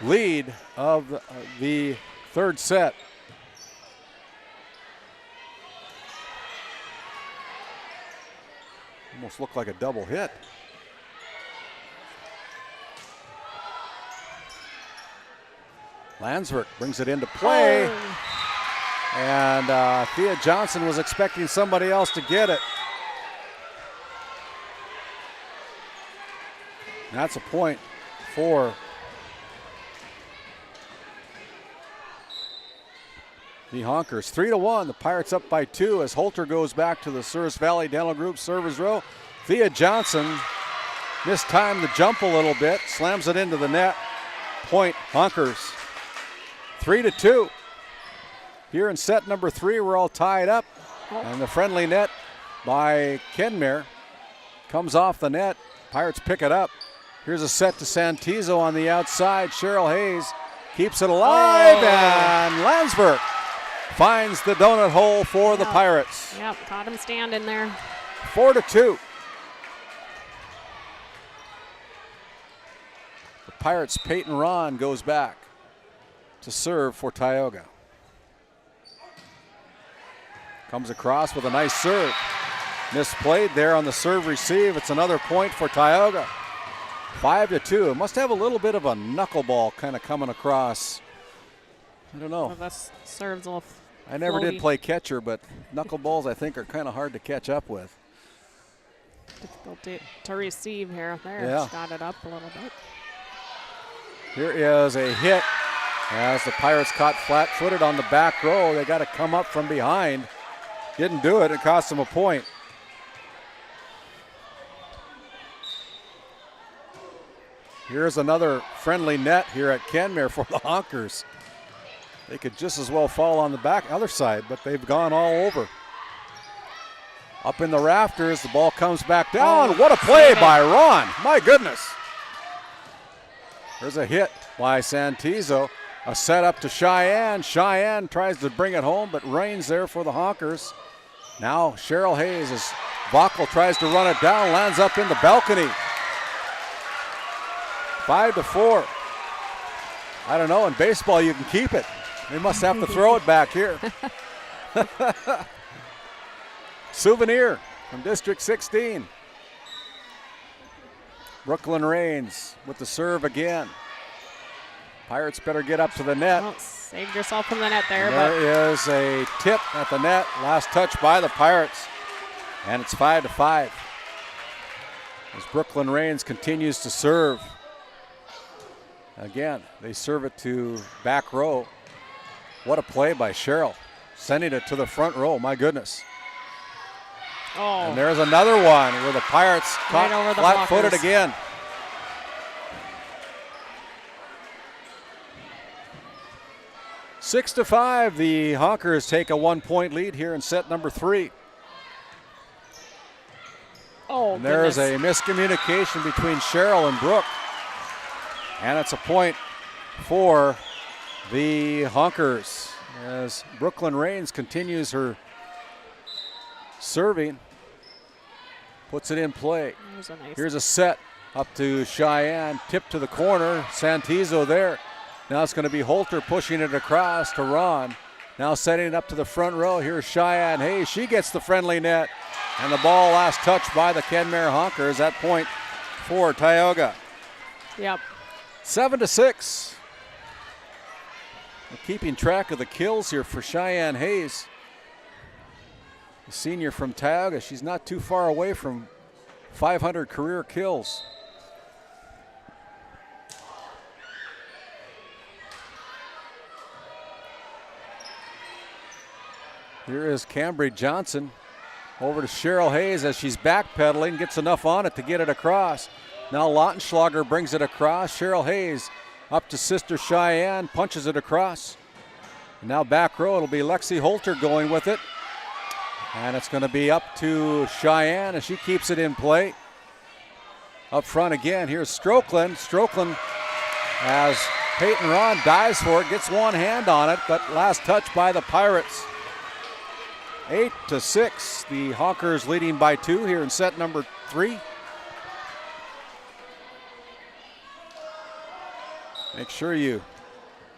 Speaker 1: lead of the third set. Almost looked like a double hit. Landsberg brings it into play. Oh. And Thea Johnson was expecting somebody else to get it. And that's a point for the Honkers. 3-1, the Pirates up by 2 as Holter goes back to the Souris Valley Dental Group servers row. Thea Johnson mistimed the jump a little bit, slams it into the net. Point Honkers. 3-2. Here in set number 3, we're all tied up. And the friendly net by Kenmare comes off the net. Pirates pick it up. Here's a set to Santizo on the outside. Cheryl Hayes keeps it alive, and Landsberg finds the donut hole for the Pirates.
Speaker 11: Yep, caught him standing there.
Speaker 1: 4-2. The Pirates' Peyton Ron goes back to serve for Tioga. Comes across with a nice serve. Misplayed there on the serve receive. It's another point for Tioga. 5-2. It must have a little bit of a knuckleball kind of coming across. I don't know.
Speaker 11: Well, that serve's a little
Speaker 1: I never
Speaker 11: floaty.
Speaker 1: did play catcher, but knuckleballs I think are kind of hard to catch up with.
Speaker 11: Difficult to receive here. There,
Speaker 1: Yeah.
Speaker 11: she got it up a little bit.
Speaker 1: Here is a hit as the Pirates caught flat-footed on the back row. They got to come up from behind. Didn't do it. It cost them a point. Here's another friendly net here at Kenmare for the Honkers. They could just as well fall on the other side, but they've gone all over. Up in the rafters, the ball comes back down. What a play by Ron. My goodness. There's a hit by Santizo. A setup to Cheyenne. Cheyenne tries to bring it home, but Rain's there for the Honkers. Now Cheryl Hayes as Vaughel tries to run it down, lands up in the balcony. 5-4. I don't know, in baseball you can keep it. They must have to throw it back here. Souvenir from District 16. Brooklyn Rains with the serve again. Pirates better get up to the net.
Speaker 11: Well, saved yourself from the net there.
Speaker 1: There is a tip at the net. Last touch by the Pirates. And it's 5-5. As Brooklyn Rains continues to serve. Again, they serve it to back row. What a play by Cheryl. Sending it to the front row. My goodness.
Speaker 11: Oh.
Speaker 1: And there's another one where the Pirates caught
Speaker 11: over the
Speaker 1: flat-footed
Speaker 11: blockers.
Speaker 1: again. Six to 5, the Honkers take a 1-point lead here in set number 3.
Speaker 11: Oh,
Speaker 1: And there's a miscommunication between Cheryl and Brooke. And it's a point for the Honkers as Brooklyn Rains continues her serving. Puts it in play.
Speaker 11: There's a nice.
Speaker 1: Here's a set up to Cheyenne. Tip to the corner. Santizo there. Now it's going to be Holter pushing it across to Ron. Now setting it up to the front row. Here's Cheyenne Hayes. She gets the friendly net. And the ball last touched by the Kenmare Honkers. That point for Tioga.
Speaker 11: Yep.
Speaker 1: 7-6. We're keeping track of the kills here for Cheyenne Hayes. The senior from Tioga. She's not too far away from 500 career kills. Here is Cambry Johnson over to Cheryl Hayes as she's backpedaling, gets enough on it to get it across. Now Lautenschlager brings it across. Cheryl Hayes up to sister Cheyenne, punches it across. And now back row, it'll be Lexi Holter going with it. And it's going to be up to Cheyenne as she keeps it in play. Up front again, here's Strokeland. Strokeland, as Peyton Ron dives for it, gets one hand on it, but last touch by the Pirates. 8-6, the Honkers leading by 2 here in set number 3. Make sure you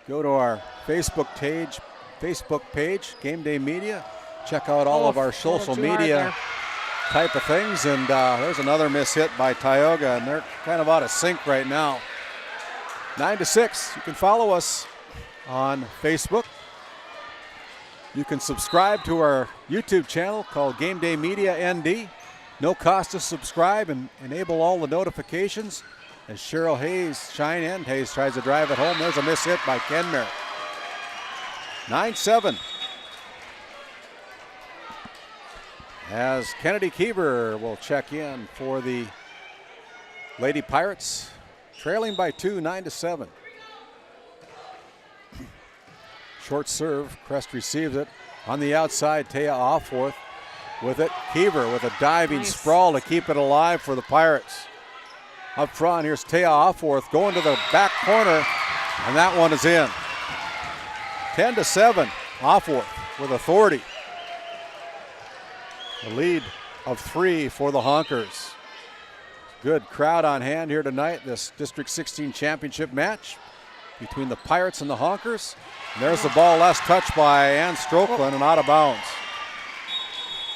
Speaker 1: go to our Facebook page, GameDay Media. Check out all of our social media type of things. And there's another miss hit by Tioga, and they're kind of out of sync right now. 9-6. You can follow us on Facebook. You can subscribe to our YouTube channel called GameDay Media ND. No cost to subscribe, and enable all the notifications. As Cheryl Hayes, Cheyenne Hayes tries to drive it home. There's a miss hit by Kenmare. 9-7. As Kennedy Keever will check in for the Lady Pirates, trailing by 2, 9-7. Short serve, Crest receives it. On the outside, Taya Offworth with it. Keever with a diving sprawl to keep it alive for the Pirates. Up front, here's Taya Offworth going to the back corner, and that one is in. 10-7, Offworth with authority. A lead of 3 for the Honkers. Good crowd on hand here tonight, this District 16 championship match between the Pirates and the Honkers. And there's the ball last touched by Ann Strokeland and out of bounds.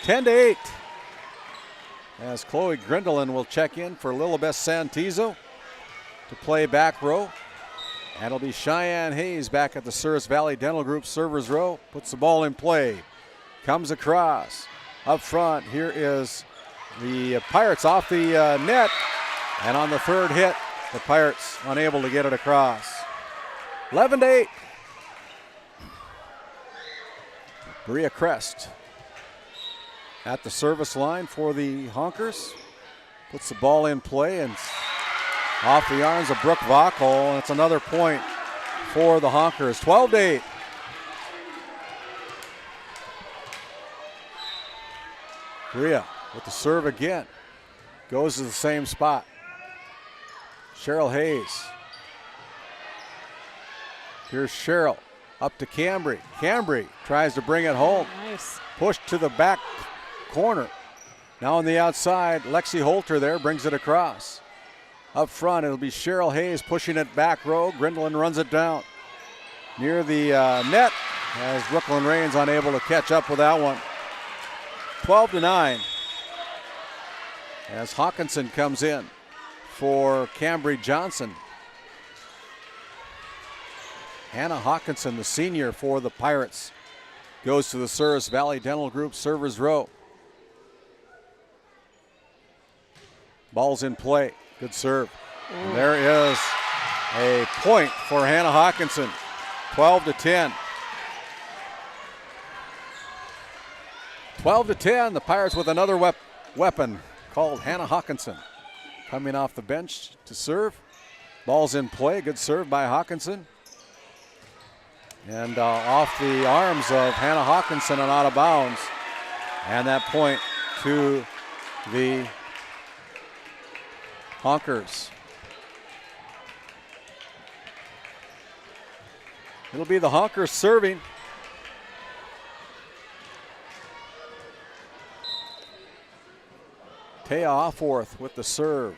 Speaker 1: 10-8. As Chloe Grindelin will check in for Lilibeth Santizo to play back row. And it'll be Cheyenne Hayes back at the Souris Valley Dental Group servers row. Puts the ball in play. Comes across. Up front, here is the Pirates off the net. And on the third hit, the Pirates unable to get it across. 11-8. Bria Crest at the service line for the Honkers. Puts the ball in play and off the arms of Brooke Vackel, and it's another point for the Honkers. 12-8. Bria with the serve again. Goes to the same spot. Cheryl Hayes. Here's Cheryl up to Cambry. Cambry tries to bring it home.
Speaker 11: Nice.
Speaker 1: Pushed to the back corner. Now on the outside, Lexi Holter there brings it across. Up front, it'll be Cheryl Hayes pushing it back row. Grindlin runs it down near the net as Brooklyn Rains unable to catch up with that one. 12-9 as Hawkinson comes in for Cambry Johnson. Hannah Hawkinson, the senior for the Pirates, goes to the Souris Valley Dental Group servers row. Ball's in play. Good serve. And there is a point for Hannah Hawkinson. 12-10. 12-10. The Pirates with another weapon called Hannah Hawkinson. Coming off the bench to serve. Ball's in play. Good serve by Hawkinson. And off the arms of Hannah Hawkinson and out of bounds. And that point to the Honkers. It'll be the Honkers serving. Taya Offworth with the serve.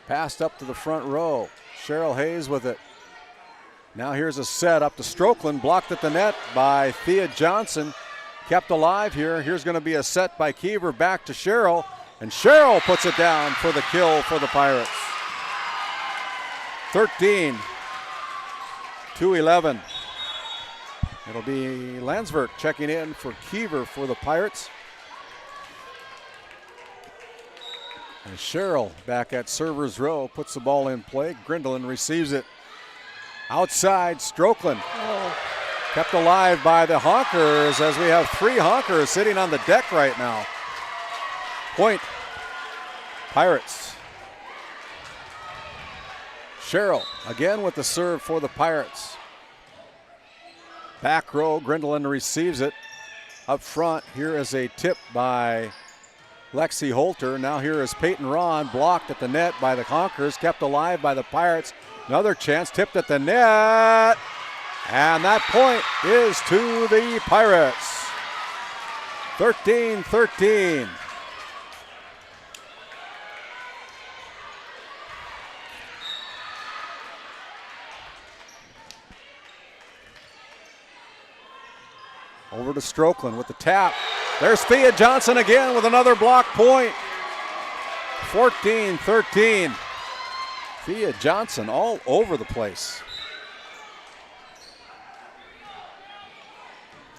Speaker 1: Passed up to the front row. Cheryl Hayes with it. Now here's a set up to Strokeland, blocked at the net by Thea Johnson. Kept alive here. Here's going to be a set by Kiever back to Cheryl. And Cheryl puts it down for the kill for the Pirates. 13-11. It'll be Landsberg checking in for Kiever for the Pirates. And Cheryl back at server's row puts the ball in play. Grindlin receives it. Outside, Strokeland. Kept alive by the Honkers as we have three Honkers sitting on the deck right now. Point, Pirates. Cheryl again with the serve for the Pirates. Back row, Grindlin receives it. Up front, here is a tip by Lexi Holter. Now here is Peyton Ron, blocked at the net by the Honkers, kept alive by the Pirates. Another chance, tipped at the net. And that point is to the Pirates. 13-13. Over to Strokeland with the tap. There's Thea Johnson again with another block point. 14-13. Thea Johnson all over the place.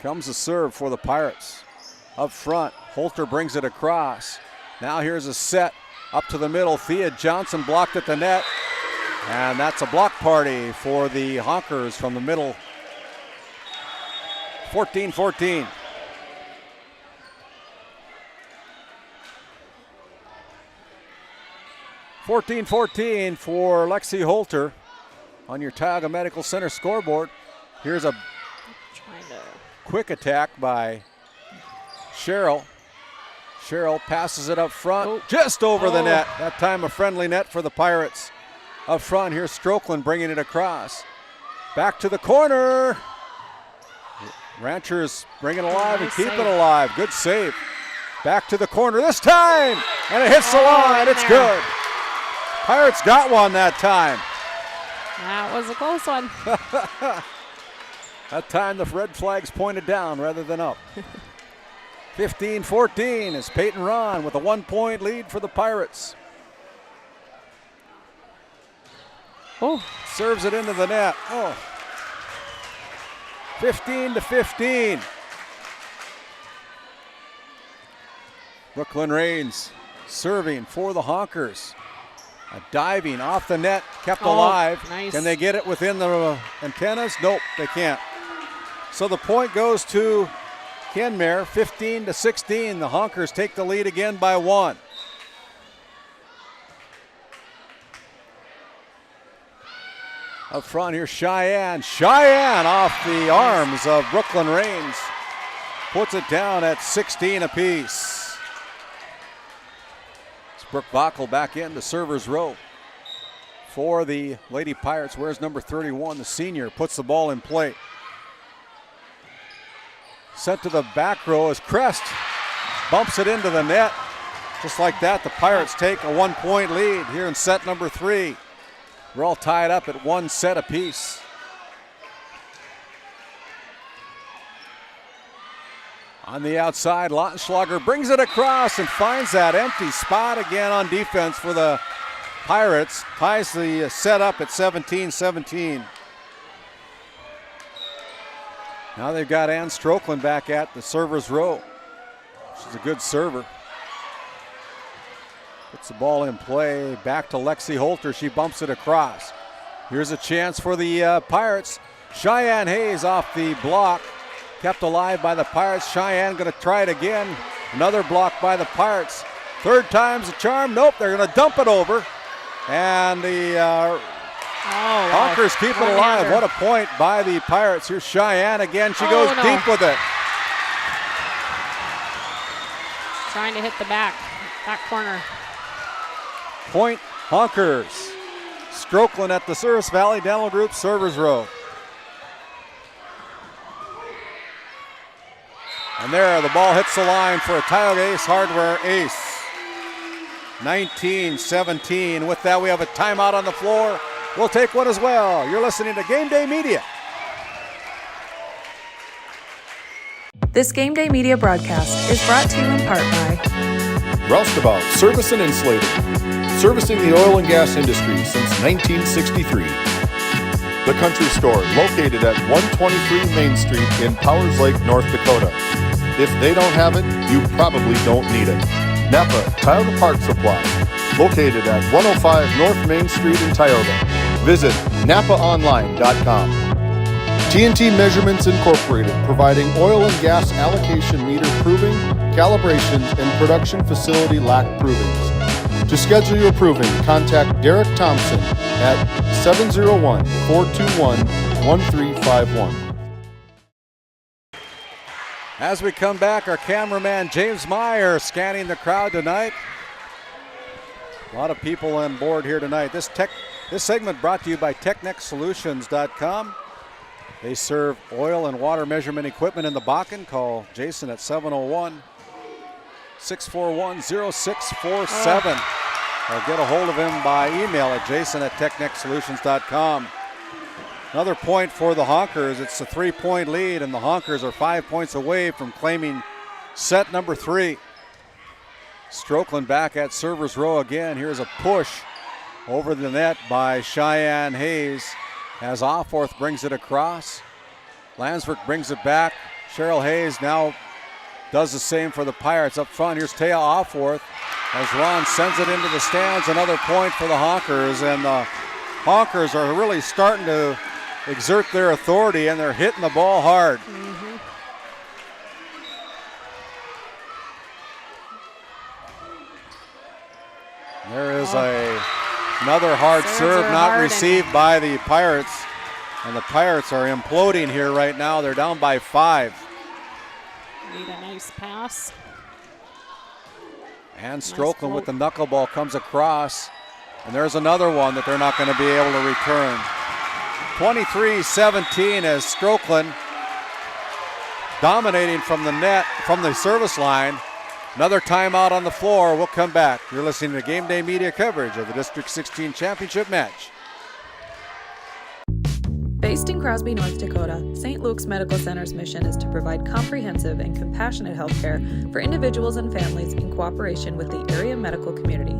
Speaker 1: Comes the serve for the Pirates. Up front, Holter brings it across. Now here's a set up to the middle. Thea Johnson blocked at the net. And that's a block party for the Honkers from the middle. 14-14. For Lexi Holter on your Tioga Medical Center scoreboard. Here's a quick attack by Cheryl. Cheryl passes it up front, just over the net. That time a friendly net for the Pirates. Up front, here's Strokeland bringing it across. Back to the corner. Ranchers bring it alive and keep it alive. Good save. Back to the corner this time, and it hits the line. It's good. Pirates got one that time.
Speaker 11: That was a close one.
Speaker 1: That time the red flag's pointed down rather than up. 15-14 is Peyton Ron with a 1-point lead for the Pirates.
Speaker 11: Oh.
Speaker 1: Serves it into the net. Oh. 15-15. Brooklyn Rains serving for the Honkers. A diving off the net, kept alive.
Speaker 11: Nice.
Speaker 1: Can they get it within the antennas? Nope, they can't. So the point goes to Kenmare, 15-16. The Honkers take the lead again by 1. Up front here, Cheyenne. Cheyenne off the arms of Brooklyn Rains. Puts it down at 16 apiece. It's Brooke Bockel back into server's row for the Lady Pirates. Where's number 31, the senior, puts the ball in play. Sent to the back row as Crest bumps it into the net. Just like that, the Pirates take a 1-point lead here in set number 3. We're all tied up at 1 set apiece. On the outside, Lautenschlager brings it across and finds that empty spot again on defense for the Pirates. Ties the set up at 17-17. Now they've got Ann Strokeland back at the server's row. She's a good server. Puts the ball in play, back to Lexi Holter. She bumps it across. Here's a chance for the Pirates. Cheyenne Hayes off the block. Kept alive by the Pirates. Cheyenne going to try it again. Another block by the Pirates. Third time's a charm. Nope, they're going to dump it over. And the Honkers keep it alive. What a point by the Pirates. Here's Cheyenne again. She goes deep with it.
Speaker 11: Trying to hit the back corner.
Speaker 1: Point Honkers. Strokeland at the Service Valley Dental Group servers row. And there, the ball hits the line for a Tioga Ace Hardware ace. 19-17. With that, we have a timeout on the floor. We'll take one as well. You're listening to GameDay Media.
Speaker 9: This GameDay Media broadcast is brought to you in part by
Speaker 4: Roustabout Service and Insulating, servicing the oil and gas industry since 1963. The Country Store, located at 123 Main Street in Powers Lake, North Dakota. If they don't have it, you probably don't need it. Napa Tioga Park Supply, located at 105 North Main Street in Tioga. Visit napaonline.com. TNT Measurements Incorporated, providing oil and gas allocation meter proving, calibrations, and production facility lack provings. To schedule your proving, contact Derek Thompson at 701-421-1351.
Speaker 1: As we come back, our cameraman James Meyer scanning the crowd tonight. A lot of people on board here tonight. This segment brought to you by TechNexSolutions.com. They serve oil and water measurement equipment in the Bakken. Call Jason at 701-641-0647. Or get a hold of him by email at jason@technexsolutions.com. Another point for the Honkers. It's a 3-point lead, and the Honkers are 5 points away from claiming set number 3. Strokeland back at server's row again. Here's a push over the net by Cheyenne Hayes as Alforth brings it across. Landsberg brings it back. Cheryl Hayes now does the same for the Pirates. Up front, here's Taya Alforth as Ron sends it into the stands. Another point for the Honkers, and the Honkers are really starting to exert their authority, and they're hitting the ball hard.
Speaker 11: Mm-hmm.
Speaker 1: There is another hard serve not received by the Pirates, and the Pirates are imploding here right now. They're down by 5.
Speaker 11: Need a nice pass.
Speaker 1: And Strokeland with the knuckleball comes across, and there's another one that they're not going to be able to return. 23-17 as Strokeland dominating from the net, from the service line. Another timeout on the floor. We'll come back. You're listening to GameDay Media coverage of the District 16 Championship match.
Speaker 9: Based in Crosby, North Dakota, St. Luke's Medical Center's mission is to provide comprehensive and compassionate health care for individuals and families in cooperation with the area medical community.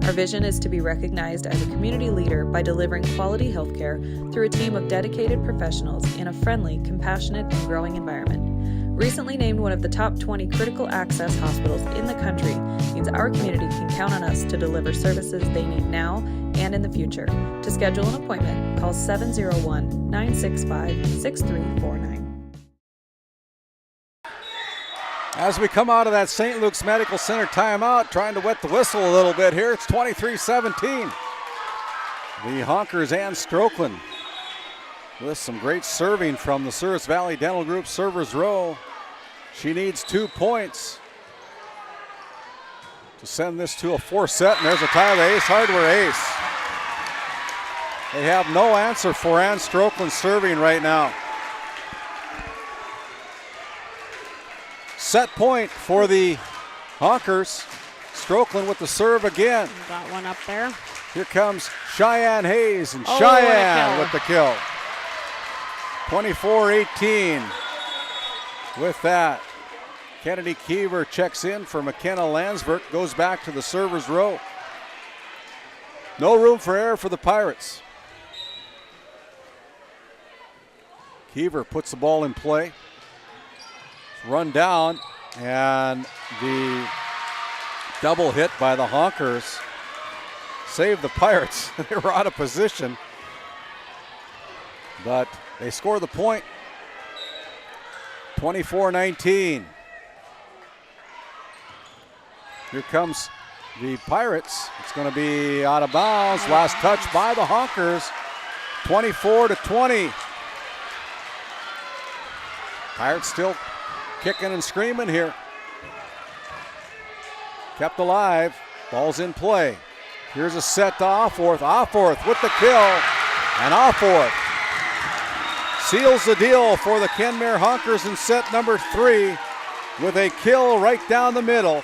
Speaker 9: Our vision is to be recognized as a community leader by delivering quality health care through a team of dedicated professionals in a friendly, compassionate, and growing environment. Recently named one of the top 20 critical access hospitals in the country means our community can count on us to deliver services they need now and in the future. To schedule an appointment, call 701-965-6349.
Speaker 1: As we come out of that St. Luke's Medical Center timeout, trying to wet the whistle a little bit here. It's 23-17. The Honkers and Strokeland with some great serving from the Souris Valley Dental Group servers row. She needs 2 points to send this to a 4 set, and there's a tie of the Ace Hardware ace. They have no answer for Ann Strokeland serving right now. Set point for the Honkers. Strokeland with the serve again.
Speaker 11: Got one up there.
Speaker 1: Here comes Cheyenne Hayes, and Cheyenne with the kill. 24-18 with that. Kennedy Kiever checks in for McKenna Landsberg, goes back to the server's row. No room for error for the Pirates. Kiever puts the ball in play. Run down, and the double hit by the Honkers saved the Pirates. They were out of position, but they score the point. 24-19. Here comes the Pirates. It's going to be out of bounds. Last touch by the Honkers. 24-20. Pirates still kicking and screaming here. Kept alive. Ball's in play. Here's a set to Offworth. Offworth with the kill. And Offworth seals the deal for the Kenmare Honkers in set number 3 with a kill right down the middle.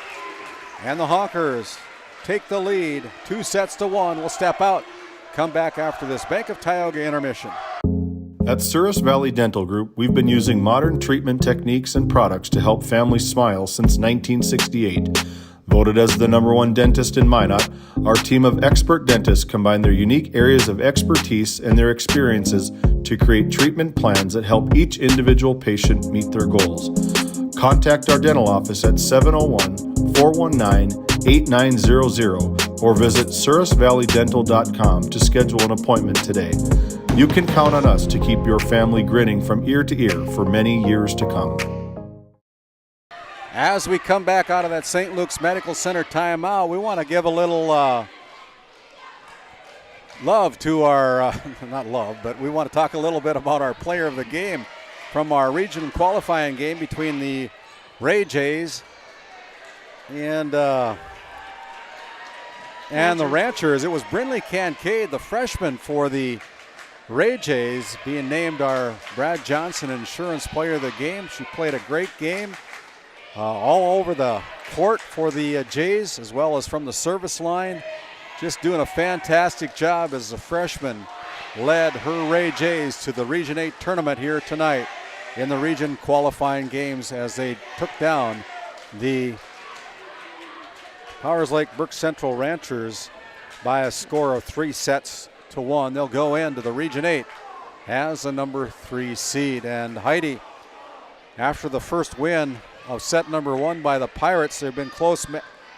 Speaker 1: And the Honkers take the lead 2-1. We'll step out. Come back after this Bank of Tioga intermission.
Speaker 6: At Souris Valley Dental Group, we've been using modern treatment techniques and products to help families smile since 1968. Voted as the #1 dentist in Minot, our team of expert dentists combine their unique areas of expertise and their experiences to create treatment plans that help each individual patient meet their goals. Contact our dental office at 701-419-8900 or visit sourisvalleydental.com to schedule an appointment today. You can count on us to keep your family grinning from ear to ear for many years to come.
Speaker 1: As we come back out of that St. Luke's Medical Center timeout, we want to give a little love to our, not love, but we want to talk a little bit about our player of the game from our region qualifying game between the Ray Jays and the Ranchers. It was Brinley Kincaid, the freshman for the Ray Jays, being named our Brad Johnson Insurance Player of the Game. She played a great game all over the court for the Jays, as well as from the service line. Just doing a fantastic job as a freshman. Led her Ray Jays to the Region 8 tournament here tonight in the region qualifying games as they took down the Powers Lake Burke Central Ranchers by a score of 3-1. They'll go into the Region 8 as the number 3 seed. And Heidi, after the first win of set number 1 by the Pirates, there have been close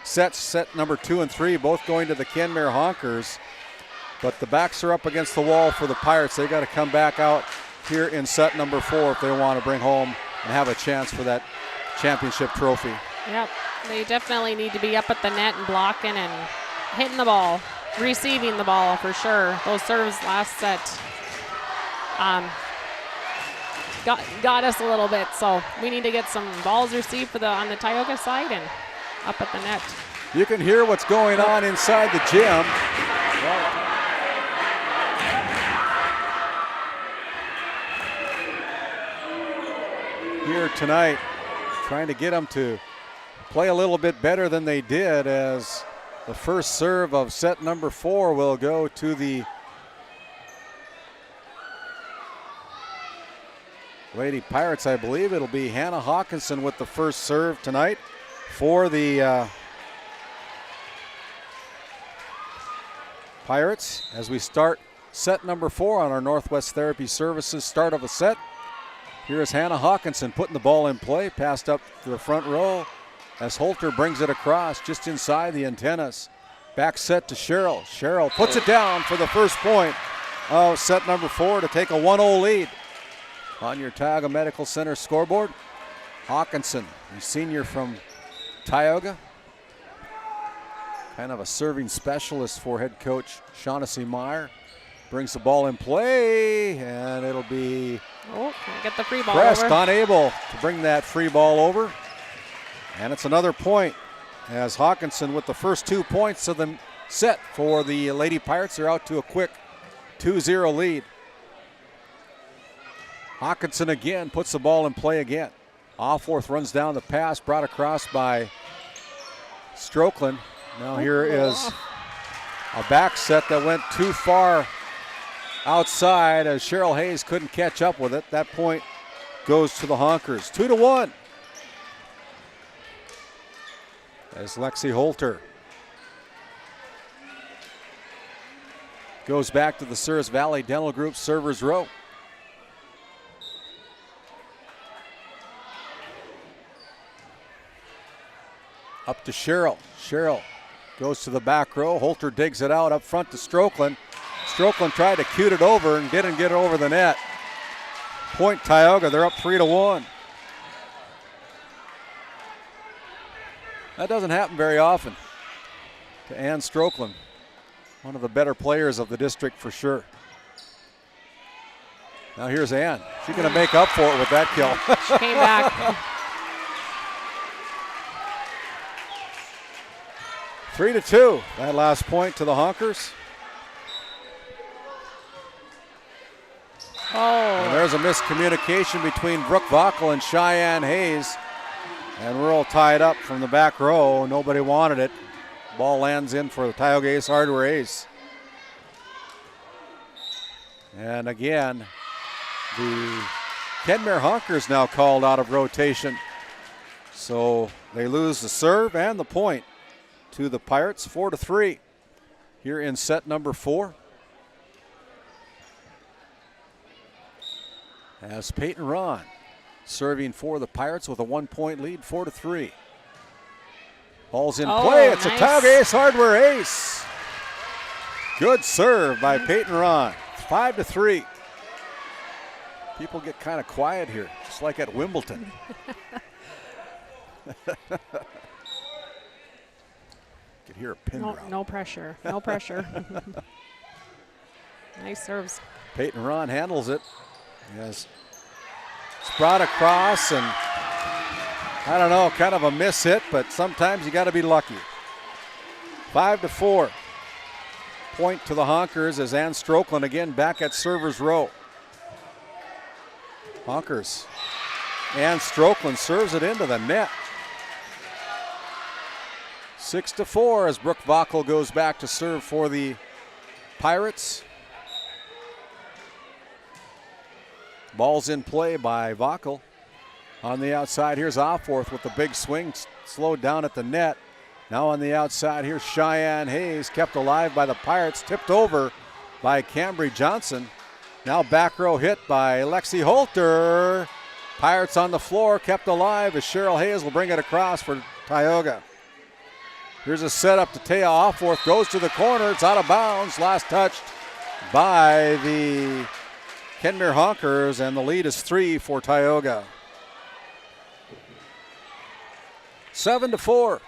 Speaker 1: sets, set number 2 and 3, both going to the Kenmare Honkers. But the backs are up against the wall for the Pirates. They got to come back out here in set number 4 if they want to bring home and have a chance for that championship trophy.
Speaker 11: Yep, they definitely need to be up at the net and blocking and hitting the ball, receiving the ball for sure. Those serves last set got us a little bit, so we need to get some balls received on the Tioga side and up at the net.
Speaker 1: You can hear what's going on inside the gym. Here tonight, trying to get them to play a little bit better than they did, as the first serve of set number 4 will go to the Lady Pirates, I believe it'll be Hannah Hawkinson with the first serve tonight for the Pirates as we start set number 4 on our Northwest Therapy Services start of a set. Here's Hannah Hawkinson putting the ball in play, passed up to the front row as Holter brings it across just inside the antennas. Back set to Cheryl. Cheryl puts it down for the first point of set number 4 to take a 1-0 lead on your Tioga Medical Center scoreboard. Hawkinson, the senior from Tioga, kind of a serving specialist for head coach Shaughnessy Meyer. Brings the ball in play, and it'll be
Speaker 11: can't get the free ball
Speaker 1: Crest
Speaker 11: over.
Speaker 1: unable to bring that free ball over. And it's another point as Hawkinson with the first 2 points of the set for the Lady Pirates. They're out to a quick 2-0 lead. Hawkinson again puts the ball in play again. Offworth runs down the pass, brought across by Strokeland. Now here is a back set that went too far outside as Cheryl Hayes couldn't catch up with it. That point goes to the Honkers. 2-1. As Lexi Holter goes back to the Souris Valley Dental Group servers row. Up to Cheryl. Cheryl goes to the back row. Holter digs it out up front to Strokeland. Strokeland tried to cute it over and didn't get it over the net. Point Tioga, they're up 3-1. That doesn't happen very often to Ann Strokeland, one of the better players of the district for sure. Now here's Ann. She's going to make up for it with that kill.
Speaker 11: She came back.
Speaker 1: 3-2, that last point to the Honkers. And there's a miscommunication between Brooke Vockel and Cheyenne Hayes. And we're all tied up from the back row. Nobody wanted it. Ball lands in for the Tioga Ace Hardware Ace. And again, the Kenmare Honkers now called out of rotation. So they lose the serve and the point to the Pirates, 4-3 here in set number 4. As Peyton Ron serving for the Pirates with a 1-point lead, 4-3. Ball's in play. It's
Speaker 11: nice.
Speaker 1: a Tioga Ace Hardware ace. Good serve by Peyton Ron. 5-3. People get kind of quiet here, just like at Wimbledon. Could hear a pin drop.
Speaker 11: No pressure. No pressure. Nice serves.
Speaker 1: Peyton Ron handles it. Yes. It's brought across, and I don't know, kind of a miss hit, but sometimes you got to be lucky. 5-4. Point to the Honkers as Ann Strokeland again back at server's row. Honkers. Ann Strokeland serves it into the net. 6-4 as Brooke Vockel goes back to serve for the Pirates. Ball's in play by Vockel. On the outside, here's Offworth with the big swing, slowed down at the net. Now on the outside, here's Cheyenne Hayes, kept alive by the Pirates, tipped over by Cambry Johnson. Now back row hit by Lexi Holter. Pirates on the floor, kept alive as Cheryl Hayes will bring it across for Tioga. Here's a setup to Taya Offworth, goes to the corner, it's out of bounds, last touched by the Kenmare Honkers, and the lead is 3 for Tioga. 7-4.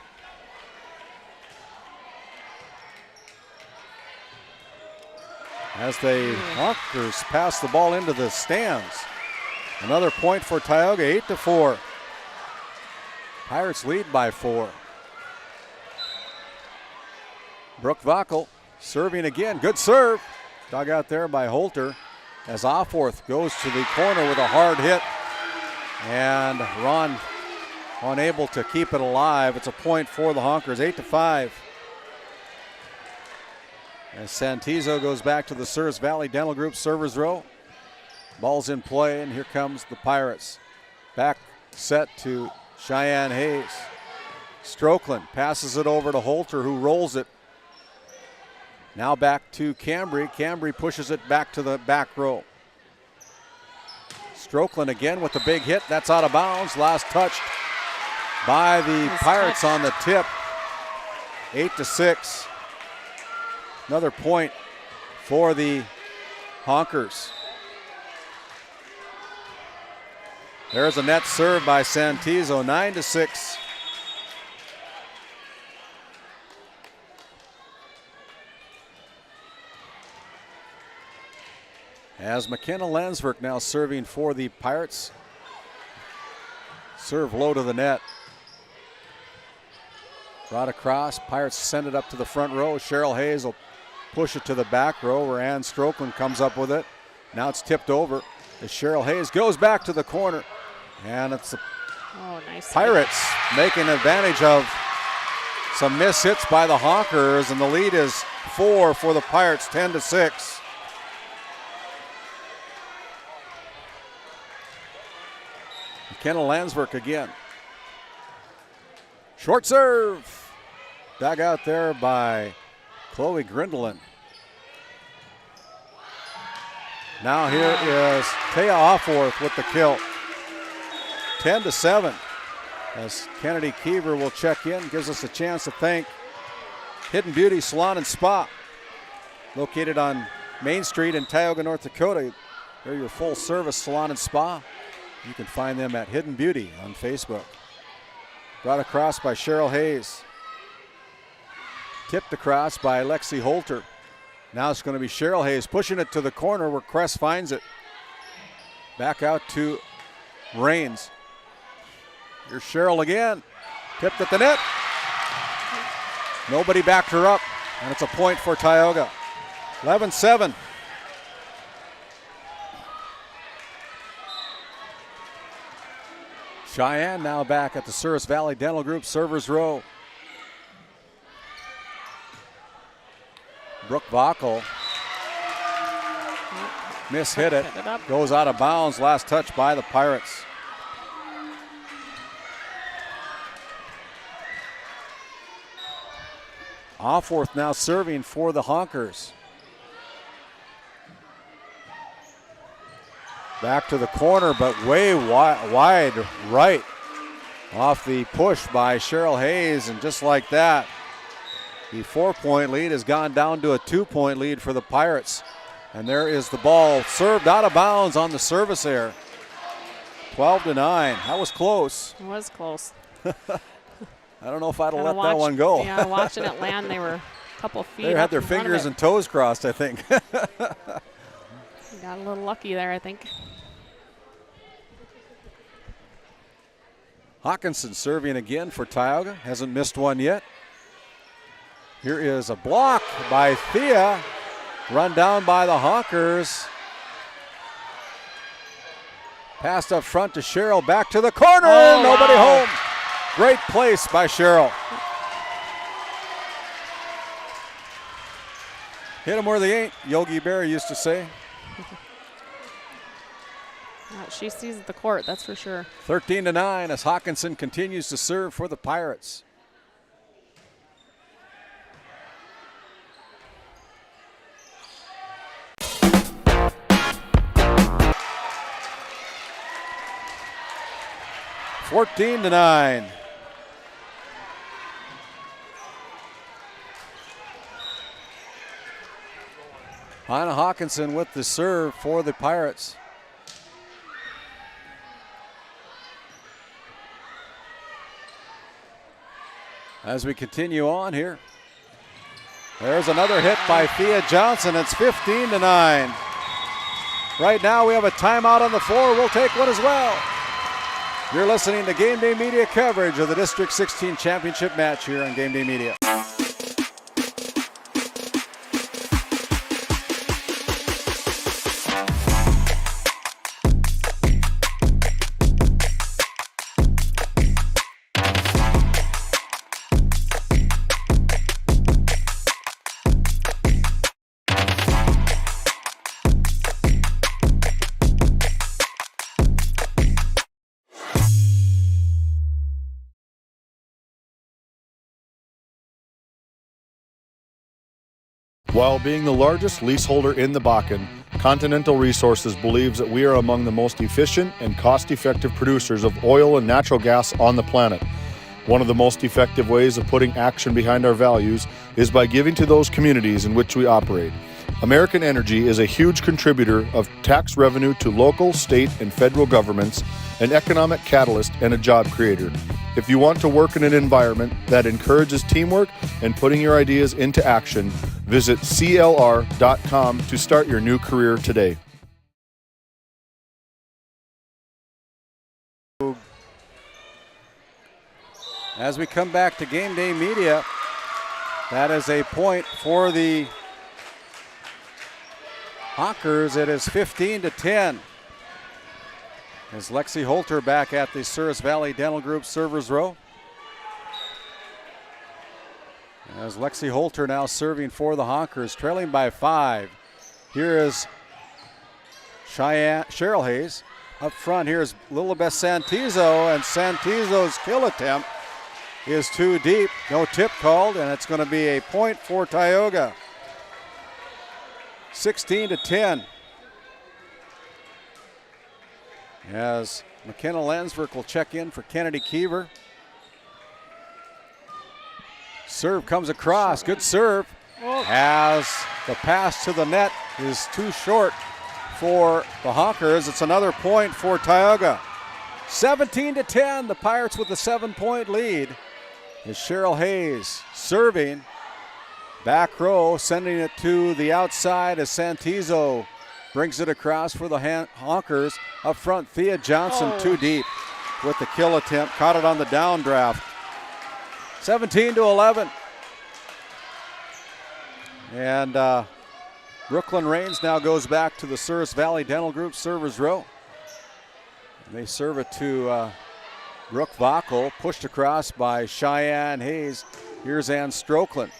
Speaker 1: As the Honkers pass the ball into the stands. Another point for Tioga, 8-4. Pirates lead by 4. Brooke Vockel serving again, good serve. Dug out there by Holter. As Offworth goes to the corner with a hard hit, and Ron unable to keep it alive. It's a point for the Honkers, 8-5. As Santizo goes back to the Souris Valley Dental Group servers row. Ball's in play, and here comes the Pirates. Back set to Cheyenne Hayes. Strokeland passes it over to Holter, who rolls it. Now back to Cambry. Cambry pushes it back to the back row. Strokeland again with the big hit. That's out of bounds. Last touched by the Pirates on the tip. 8-6. Another point for the Honkers. There's a net serve by Santizo. 9-6. As McKenna Landsberg now serving for the Pirates. Serve low to the net. Brought across. Pirates send it up to the front row. Cheryl Hayes will push it to the back row where Ann Strokeland comes up with it. Now it's tipped over as Cheryl Hayes goes back to the corner. And it's the Pirates making advantage of some miss hits by the Honkers, and the lead is 4 for the Pirates, 10-6. McKenna Landsberg again. Short serve. Dug out there by Chloe Grindelin. Now here is Taya Offworth with the kill. 10-7. As Kennedy Keever will check in, gives us a chance to thank Hidden Beauty Salon and Spa, located on Main Street in Tioga, North Dakota. They're your full service salon and spa. You can find them at Hidden Beauty on Facebook. Brought across by Cheryl Hayes. Tipped across by Lexi Holter. Now it's going to be Cheryl Hayes pushing it to the corner where Kress finds it. Back out to Rains. Here's Cheryl again. Tipped at the net. Nobody backed her up, and it's a point for Tioga. 11-7. Cheyenne now back at the Souris Valley Dental Group servers row. Brooke Bockel mishit it. Goes out of bounds. Last touch by the Pirates. Offworth now serving for the Honkers. Back to the corner, but way wide right. Off the push by Cheryl Hayes, and just like that, the 4-point lead has gone down to a 2-point lead for the Pirates. And there is the ball served out of bounds on the service error. 12-9. That was close.
Speaker 11: It was close.
Speaker 1: I don't know if I'd have let that one go.
Speaker 11: Yeah, watching it land, they were a couple feet.
Speaker 1: They had their fingers and toes crossed, I think.
Speaker 11: Got a little lucky there, I think.
Speaker 1: Hawkinson serving again for Tioga. Hasn't missed one yet. Here is a block by Thea. Run down by the Honkers. Passed up front to Cheryl. Back to the corner.
Speaker 11: Oh,
Speaker 1: nobody
Speaker 11: wow.
Speaker 1: home. Great place by Cheryl. Hit them where they ain't, Yogi Berra used to say.
Speaker 11: She sees the court, that's for sure.
Speaker 1: 13-9 as Hawkinson continues to serve for the Pirates. (14-9). Hannah Hawkinson with the serve for the Pirates. As we continue on here, there's another hit by Thea Johnson. It's 15-9. Right now we have a timeout on the floor. We'll take one as well. You're listening to Game Day Media coverage of the District 16 Championship match here on Game Day Media.
Speaker 4: While being the largest leaseholder in the Bakken, Continental Resources believes that we are among the most efficient and cost-effective producers of oil and natural gas on the planet. One of the most effective ways of putting action behind our values is by giving to those communities in which we operate. American Energy is a huge contributor of tax revenue to local, state, and federal governments, an economic catalyst, and a job creator. If you want to work in an environment that encourages teamwork and putting your ideas into action, visit CLR.com to start your new career today.
Speaker 1: As we come back to GameDay Media, that is a point for the Honkers. It is 15-10. As Lexi Holter back at the Souris Valley Dental Group servers row. As Lexi Holter now serving for the Honkers, trailing by 5. Here is Cheryl Hayes. Up front, here's Lilibeth Santizo, and Santizo's kill attempt is too deep. No tip called, and it's going to be a point for Tioga. 16-10. As McKenna Landsberg will check in for Kennedy Keever. Serve comes across, good serve. As the pass to the net is too short for the Honkers. It's another point for Tioga. 17-10, the Pirates with a 7-point lead. Is Cheryl Hayes serving. Back row, sending it to the outside as Santizo brings it across for the Honkers. Up front, Thea Johnson too deep with the kill attempt. Caught it on the downdraft. 17-11. And Brooklyn Rains now goes back to the Souris Valley Dental Group servers row. And they serve it to Brooke Vackel, pushed across by Cheyenne Hayes. Here's Ann Strokeland.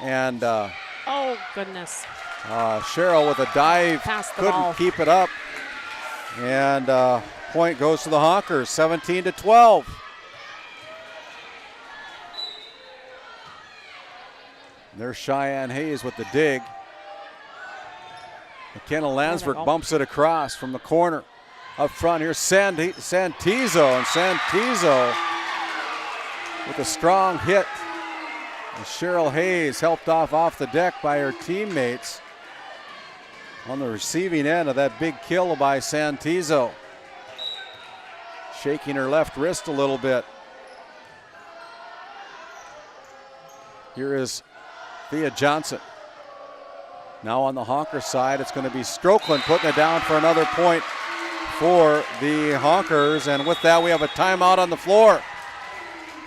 Speaker 1: And
Speaker 11: oh, goodness.
Speaker 1: Cheryl with a dive, couldn't keep it up. And point goes to the Honkers, 17-12. There's Cheyenne Hayes with the dig. McKenna Landsberg bumps it across from the corner. Up front, here's Santizo, and Santizo with a strong hit. And Cheryl Hayes helped off the deck by her teammates on the receiving end of that big kill by Santizo. Shaking her left wrist a little bit. Here is Thea Johnson. Now on the Honker side, it's going to be Strokeland putting it down for another point for the Honkers. And with that, we have a timeout on the floor.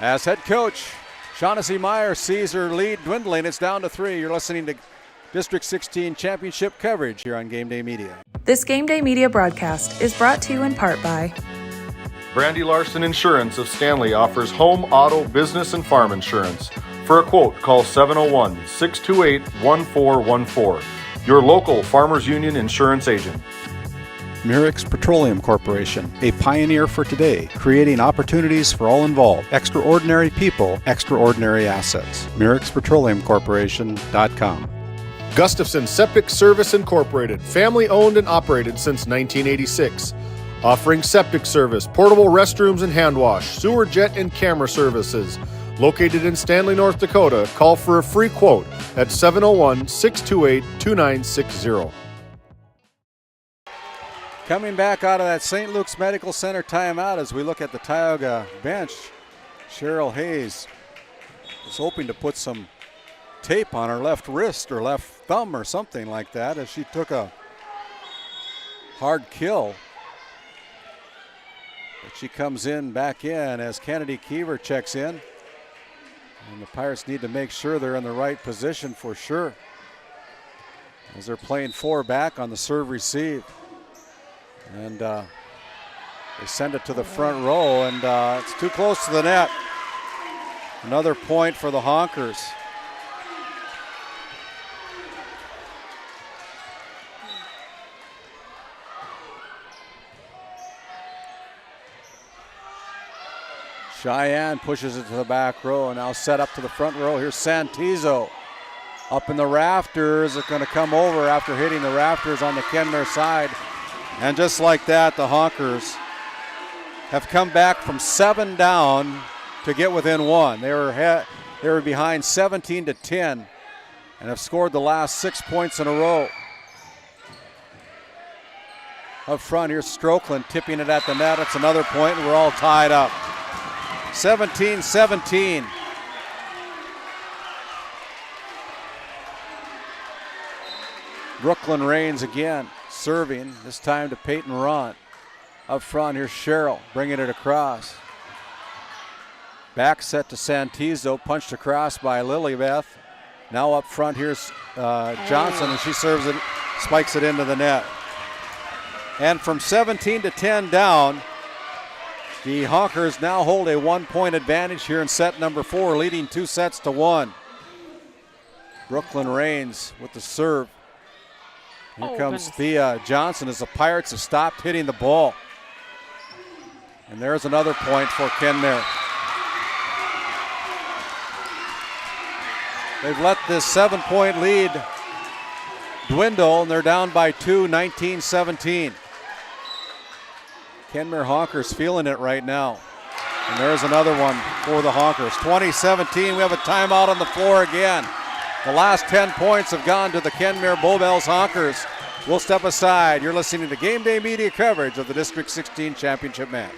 Speaker 1: As head coach Shaughnessy Meyer sees her lead dwindling, it's down to 3. You're listening to District 16 Championship coverage here on GameDay Media.
Speaker 9: This GameDay Media broadcast is brought to you in part by
Speaker 4: Brandy Larson Insurance of Stanley offers home, auto, business, and farm insurance. For a quote, call 701-628-1414. Your local Farmers Union insurance agent.
Speaker 10: Merrick's Petroleum Corporation, a pioneer for today, creating opportunities for all involved. Extraordinary people, extraordinary assets. Merrick'sPetroleumCorporation.com.
Speaker 4: Gustafson Septic Service Incorporated, family owned and operated since 1986. Offering septic service, portable restrooms and hand wash, sewer jet and camera services. Located in Stanley, North Dakota, call for a free quote at 701-628-2960.
Speaker 1: Coming back out of that St. Luke's Medical Center timeout as we look at the Tioga bench, Cheryl Hayes was hoping to put some tape on her left wrist or left thumb or something like that as she took a hard kill. But she comes back in as Kennedy Keever checks in. And the Pirates need to make sure they're in the right position for sure, as they're playing 4 back on the serve receive. And they send it to the front row, and it's too close to the net. Another point for the Honkers. Cheyenne pushes it to the back row and now set up to the front row. Here's Santizo Up in the rafters, it's going to come over after hitting the rafters on the Kenmare side. And just like that, the Honkers have come back from 7 down to get within 1. They were behind 17-10 and have scored the last 6 points in a row. Up front, here's Strokeland tipping it at the net. It's another point, and we're all tied up. 17-17. Brooklyn Rains again, serving, this time to Peyton Ron. Up front, here's Sherrill, bringing it across. Back set to Santizo, punched across by Lilybeth. Now up front, here's Johnson, and she serves it, spikes it into the net. And from 17-10 down, the Honkers now hold a 1-point advantage here in set number 4, leading 2-1. Brooklyn Rains with the serve. Here comes Thea Johnson as the Pirates have stopped hitting the ball. And there's another point for Kenmare. They've let this 7-point lead dwindle, and they're down by 2, 19-17. Kenmare Honkers feeling it right now. And there's another one for the Honkers. 20-17, we have a timeout on the floor again. The last 10 points have gone to the Kenmare Bowbells Honkers. We'll step aside. You're listening to GameDay Media coverage of the District 16 championship match.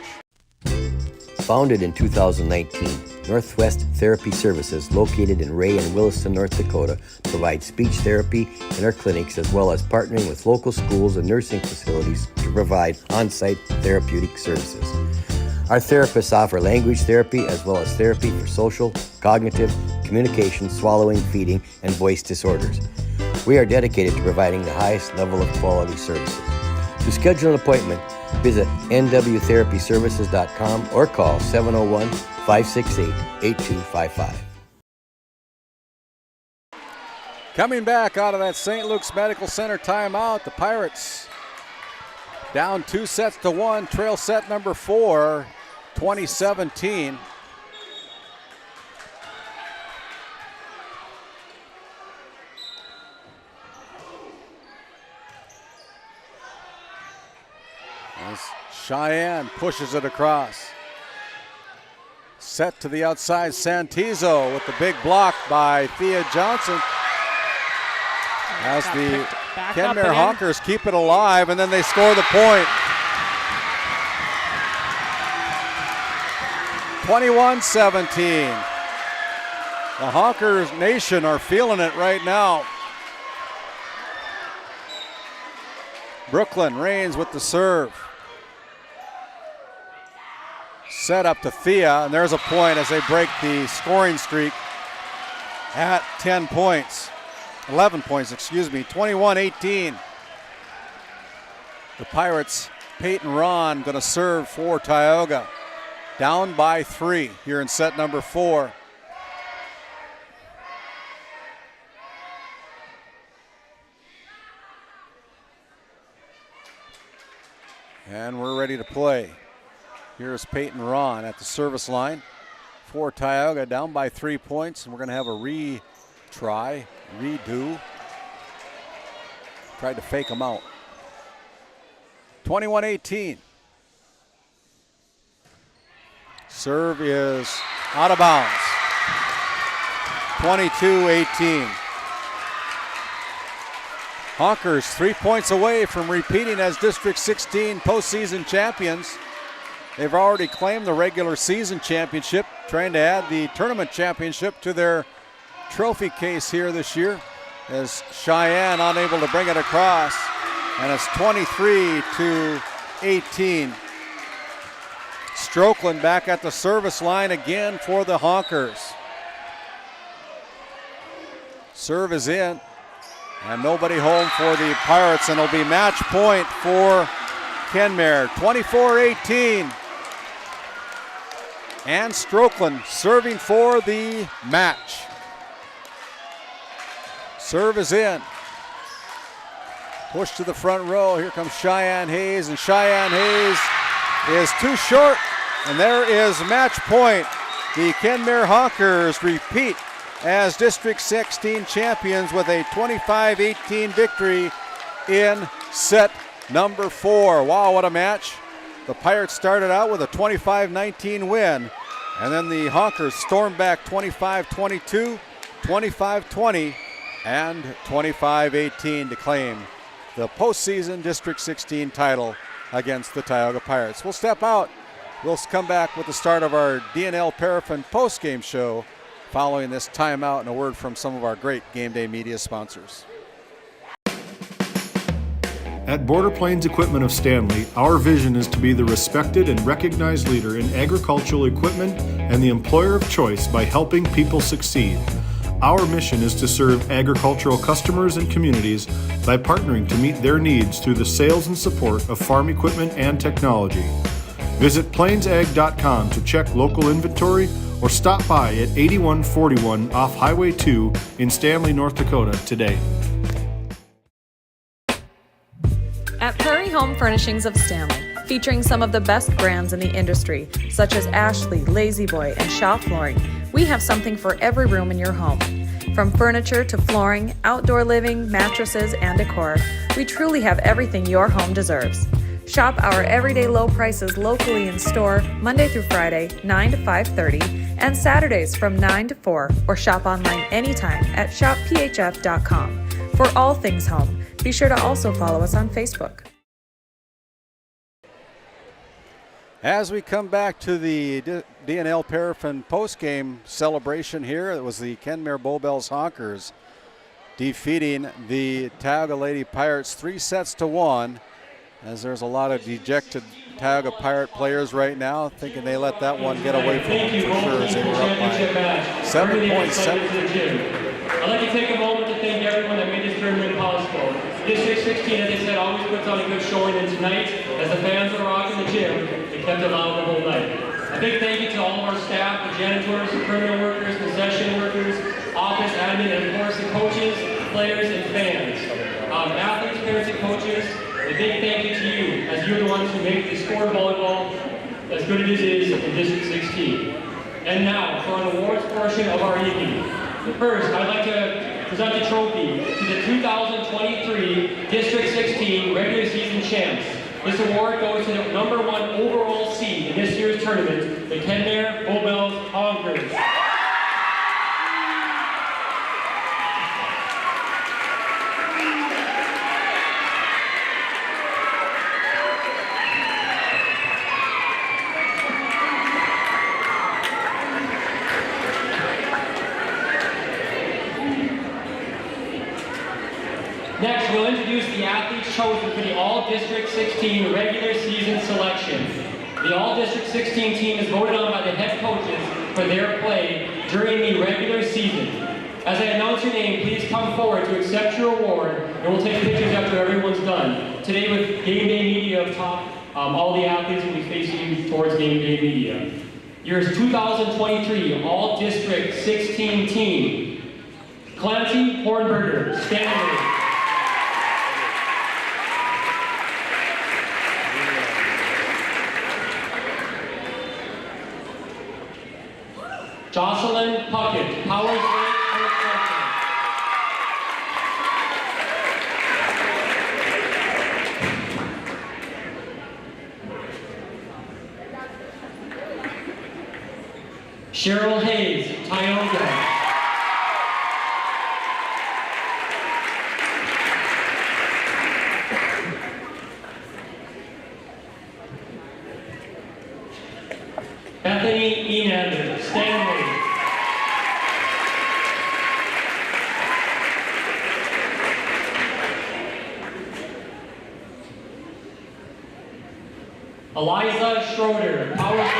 Speaker 8: Founded in 2019, Northwest Therapy Services, located in Ray and Williston, North Dakota, provides speech therapy in our clinics as well as partnering with local schools and nursing facilities to provide on-site therapeutic services. Our therapists offer language therapy as well as therapy for social, cognitive, communication, swallowing, feeding, and voice disorders. We are dedicated to providing the highest level of quality services. To schedule an appointment, visit nwtherapyservices.com or call 701-568-8255.
Speaker 1: Coming back out of that St. Luke's Medical Center timeout, the Pirates down 2-1, trail set number 4, 2017. As Cheyenne pushes it across. Set to the outside, Santizo with the big block by Thea Johnson. As the Kenmare Honkers keep it alive, and then they score the point. 21-17. The Honkers Nation are feeling it right now. Brooklyn Rains with the serve. Set up to Thea, and there's a point as they break the scoring streak at 11 points, 21-18. The Pirates, Peyton Ron going to serve for Tioga. Down by 3 here in set number 4. And we're ready to play. Here's Peyton Ron at the service line for Tioga, down by 3 points, and we're going to have a redo. Tried to fake them out. 21-18. Serve is out of bounds. 22-18. Honkers 3 points away from repeating as District 16 postseason champions. They've already claimed the regular season championship, trying to add the tournament championship to their trophy case here this year, as Cheyenne unable to bring it across, and it's 23-18. Strokeland back at the service line again for the Honkers. Serve is in, and nobody home for the Pirates, and it'll be match point for Kenmare. 24-18. And Strokeland serving for the match. Serve is in. Push to the front row. Here comes Cheyenne Hayes, and Cheyenne Hayes is too short, and there is match point. The Kenmare Honkers repeat as District 16 champions with a 25-18 victory in set number 4. Wow, what a match. The Pirates started out with a 25-19 win, and then the Honkers stormed back 25-22, 25-20, and 25-18 to claim the postseason District 16 title against the Tioga Pirates. We'll step out. We'll come back with the start of our D&L Paraffin postgame show following this timeout and a word from some of our great GameDay Media sponsors.
Speaker 6: At Border Plains Equipment of Stanley, our vision is to be the respected and recognized leader in agricultural equipment and the employer of choice by helping people succeed. Our mission is to serve agricultural customers and communities by partnering to meet their needs through the sales and support of farm equipment and technology. Visit plainsag.com to check local inventory or stop by at 8141 off Highway 2 in Stanley, North Dakota today.
Speaker 9: At Prairie Home Furnishings of Stanley, featuring some of the best brands in the industry, such as Ashley, La-Z-Boy, and Shaw Flooring, we have something for every room in your home. From furniture to flooring, outdoor living, mattresses, and decor, we truly have everything your home deserves. Shop our everyday low prices locally in store Monday through Friday, 9 to 5:30, and Saturdays from 9 to 4, or shop online anytime at shopphf.com. For all things home, be sure to also follow us on Facebook.
Speaker 1: As we come back to the D&L Paraffin postgame celebration here, it was the Kenmare Bowbells Honkers defeating the Tioga Lady Pirates 3-1, as there's a lot of dejected Tioga Pirate players right now thinking they let that one get away from them for sure, as they were up by 7 points.
Speaker 20: I'd like to take a moment to thank everyone that made this tournament possible. District 16, as I said, always puts on a good showing, and tonight, as the fans were rocking the gym, they kept it loud the whole night. A big thank you to all of our staff, the janitors, the permanent workers, concession workers, office admin, and of course the coaches, players, and fans. Athletes, parents, and coaches, a big thank you to you, as you're the ones who make the sport of volleyball as good as it is in District 16. And now, for an awards portion of our evening. First, I'd like to present the trophy to the 2023 District 16 regular season champs. This award goes to the #1 overall seed in this year's tournament, the Kenmare Bowbells Honkers. Next, we'll introduce the athletes chosen for the All-District 16 regular season selection. The All-District 16 team is voted on by the head coaches for their play during the regular season. As I announce your name, please come forward to accept your award, and we'll take pictures after everyone's done. Today with GameDay Media up top, all the athletes will be facing you towards GameDay Media. Your 2023 All-District 16 team: Clancy Hornberger, Stanley. Jocelyn Puckett, Powers Cheryl Hayes, Tioga. Bethany Enander, Stanley. Eliza Schroeder, Powers.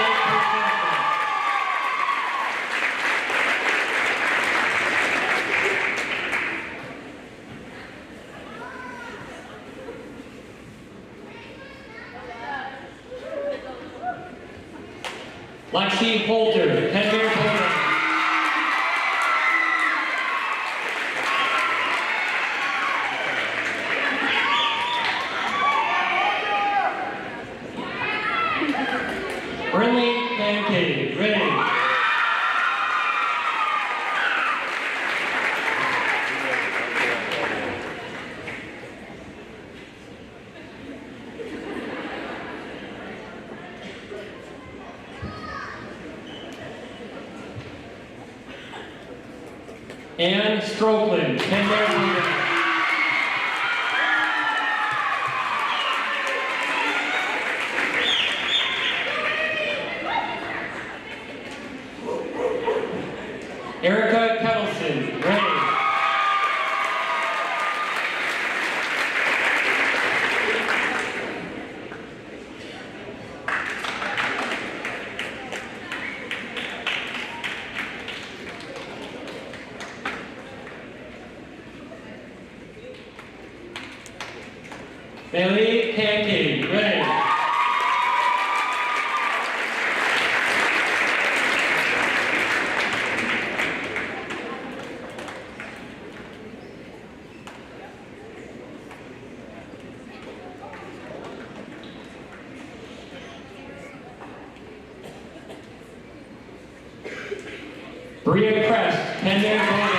Speaker 20: Lexi Holter, Kenmare High Brinley Pancake, Ray. Ann Strokeland, Kenmare High. Erica Kettleson, Ray. Bailey Pancake, Ray. Bria Crest, Kenmare High.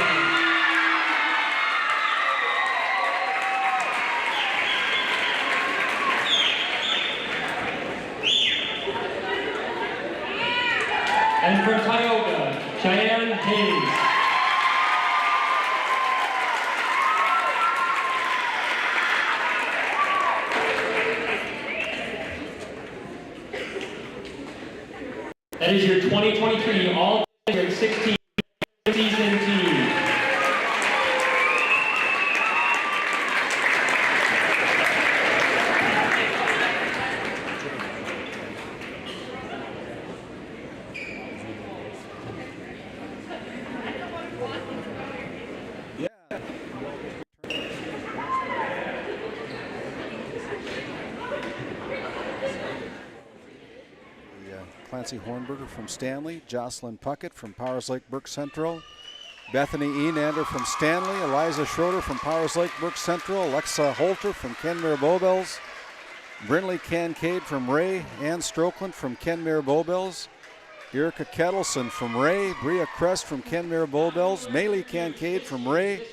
Speaker 20: And from Tioga, Cheyenne Hayes. That is your 2023 All-District 16 season team.
Speaker 1: Clancy Hornberger from Stanley, Jocelyn Puckett from Powers Lake Burke Central, Bethany Enander from Stanley, Eliza Schroeder from Powers Lake Burke Central, Alexa Holter from Kenmare Bowbells, Brinley Kincaid from Ray, Ann Strokeland from Kenmare Bowbells, Erica Kettleson from Ray, Bria Crest from Kenmare Bowbells, Maylee Kincaid from Ray,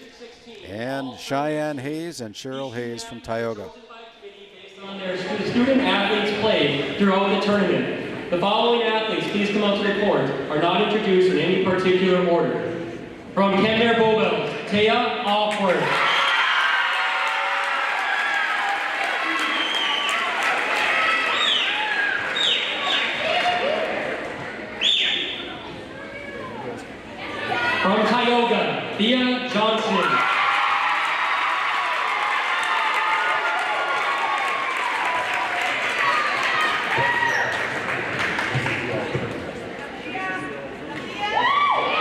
Speaker 1: and Cheyenne Hayes and Cheryl Hayes from Tioga.
Speaker 20: On their student athletes played throughout the tournament. The following athletes, please come out to the court, are not introduced in any particular order. From Kenmare Bowbells, Taya Offworth. From Tioga, Thea Johnson.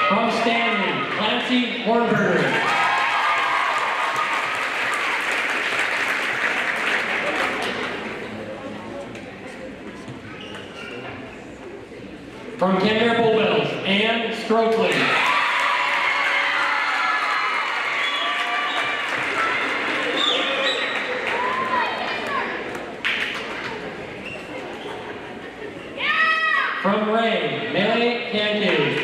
Speaker 20: From Stanley, Clancy Hornberger. From Kenmare Bowbells, Ann Strokeland. From Ray, Melee Kincaid.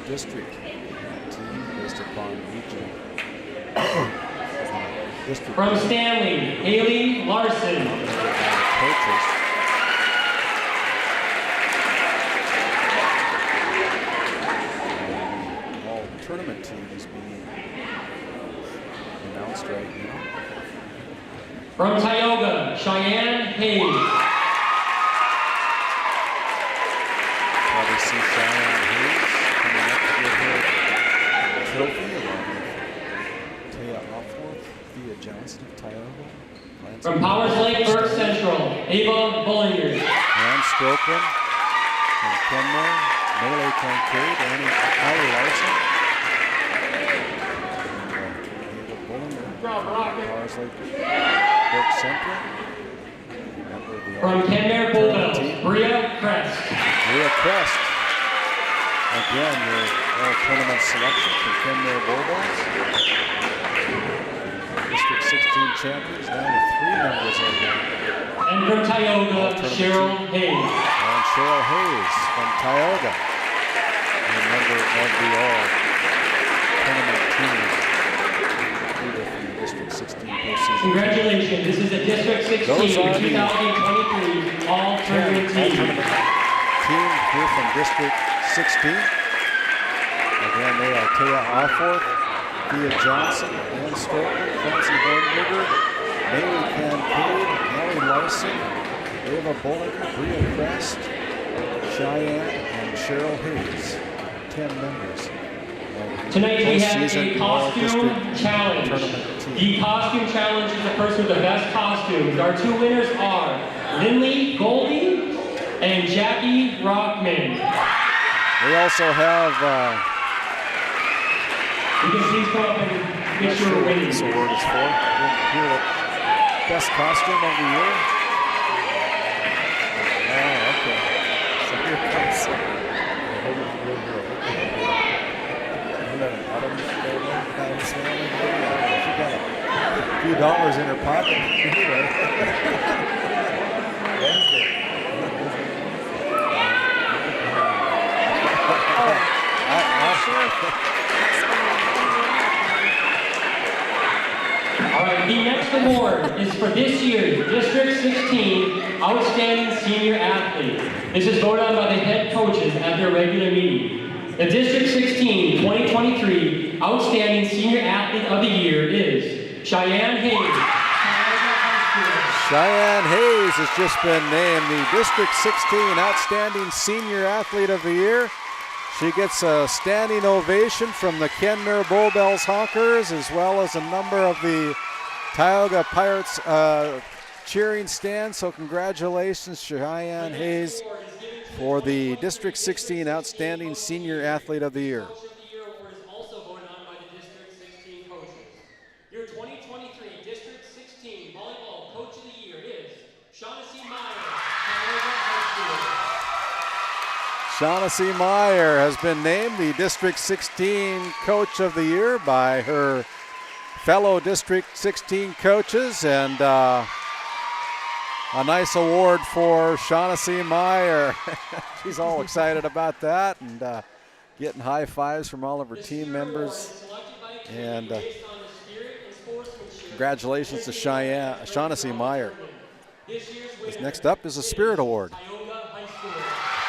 Speaker 1: District team based upon region. District
Speaker 20: From Stanley, Haley Larson.
Speaker 1: Coaches. All tournament teams being announced right now.
Speaker 20: From Tioga, Cheyenne Hayes.
Speaker 1: Probably see Cheyenne Hayes coming up with her trophy along with Taya Offworth, Thea Johnson of Tioga.
Speaker 20: From Powers Lake Burke Central, Ava Bullinger.
Speaker 1: Ann Strokeland from Kenmare, Melee Kincaid, Allie Larson. Ava Bullinger, Powers Lake Burke Central.
Speaker 20: From Kenmare Bowbells, Bria Crest.
Speaker 1: Bria Crest. Again, your all-tournament selection for Kenmare Bowbells. District 16 champions, now with 3 members of the
Speaker 20: And from Tioga, Cheryl Hayes.
Speaker 1: And Cheryl Hayes from Tioga, a member of the all-tournament team.
Speaker 20: Congratulations. This is the District 16 2023 All-Tournament team.
Speaker 1: Team here from District 16. Again, they are Taya Alforth, Thea Johnson, Ann Stolten, Clancy Hornberger, Mary Kincaid, Ellie Larson, Ava Bollinger, Bria Crest, Cheyenne, and Cheryl Hayes. 10 members.
Speaker 20: Tonight we have a costume challenge. The costume challenge is the person with the best costumes. Our two winners are Lindley Goldie and Jackie Rockman.
Speaker 1: We also have
Speaker 20: you can please come up and make sure we're winning.
Speaker 1: This award is for here, best costume of the year. Oh, okay. So here comes. She got a few dollars in her pocket.
Speaker 20: All right, the next award is for this year's District 16 Outstanding Senior Athlete. This is voted on by the head coaches at their regular meeting. The District 16 2023 Outstanding Senior Athlete of the Year is Cheyenne Hayes.
Speaker 1: Cheyenne Hayes has just been named the District 16 Outstanding Senior Athlete of the Year. She gets a standing ovation from the Kenmare Bowbells Honkers, as well as a number of the Tioga Pirates cheering stand. So congratulations, Cheyenne Hayes, for the District 16 Outstanding Senior Athlete of the Year.
Speaker 20: Also voted on by the District 16 coaches. Your 2023 District 16 Volleyball Coach of the Year is Shaughnessy Meyer, Tioga High School.
Speaker 1: Shaughnessy Meyer has been named the District 16 Coach of the Year by her fellow District 16 coaches, and a nice award for Shaughnessy Meyer. She's all excited about that, and getting high fives from all of her team members. And congratulations to Shaughnessy Meyer. Next up is a Spirit Award.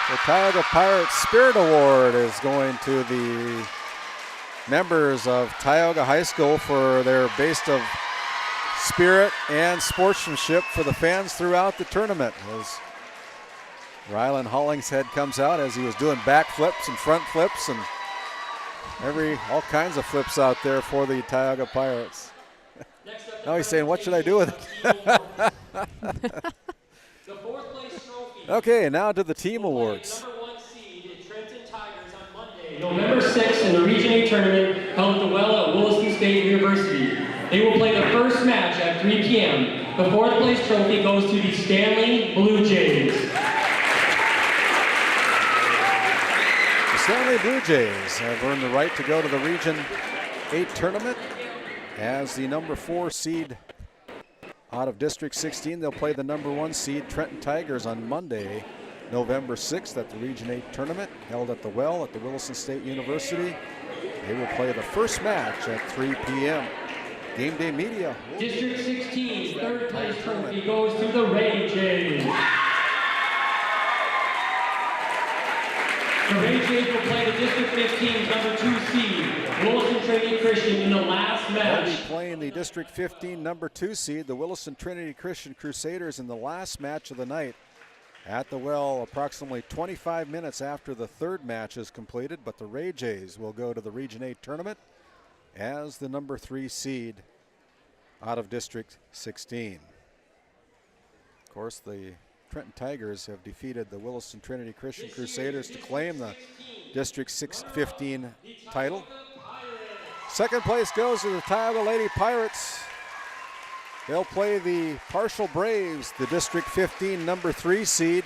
Speaker 1: The Tioga Pirates Spirit Award is going to the members of Tioga High School for their best of spirit and sportsmanship for the fans throughout the tournament. As Rylan Hollingshead comes out as he was doing back flips and front flips and all kinds of flips out there for the Tioga Pirates. Now he's saying, what should I do with it? Okay, now to the team awards.
Speaker 20: November 6th in the Region 8 tournament held at the Well at Williston State University. They will play the first match at 3 p.m. The fourth place trophy goes to the Stanley Blue Jays.
Speaker 1: The Stanley Blue Jays have earned the right to go to the Region 8 tournament as the number 4 seed out of District 16. They'll play the number 1 seed Trenton Tigers on Monday, November 6th at the Region 8 tournament held at the Well at the Williston State University. They will play the first match at 3 p.m. GameDay Media.
Speaker 20: District 16 third place trophy goes to the Ray Jays. The Ray Jays will play the District 15's number 2 seed, Williston Trinity Christian, in the last match.
Speaker 1: They'll be playing the District 15 number 2 seed, the Williston Trinity Christian Crusaders, in the last match of the night at the Well, approximately 25 minutes after the third match is completed. But the Ray Jays will go to the Region 8 tournament as the number 3 seed out of District 16. Of course, the Trenton Tigers have defeated the Williston Trinity Christian Crusaders to claim the District 15 title. Second place goes to the Tioga Lady Pirates. They'll play the Partial Braves, the District 15 number 3 seed,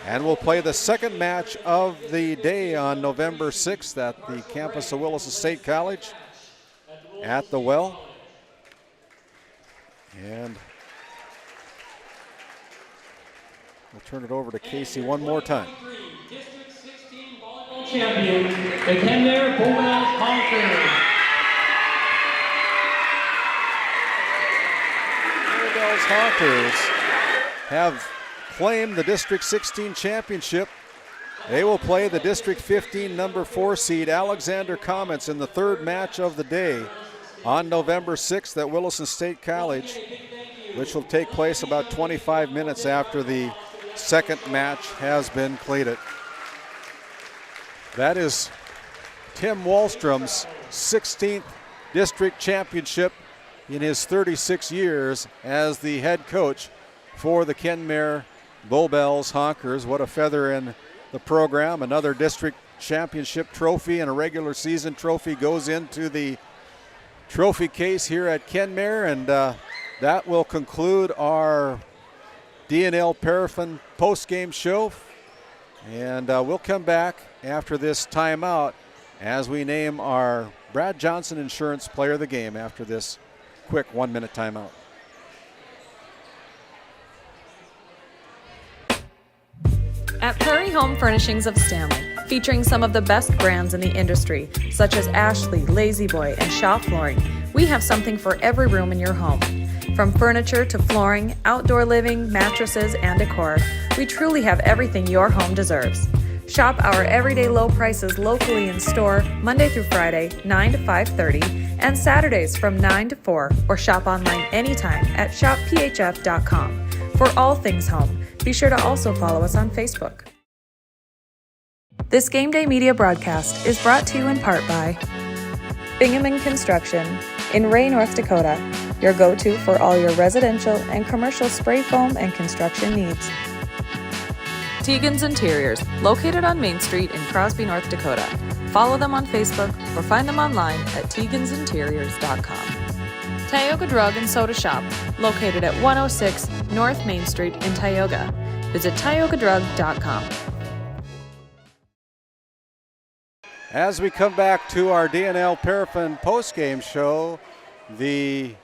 Speaker 1: and will play the second match of the day on November 6th at the campus of Williston State College at the Well. And we'll turn it over to Casey one more time.
Speaker 20: District 16 volleyball champions, the Kenmare Bowbells Honkers.
Speaker 1: Bowbells Honkers have claimed the District 16 championship. They will play the District 15 number 4 seed Alexander Comets in the third match of the day on November 6th at Williston State College, which will take place about 25 minutes after the second match has been completed. That is Tim Wallstrom's 16th district championship in his 36 years as the head coach for the Kenmare Bowbells Honkers. What a feather in the program. Another district championship trophy and a regular season trophy goes into the trophy case here at Kenmare, and that will conclude our D&L Paraffin post-game show. And we'll come back after this timeout as we name our Brad Johnson Insurance Player of the Game after this quick 1-minute timeout.
Speaker 9: At Prairie Home Furnishings of Stanley, featuring some of the best brands in the industry, such as Ashley, La-Z-Boy, and Shaw Flooring, we have something for every room in your home. From furniture to flooring, outdoor living, mattresses, and decor, we truly have everything your home deserves. Shop our everyday low prices locally in store Monday through Friday, 9 to 5:30, and Saturdays from 9 to 4, or shop online anytime at shopphf.com. For all things home, be sure to also follow us on Facebook. This Game Day Media broadcast is brought to you in part by Bingaman Construction in Ray, North Dakota, your go-to for all your residential and commercial spray foam and construction needs. Tegan's Interiors, located on Main Street in Crosby, North Dakota. Follow them on Facebook or find them online at tegansinteriors.com. Tioga Drug and Soda Shop, located at 106 North Main Street in Tioga. Visit tiogadrug.com.
Speaker 1: As we come back to our D&L Paraffin postgame show, the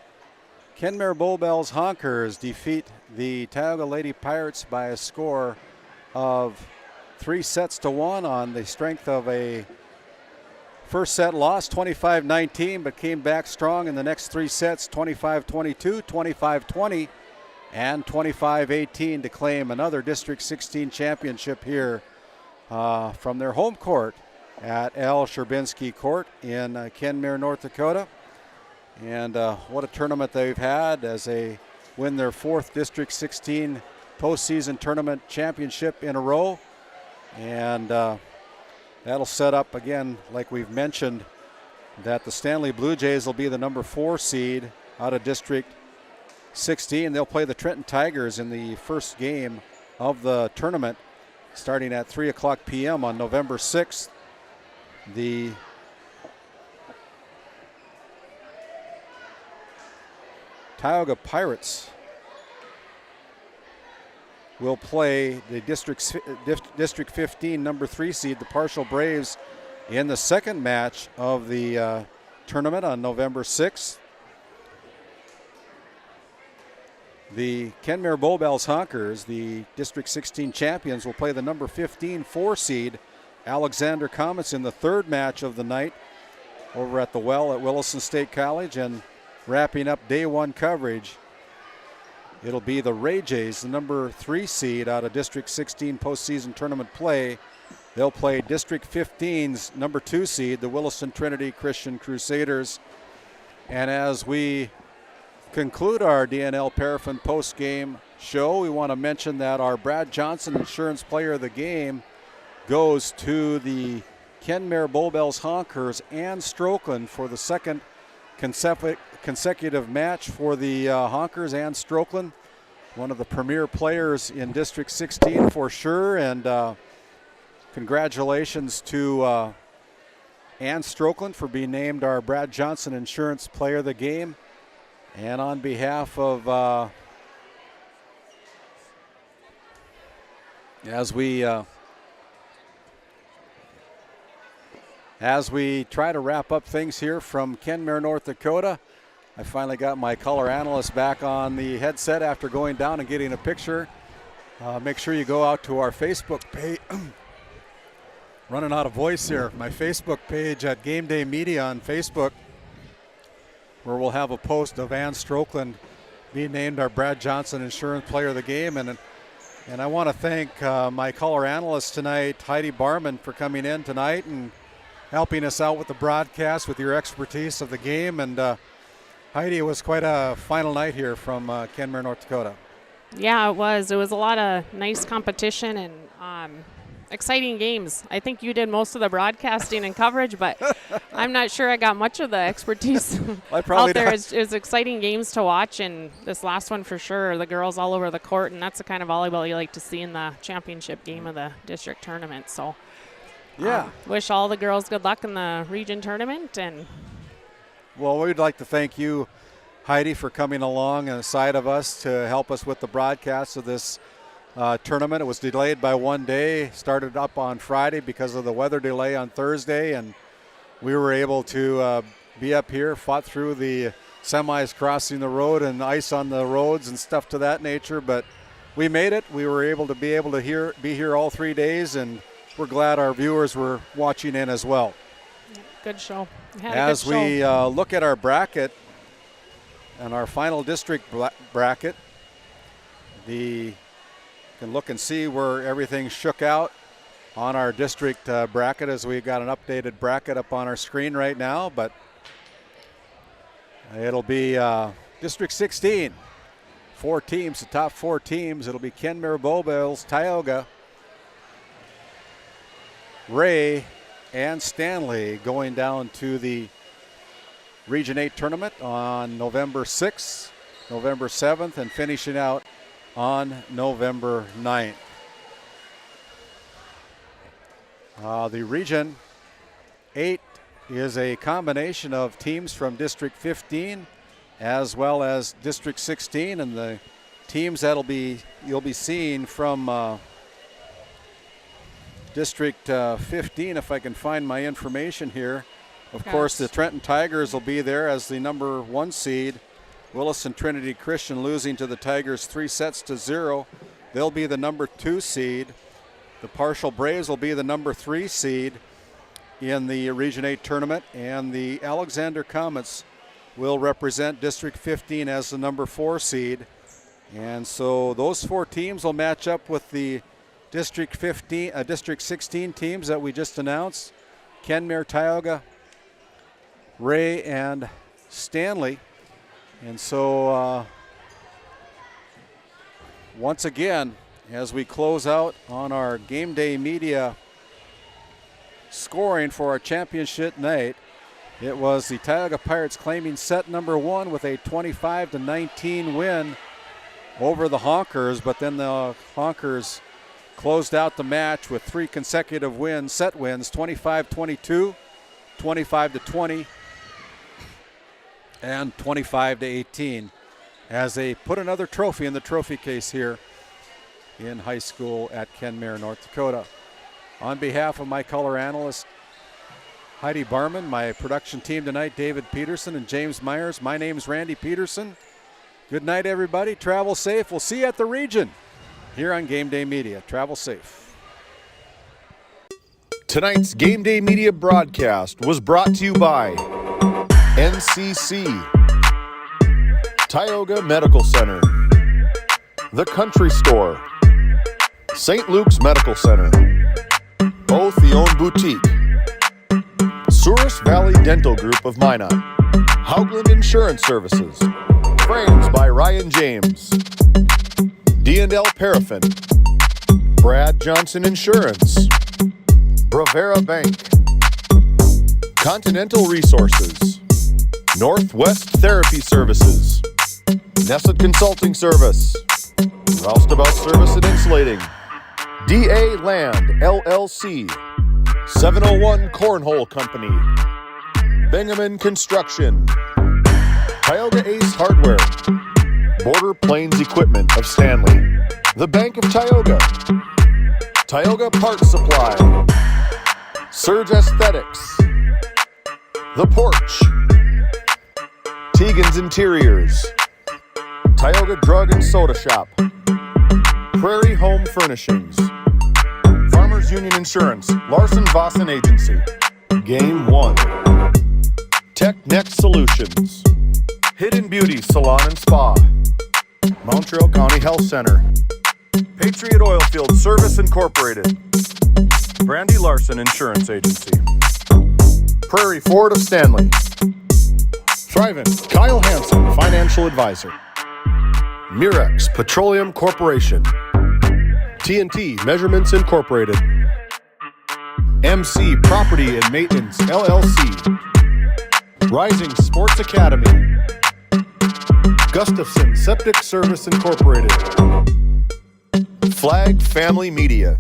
Speaker 1: Kenmare Bowbells Honkers defeat the Tioga Lady Pirates by a score of 3-1 on the strength of a first set loss, 25-19, but came back strong in the next 3 sets, 25-22, 25-20, and 25-18 to claim another District 16 championship here from their home court at Al Sherbinski Court in Kenmare, North Dakota. And what a tournament they've had as they win their 4th District 16 postseason tournament championship in a row. And that'll set up, again, like we've mentioned, that the Stanley Blue Jays will be the number 4 seed out of District 16. They'll play the Trenton Tigers in the first game of the tournament starting at 3 o'clock p.m. on November 6th. The Tioga Pirates will play the District 15 number 3 seed, the Partial Braves, in the second match of the tournament on November 6th. The Kenmare Bowbells Honkers, the District 16 champions, will play the number 15 4 seed Alexander Comets in the third match of the night over at the Well at Williston State College. And wrapping up day 1 coverage, it'll be the Ray Jays, the number 3 seed out of District 16 postseason tournament play. They'll play District 15's number 2 seed, the Williston Trinity Christian Crusaders. And as we conclude our D&L Paraffin post-game show, we want to mention that our Brad Johnson Insurance Player of the Game goes to the Kenmare Bowbells Honkers and Strokeland for the second consecutive match for the Honkers and Strokeland. One of the premier players in District 16 for sure, and congratulations to Ann Strokeland for being named our Brad Johnson Insurance Player of the Game. And on behalf of, as we try to wrap up things here from Kenmare, North Dakota, I finally got my color analyst back on the headset after going down and getting a picture. Make sure you go out to our Facebook page. Running out of voice here. My Facebook page at GameDay Media on Facebook, where we'll have a post of Ann Strokeland being named our Brad Johnson Insurance Player of the Game. And I want to thank my color analyst tonight, Heidi Barman, for coming in tonight and helping us out with the broadcast with your expertise of the game. And Heidi, it was quite a final night here from Kenmare, North Dakota.
Speaker 11: Yeah, it was. It was a lot of nice competition and exciting games. I think you did most of the broadcasting and coverage, but I'm not sure I got much of the expertise out there. It was exciting games to watch, and this last one for sure, the girls all over the court, and that's the kind of volleyball you like to see in the championship game of the district tournament. So
Speaker 1: yeah,
Speaker 11: wish all the girls good luck in the region tournament. And
Speaker 1: well, we'd like to thank you, Heidi, for coming along on the side of us to help us with the broadcast of this tournament. It was delayed by one day, started up on Friday because of the weather delay on Thursday, and we were able to be up here, fought through the semis crossing the road and ice on the roads and stuff to that nature, but we made it. We were able to be here all 3 days, and we're glad our viewers were watching in as well.
Speaker 11: Good show.
Speaker 1: As we look at our bracket and our final district bracket, you can look and see where everything shook out on our district bracket, as we got an updated bracket up on our screen right now. But it'll be District 16. 4 teams, the top 4 teams. It'll be Kenmare, Bowbells, Tioga, Ray, and Stanley going down to the Region 8 tournament on November 6th, November 7th, and finishing out on November 9th. The Region 8 is a combination of teams from District 15 as well as District 16, and the teams you'll be seeing from District 15, if I can find my information here. Of course, the Trenton Tigers will be there as the number 1 seed. Williston Trinity Christian losing to the Tigers 3-0. They'll be the number 2 seed. The Partial Braves will be the number 3 seed in the Region 8 tournament, and the Alexander Comets will represent District 15 as the number 4 seed. And so those 4 teams will match up with the District 16 teams that we just announced: Kenmare, Tioga, Ray, and Stanley. And so once again, as we close out on our GameDay Media scoring for our championship night, it was the Tioga Pirates claiming set number 1 with a 25-19 win over the Honkers, but then the Honkers closed out the match with 3 consecutive set wins, 25-22, 25-20, and 25-18, as they put another trophy in the trophy case here in high school at Kenmare, North Dakota. On behalf of my color analyst, Heidi Barman, my production team tonight, David Peterson and James Myers, my name's Randy Peterson. Good night, everybody. Travel safe. We'll see you at the region here on GameDay Media. Travel safe.
Speaker 4: Tonight's GameDay Media broadcast was brought to you by NCC, Tioga Medical Center, The Country Store, St. Luke's Medical Center, Otheon Boutique, Souris Valley Dental Group of Minot, Hoagland Insurance Services, Frames by Ryan James, D&L Paraffin, Brad Johnson Insurance, Bravera Bank, Continental Resources, Northwest Therapy Services, Nesset Consulting Service, Roustabout Service and Insulating, DA Land LLC, 701 Cornhole Company, Bingaman Construction, Tioga Ace Hardware, Border Plains Equipment of Stanley, The Bank of Tioga, Tioga Parts Supply, Surge Aesthetics, The Porch, Tegan's Interiors, Tioga Drug and Soda Shop, Prairie Home Furnishings, Farmers Union Insurance, Larson Vossen Agency, Game 1, Tech Next Solutions, Hidden Beauty Salon and Spa, Montreal County Health Center, Patriot Oilfield Service Incorporated, Brandy Larson Insurance Agency, Prairie Ford of Stanley, Thrivent, Kyle Hansen, Financial Advisor, Mirex Petroleum Corporation, TNT Measurements Incorporated, MC Property and Maintenance LLC, Rising Sports Academy, Gustafson Septic Service Incorporated, Flag Family Media.